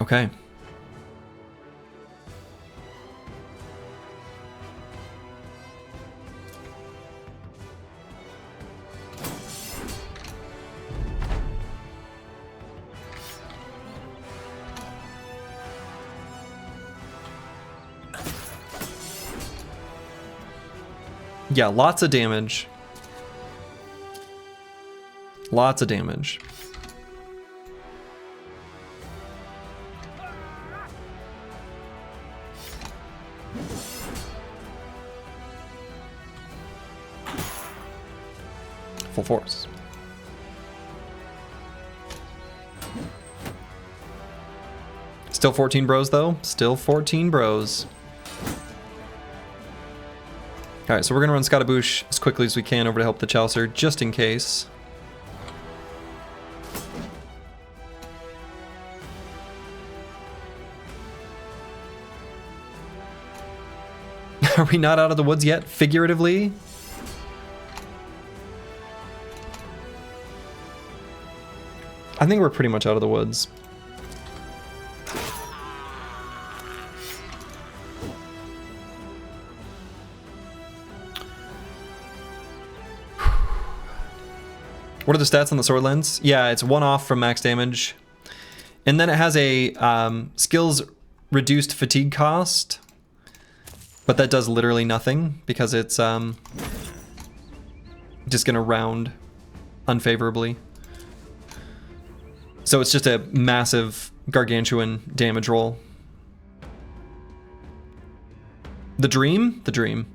Okay. Yeah, lots of damage. Lots of damage. Full force. Still 14 bros though. Still 14 bros. Alright, so we're going to run Scottaboosh as quickly as we can over to help the Chaucer, just in case. Are we not out of the woods yet, figuratively? I think we're pretty much out of the woods. What are the stats on the Sword Lens? Yeah, it's 1 off from max damage. And then it has a skills reduced fatigue cost. But that does literally nothing because it's just gonna round unfavorably. So it's just a massive gargantuan damage roll. The Dream? The Dream.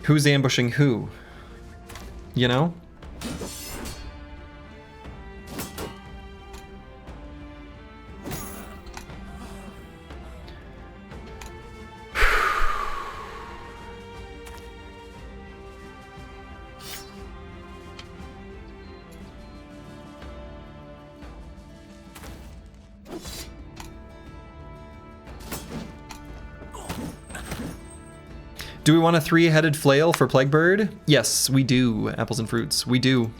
Who's ambushing who? You know? Do we want a 3-headed flail for Plaguebird? Yes, we do, apples and fruits. We do.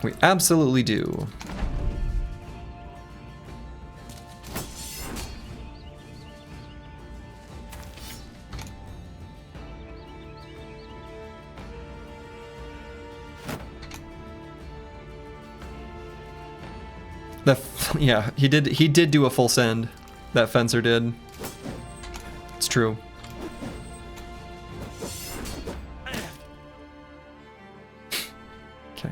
We absolutely do. The Yeah, he did do a full send. That fencer did. It's true. Okay.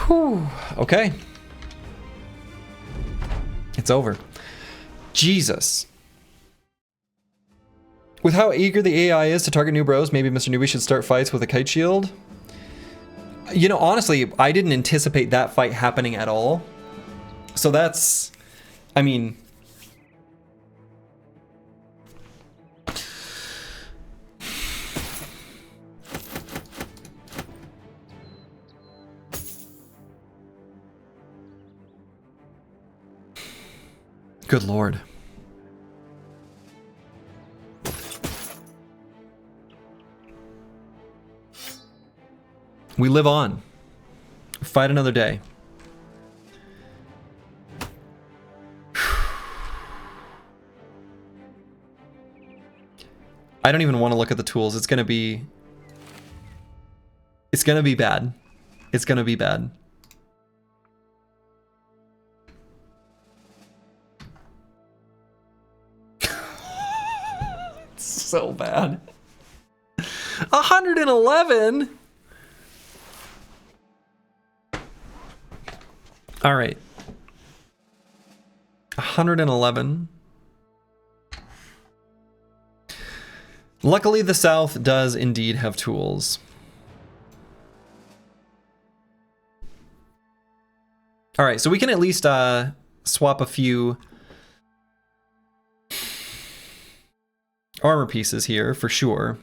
Whew. Okay. It's over. Jesus. With how eager the AI is to target new bros, maybe Mr. Newbie should start fights with a kite shield. You know, honestly, I didn't anticipate that fight happening at all. So that's... I mean... Good Lord. We live on. Fight another day. I don't even want to look at the tools. It's gonna be bad. It's gonna be bad. So bad. 111. All right. 111. Luckily, the South does indeed have tools. All right, so we can at least swap a few armor pieces here for sure.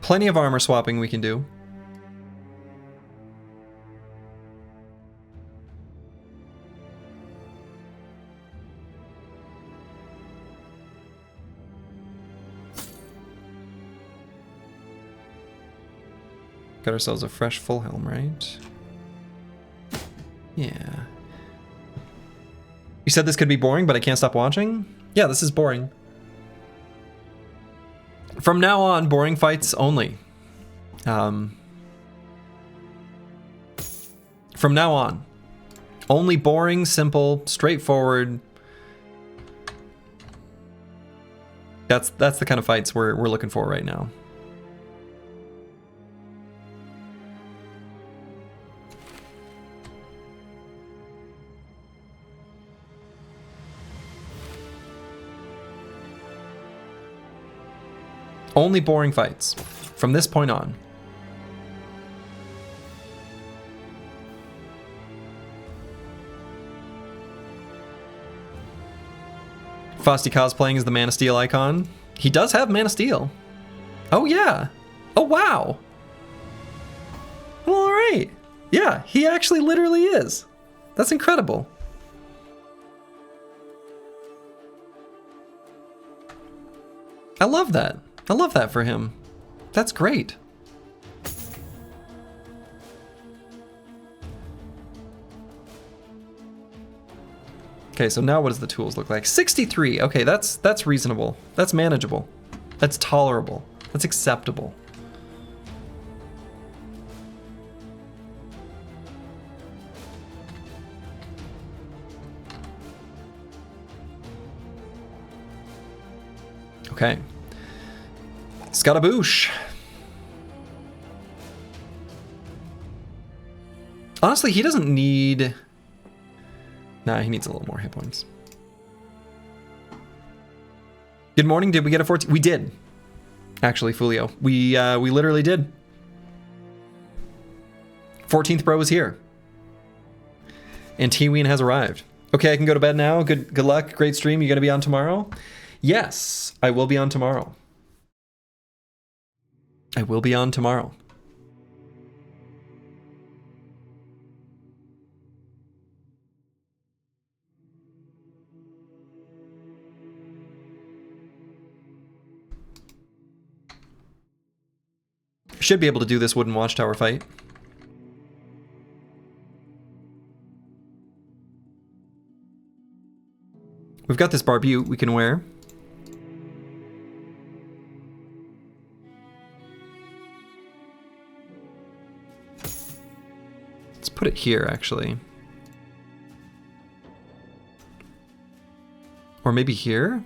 Plenty of armor swapping we can do. Got ourselves a fresh full helm, right? Yeah. You said this could be boring, but I can't stop watching? Yeah, this is boring. From now on, boring fights only. From now on. Only boring, simple, straightforward. That's the kind of fights we're looking for right now. Only boring fights from this point on. Frosty cosplaying as the Man of Steel icon. He does have Man of Steel. Oh yeah. Oh wow. Well, all right. Yeah, he actually literally is. That's incredible. I love that. I love that for him. That's great. Okay, so now what does the tools look like? 63. Okay, that's reasonable. That's manageable. That's tolerable. That's acceptable. Okay. Scataboosh. Honestly, he doesn't need... Nah, he needs a little more hit points. Good morning. Did we get a 14? We did. Actually, Fulio. We literally did. 14th bro is here. And T-Ween has arrived. Okay, I can go to bed now. Good luck. Great stream. You gonna be on tomorrow? Yes, I will be on tomorrow. I will be on tomorrow. should be able to do this wooden watchtower fight. We've got this barbute we can wear. Let's put it here, actually. Or maybe here?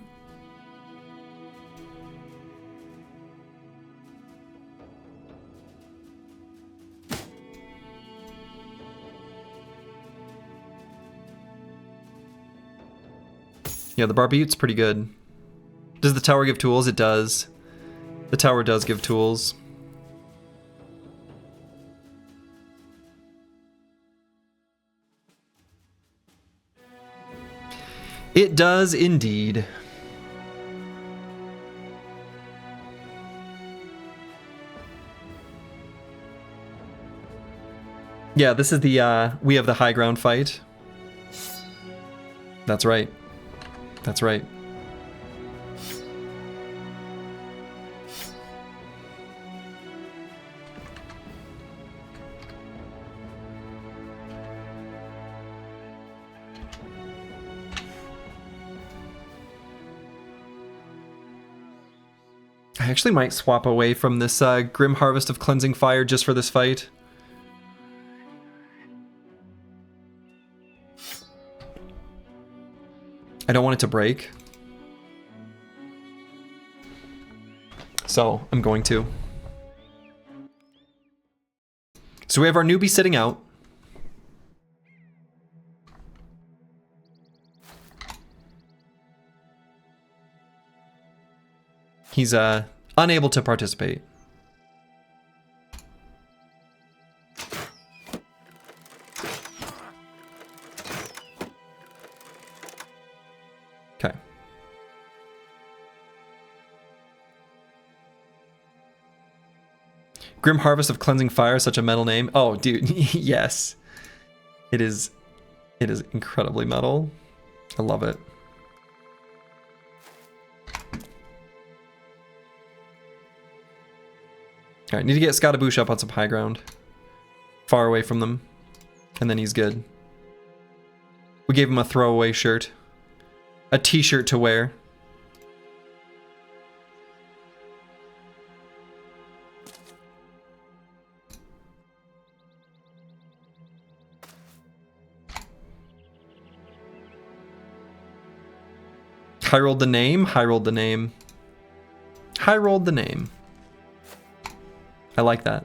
Yeah, the barbute's pretty good. Does the tower give tools? It does. The tower does give tools. It does indeed. Yeah, this is the we have the high ground fight. That's right. That's right. I actually might swap away from this Grim Harvest of Cleansing Fire just for this fight. I don't want it to break. So I'm going to. So we have our newbie sitting out. He's unable to participate. Okay. Grim Harvest of Cleansing Fire, such a metal name. Oh, dude, yes. It is incredibly metal. I love it. Alright, need to get Scottaboosh up on some high ground. Far away from them. And then he's good. We gave him a throwaway shirt. A t-shirt to wear. High rolled the name, high rolled the name. High rolled the name. I like that.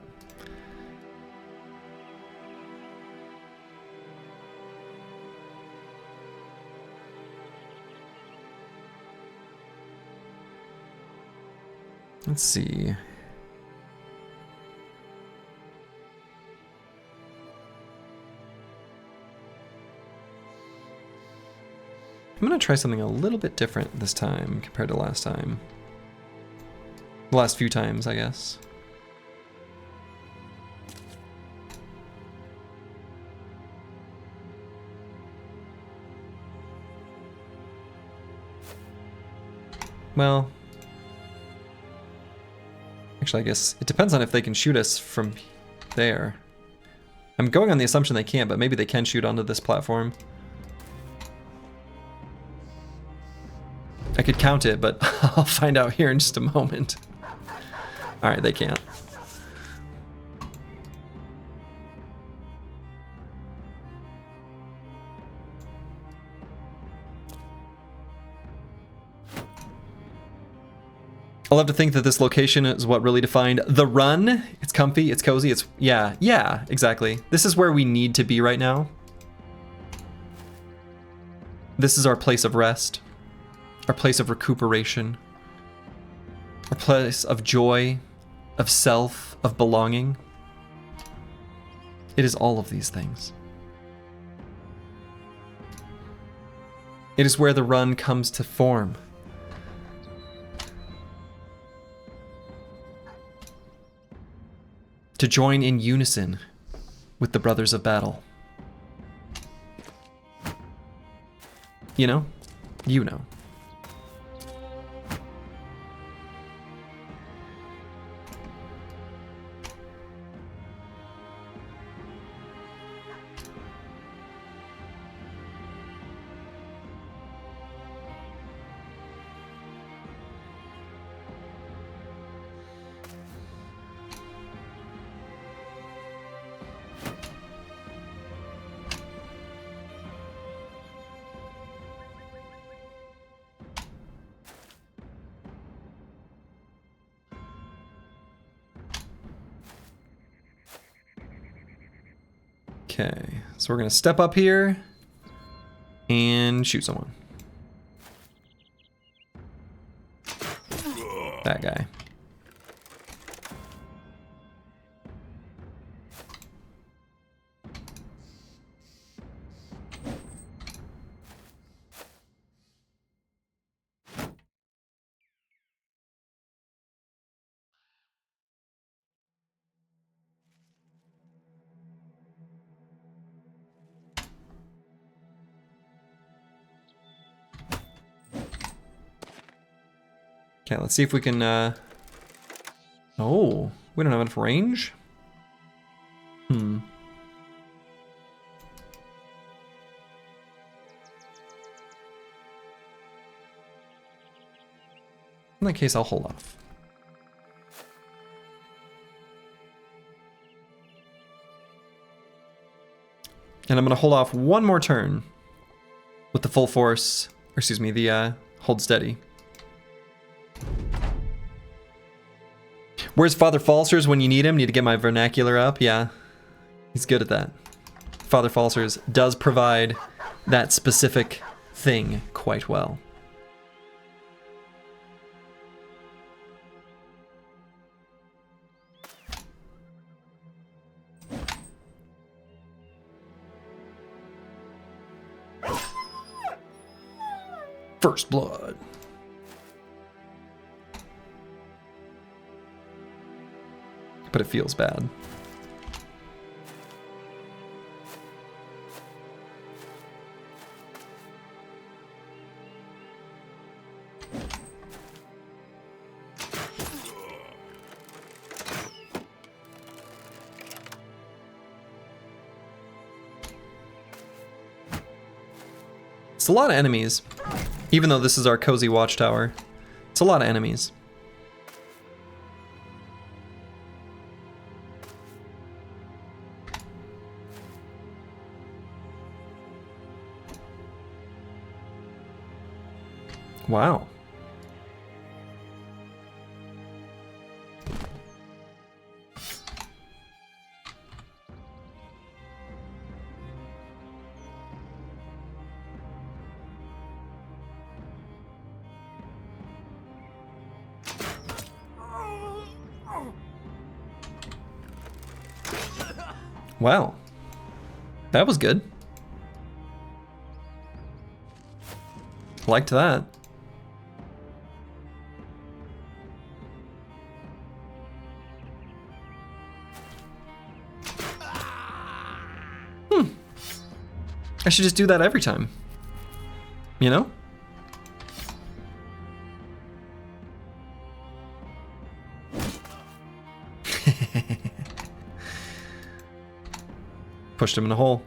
Let's see. I'm gonna try something a little bit different this time compared to last time. The last few times, I guess. Well, actually, I guess it depends on if they can shoot us from there. I'm going on the assumption they can't, but maybe they can shoot onto this platform. I could count it, but I'll find out here in just a moment. All right, they can't. I love to think that this location is what really defined the run. It's comfy, it's cozy, it's, yeah, exactly. This is where we need to be right now. This is our place of rest, our place of recuperation, our place of joy, of self, of belonging. It is all of these things. It is where the run comes to form. To join in unison with the Brothers of Battle. You know? You know. Okay, so we're gonna step up here and shoot someone. That guy. Okay, let's see if we can, oh, we don't have enough range? Hmm. In that case, I'll hold off. And I'm gonna hold off one more turn with the full force, or excuse me, the hold steady. Where's Father Falsers when you need him? Need to get my vernacular up? Yeah, he's good at that. Father Falsers does provide that specific thing quite well. First blood. But it feels bad. It's a lot of enemies. Even though this is our cozy watchtower, it's a lot of enemies. Wow. Wow. That was good. Liked that. I should just do that every time. You know? Pushed him in a hole.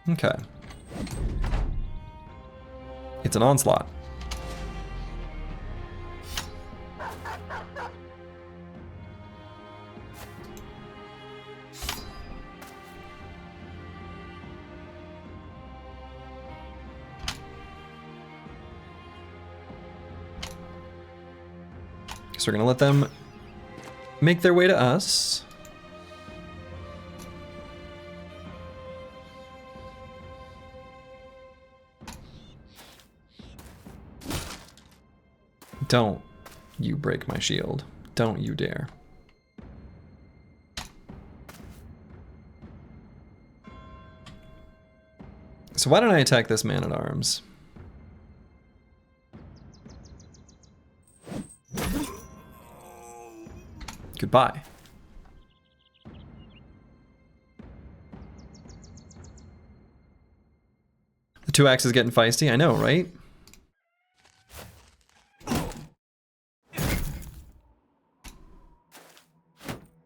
Okay. It's an onslaught. So we're gonna let them make their way to us. Don't you break my shield. Don't you dare. So why don't I attack this man-at-arms? Goodbye. The two axes getting feisty, I know, right?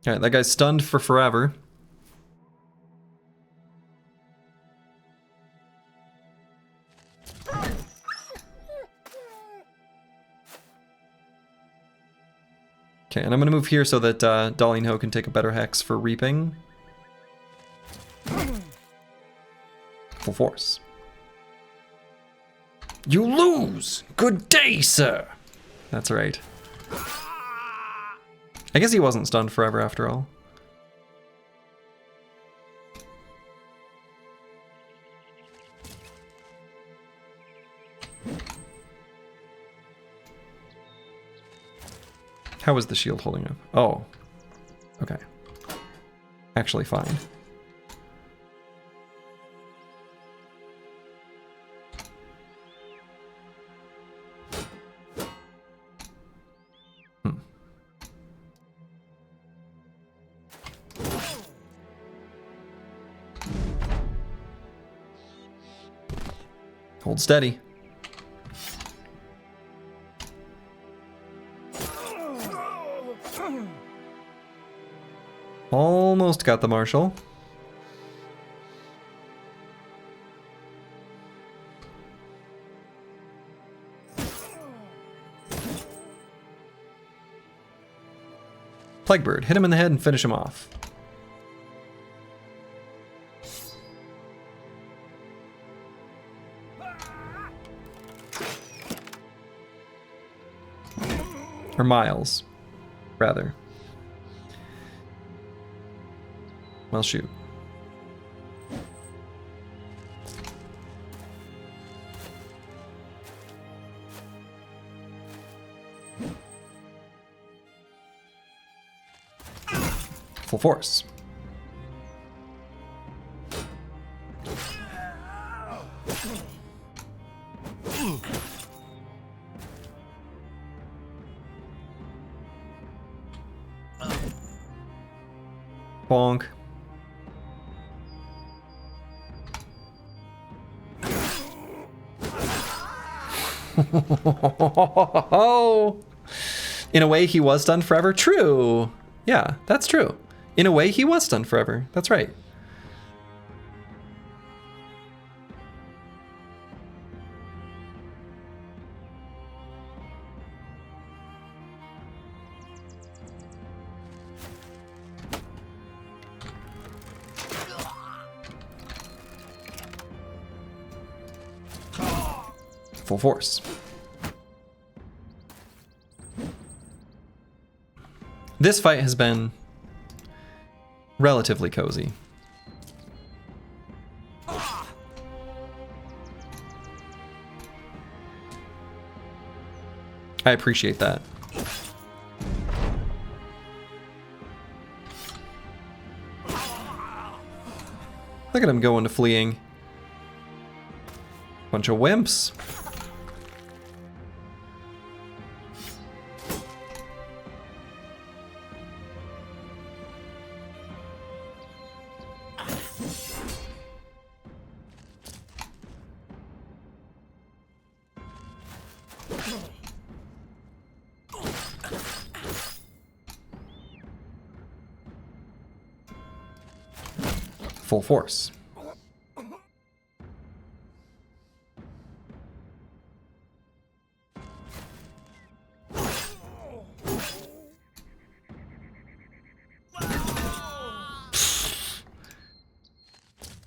Alright, that guy's stunned for forever. Okay, and I'm gonna move here so that Dolly Ho can take a better hex for reaping. Full force. You lose! Good day, sir! That's right. I guess he wasn't stunned forever after all. How is the shield holding up? Oh. Okay. Actually fine. Hold steady. Almost got the Marshal. Plaguebird, hit him in the head and finish him off. Or Miles, rather. Well, shoot. Full force. Bonk. In a way, he was stunned forever. True. Yeah, that's true. In a way, he was stunned forever. That's right. Full force. This fight has been relatively cozy. I appreciate that. Look at him going to fleeing. Bunch of wimps. Full force.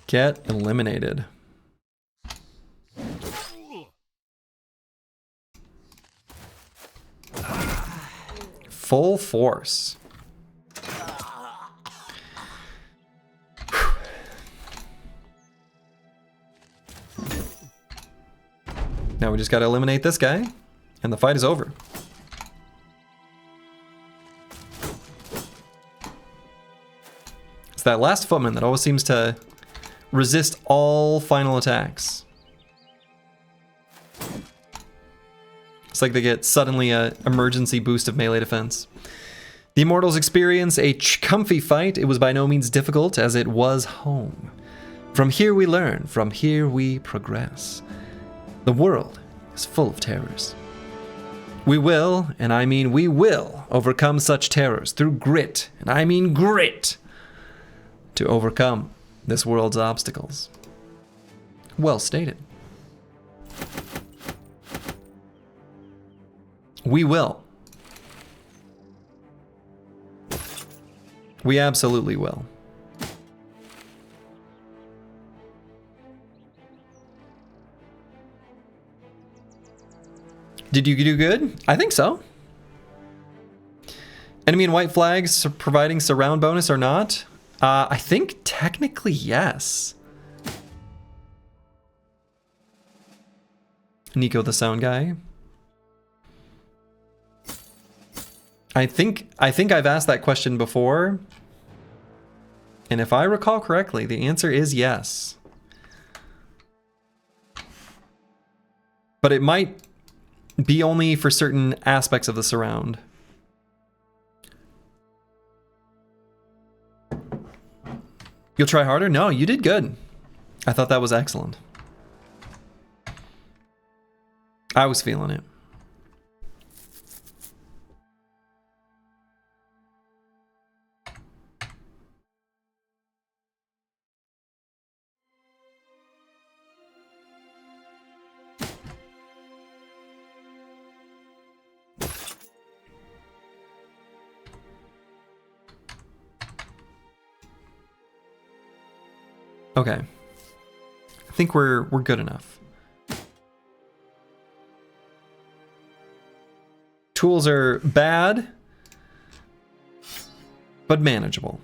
Get eliminated. Full force. Now we just got to eliminate this guy, and the fight is over. It's that last footman that always seems to resist all final attacks. It's like they get suddenly an emergency boost of melee defense. The Immortals experience a comfy fight. It was by no means difficult, as it was home. From here we learn, from here we progress. The world is full of terrors. We will, and I mean we will, overcome such terrors through grit, and I mean grit, to overcome this world's obstacles. Well stated. We will. We absolutely will. Did you do good? I think so. Enemy and white flags providing surround bonus or not? I think technically yes. Nico the sound guy. I think I've asked that question before. And if I recall correctly, the answer is yes. But it might be only for certain aspects of the surround. You'll try harder? No, you did good. I thought that was excellent. I was feeling it. Okay. I think we're good enough. Tools are bad, but manageable.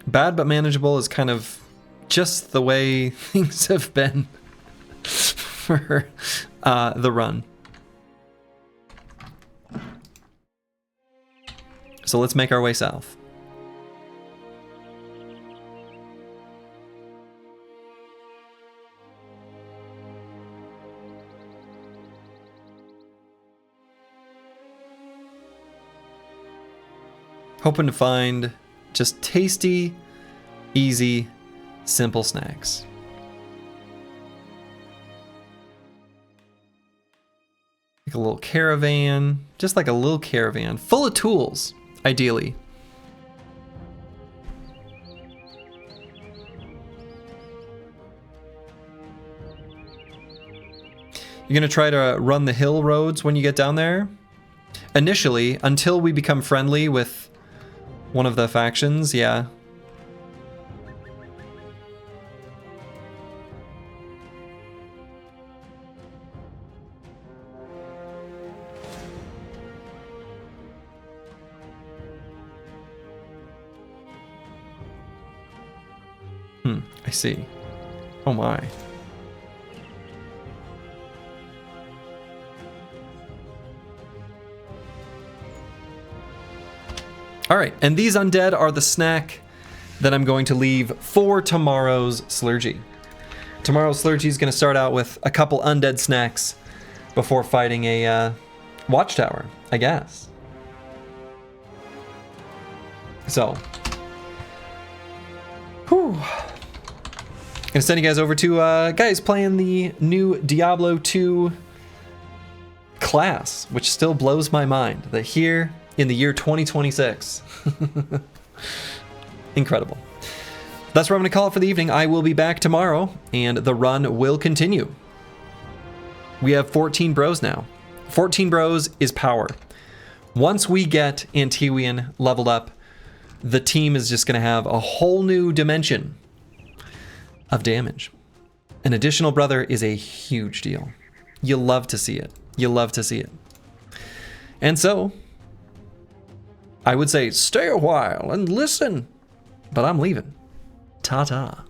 Bad but manageable is kind of just the way things have been for the run. So let's make our way south. Hoping to find just tasty, easy, simple snacks. Like a little caravan, just like a little caravan, full of tools, ideally. You're gonna try to run the hill roads when you get down there? Initially, until we become friendly with one of the factions, yeah. I see. Oh my. All right, and these undead are the snack that I'm going to leave for tomorrow's Slurgy. Tomorrow's Slurgy is going to start out with a couple undead snacks before fighting a watchtower, I guess. So, whew. Gonna send you guys over to guys playing the new Diablo 2 class, which still blows my mind that here in the year 2026. Incredible. That's where I'm gonna call it for the evening. I will be back tomorrow and the run will continue. We have 14 bros now. 14 bros is power. Once we get Antiwian leveled up, the team is just gonna have a whole new dimension of damage. An additional brother is a huge deal. You'll love to see it. You'll love to see it. And so, I would say stay a while and listen, but I'm leaving. Ta-ta.